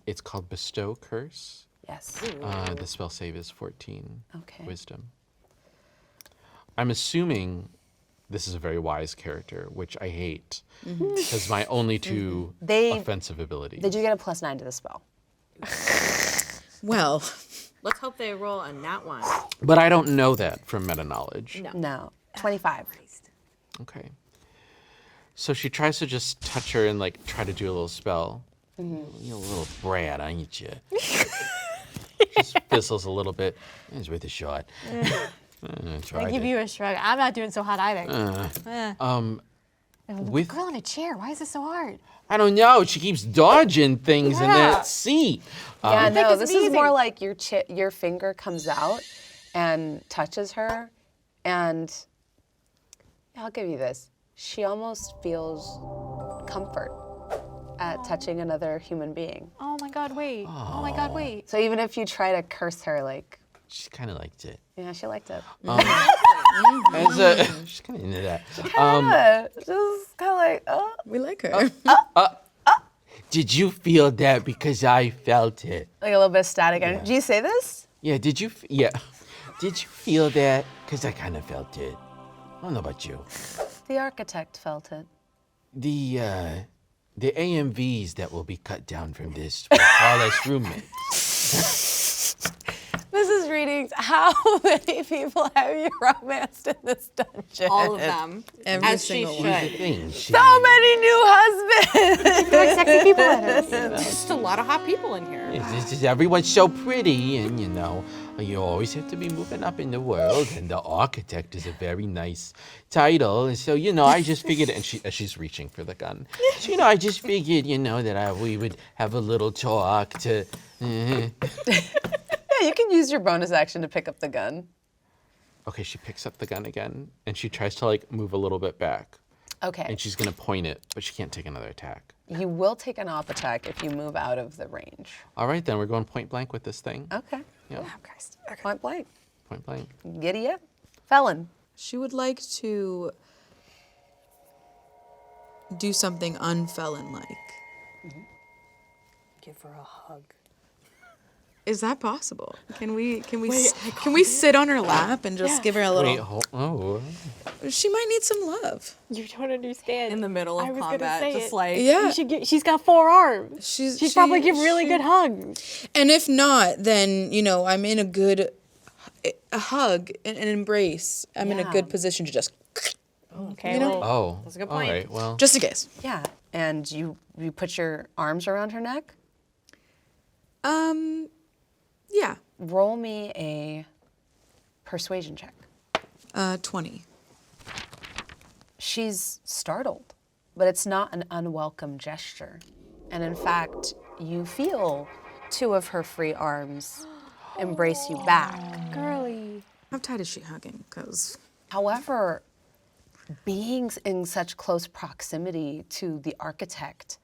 It's called Bestow Curse. Yes. The spell save is 14 Okay. wisdom. I'm assuming this is a very wise character, which I hate, because my only two offensive abilities. Did you get a +9 to the spell? Well, Let's hope they roll a nat one. But I don't know that from meta knowledge. No. 25. Okay. So she tries to just touch her and like try to do a little spell. You're a little brat, aren't you? Just fizzles a little bit. It's worth a shot. I give you a shrug. I'm not doing so hot either. With Girl in a chair. Why is this so hard? I don't know. She keeps dodging things in that seat. Yeah, no, it's this is more easy. like your finger comes out and touches her, and I'll give you this. She almost feels comfort at touching another human being. Oh my God, wait. Oh my God, wait. So even if you try to curse her, like, She kind of liked it. yeah, she liked it. She's kind of into that. Just kind of like, oh. we like her. Did you feel that because I felt it? Like a little bit of static. Yeah. Do you say this? Yeah, did you? Yeah. Did you feel that? Because I kind of felt it. I don't know about you. The architect felt it. The AMVs that will be cut down from this will call us roommates. Mrs. Readings, how many people have you romanced in this dungeon? All of them. Every As she single should. one. Here's the thing. She, So many new husbands. Like sexy people in it. There's just a lot of hot people in here. it's just everyone's so pretty, and you know, you always have to be moving up in the world. And the architect is a very nice title, and so you know, I just figured. And she's reaching for the gun. So you know, I just figured, you know, that we would have a little talk to. Yeah, you can use your bonus action to pick up the gun. Okay, she picks up the gun again, and she tries to like move a little bit back, Okay. and she's gonna point it, but she can't take another attack. You will take an op attack if you move out of the range. All right, then we're going point blank with this thing. Okay. Yeah, Point blank. point blank. Giddy up. Felon. She would like to do something unfelon-like. Give her a hug. Is that possible? Can we sit on her lap and just give her a little? Wait, oh. She might need some love. You don't understand. In the middle I of was gonna combat, say just it. like Yeah. You should get, she's got 4 arms. She's Probably give really good hugs. And if not, then you know I'm in a hug, an embrace. I'm in a good position to just Okay. You know? well, Oh, That's a good all point. right, well. just in case. Yeah. And you put your arms around her neck. Yeah. Roll me a persuasion check. 20. She's startled, but it's not an unwelcome gesture. And in fact, you feel 2 of her free arms embrace you back. girly. How tight is she hugging? Cause However, being in such close proximity to the architect,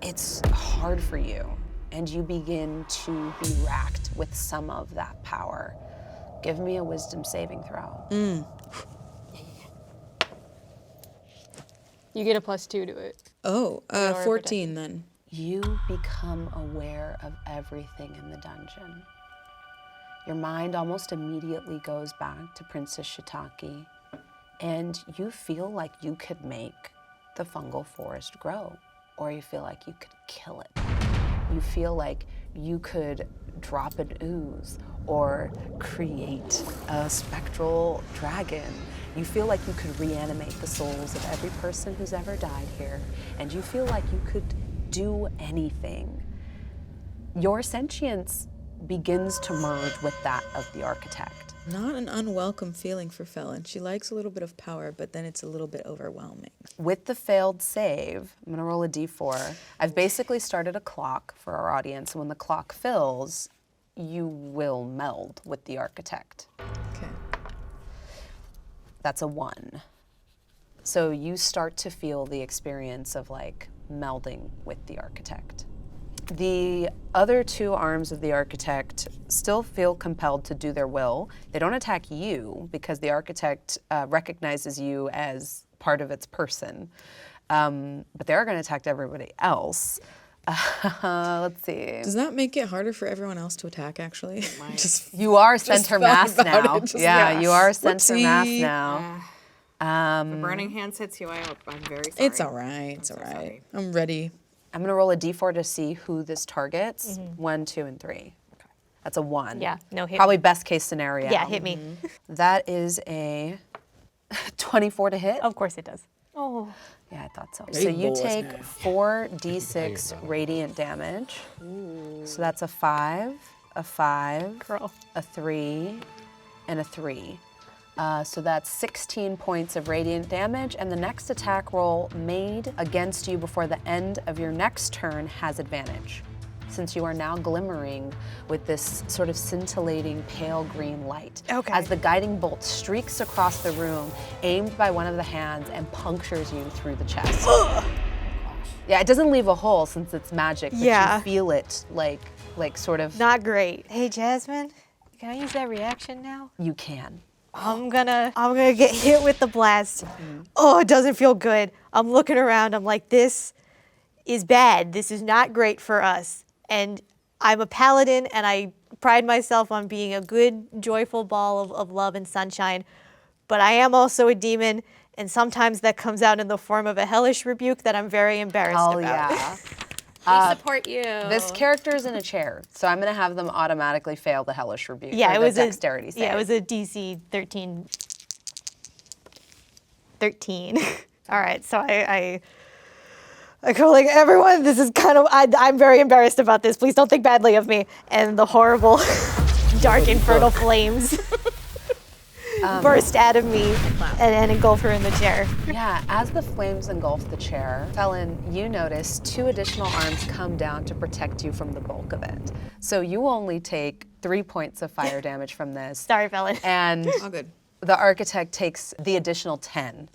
it's hard for you, and you begin to be racked with some of that power. Give me a wisdom saving throw. You get a +2 to it. oh, Or 14 then. You become aware of everything in the dungeon. Your mind almost immediately goes back to Princess Shiitake, and you feel like you could make the fungal forest grow, or you feel like you could kill it. You feel like you could drop an ooze or create a spectral dragon. You feel like you could reanimate the souls of every person who's ever died here, and you feel like you could do anything. Your sentience begins to merge with that of the architect. Not an unwelcome feeling for Felon. She likes a little bit of power, but then it's a little bit overwhelming. With the failed save, I'm gonna roll a d4. I've basically started a clock for our audience, and when the clock fills, you will meld with the architect. Okay. That's a 1. So you start to feel the experience of like melding with the architect. The other 2 arms of the architect still feel compelled to do their will. They don't attack you because the architect recognizes you as part of its person. But they are going to attack everybody else. Let's see. Does that make it harder for everyone else to attack, actually? You are center mass about now. it, just Yeah, like, you are center mass whoopsie. now. The burning hands hits you. I'm very sorry. It's all right. It's all right. I'm ready. I'm going to roll a d4 to see who this targets. 1, 2, and 3. That's a 1. Yeah, no hit. Probably best case scenario. Yeah, hit me. That is a 24 to hit. Of course it does. Oh. Yeah, I thought so. Big So you boys take now. 4d6 radiant damage. So that's a 5, a 5, Girl. a 3, and a 3. So that's 16 points of radiant damage, and the next attack roll made against you before the end of your next turn has advantage, since you are now glimmering with this sort of scintillating pale green light. Okay. As the guiding bolt streaks across the room, aimed by one of the hands and punctures you through the chest. Yeah, it doesn't leave a hole since it's magic, but Yeah. you feel it like sort of, Not great. Hey, Jasmine, can I use that reaction now? you can. I'm gonna get hit with the blast. Oh, it doesn't feel good. I'm looking around. I'm like, this is bad. This is not great for us. And I'm a paladin, and I pride myself on being a good, joyful ball of love and sunshine. But I am also a demon, and sometimes that comes out in the form of a hellish rebuke that I'm very embarrassed Oh about. yeah. We support you. This character is in a chair, so I'm gonna have them automatically fail the hellish rebuke. Yeah, or it the was dexterity save. Yeah, it was a DC 13. 13. All right, so I go like, everyone, this is kind of, I'm very embarrassed about this. Please don't think badly of me. And the horrible, dark, infernal flames burst out of me and engulf her in the chair. Yeah, as the flames engulf the chair, Felon, you notice 2 additional arms come down to protect you from the bulk of it. So you only take 3 points of fire damage from this. Sorry, Felon. And All good. the architect takes the additional 10.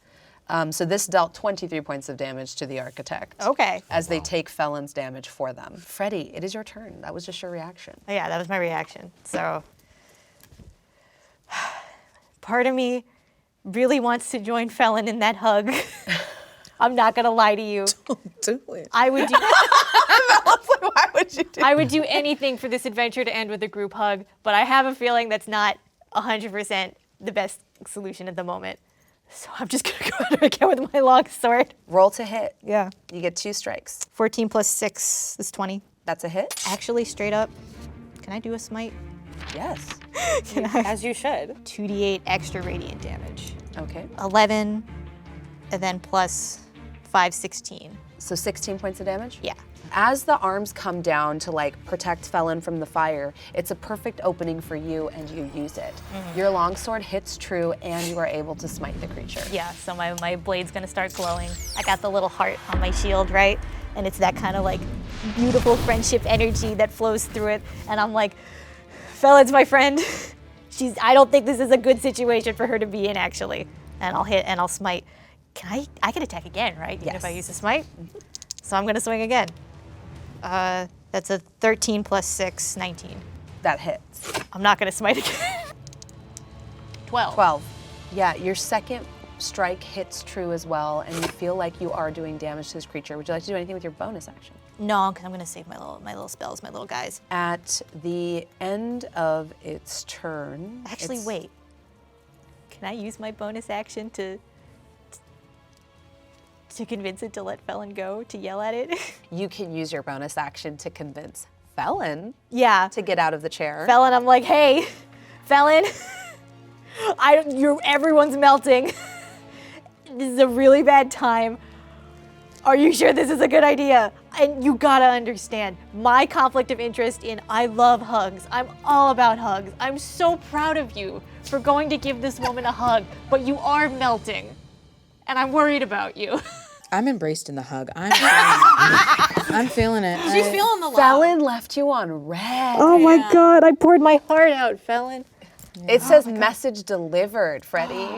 So this dealt 23 points of damage to the architect. Okay. As they take Felon's damage for them. Freddie, it is your turn. That was just your reaction. Yeah, that was my reaction. So, part of me really wants to join Felon in that hug. I'm not gonna lie to you. Do it. I would do. Why would you do I would do anything for this adventure to end with a group hug, but I have a feeling that's not 100% the best solution at the moment. So I'm just gonna go ahead again with my long sword. Roll to hit. Yeah. You get 2 strikes. 14 plus 6 is 20. That's a hit? Actually, straight up, can I do a smite? Yes. Can I? As you should. 2d8 extra radiant damage. Okay. 11, and then plus 5, 16. So 16 points of damage? Yeah. As the arms come down to like protect Felon from the fire, it's a perfect opening for you and you use it. Your longsword hits true and you are able to smite the creature. Yeah, so my blade's gonna start glowing. I got the little heart on my shield, right? And it's that kind of like beautiful friendship energy that flows through it. And I'm like, Felon's my friend. I don't think this is a good situation for her to be in, actually. And I'll hit and I'll smite. I can attack again, right? Even if I use a smite? So I'm gonna swing again. That's a 13 plus 6, 19. That hits. I'm not gonna smite again. 12. 12. Yeah, your second strike hits true as well, and you feel like you are doing damage to this creature. Would you like to do anything with your bonus action? No, because I'm gonna save my little spells, my little guys. At the end of its turn. Actually, wait. Can I use my bonus action to convince it to let Felon go, to yell at it? You can use your bonus action to convince Felon Yeah. to get out of the chair. Felon, I'm like, hey, Felon, everyone's melting. This is a really bad time. Are you sure this is a good idea? And you gotta understand, my conflict of interest in I love hugs. I'm all about hugs. I'm so proud of you for going to give this woman a hug, but you are melting. And I'm worried about you. I'm embraced in the hug. I'm feeling it. I'm feeling it. She's feeling the love. Felon left you on red. Oh my God, I poured my heart out, Felon. It says message delivered, Freddie.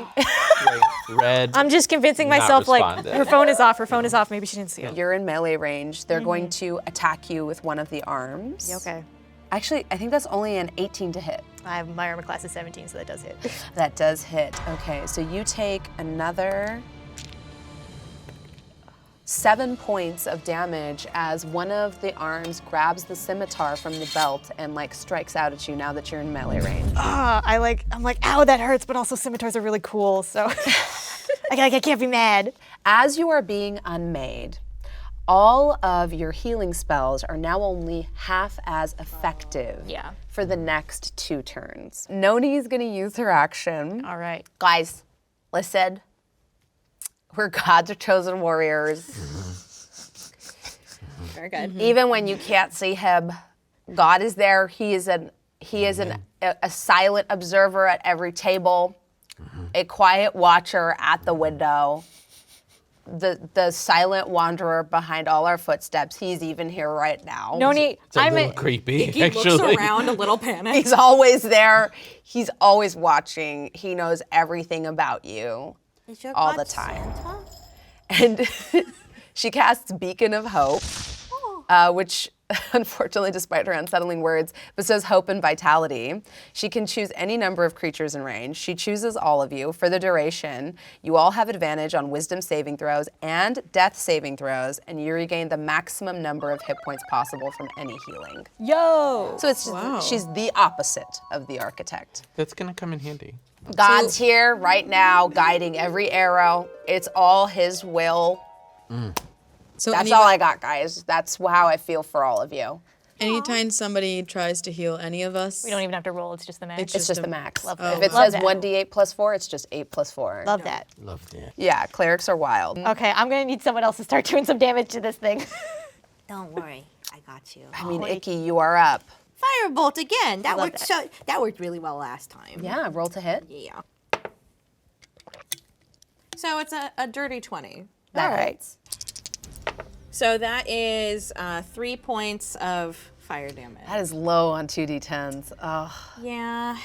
Red. I'm just convincing Not myself like responded. her phone is off, her phone is off, maybe she didn't see it. You're in melee range. They're going to attack you with one of the arms. Okay. Actually, I think that's only an 18 to hit. My armor class is 17, so that does hit. That does hit. Okay, so you take another 7 points of damage as one of the arms grabs the scimitar from the belt and like strikes out at you now that you're in melee range. I'm like, ow, that hurts, but also scimitars are really cool, so I can't be mad. As you are being unmade, all of your healing spells are now only half as effective for the next 2 turns. Noni's gonna use her action. All right. Guys, listen. We're God's chosen warriors. Very good. Even when you can't see him, God is there. He is a silent observer at every table, a quiet watcher at the window, the silent wanderer behind all our footsteps. He's even here right now. Noni, It's a little creepy, He actually. looks around a little panicked. He's always there. He's always watching. He knows everything about you. Is your All God the time. Santa? And she casts Beacon of Hope, which unfortunately, despite her unsettling words, bestows hope and vitality. She can choose any number of creatures in range. She chooses all of you for the duration. You all have advantage on wisdom saving throws and death saving throws, and you regain the maximum number of hit points possible from any healing. Yo! So it's just, she's the opposite of the architect. That's gonna come in handy. God's here right now, guiding every arrow. It's all his will. So That's all I got, guys. That's how I feel for all of you. anytime somebody tries to heal any of us, We don't even have to roll, it's just the max. It's just the max. Love If that. it Love says that. 1d8 plus 4, it's just 8 plus 4. Love that. Love that. Yeah, clerics are wild. Okay, I'm gonna need someone else to start doing some damage to this thing. Don't worry, I got you. I mean, Icky, you are up. Firebolt again. That love worked. That worked really well last time. Yeah, roll to hit. Yeah. So it's a dirty 20. That All right. hits. So that is 3 points of fire damage. That is low on 2d10s. Ugh. Yeah.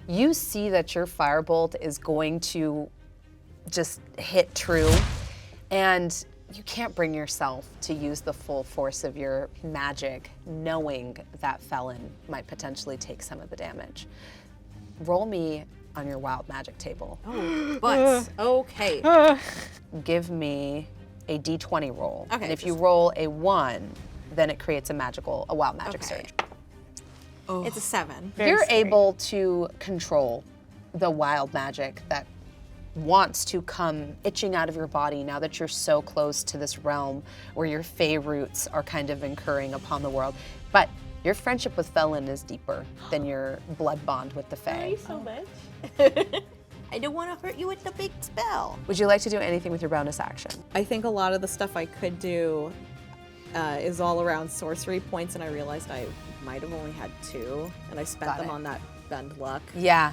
You see that your firebolt is going to just hit true, and you can't bring yourself to use the full force of your magic, knowing that Felon might potentially take some of the damage. Roll me on your wild magic table. But, okay. Give me a d20 roll. Okay, And if you just- roll a 1, then it creates a wild magic Okay. surge. It's a 7. You're able to control the wild magic that wants to come itching out of your body now that you're so close to this realm where your fey roots are kind of incurring upon the world. But your friendship with Felon is deeper than your blood bond with the fey. So much. I don't want to hurt you with the big spell. Would you like to do anything with your bonus action? I think a lot of the stuff I could do is all around sorcery points, and I realized I might have only had 2, and I spent Got them it. on that bend luck. Yeah.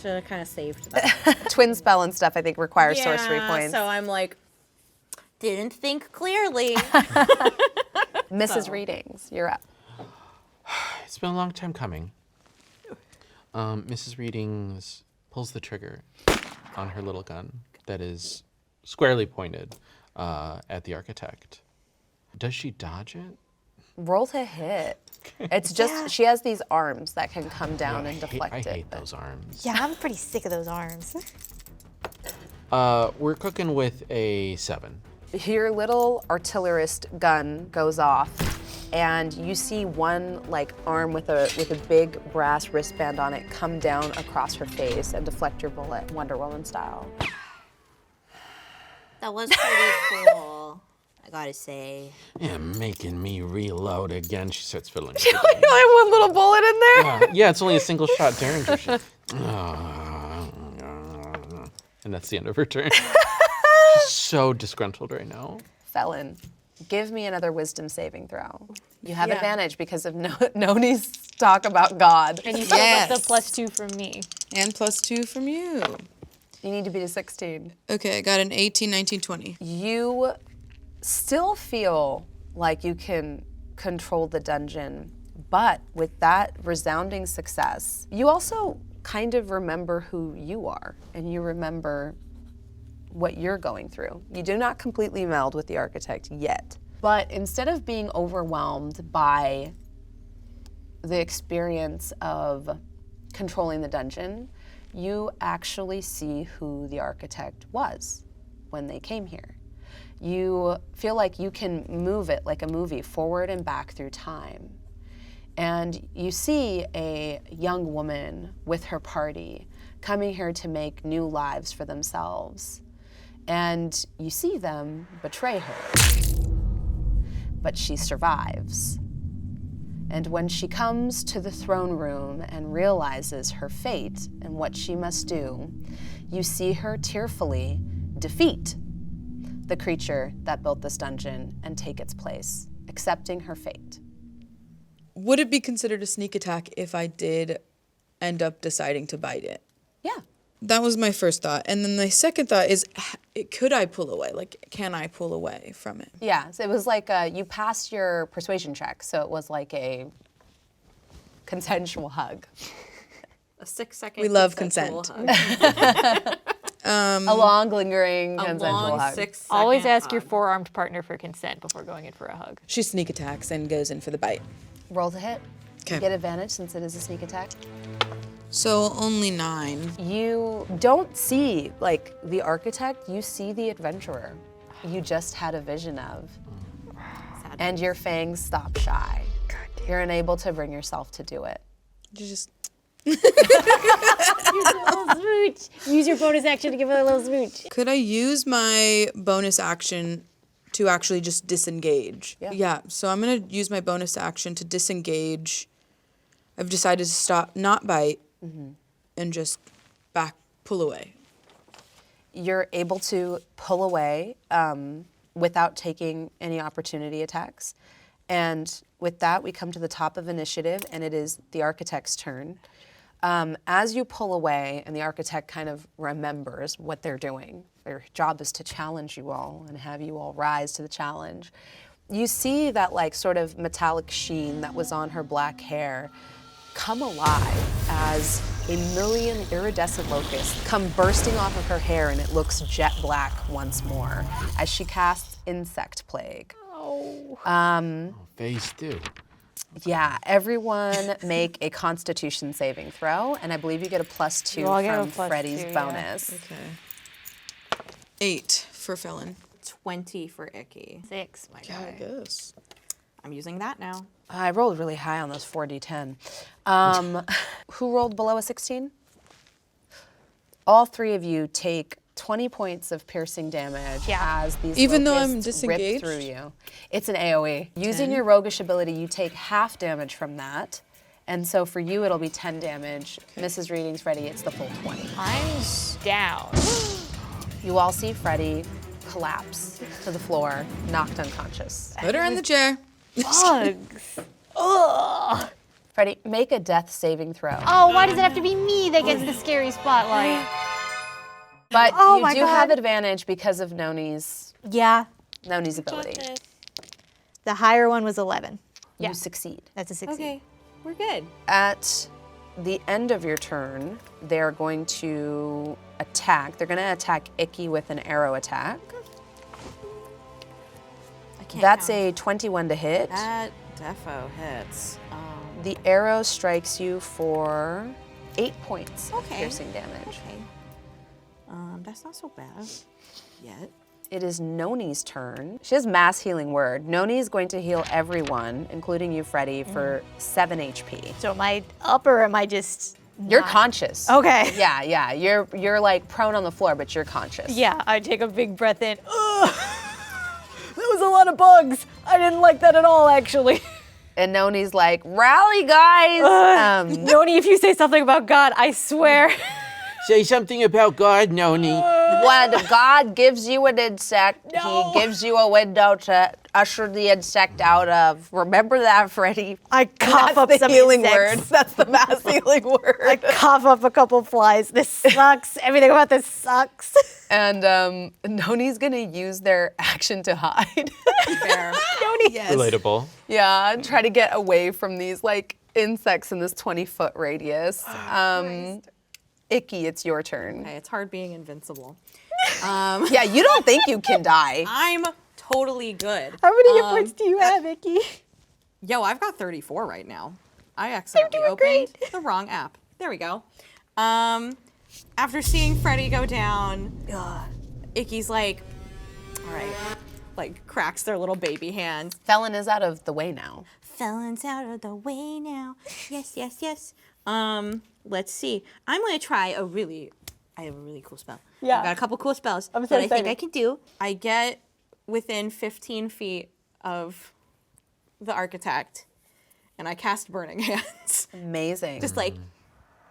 Should have kind of saved that. Twin spell and stuff I think requires sorcery points. So I'm like, Didn't think clearly. Mrs. Readings, you're up. It's been a long time coming. Mrs. Readings pulls the trigger on her little gun that is squarely pointed at the architect. Does she dodge it? Roll to hit. It's just, she has these arms that can come down and I deflect it. hate but- those arms. Yeah, I'm pretty sick of those arms. We're cooking with a 7. Your little artillerist gun goes off, and you see one like arm with a big brass wristband on it come down across her face and deflect your bullet, Wonder Woman style. That was pretty cool. I gotta say. Yeah, making me reload again. She starts fiddling. with You the only gun. have one little bullet in there? Yeah, it's only a single shot Derringer. And that's the end of her turn. She's so disgruntled right now. Felon, give me another wisdom saving throw. You have advantage because of Noni's talk about God. And you still get the +2 from me. And +2 from you. You need to beat a 16. Okay, I got an 18, 19, 20. You still feel like you can control the dungeon, but with that resounding success, you also kind of remember who you are and you remember what you're going through. You do not completely meld with the architect yet, but instead of being overwhelmed by the experience of controlling the dungeon, you actually see who the architect was when they came here. You feel like you can move it like a movie forward and back through time. And you see a young woman with her party coming here to make new lives for themselves. And you see them betray her, but she survives. And when she comes to the throne room and realizes her fate and what she must do, you see her tearfully defeat the creature that built this dungeon and take its place, accepting her fate. Would it be considered a sneak attack if I did end up deciding to bite it? Yeah. That was my first thought. And then my second thought is, could I pull away? Like, can I pull away from it? Yeah, so it was like you passed your persuasion check, so it was like a consensual hug. A 6-second. We love consensual consent. hug. A long, lingering, A consensual long hug. 6-second Always ask your hug. four-armed partner for consent before going in for a hug. She sneak attacks and goes in for the bite. Roll to hit. You 'Kay. get advantage since it is a sneak attack. So only 9. You don't see, like, the architect, you see the adventurer you just had a vision of. And your fangs stop shy. You're unable to bring yourself to do it. You just Use a little smooch. Use your bonus action to give it a little smooch. Could I use my bonus action to actually just disengage? Yeah. So I'm gonna use my bonus action to disengage. I've decided to stop, not bite, and just pull away. You're able to pull away without taking any opportunity attacks. And with that, we come to the top of initiative, and it is the architect's turn. As you pull away, and the architect kind of remembers what they're doing, their job is to challenge you all and have you all rise to the challenge. You see that like sort of metallic sheen that was on her black hair come alive as a million iridescent locusts come bursting off of her hair, and it looks jet black once more as she casts Insect Plague. Phase 2. Yeah, everyone make a Constitution saving throw, and I believe you get a +2 You all get a from +2, Freddy's yeah. bonus. Okay. 8 for Felon. 20 for Icky. 6, my I guy. guess. I'm using that now. I rolled really high on those 4d10. Who rolled below a 16? All 3 of you take 20 points of piercing damage as these Even though I'm locusts rip disengaged? through you. It's an AoE. Using your roguish ability, you take half damage from that. And so for you, it'll be 10 damage. Mrs. Reading's Freddy, it's the full 20. I'm down. You all see Freddy collapse to the floor, knocked unconscious. Put her in the chair. Bugs. Ugh. Freddy, make a death saving throw. Oh, why does it have to be me that gets the scary spotlight? But Oh you my do God. have advantage because of Noni's ability. The higher one was 11. You succeed. That's a 16. Okay, we're good. At the end of your turn, they're going to attack. They're going to attack Icky with an arrow attack. I can't That's count. a 21 to hit. That defo hits. The arrow strikes you for 8 points of Okay. piercing damage. Okay. That's not so bad yet. It is Noni's turn. She has mass healing word. Noni is going to heal everyone, including you, Freddy, for 7 HP. So am I up or am I just You're not? conscious. Okay. Yeah. You're like prone on the floor, but you're conscious. Yeah, I take a big breath in. Ugh. That was a lot of bugs. I didn't like that at all, actually. And Noni's like, rally, guys. Noni, if you say something about God, I swear. Say something about God, Noni. when God gives you an insect, he gives you a window to usher the insect out of. Remember that, Freddie? I cough up That's the some healing insects. word. That's the mass healing word. I cough up a couple flies. This sucks. Everything about this sucks. And Noni's gonna use their action to hide. Fair. Relatable. Yeah, and try to get away from these like insects in this 20-foot radius. Icky, it's your turn. Okay, it's hard being invincible. Yeah, you don't think you can die. I'm totally good. How many hit points do you have, Icky? Yo, I've got 34 right now. I accidentally opened the wrong app. There we go. After seeing Freddy go down, Icky's like, all right, like cracks their little baby hand. Felon is out of the way now. Felon's out of the way now. Yes, yes, yes. Let's see. I'm gonna try I have a really cool spell. Yeah. I've got a couple cool spells I'm so that I think excited. I can do. I get within 15 feet of the architect, and I cast Burning Hands. Amazing. Just like,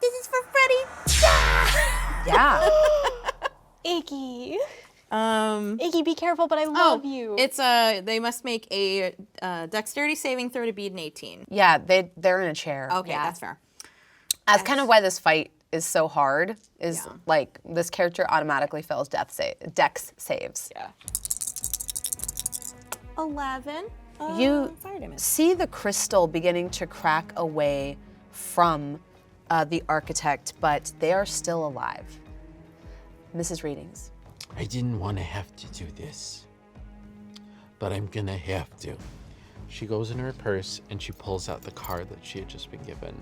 this is for Freddy. Yeah. Icky. Um, Icky, be careful, but I love you. It's they must make a dexterity saving throw to beat an 18. Yeah, they're in a chair. Okay, that's fair. That's kind of why this fight is so hard, is like this character automatically fails dex saves. Yeah. 11. You Fire damage. see the crystal beginning to crack away from the architect, but they are still alive. Mrs. Readings. I didn't want to have to do this, but I'm gonna have to. She goes in her purse and she pulls out the card that she had just been given.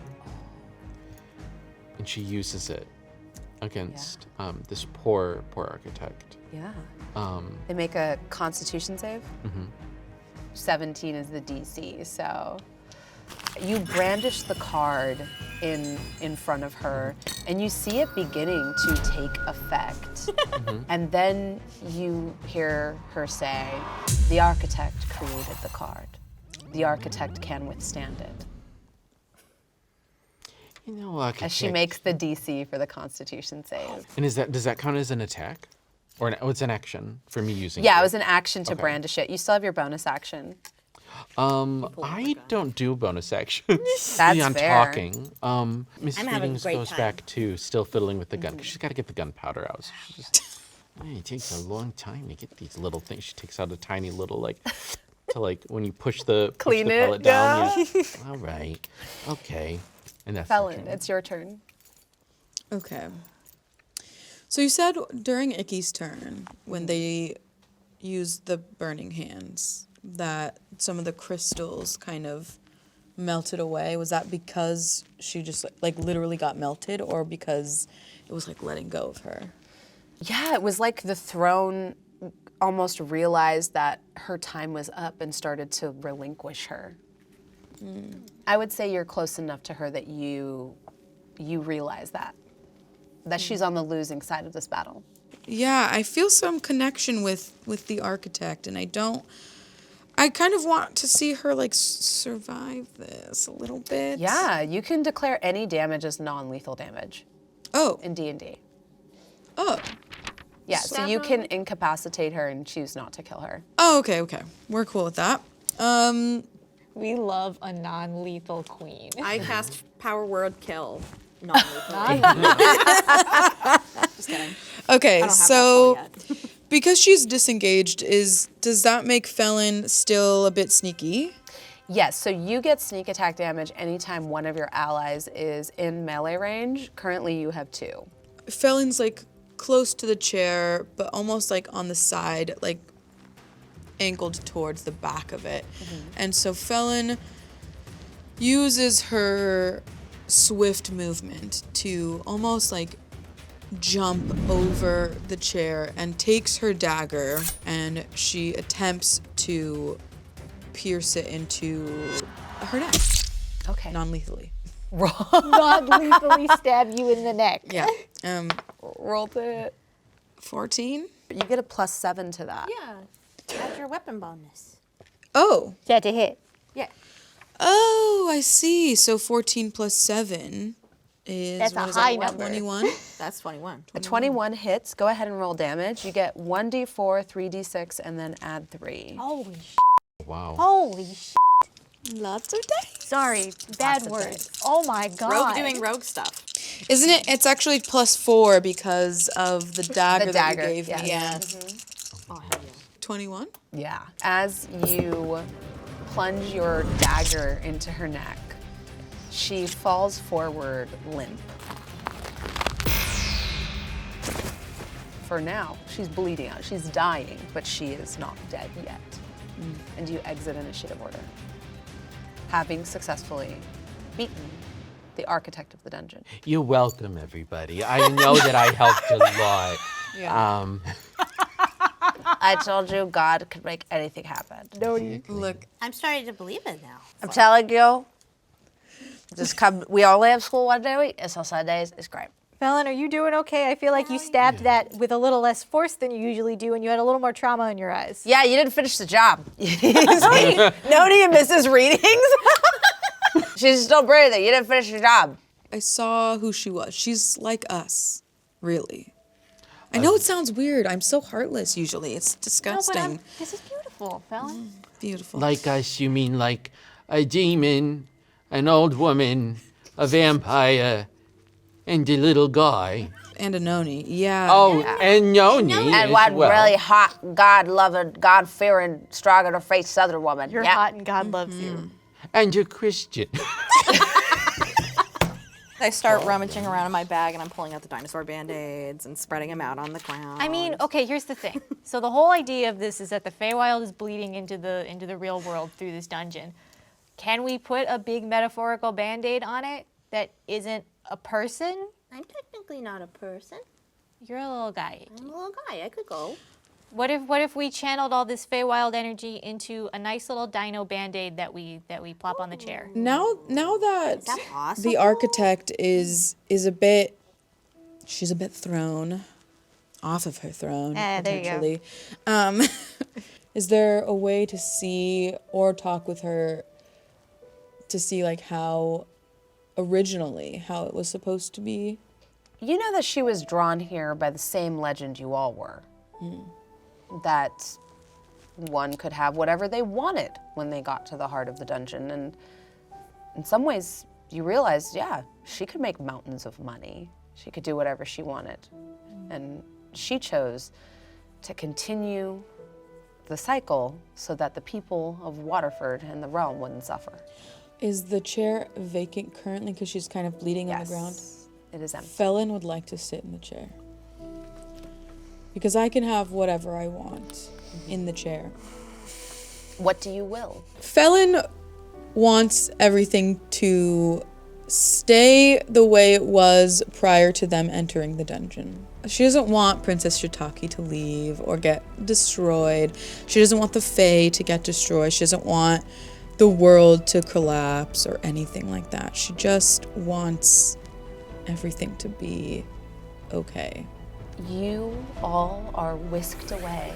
And she uses it against this poor architect. Yeah. They make a Constitution save. 17 is the DC, so you brandish the card in front of her, and you see it beginning to take effect. And then you hear her say, "The architect created the card. The architect can withstand it." You know, architect. As she makes the DC for the Constitution save. And does that count as an attack? Or it's an action for me using Yeah, it? it was an action to brandish it. You still have your bonus action. I don't do bonus actions That's beyond fair. talking. Miss I'm having a Readings great goes time. back to still fiddling with the gun because she's got to get the gunpowder out. So she's just, man, it takes a long time to get these little things. She takes out a tiny little when you push the Clean it, pellet down. Yeah. All right. Okay. And that's the Felon, turn. it's your turn. Okay. So you said during Icky's turn, when they used the burning hands, that some of the crystals kind of melted away. Was that because she just like literally got melted, or because it was like letting go of her? Yeah, it was like the throne almost realized that her time was up and started to relinquish her. I would say you're close enough to her that you realize that she's on the losing side of this battle. Yeah, I feel some connection with the architect, and I kind of want to see her like survive this a little bit. Yeah, you can declare any damage as non-lethal damage. Oh. In D&D. Oh. Yeah, so you can incapacitate her and choose not to kill her. Oh, okay. We're cool with that. We love a non-lethal queen. I cast Power Word Kill. Not Just kidding. Okay, I don't have that so spell yet. because she's disengaged, does that make Felon still a bit sneaky? Yes, so you get sneak attack damage anytime one of your allies is in melee range. Currently you have 2. Felon's like close to the chair, but almost like on the side, like angled towards the back of it. And so Felon uses her swift movement to almost like jump over the chair and takes her dagger, and she attempts to pierce it into her neck. Okay. Non-lethally. Non-lethally stab you in the neck. Yeah. Rolled it. 14? But you get a +7 to that. Yeah. Add your weapon bonus. Oh. That to hit. Yeah. Oh, I see. So 14 plus 7 is That's a what is high that, number. 21. That's 21. A 21 hits. Go ahead and roll damage. You get 1d4, 3d6, and then add 3. Holy sh! Wow. Holy sh! Lots of dice. Sorry, bad words. Oh my god. Rogue doing rogue stuff. Isn't it? It's actually +4 because of the dagger, that you gave yes. me. Yeah. Oh, hell yeah. 21. Yeah. As you plunge your dagger into her neck, she falls forward limp. For now, she's bleeding out. She's dying, but she is not dead yet. And you exit initiative order, having successfully beaten the architect of the dungeon. You're welcome, everybody. I know that I helped a lot. I told you God could make anything happen. Look, I'm starting to believe it now. I'm telling you, just come. We only have school one day a week. It's on Sundays. It's great. Felon, are you doing okay? I feel like you stabbed that with a little less force than you usually do, and you had a little more trauma in your eyes. Yeah, you didn't finish the job. No to you, Mrs. Readings. She's still breathing. You didn't finish your job. I saw who she was. She's like us, really. I know it sounds weird. I'm so heartless usually. It's disgusting. This is beautiful, Felon. Beautiful. Like us, you mean like a demon, an old woman, a vampire, and a little guy. And a noni. Yeah. Oh, and Noni And as one well. really hot, God-loving, God-fearing, strong-in-her-face Southern woman. You're yeah. hot and God loves you. And you're Christian. I start rummaging around in my bag and I'm pulling out the dinosaur band-aids and spreading them out on the ground. I mean, okay, here's the thing. So the whole idea of this is that the Feywild is bleeding into the real world through this dungeon. Can we put a big metaphorical Band-Aid on it that isn't a person? I'm technically not a person. You're a little guy. I'm a little guy. I could go. What if we channeled all this Feywild energy into a nice little dino Band-Aid that we plop on the chair? Now that Is that possible? the architect is a bit, she's a bit thrown off of her throne, There you go. potentially. Is there a way to see or talk with her to see like how originally how it was supposed to be? You know that she was drawn here by the same legend you all were. That one could have whatever they wanted when they got to the heart of the dungeon. And in some ways, you realized, yeah, she could make mountains of money. She could do whatever she wanted. And she chose to continue the cycle so that the people of Waterford and the realm wouldn't suffer. Is the chair vacant currently because she's kind of bleeding on the ground? It is empty. Felon would like to sit in the chair. Because I can have whatever I want in the chair. What do you will? Felon wants everything to stay the way it was prior to them entering the dungeon. She doesn't want Princess Shiitake to leave or get destroyed. She doesn't want the Fae to get destroyed. She doesn't want the world to collapse or anything like that. She just wants everything to be okay. You all are whisked away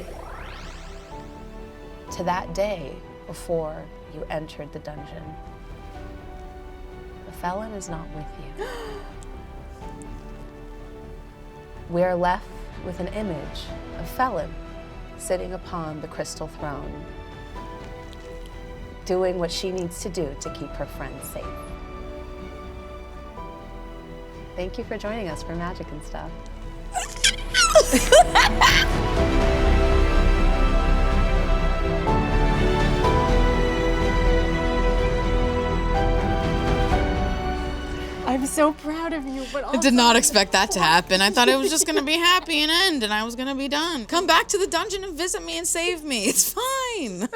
to that day before you entered the dungeon. The felon is not with you. We are left with an image of Felon sitting upon the crystal throne, doing what she needs to do to keep her friends safe. Thank you for joining us for Magic and Stuff. I'm so proud of you, but also I did not expect that to happen. I thought it was just gonna be happy and end and I was gonna be done. Come back to the dungeon and visit me and save me. It's fine.